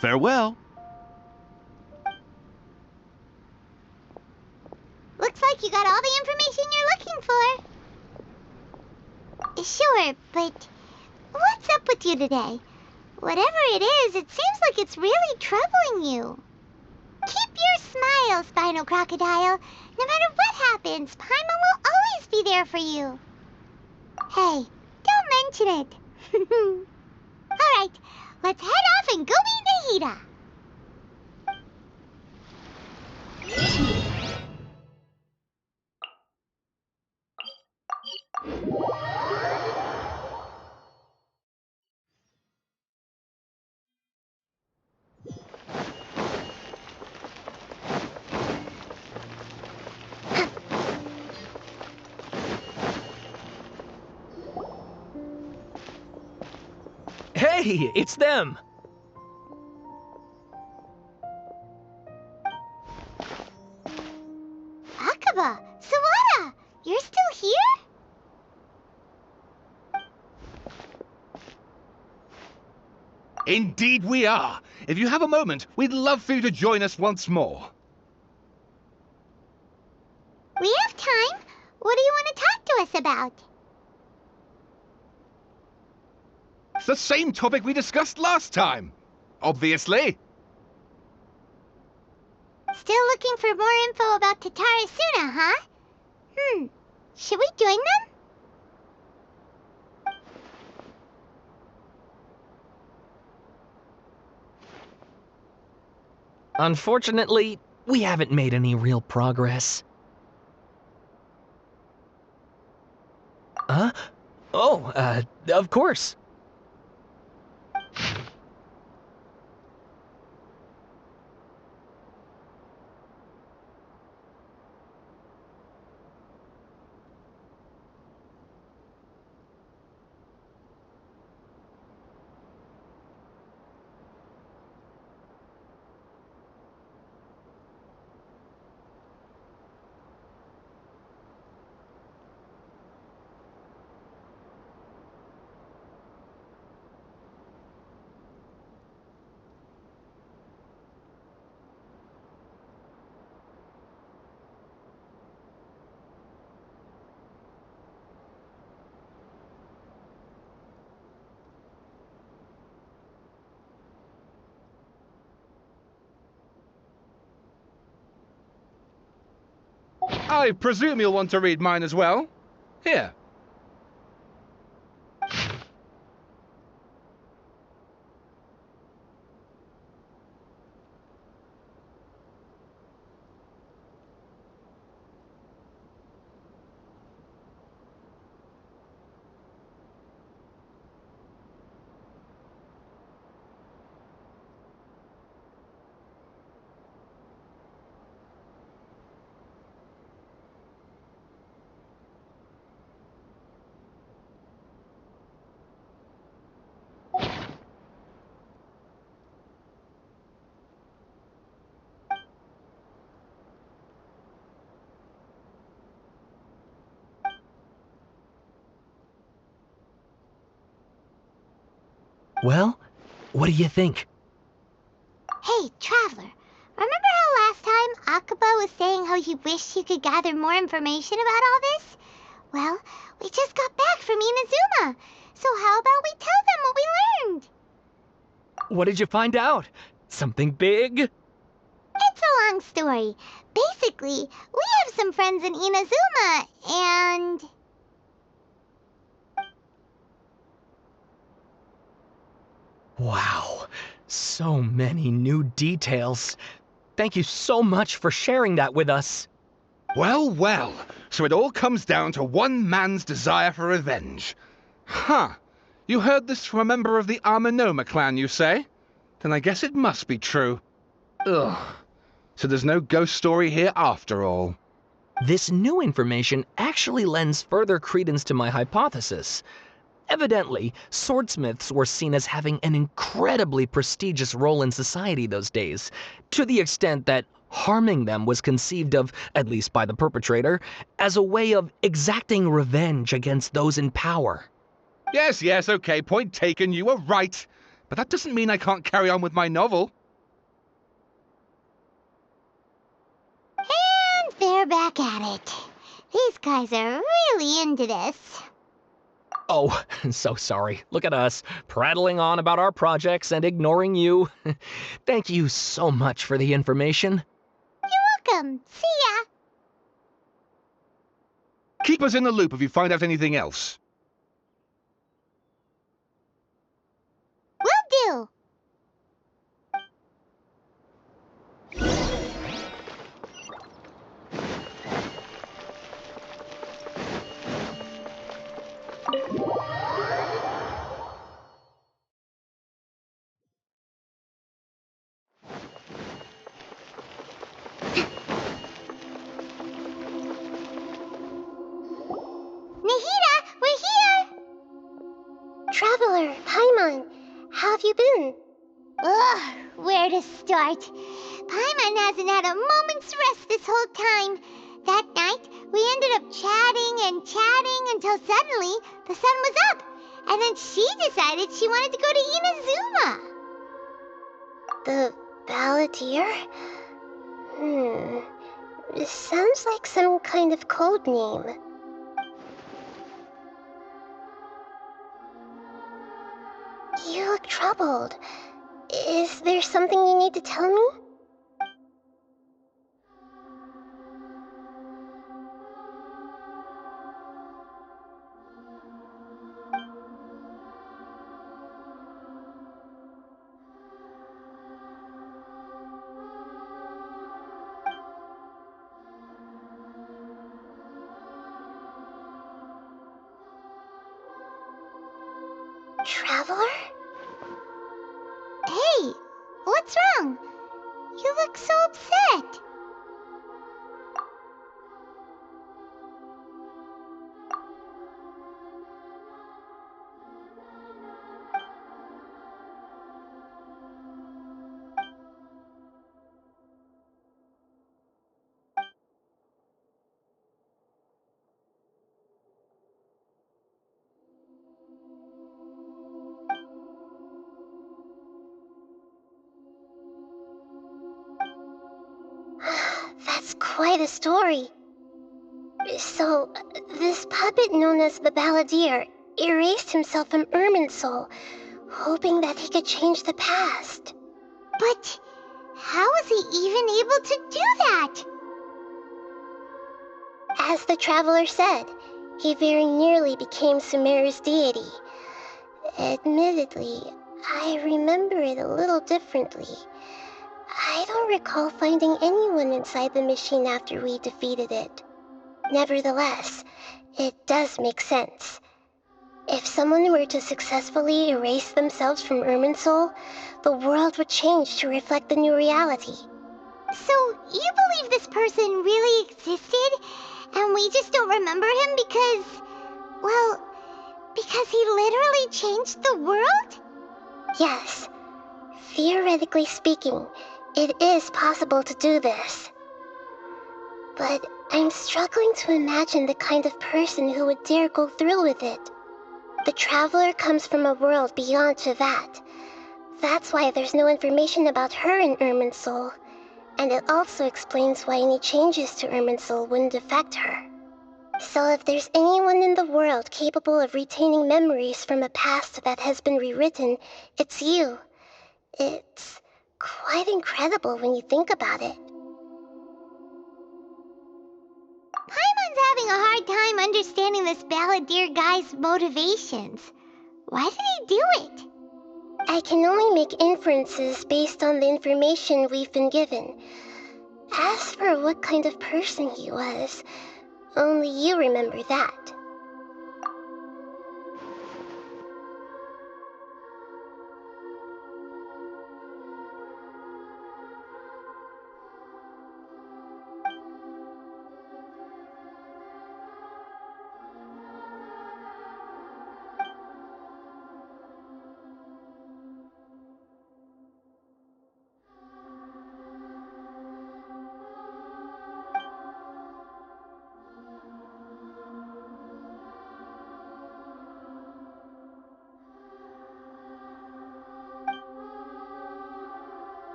Farewell. Looks like you got all the information you're looking for. Sure, but what's up with you today? Whatever it is, it seems like it's really troubling you. Keep your smile, Spinal Crocodile. No matter what happens, Paimon will always be there for you. Hey, don't mention it. Alright, let's head off and go meet Nahida. Hey, it's them! Akaba, Sawada, you're still here? Indeed we are. If you have a moment, we'd love for you to join us once more. We have time. What do you want to talk to us about? It's the same topic we discussed last time. Obviously. Still looking for more info about Tatarasuna, huh? Should we join them? Unfortunately, we haven't made any real progress. Huh? Oh, of course. I presume you'll want to read mine as well. Here. Well, what do you think? Hey, Traveler, remember how last time Akaba was saying how he wished he could gather more information about all this? Well, we just got back from Inazuma, so how about we tell them what we learned? What did you find out? Something big? It's a long story. Basically, we have some friends in Inazuma, and... Wow, so many new details. Thank you so much for sharing that with us. Well, well, so it all comes down to one man's desire for revenge. Huh. You heard this from a member of the Aminoma clan, you say? Then I guess it must be true. Ugh. So there's no ghost story here after all. This new information actually lends further credence to my hypothesis. Evidently, swordsmiths were seen as having an incredibly prestigious role in society those days, to the extent that harming them was conceived of, at least by the perpetrator, as a way of exacting revenge against those in power. Yes, okay, point taken, you were right. But that doesn't mean I can't carry on with my novel. And they're back at it. These guys are really into this. Oh, so sorry. Look at us, prattling on about our projects and ignoring you. Thank you so much for the information. You're welcome. See ya. Keep us in the loop if you find out anything else. Will do. Nahida, we're here! Traveler, Paimon, how have you been? Ugh, where to start? Paimon hasn't had a moment's rest this whole time. That night, we ended up chatting until suddenly the sun was up. And then she decided she wanted to go to Inazuma. The Balladeer? This sounds like some kind of code name. You look troubled. Is there something you need to tell me? Traveler? Hey, what's wrong? You look so upset. That's quite a story. So, this puppet known as the Balladeer erased himself from Irminsul, hoping that he could change the past. But how was he even able to do that? As the Traveler said, he very nearly became Sumeru's deity. Admittedly, I remember it a little differently. I don't recall finding anyone inside the machine after we defeated it. Nevertheless, it does make sense. If someone were to successfully erase themselves from Irminsul, the world would change to reflect the new reality. So, you believe this person really existed, and we just don't remember him because... well, because he literally changed the world? Yes. Theoretically speaking, it is possible to do this. But I'm struggling to imagine the kind of person who would dare go through with it. The traveler comes from a world beyond Tevat. That's why there's no information about her in Irminsul. And it also explains why any changes to Irminsul wouldn't affect her. So if there's anyone in the world capable of retaining memories from a past that has been rewritten, it's you. It's quite incredible when you think about it. Paimon's having a hard time understanding this balladeer guy's motivations. Why did he do it? I can only make inferences based on the information we've been given. As for what kind of person he was, only you remember that.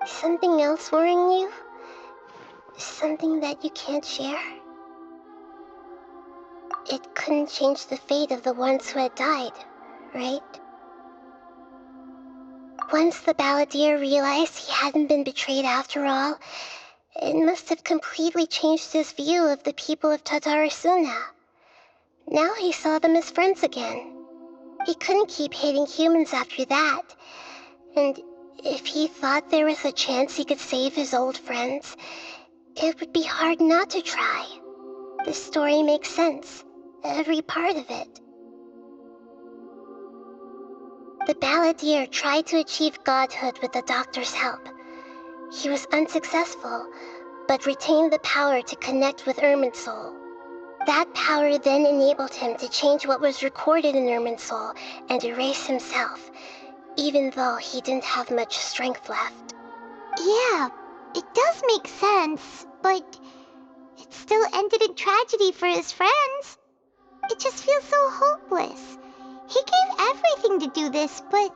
Something else worrying you? Something that you can't share? It couldn't change the fate of the ones who had died, right? Once the balladeer realized he hadn't been betrayed after all, it must have completely changed his view of the people of Tatarasuna. Now he saw them as friends again. He couldn't keep hating humans after that, and if he thought there was a chance he could save his old friends, it would be hard not to try. The story makes sense, every part of it. The balladeer tried to achieve godhood with the doctor's help. He was unsuccessful, but retained the power to connect with Irminsul. That power then enabled him to change what was recorded in Irminsul and erase himself, even though he didn't have much strength left. Yeah, it does make sense, but it still ended in tragedy for his friends. It just feels so hopeless. He gave everything to do this, but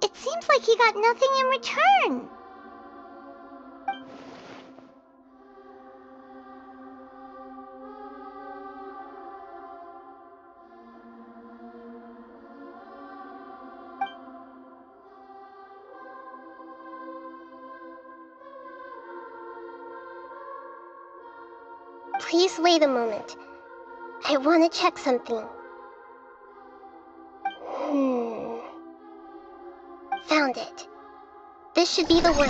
it seems like he got nothing in return. Please wait a moment. I want to check something. Found it. This should be the one.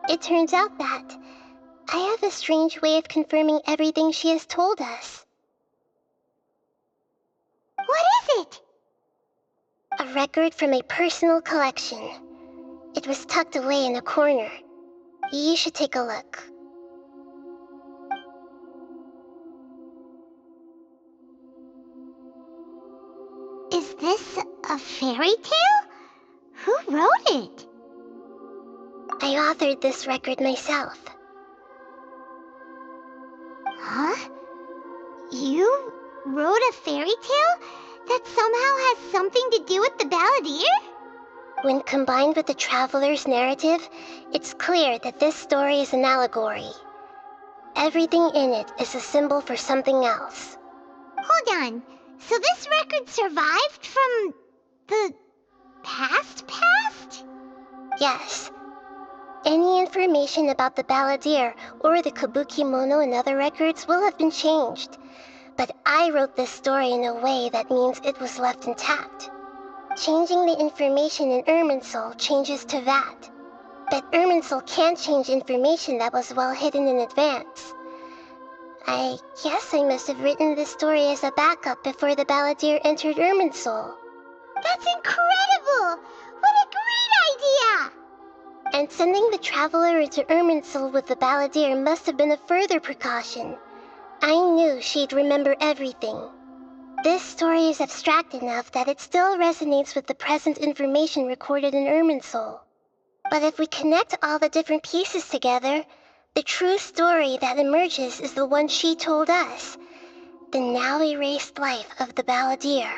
It turns out that I have a strange way of confirming everything she has told us. What is it? A record from a personal collection. It was tucked away in a corner. You should take a look. Is this a fairy tale? Who wrote it? I authored this record myself. Huh? You wrote a fairy tale that somehow has something to do with the balladeer? When combined with the traveler's narrative, it's clear that this story is an allegory. Everything in it is a symbol for something else. Hold on. So this record survived from the past? Yes. Any information about the balladeer or the kabuki mono in other records will have been changed. But I wrote this story in a way that means it was left intact. Changing the information in Irminsul changes to that. But Irminsul can't change information that was well hidden in advance. I guess I must have written this story as a backup before the balladeer entered Irminsul. That's incredible! What a great idea! And sending the traveler into Irminsul with the balladeer must have been a further precaution. I knew she'd remember everything. This story is abstract enough that it still resonates with the present information recorded in Irminsul. But if we connect all the different pieces together, the true story that emerges is the one she told us, the now erased life of the balladeer.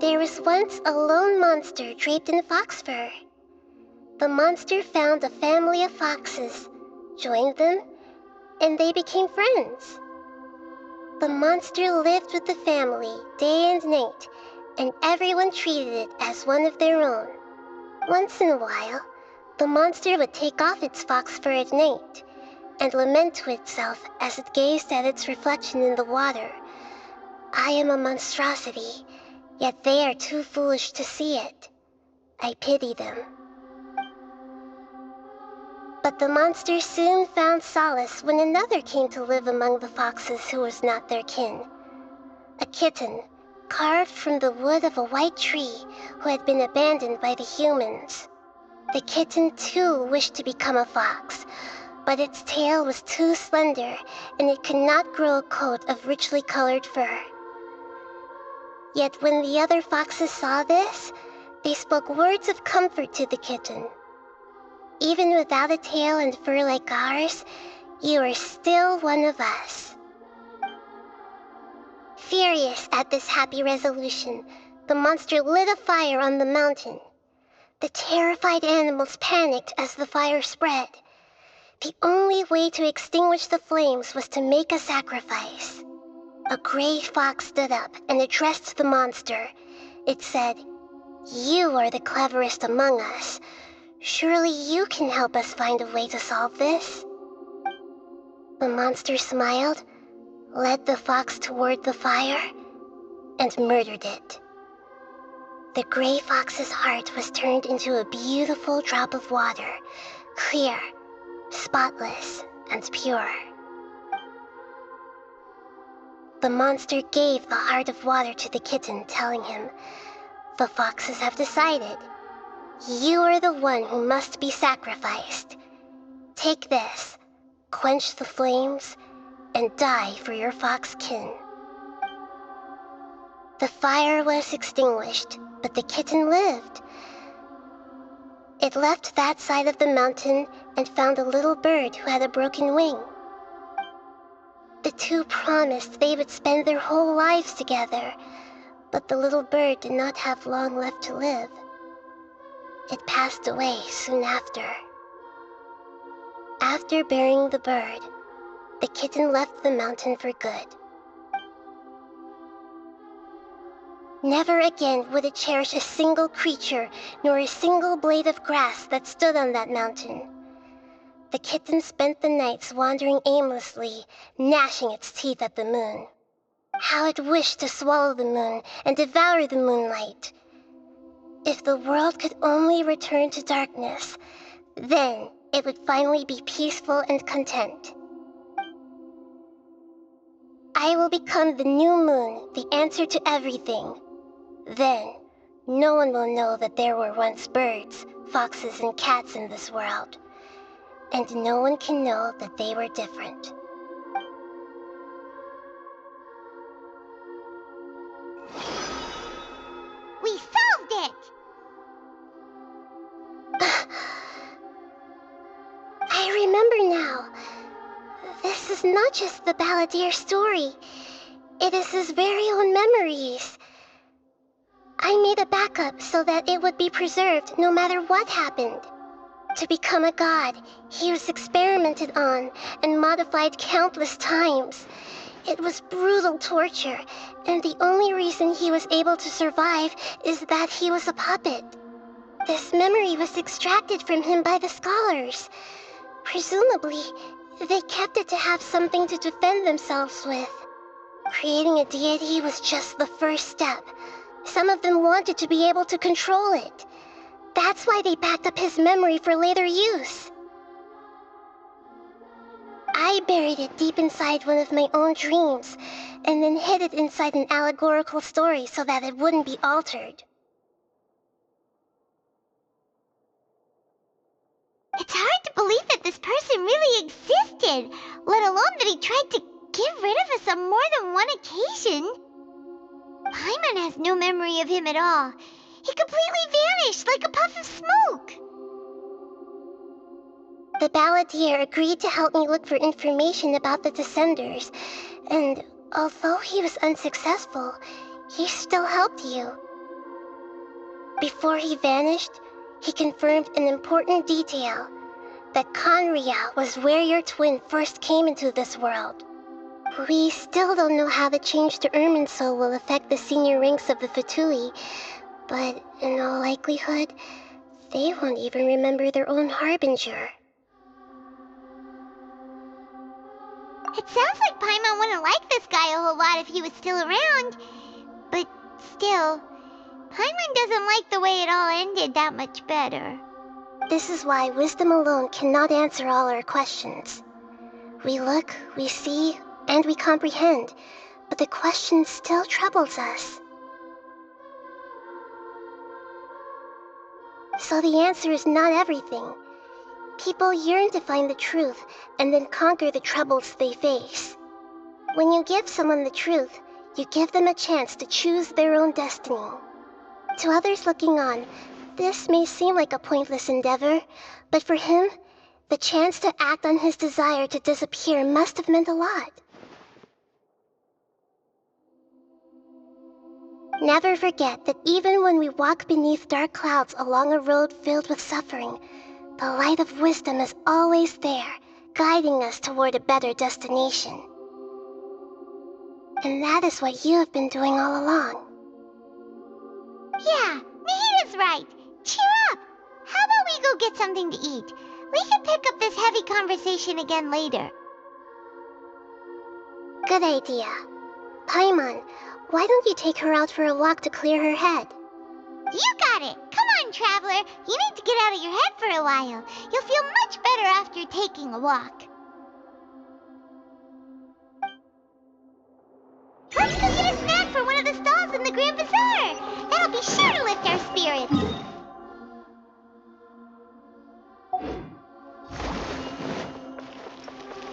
There was once a lone monster draped in fox fur. The monster found a family of foxes, joined them, and they became friends. The monster lived with the family day and night, and everyone treated it as one of their own. Once in a while, the monster would take off its fox fur at night and lament to itself as it gazed at its reflection in the water. I am a monstrosity, yet they are too foolish to see it. I pity them. But the monster soon found solace when another came to live among the foxes who was not their kin. A kitten, carved from the wood of a white tree who had been abandoned by the humans. The kitten too wished to become a fox, but its tail was too slender and it could not grow a coat of richly colored fur. Yet when the other foxes saw this, they spoke words of comfort to the kitten. Even without a tail and fur like ours, you are still one of us. Furious at this happy resolution, the monster lit a fire on the mountain. The terrified animals panicked as the fire spread. The only way to extinguish the flames was to make a sacrifice. A gray fox stood up and addressed the monster. It said, "You are the cleverest among us. Surely you can help us find a way to solve this." The monster smiled, led the fox toward the fire, and murdered it. The gray fox's heart was turned into a beautiful drop of water, clear, spotless, and pure. The monster gave the heart of water to the kitten, telling him, "The foxes have decided. You are the one who must be sacrificed. Take this, quench the flames, and die for your fox kin." The fire was extinguished, but the kitten lived. It left that side of the mountain and found a little bird who had a broken wing. The two promised they would spend their whole lives together, but the little bird did not have long left to live. It passed away soon after. After burying the bird, the kitten left the mountain for good. Never again would it cherish a single creature nor a single blade of grass that stood on that mountain. The kitten spent the nights wandering aimlessly, gnashing its teeth at the moon. How it wished to swallow the moon and devour the moonlight. If the world could only return to darkness, then it would finally be peaceful and content. I will become the new moon, the answer to everything. Then, no one will know that there were once birds, foxes, and cats in this world. And no one can know that they were different. We solved it! I remember now. This is not just the balladeer story. It is his very own memories. I made a backup so that it would be preserved no matter what happened. To become a god, he was experimented on and modified countless times. It was brutal torture, and the only reason he was able to survive is that he was a puppet. This memory was extracted from him by the scholars. Presumably, they kept it to have something to defend themselves with. Creating a deity was just the first step. Some of them wanted to be able to control it. That's why they backed up his memory for later use. I buried it deep inside one of my own dreams, and then hid it inside an allegorical story so that it wouldn't be altered. It's hard to believe that this person really existed, let alone that he tried to get rid of us on more than one occasion. Paimon has no memory of him at all. He completely vanished like a puff of smoke. The balladeer agreed to help me look for information about the Descenders, and although he was unsuccessful, he still helped you. Before he vanished, he confirmed an important detail, that Conria was where your twin first came into this world. We still don't know how the change to Irminsul will affect the senior ranks of the Fatui, but in all likelihood, they won't even remember their own Harbinger. It sounds like Paimon wouldn't like this guy a whole lot if he was still around. But still, Paimon doesn't like the way it all ended that much better. This is why wisdom alone cannot answer all our questions. We look, we see, and we comprehend, but the question still troubles us. So the answer is not everything. People yearn to find the truth and then conquer the troubles they face. When you give someone the truth, you give them a chance to choose their own destiny. To others looking on, this may seem like a pointless endeavor, but for him, the chance to act on his desire to disappear must have meant a lot. Never forget that even when we walk beneath dark clouds along a road filled with suffering, the light of wisdom is always there, guiding us toward a better destination. And that is what you have been doing all along. Yeah, Nahida's right. Cheer up. How about we go get something to eat? We can pick up this heavy conversation again later. Good idea. Paimon, why don't you take her out for a walk to clear her head? You got it. Come on, Traveler. You need to get out of your head for a while. You'll feel much better after taking a walk. Let's go get a snack from one of the stalls in the Grand Bazaar. That'll be sure to lift our spirits.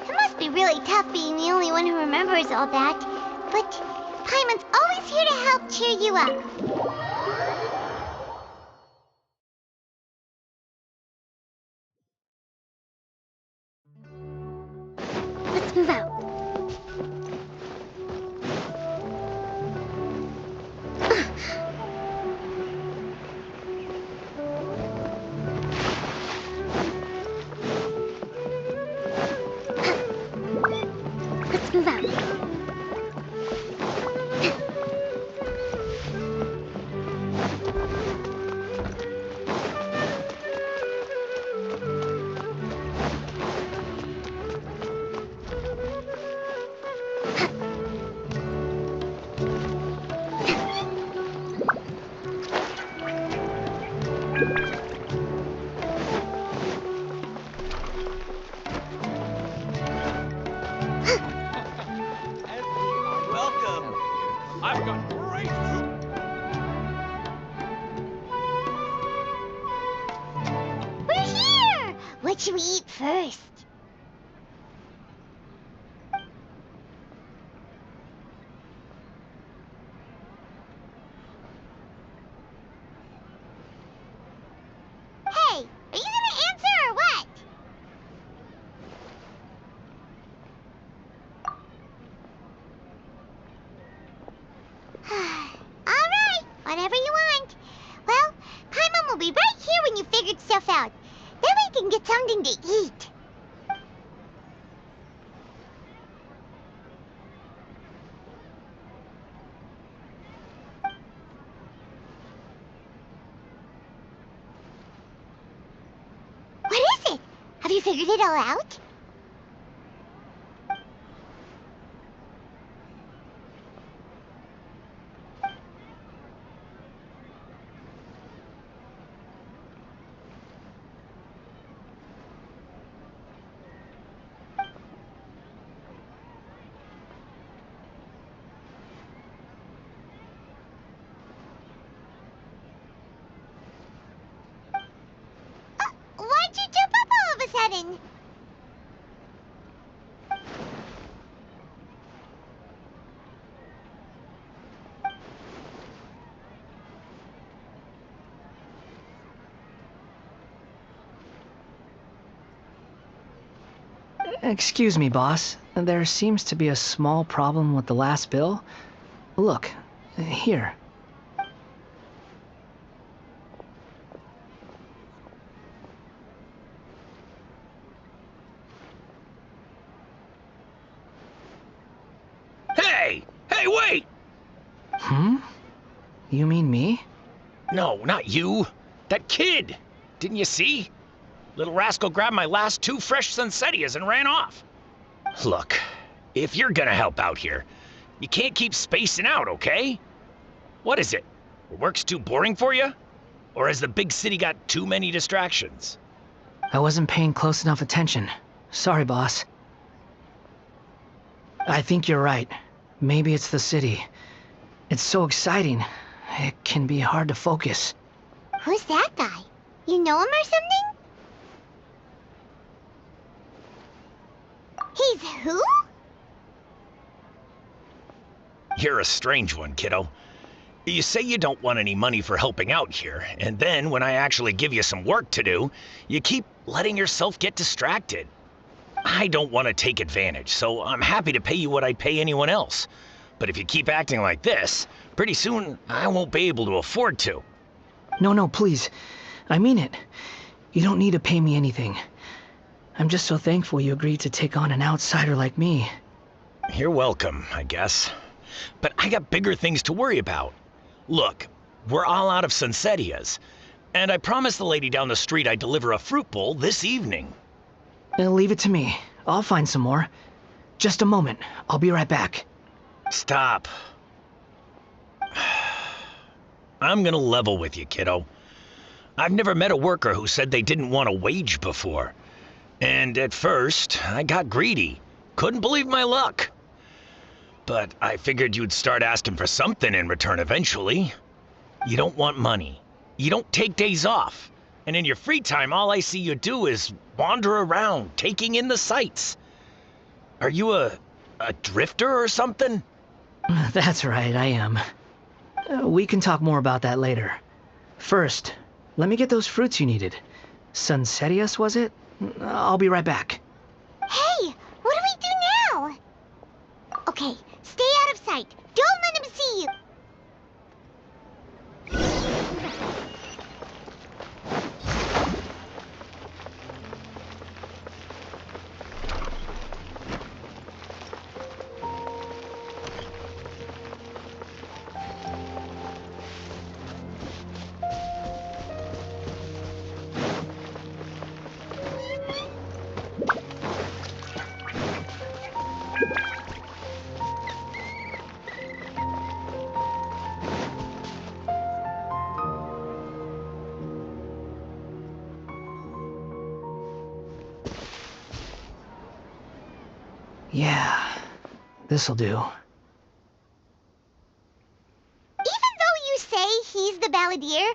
It must be really tough being the only one who remembers all that. But Paimon's always here to help cheer you up. Let's move out. Let's move out. Welcome. I've got great food. We're here! What should we eat first? Hey, are you gonna answer or what? Alright, whatever you want. Well, Paimon will be right here when you figured stuff out. Then we can get something to eat. What is it? Have you figured it all out? Why'd you jump up button. Excuse me, boss. There seems to be a small problem with the last bill. Look, here. Hey! Hey, wait! You mean me? No, not you. That kid! Didn't you see? Little rascal grabbed my last 2 fresh Sunsettias and ran off. Look, if you're gonna help out here, you can't keep spacing out, okay? What is it? Work's too boring for you? Or has the big city got too many distractions? I wasn't paying close enough attention. Sorry, boss. I think you're right. Maybe it's the city. It's so exciting. It can be hard to focus. Who's that guy? You know him or something? He's who? You're a strange one, kiddo. You say you don't want any money for helping out here, and then when I actually give you some work to do, you keep letting yourself get distracted. I don't want to take advantage, so I'm happy to pay you what I'd pay anyone else. But if you keep acting like this, pretty soon I won't be able to afford to. No, please. I mean it. You don't need to pay me anything. I'm just so thankful you agreed to take on an outsider like me. You're welcome, I guess. But I got bigger things to worry about. Look, we're all out of Sunsettias, and I promised the lady down the street I'd deliver a fruit bowl this evening. Leave it to me. I'll find some more. Just a moment. I'll be right back. Stop. I'm gonna level with you, kiddo. I've never met a worker who said they didn't want a wage before. And at first, I got greedy. Couldn't believe my luck. But I figured you'd start asking for something in return eventually. You don't want money. You don't take days off. And in your free time, all I see you do is wander around, taking in the sights. Are you a drifter or something? That's right, I am. We can talk more about that later. First, let me get those fruits you needed. Sunsettias, was it? I'll be right back. Hey, what do we do now? Okay, stay out of sight. Don't let him see you. Yeah, this'll do. Even though you say he's the balladeer,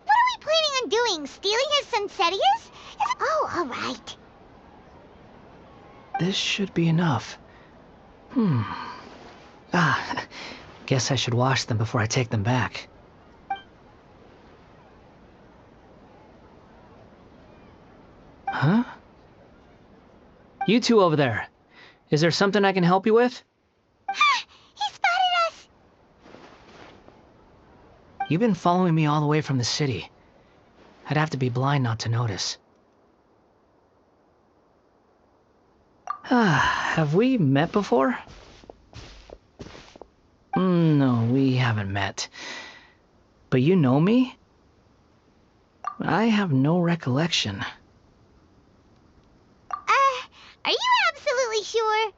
what are we planning on doing? Stealing his Sunsettias? Oh, all right. This should be enough. Guess I should wash them before I take them back. Huh? You two over there. Is there something I can help you with? He spotted us! You've been following me all the way from the city. I'd have to be blind not to notice. Have we met before? No, we haven't met. But you know me? I have no recollection. Are you absolutely sure?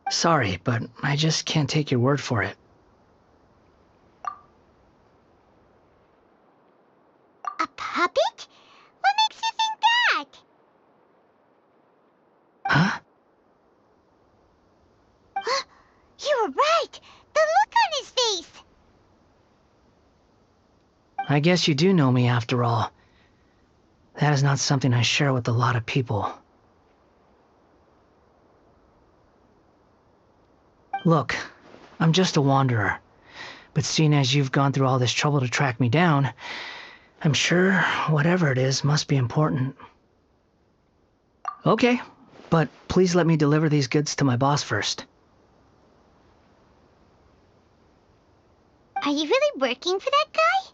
Sorry, but I just can't take your word for it. A puppet? What makes you think that? Huh? You were right! The look on his face! I guess you do know me after all. That is not something I share with a lot of people. Look, I'm just a wanderer. But seeing as you've gone through all this trouble to track me down, I'm sure whatever it is must be important. Okay, but please let me deliver these goods to my boss first. Are you really working for that guy?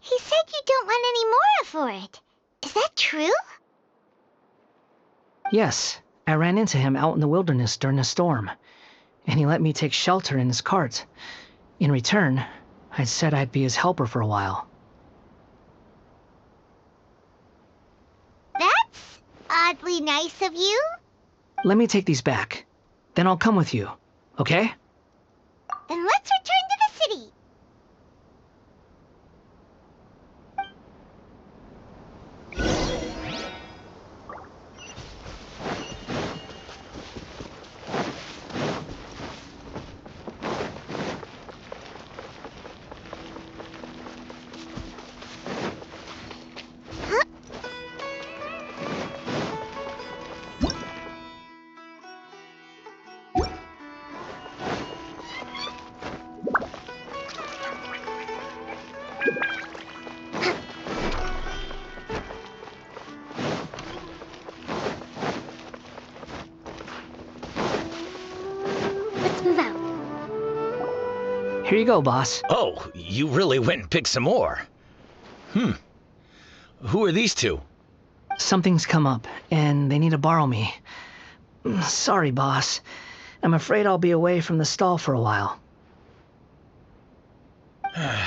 He said you don't want any more for it. Is that true? Yes, I ran into him out in the wilderness during a storm, and he let me take shelter in his cart. In return, I said I'd be his helper for a while. That's oddly nice of you. Let me take these back. Then I'll come with you, okay? Then let's return to the city. Here you go, boss. Oh, you really went and picked some more. Who are these two? Something's come up, and they need to borrow me. Sorry, boss. I'm afraid I'll be away from the stall for a while. I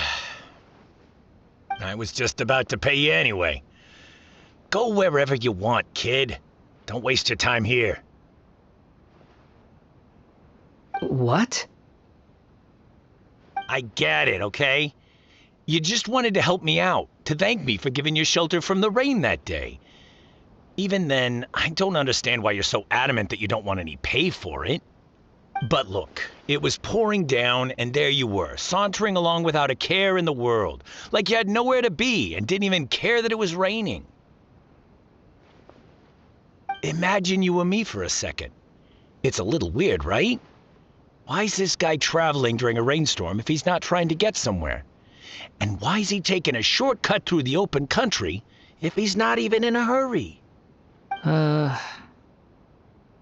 was just about to pay you anyway. Go wherever you want, kid. Don't waste your time here. What? I get it, okay? You just wanted to help me out, to thank me for giving you shelter from the rain that day. Even then, I don't understand why you're so adamant that you don't want any pay for it. But look, it was pouring down, and there you were, sauntering along without a care in the world, like you had nowhere to be and didn't even care that it was raining. Imagine you were me for a second. It's a little weird, right? Why is this guy traveling during a rainstorm if he's not trying to get somewhere? And why is he taking a shortcut through the open country if he's not even in a hurry? But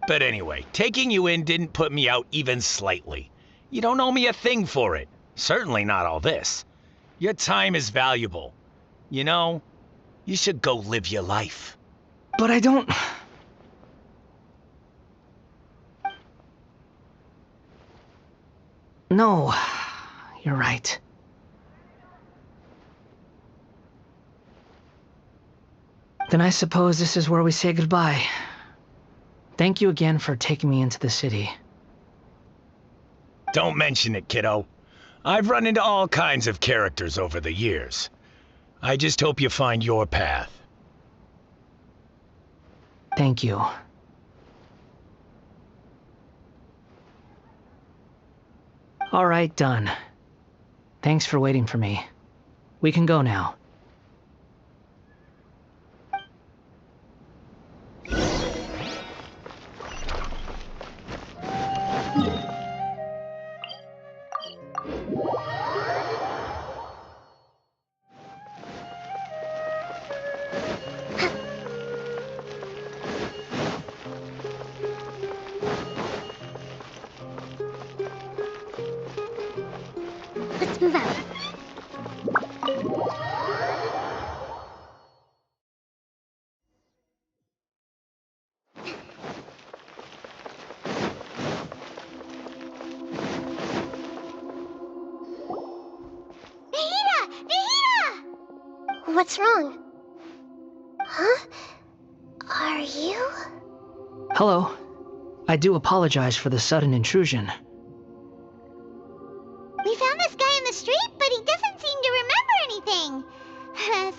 anyway, taking you in didn't put me out even slightly. You don't owe me a thing for it. Certainly not all this. Your time is valuable. You know, you should go live your life. But I don't... No, you're right. Then I suppose this is where we say goodbye. Thank you again for taking me into the city. Don't mention it, kiddo. I've run into all kinds of characters over the years. I just hope you find your path. Thank you. All right, done. Thanks for waiting for me. We can go now. Let's move out. What's wrong? Huh? Are you? Hello. I do apologize for the sudden intrusion. We found this guy in the street, but he doesn't seem to remember anything.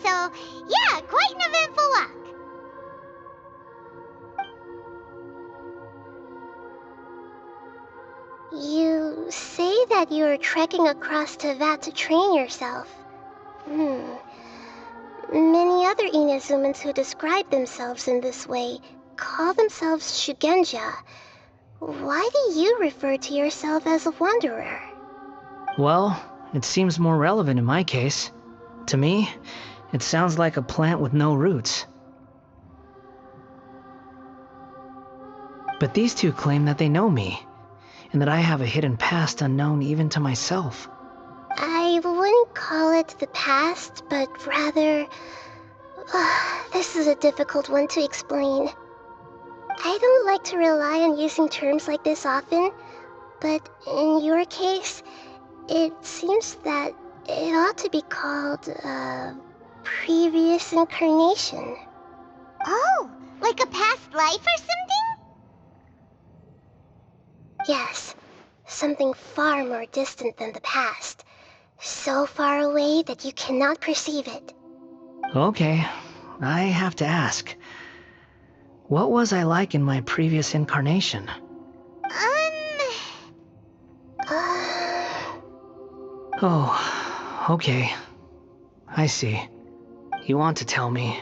So, yeah, quite an eventful walk. You say that you're trekking across Teyvat to train yourself. Many other Inazumans who describe themselves in this way call themselves Shugenja. Why do you refer to yourself as a wanderer? Well, it seems more relevant in my case. To me, it sounds like a plant with no roots. But these two claim that they know me, and that I have a hidden past unknown even to myself. I wouldn't call it the past, but rather... this is a difficult one to explain. I don't like to rely on using terms like this often, but in your case, it seems that it ought to be called, previous incarnation. Oh, like a past life or something? Yes, something far more distant than the past. So far away that you cannot perceive it. Okay, I have to ask. What was I like in my previous incarnation? Oh, okay. I see. You want to tell me,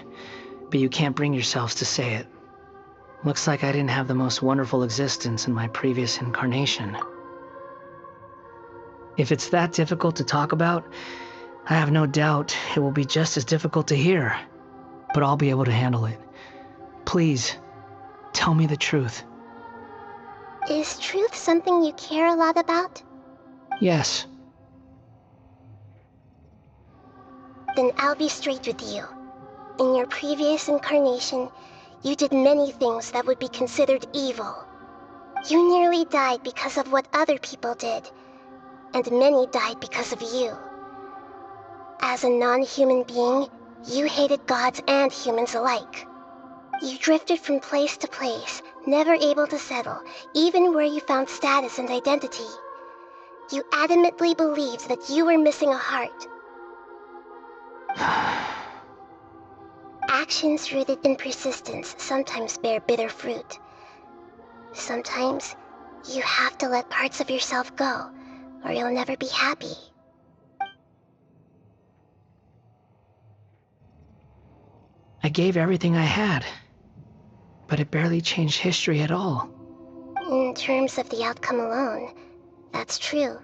but you can't bring yourselves to say it. Looks like I didn't have the most wonderful existence in my previous incarnation. If it's that difficult to talk about, I have no doubt it will be just as difficult to hear, but I'll be able to handle it. Please, tell me the truth. Is truth something you care a lot about? Yes. Then I'll be straight with you. In your previous incarnation, you did many things that would be considered evil. You nearly died because of what other people did, and many died because of you. As a non-human being, you hated gods and humans alike. You drifted from place to place, never able to settle, even where you found status and identity. You adamantly believed that you were missing a heart. Actions rooted in persistence sometimes bear bitter fruit. Sometimes, you have to let parts of yourself go, or you'll never be happy. I gave everything I had, but it barely changed history at all. In terms of the outcome alone, that's true.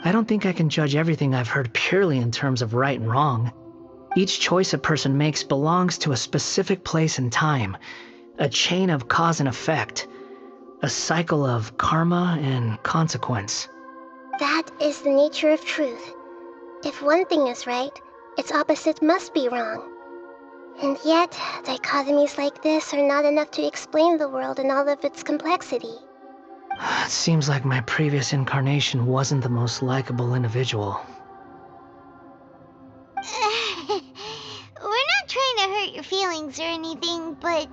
I don't think I can judge everything I've heard purely in terms of right and wrong. Each choice a person makes belongs to a specific place and time, a chain of cause and effect, a cycle of karma and consequence. That is the nature of truth. If one thing is right, its opposite must be wrong. And yet, dichotomies like this are not enough to explain the world in all of its complexity. It seems like my previous incarnation wasn't the most likable individual. We're not trying to hurt your feelings or anything, but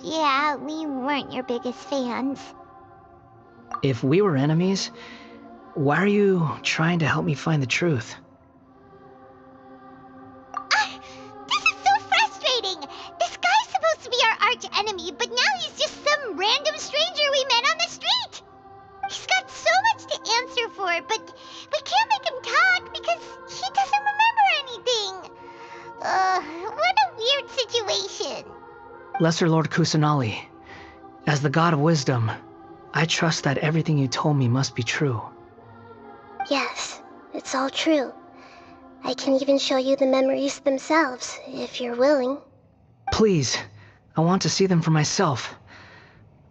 yeah, we weren't your biggest fans. If we were enemies, why are you trying to help me find the truth? This is so frustrating! This guy's supposed to be our arch enemy, but now he's just some random stranger we met on the street! He's got so much to answer for, but we can't make him talk because he doesn't remember anything! What a weird situation. Lesser Lord Kusanali, as the God of Wisdom, I trust that everything you told me must be true. Yes, it's all true. I can even show you the memories themselves, if you're willing. Please, I want to see them for myself.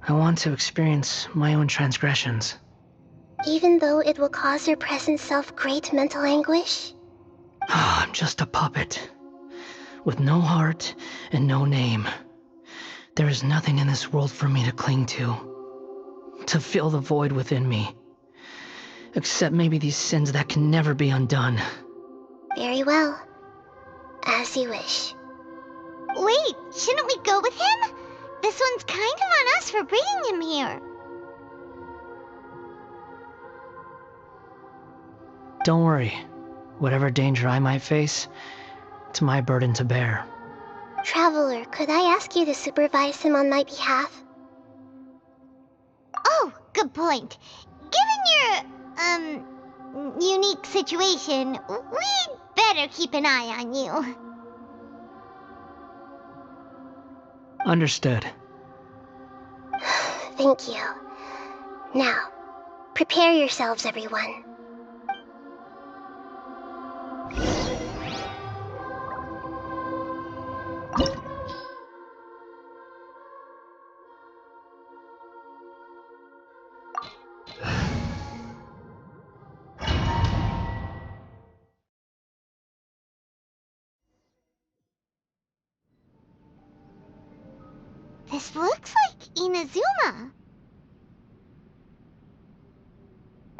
I want to experience my own transgressions. Even though it will cause your present self great mental anguish? I'm just a puppet, with no heart and no name. There is nothing in this world for me to cling to fill the void within me. Except maybe these sins that can never be undone. Very well. As you wish. Wait, shouldn't we go with him? This one's kind of on us for bringing him here. Don't worry. Whatever danger I might face, it's my burden to bear. Traveler, could I ask you to supervise him on my behalf? Oh, good point. Given your, unique situation, we better keep an eye on you. Understood. Thank you. Now, prepare yourselves, everyone. This looks like Inazuma.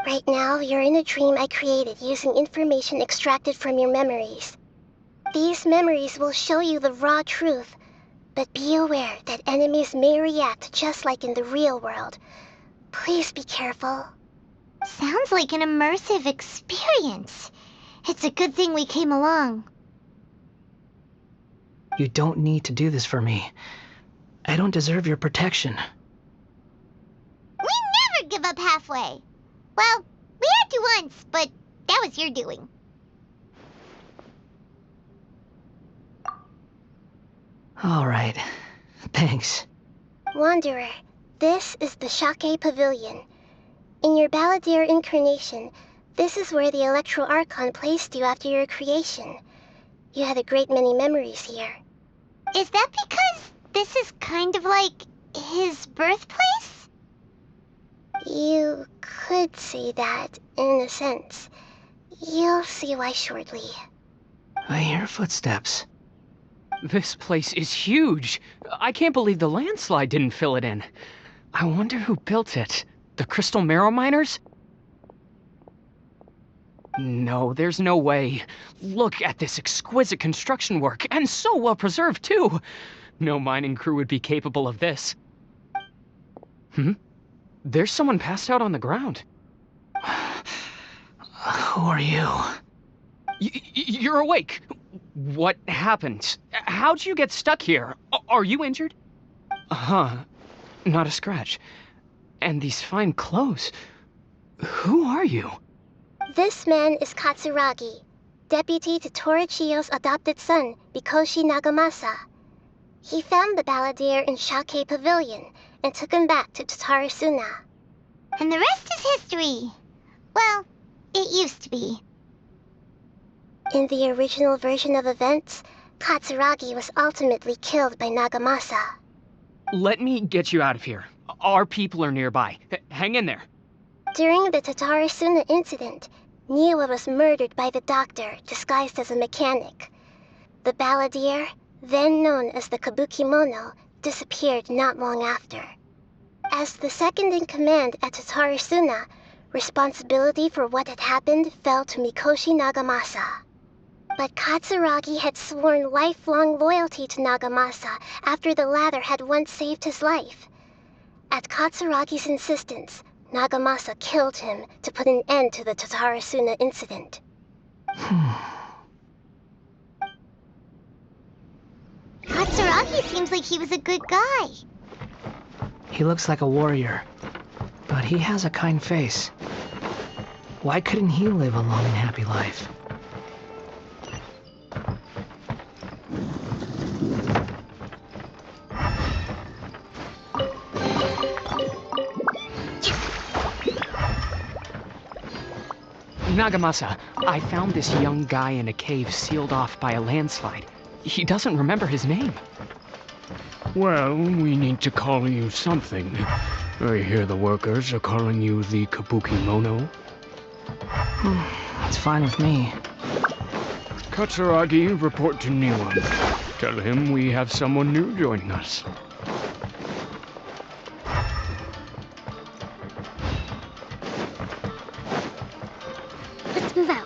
Right now, you're in a dream I created using information extracted from your memories. These memories will show you the raw truth, but be aware that enemies may react just like in the real world. Please be careful. Sounds like an immersive experience. It's a good thing we came along. You don't need to do this for me. I don't deserve your protection. We never give up halfway. Well, we had to once, but that was your doing. All right. Thanks. Wanderer, this is the Shake Pavilion. In your Balladeer incarnation, this is where the Electro Archon placed you after your creation. You had a great many memories here. Is that because this is kind of like his birthplace? You could say that, in a sense. You'll see why shortly. I hear footsteps. This place is huge. I can't believe the landslide didn't fill it in. I wonder who built it. The Crystal Marrow Miners? No, there's no way. Look at this exquisite construction work, and so well preserved, too. No mining crew would be capable of this. There's someone passed out on the ground. Who are you? You're awake. What happened? How'd you get stuck here? Are you injured? Not a scratch. And these fine clothes. Who are you? This man is Katsuragi, deputy to Torichiyo's adopted son, Mikoshi Nagamasa. He found the Balladeer in Shake Pavilion and took him back to Tatarasuna. And the rest is history. Well, it used to be. In the original version of events, Katsuragi was ultimately killed by Nagamasa. Let me get you out of here. Our people are nearby. Hang in there. During the Tatarasuna incident, Niwa was murdered by the doctor disguised as a mechanic. The Balladeer, then known as the Kabukimono, disappeared not long after. As the second-in-command at Tatarasuna, responsibility for what had happened fell to Mikoshi Nagamasa. But Katsuragi had sworn lifelong loyalty to Nagamasa after the latter had once saved his life. At Katsuragi's insistence, Nagamasa killed him to put an end to the Tatarasuna incident. Katsuragi seems like he was a good guy. He looks like a warrior, but he has a kind face. Why couldn't he live a long and happy life? Nagamasa, I found this young guy in a cave sealed off by a landslide. He doesn't remember his name. Well, we need to call you something. I hear the workers are calling you the Kabukimono. That's fine with me. Katsuragi, report to Niwa. Tell him we have someone new joining us. Let's move out.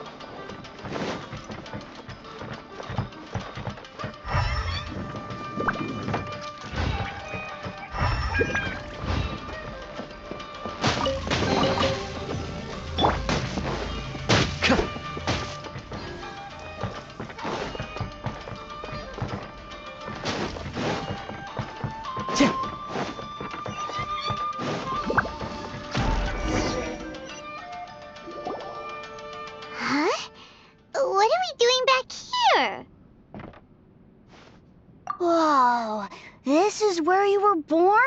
is where you were born?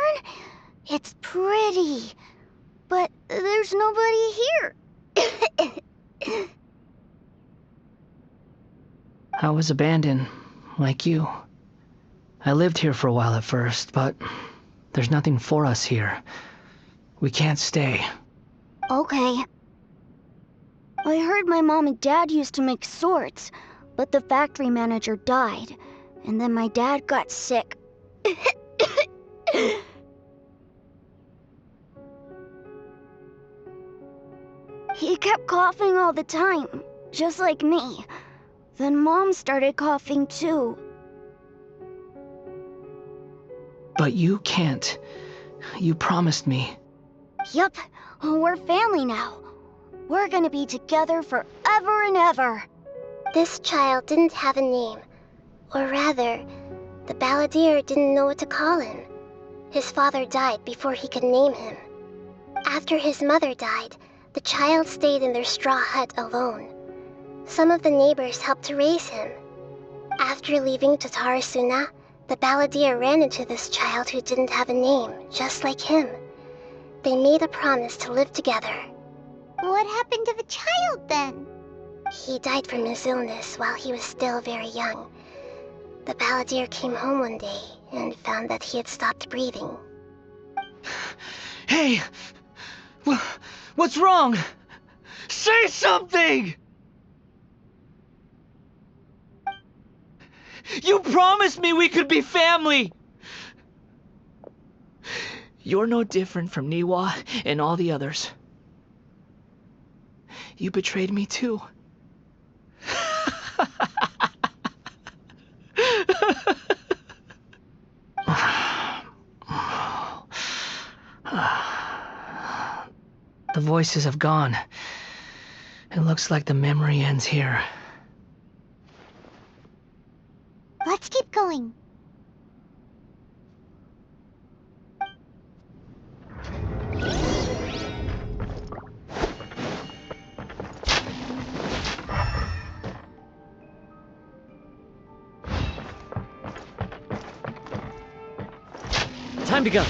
It's pretty. But there's nobody here. I was abandoned, like you. I lived here for a while at first, but there's nothing for us here. We can't stay. Okay. I heard my mom and dad used to make swords, but the factory manager died, and then my dad got sick. He kept coughing all the time, just like me. Then Mom started coughing too. But you can't. You promised me. Yup, we're family now. We're gonna be together forever and ever. This child didn't have a name. Or rather, the balladeer didn't know what to call him. His father died before he could name him. After his mother died, the child stayed in their straw hut alone. Some of the neighbors helped to raise him. After leaving Tatarasuna, the balladeer ran into this child who didn't have a name, just like him. They made a promise to live together. What happened to the child then? He died from his illness while he was still very young. The balladeer came home one day and found that he had stopped breathing. Hey! What's wrong? Say something! You promised me we could be family! You're no different from Niwa and all the others. You betrayed me too. The voices have gone. It looks like the memory ends here. Let's keep going. Time to go.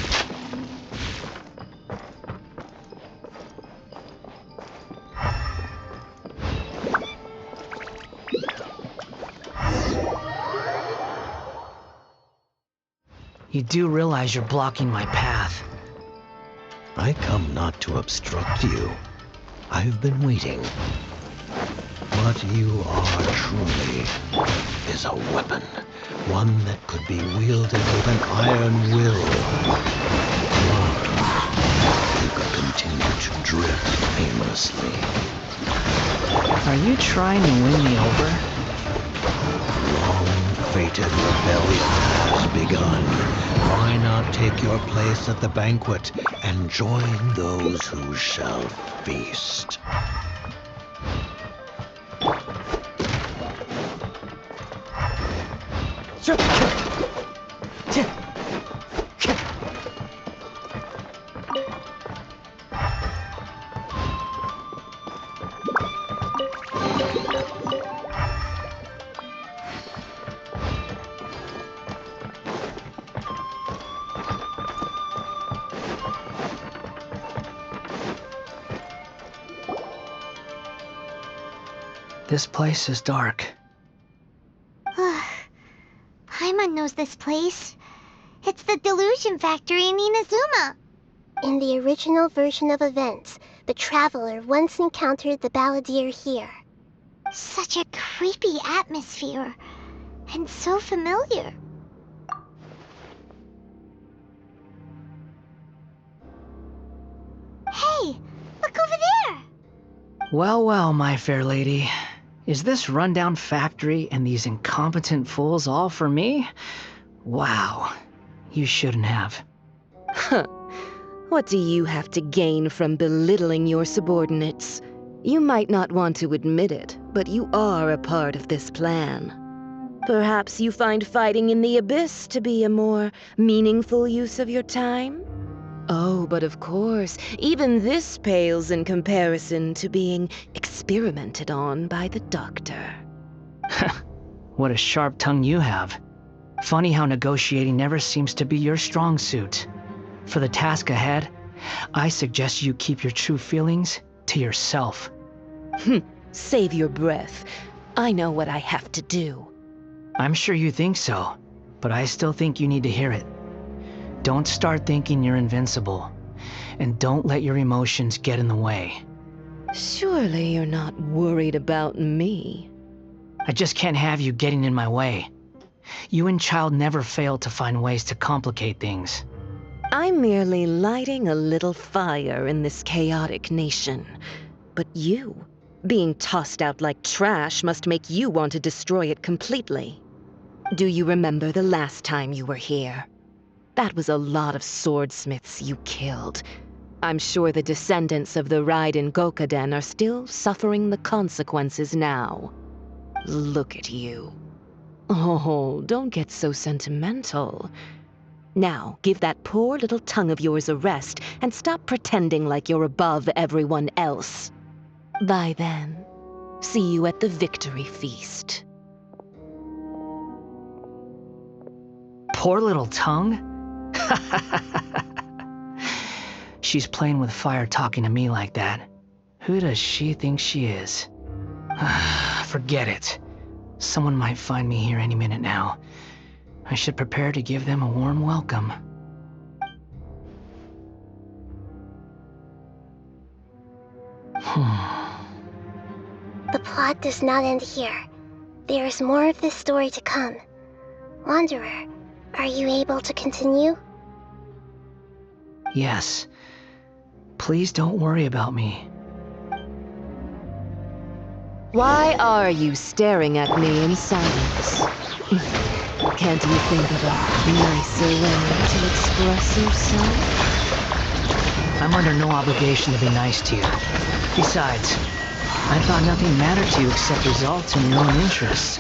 You do realize you're blocking my path. I come not to obstruct you. I've been waiting. What you are truly is a weapon. One that could be wielded with an iron will. Or you could continue to drift aimlessly. Are you trying to win me over? Long-fated rebellion has begun. Why not take your place at the banquet and join those who shall feast? This place is dark. Paimon knows this place. It's the delusion factory in Inazuma. In the original version of events, the traveler once encountered the balladeer here. Such a creepy atmosphere. And so familiar. Hey, look over there! Well, well, my fair lady. Is this rundown factory and these incompetent fools all for me? Wow. You shouldn't have. Huh. What do you have to gain from belittling your subordinates? You might not want to admit it, but you are a part of this plan. Perhaps you find fighting in the abyss to be a more meaningful use of your time? Oh, but of course, even this pales in comparison to being experimented on by the doctor. What a sharp tongue you have. Funny how negotiating never seems to be your strong suit. For the task ahead, I suggest you keep your true feelings to yourself. Save your breath. I know what I have to do. I'm sure you think so, but I still think you need to hear it. Don't start thinking you're invincible, and don't let your emotions get in the way. Surely you're not worried about me. I just can't have you getting in my way. You and Child never fail to find ways to complicate things. I'm merely lighting a little fire in this chaotic nation. But you, being tossed out like trash, must make you want to destroy it completely. Do you remember the last time you were here? That was a lot of swordsmiths you killed. I'm sure the descendants of the Raiden Gokaden are still suffering the consequences now. Look at you. Oh, don't get so sentimental. Now, give that poor little tongue of yours a rest and stop pretending like you're above everyone else. Bye then. See you at the victory feast. Poor little tongue? She's playing with fire talking to me like that. Who does she think she is? Forget it. Someone might find me here any minute now. I should prepare to give them a warm welcome. The plot does not end here. There is more of this story to come. Wanderer, are you able to continue? Yes. Please don't worry about me. Why are you staring at me in silence? Can't you think of a nicer way to express yourself? I'm under no obligation to be nice to you. Besides, I thought nothing mattered to you except results and your own interests.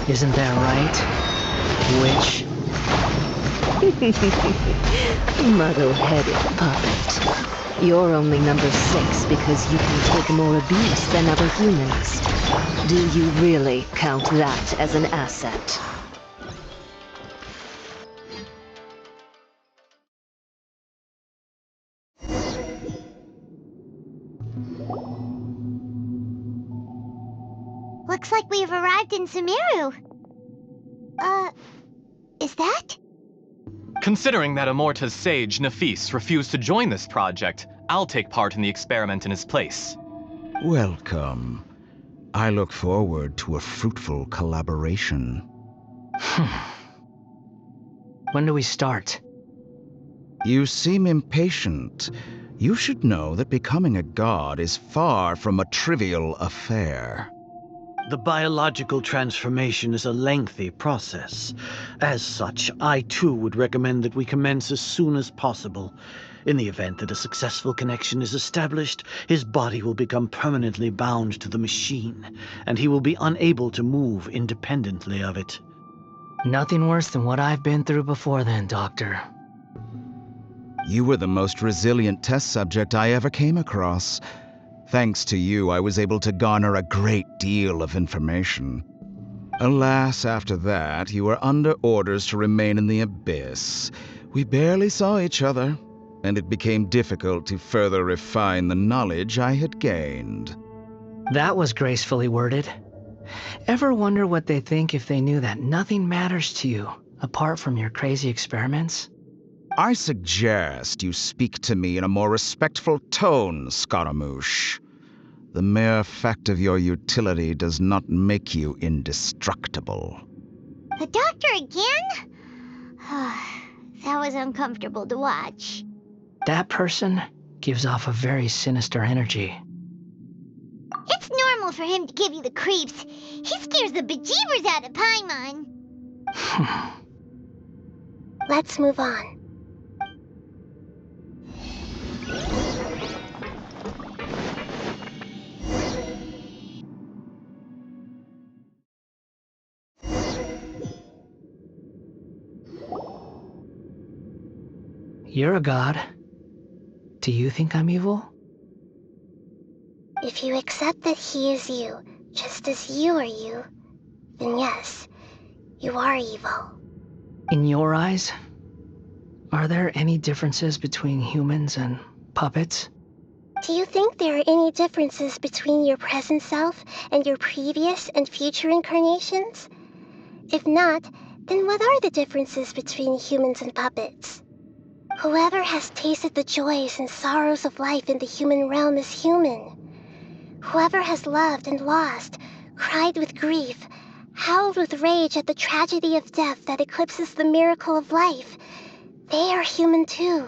Isn't that right, witch? Muddle-headed puppet. You're only number 6 because you can take more abuse than other humans. Do you really count that as an asset? Looks like we've arrived in Sumeru. Is that? Considering that Amorta's sage, Nafis, refused to join this project, I'll take part in the experiment in his place. Welcome. I look forward to a fruitful collaboration. When do we start? You seem impatient. You should know that becoming a god is far from a trivial affair. The biological transformation is a lengthy process. As such, I too would recommend that we commence as soon as possible. In the event that a successful connection is established, his body will become permanently bound to the machine, and he will be unable to move independently of it. Nothing worse than what I've been through before then, Doctor. You were the most resilient test subject I ever came across. Thanks to you, I was able to garner a great deal of information. Alas, after that, you were under orders to remain in the abyss. We barely saw each other, and it became difficult to further refine the knowledge I had gained. That was gracefully worded. Ever wonder what they think if they knew that nothing matters to you, apart from your crazy experiments? I suggest you speak to me in a more respectful tone, Scaramouche. The mere fact of your utility does not make you indestructible. The doctor again? That was uncomfortable to watch. That person gives off a very sinister energy. It's normal for him to give you the creeps. He scares the bejeebers out of Paimon. Let's move on. You're a god. Do you think I'm evil? If you accept that he is you, just as you are you, then yes, you are evil. In your eyes, are there any differences between humans and puppets? Do you think there are any differences between your present self and your previous and future incarnations? If not, then what are the differences between humans and puppets? Whoever has tasted the joys and sorrows of life in the human realm is human. Whoever has loved and lost, cried with grief, howled with rage at the tragedy of death that eclipses the miracle of life, they are human too.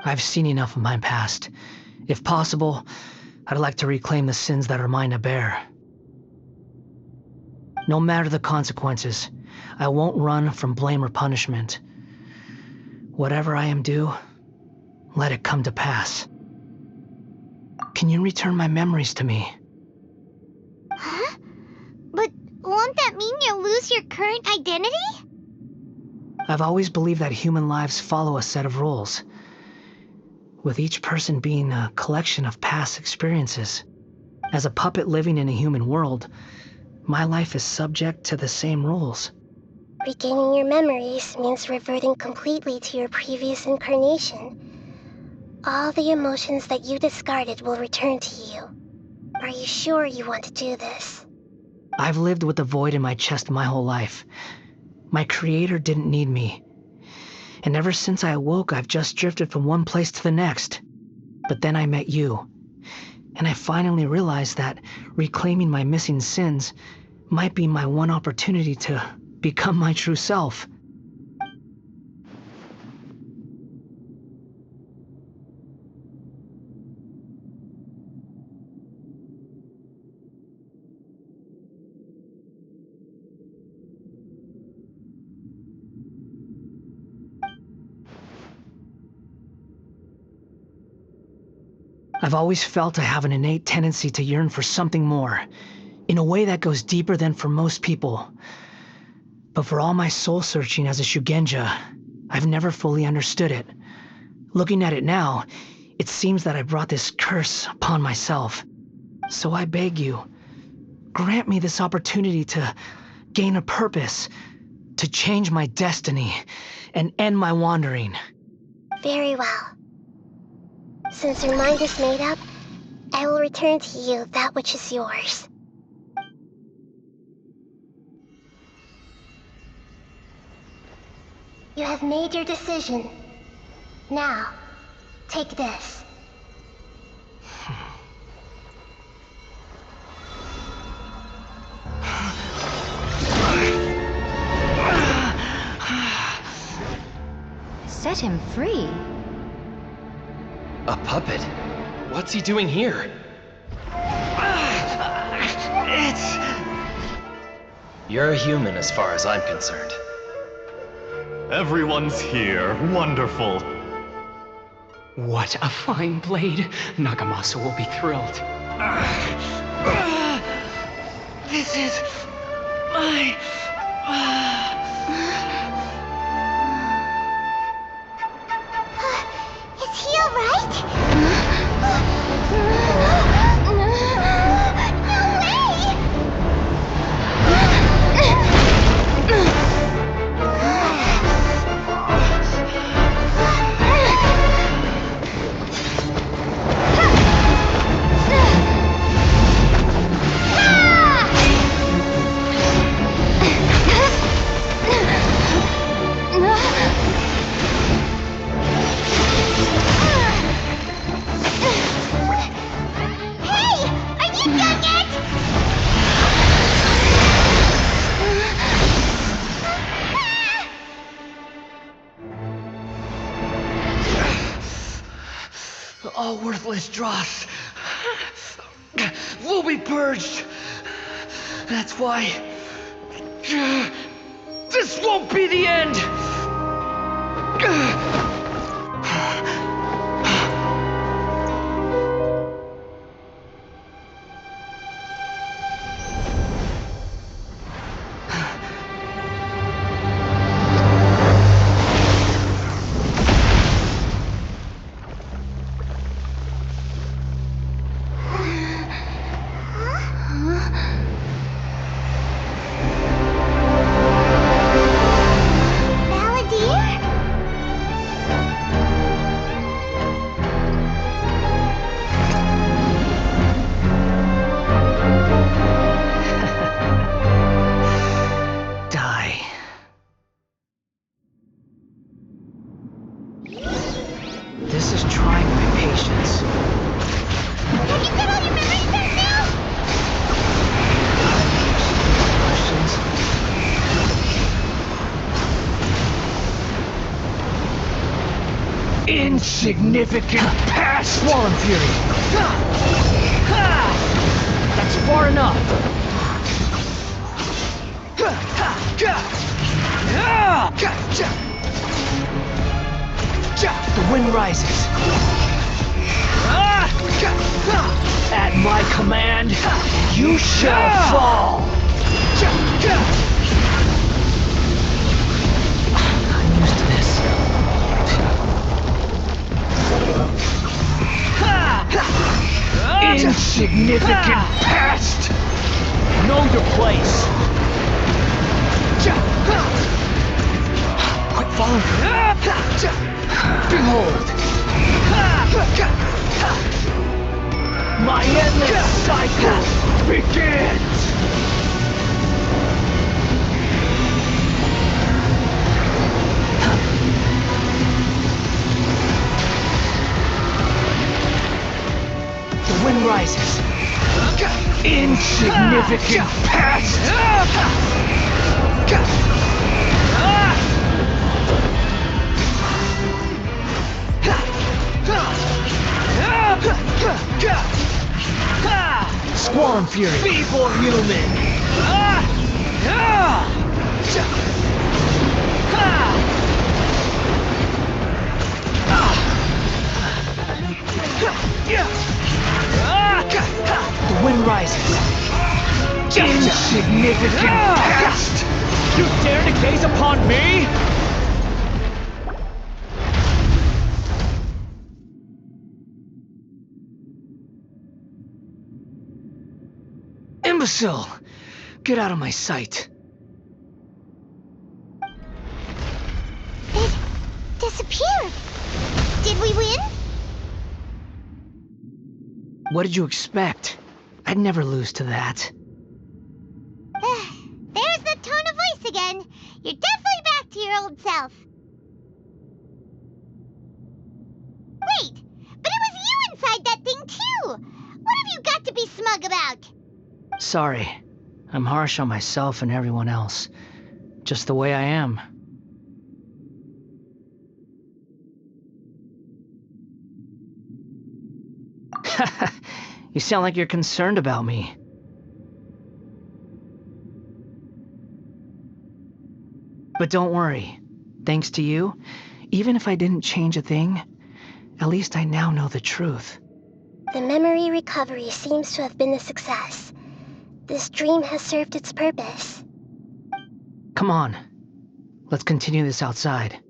I've seen enough of my past. If possible, I'd like to reclaim the sins that are mine to bear. No matter the consequences, I won't run from blame or punishment. Whatever I am due, let it come to pass. Can you return my memories to me? Huh? But won't that mean you'll lose your current identity? I've always believed that human lives follow a set of rules, with each person being a collection of past experiences. As a puppet living in a human world, my life is subject to the same rules. Regaining your memories means reverting completely to your previous incarnation. All the emotions that you discarded will return to you. Are you sure you want to do this? I've lived with a void in my chest my whole life. My creator didn't need me. And ever since I awoke, I've just drifted from one place to the next. But then I met you. And I finally realized that reclaiming my missing sins might be my one opportunity to become my true self. I've always felt I have an innate tendency to yearn for something more, in a way that goes deeper than for most people. But for all my soul-searching as a Shugenja, I've never fully understood it. Looking at it now, it seems that I brought this curse upon myself. So I beg you, grant me this opportunity to gain a purpose, to change my destiny, and end my wandering. Very well. Since your mind is made up, I will return to you that which is yours. You have made your decision. Now, take this. Set him free. A puppet? What's he doing here? You're a human as far as I'm concerned. Everyone's here. Wonderful. What a fine blade. Nagamasa will be thrilled. This is my... Is he alright? All worthless dross will be purged. That's why this won't be the end. Insignificant pest! Swollen Fury! That's far enough! The wind rises. At my command, you shall fall! I'm used to this. Insignificant pest! Know your place! Quick, follow! Behold! My endless cycle begins! The wind rises. Insignificant pest! Squall Fury! Feeble human! The wind rises. Insignificant pest! You dare to gaze upon me? Imbecile! Get out of my sight. It disappeared. Did we win? What did you expect? I'd never lose to that. There's the tone of voice again. You're definitely back to your old self. Wait, but it was you inside that thing too! What have you got to be smug about? Sorry. I'm harsh on myself and everyone else. Just the way I am. You sound like you're concerned about me. But don't worry. Thanks to you, even if I didn't change a thing, at least I now know the truth. The memory recovery seems to have been a success. This dream has served its purpose. Come on. Let's continue this outside.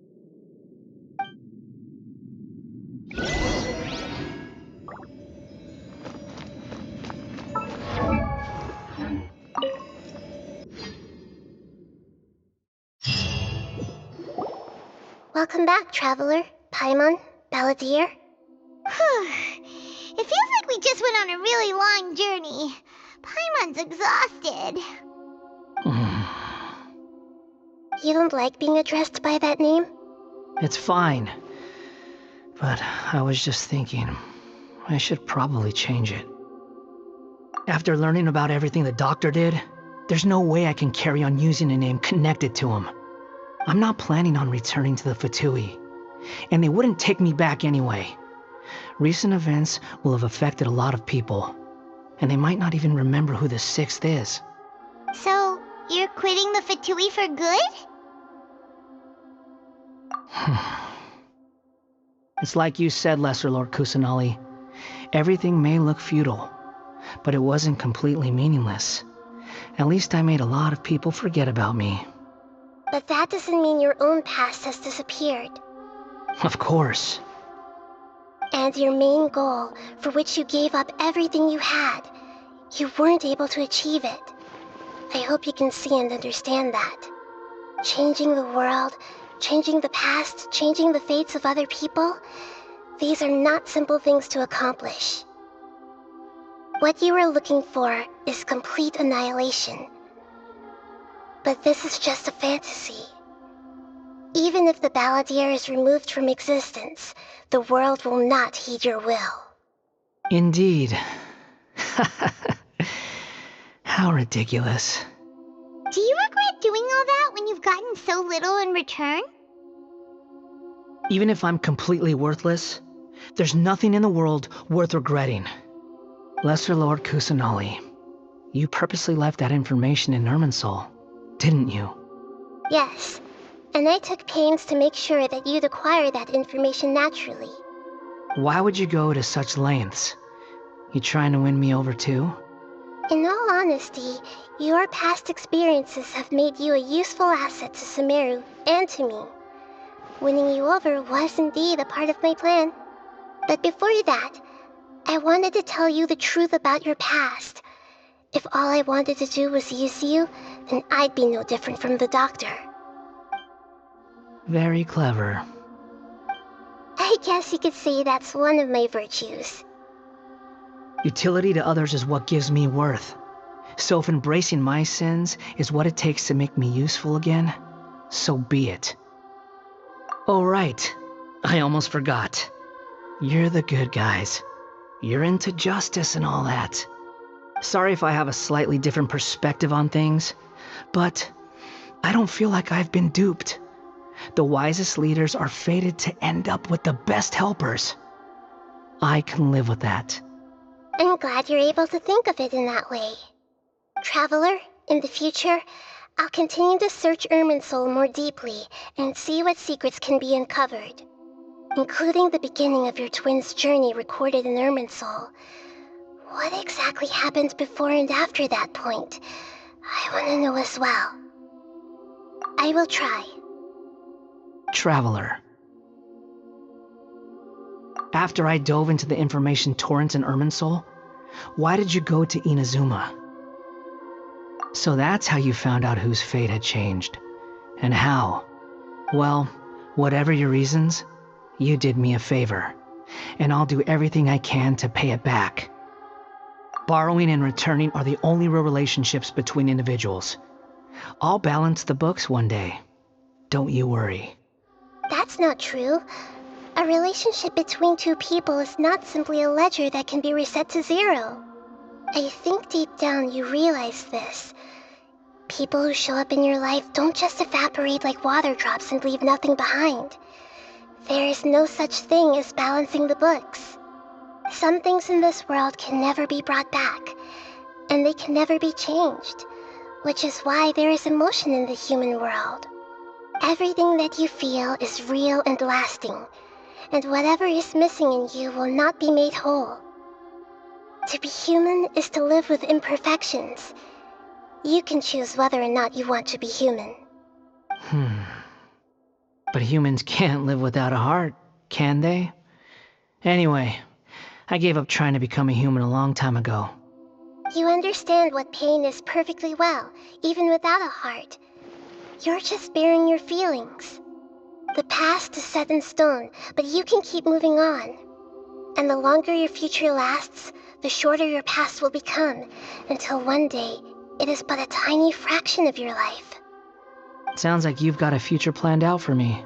Welcome back, Traveler, Paimon, Balladeer. It feels like we just went on a really long journey. Paimon's exhausted. You don't like being addressed by that name? It's fine. But I was just thinking, I should probably change it. After learning about everything the doctor did, there's no way I can carry on using a name connected to him. I'm not planning on returning to the Fatui, and they wouldn't take me back anyway. Recent events will have affected a lot of people, and they might not even remember who the 6th is. So, you're quitting the Fatui for good? It's like you said, Lesser Lord Kusanali. Everything may look futile, but it wasn't completely meaningless. At least I made a lot of people forget about me. But that doesn't mean your own past has disappeared. Of course. And your main goal, for which you gave up everything you had, you weren't able to achieve it. I hope you can see and understand that. Changing the world, changing the past, changing the fates of other people, these are not simple things to accomplish. What you are looking for is complete annihilation. But this is just a fantasy. Even if the Balladeer is removed from existence, the world will not heed your will. Indeed. How ridiculous. Do you regret doing all that when you've gotten so little in return? Even if I'm completely worthless, there's nothing in the world worth regretting. Lesser Lord Kusanali, you purposely left that information in Irminsul, didn't you? Yes, and I took pains to make sure that you'd acquire that information naturally. Why would you go to such lengths? You trying to win me over too? In all honesty, your past experiences have made you a useful asset to Sumeru and to me. Winning you over was indeed a part of my plan. But before that, I wanted to tell you the truth about your past. If all I wanted to do was use you, then I'd be no different from the doctor. Very clever. I guess you could say that's one of my virtues. Utility to others is what gives me worth. So if embracing my sins is what it takes to make me useful again, so be it. Oh right, I almost forgot. You're the good guys. You're into justice and all that. Sorry if I have a slightly different perspective on things, but I don't feel like I've been duped. The wisest leaders are fated to end up with the best helpers. I can live with that. I'm glad you're able to think of it in that way. Traveler, in the future, I'll continue to search Irminsul more deeply and see what secrets can be uncovered, including the beginning of your twins' journey recorded in Irminsul. What exactly happened before and after that point? I want to know as well. I will try. Traveler. After I dove into the information torrent in Irminsul, why did you go to Inazuma? So that's how you found out whose fate had changed. And how? Well, whatever your reasons, you did me a favor, and I'll do everything I can to pay it back. Borrowing and returning are the only real relationships between individuals. I'll balance the books one day. Don't you worry. That's not true. A relationship between two people is not simply a ledger that can be reset to zero. I think deep down you realize this. People who show up in your life don't just evaporate like water drops and leave nothing behind. There is no such thing as balancing the books. Some things in this world can never be brought back, and they can never be changed, which is why there is emotion in the human world. Everything that you feel is real and lasting, and whatever is missing in you will not be made whole. To be human is to live with imperfections. You can choose whether or not you want to be human. But humans can't live without a heart, can they? Anyway, I gave up trying to become a human a long time ago. You understand what pain is perfectly well, even without a heart. You're just bearing your feelings. The past is set in stone, but you can keep moving on. And the longer your future lasts, the shorter your past will become, until one day, it is but a tiny fraction of your life. Sounds like you've got a future planned out for me.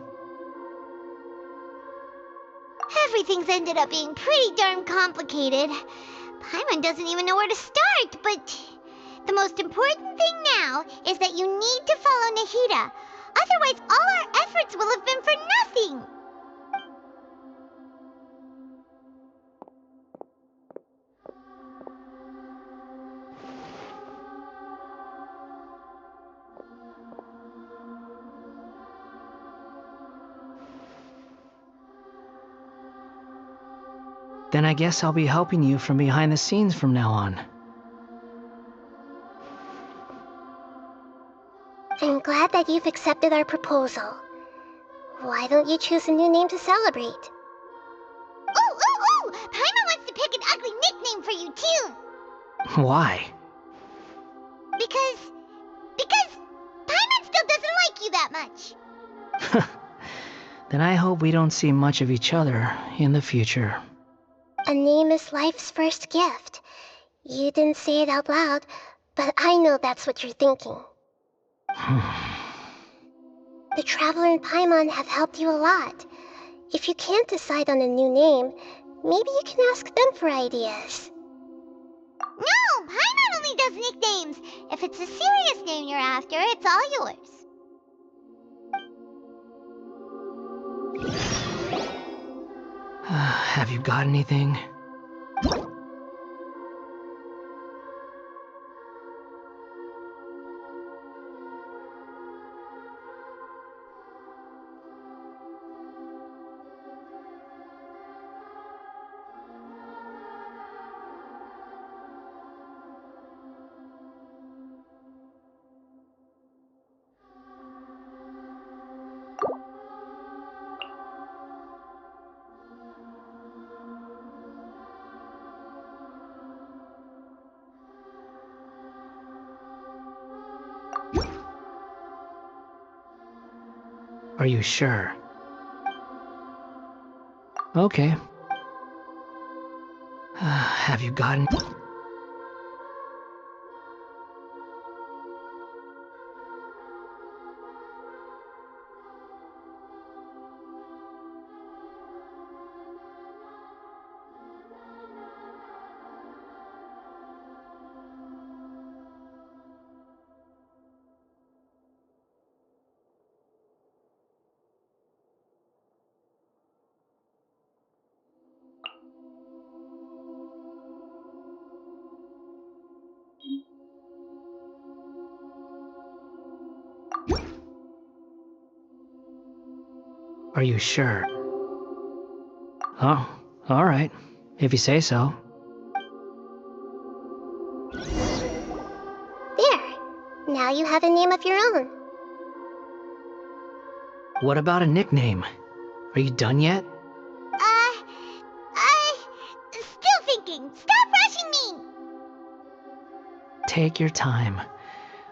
Everything's ended up being pretty darn complicated. Paimon doesn't even know where to start, but the most important thing now is that you need to follow Nahida. Otherwise, all our efforts will have been for nothing. Then I guess I'll be helping you from behind the scenes from now on. I'm glad that you've accepted our proposal. Why don't you choose a new name to celebrate? Ooh! Paimon wants to pick an ugly nickname for you, too. Why? Because Paimon still doesn't like you that much. Then I hope we don't see much of each other in the future. A name is life's first gift. You didn't say it out loud, but I know that's what you're thinking. The Traveler and Paimon have helped you a lot. If you can't decide on a new name, maybe you can ask them for ideas. No! Paimon only does nicknames! If it's a serious name you're after, it's all yours. Have you got anything? Are you sure? Okay. Have you gotten... Are you sure? Oh, alright. If you say so. There. Now you have a name of your own. What about a nickname? Are you done yet? Still thinking. Stop rushing me! Take your time.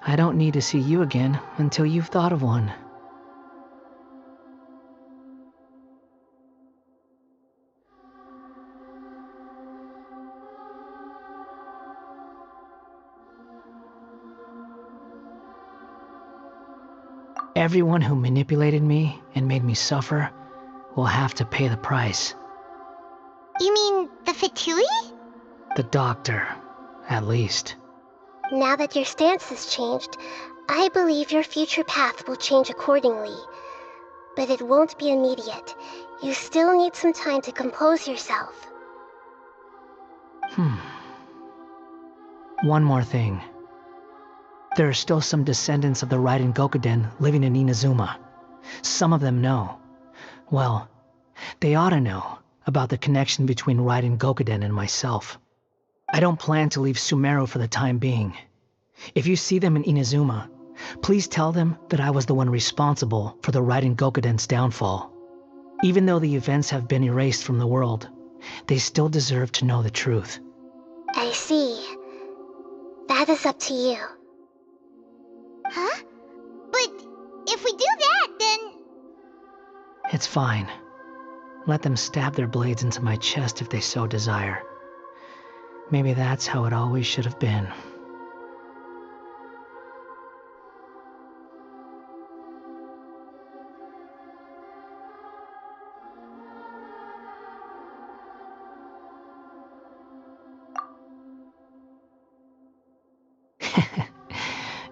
I don't need to see you again until you've thought of one. Everyone who manipulated me and made me suffer will have to pay the price. You mean the Fatui? The doctor, at least. Now that your stance has changed, I believe your future path will change accordingly. But it won't be immediate. You still need some time to compose yourself. One more thing. There are still some descendants of the Raiden Gokuden living in Inazuma. Some of them know. Well, they ought to know about the connection between Raiden Gokuden and myself. I don't plan to leave Sumeru for the time being. If you see them in Inazuma, please tell them that I was the one responsible for the Raiden Gokuden's downfall. Even though the events have been erased from the world, they still deserve to know the truth. I see. That is up to you. Huh? But if we do that, then... It's fine. Let them stab their blades into my chest if they so desire. Maybe that's how it always should have been.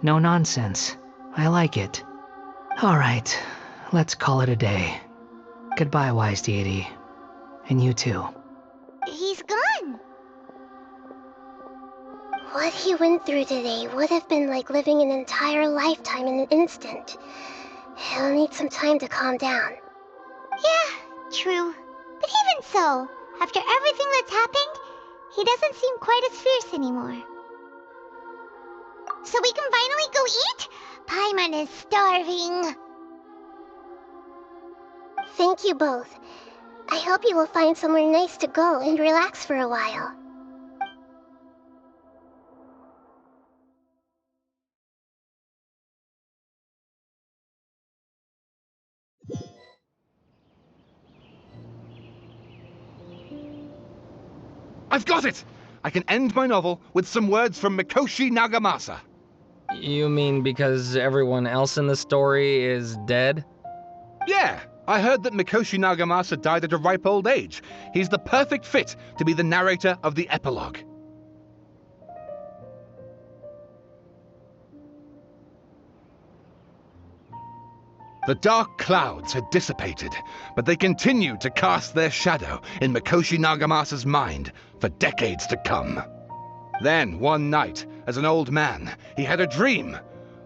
No nonsense. I like it. Alright, let's call it a day. Goodbye, wise deity. And you too. He's gone. What he went through today would have been like living an entire lifetime in an instant. He'll need some time to calm down. Yeah, true. But even so, after everything that's happened, he doesn't seem quite as fierce anymore. So we can finally go eat? Paimon is starving. Thank you both. I hope you will find somewhere nice to go and relax for a while. I've got it! I can end my novel with some words from Mikoshi Nagamasa. You mean because everyone else in the story is dead? Yeah, I heard that Mikoshi Nagamasa died at a ripe old age. He's the perfect fit to be the narrator of the epilogue. The dark clouds had dissipated, but they continued to cast their shadow in Mikoshi Nagamasa's mind for decades to come. Then, one night, as an old man, he had a dream.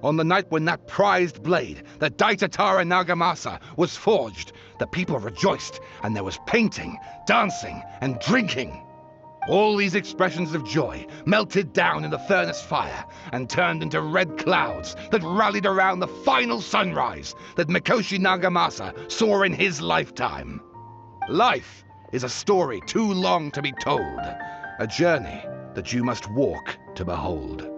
On the night when that prized blade, the Daitatara Nagamasa, was forged, the people rejoiced, and there was painting, dancing, and drinking. All these expressions of joy melted down in the furnace fire and turned into red clouds that rallied around the final sunrise that Mikoshi Nagamasa saw in his lifetime. Life is a story too long to be told, a journey that you must walk to behold.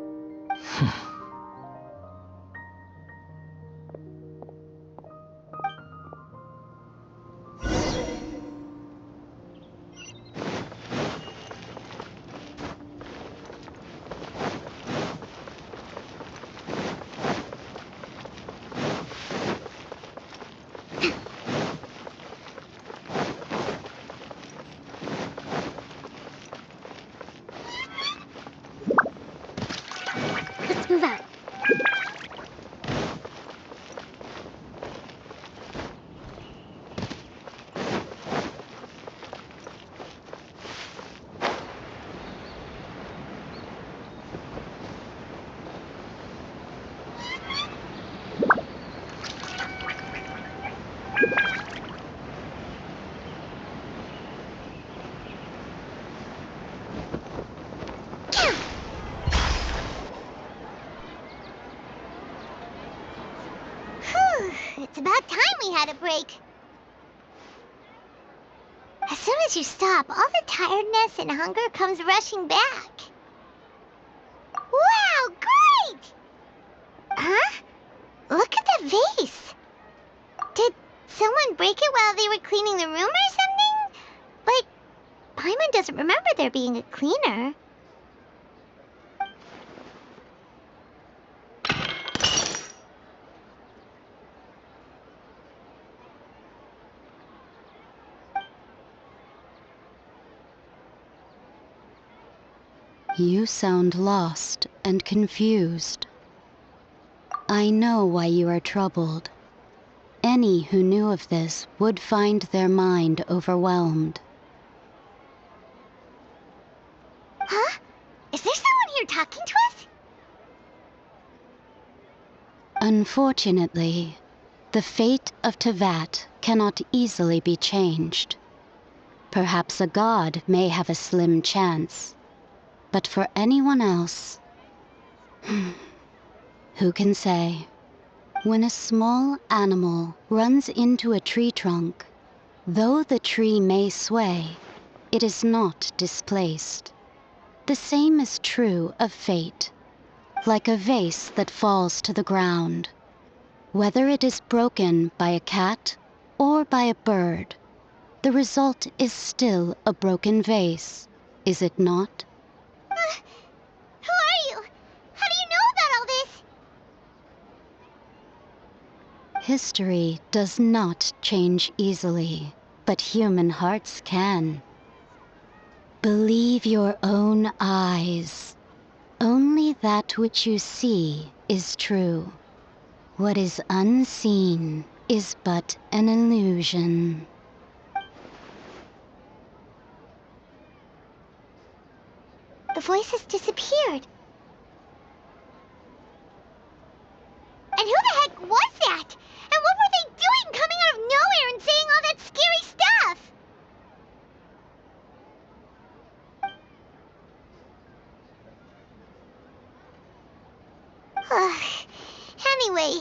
Let's move out. It's about time we had a break. As soon as you stop, all the tiredness and hunger comes rushing back. Wow, great! Huh? Look at the vase. Did someone break it while they were cleaning the room or something? But Paimon doesn't remember there being a cleaner. You sound lost and confused. I know why you are troubled. Any who knew of this would find their mind overwhelmed. Huh? Is there someone here talking to us? Unfortunately, the fate of Tevat cannot easily be changed. Perhaps a god may have a slim chance. But for anyone else, who can say? When a small animal runs into a tree trunk, though the tree may sway, it is not displaced. The same is true of fate, like a vase that falls to the ground. Whether it is broken by a cat or by a bird, the result is still a broken vase, is it not? Who are you? How do you know about all this? History does not change easily, but human hearts can. Believe your own eyes. Only that which you see is true. What is unseen is but an illusion. The voice has disappeared. And who the heck was that? And what were they doing coming out of nowhere and saying all that scary stuff? Anyway,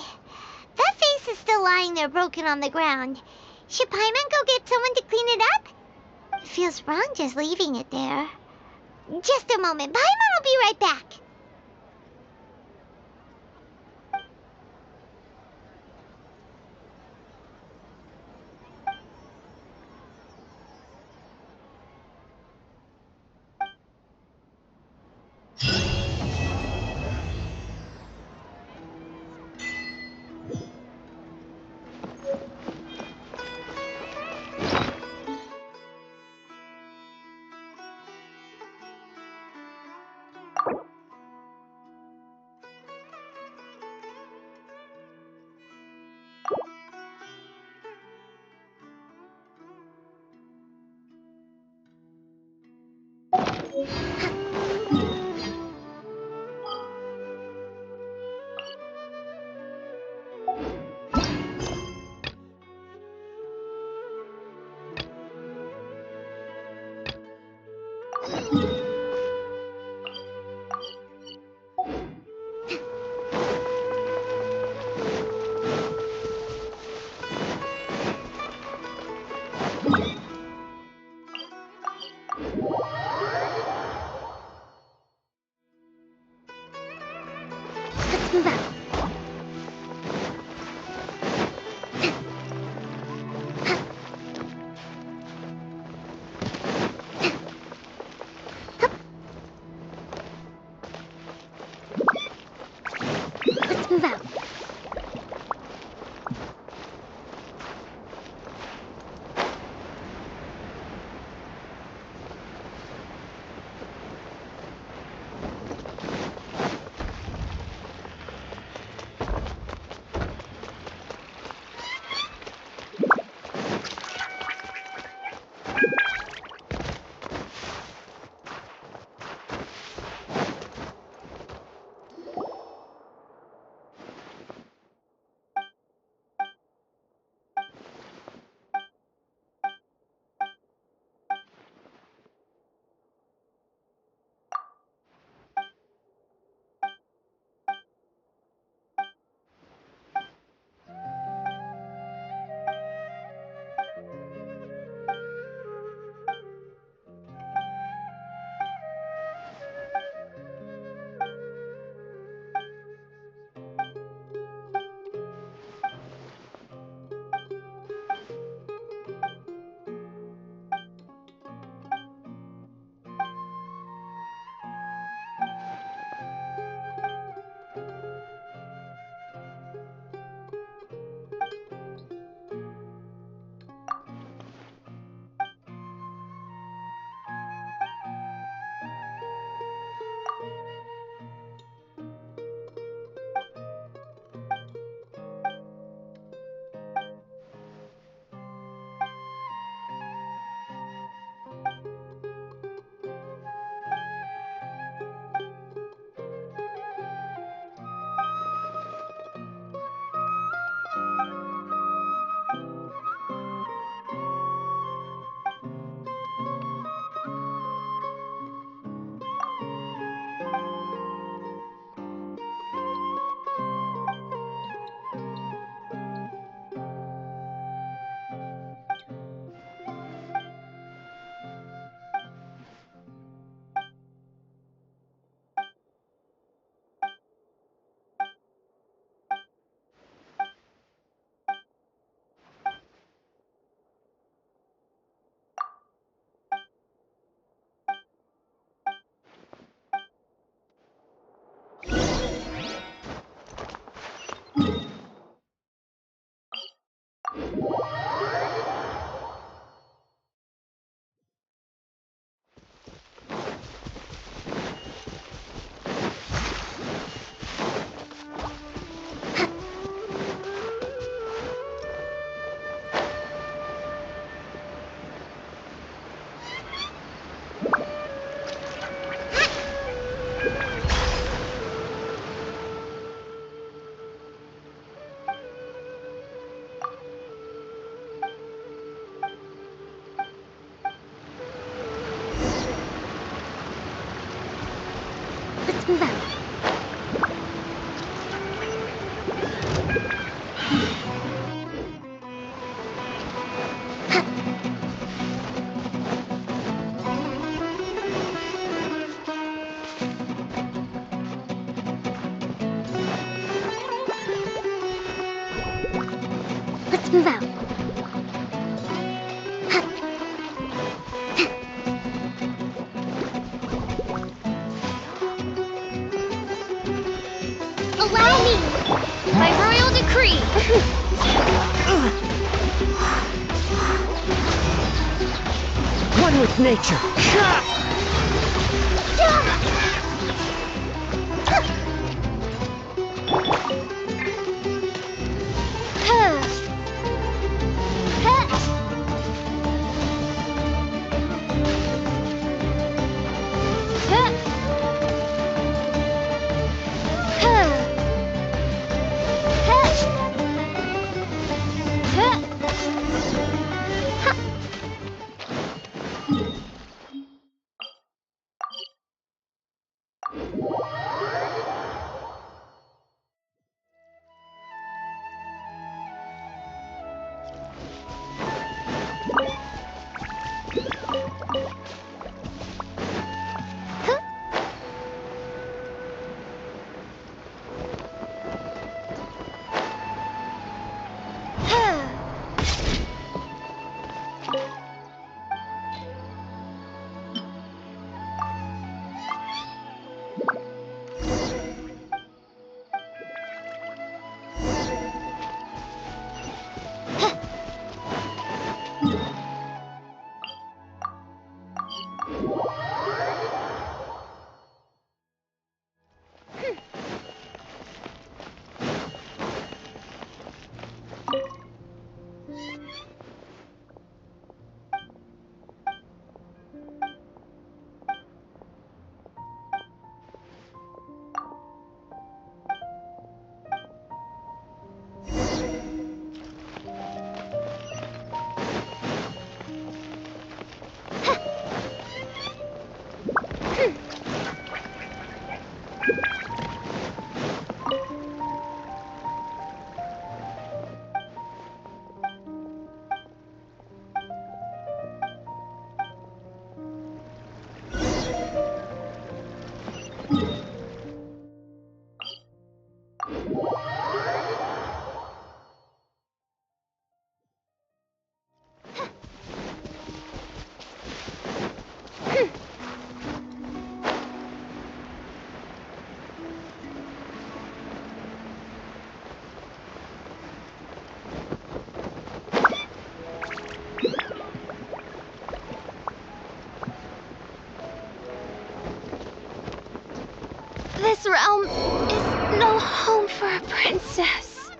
that vase is still lying there broken on the ground. Should Paimon go get someone to clean it up? It feels wrong just leaving it there. Just a moment. Paimon will be right back. move out. Allow me! By royal decree! One with nature. This realm is no home for a princess.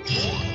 4,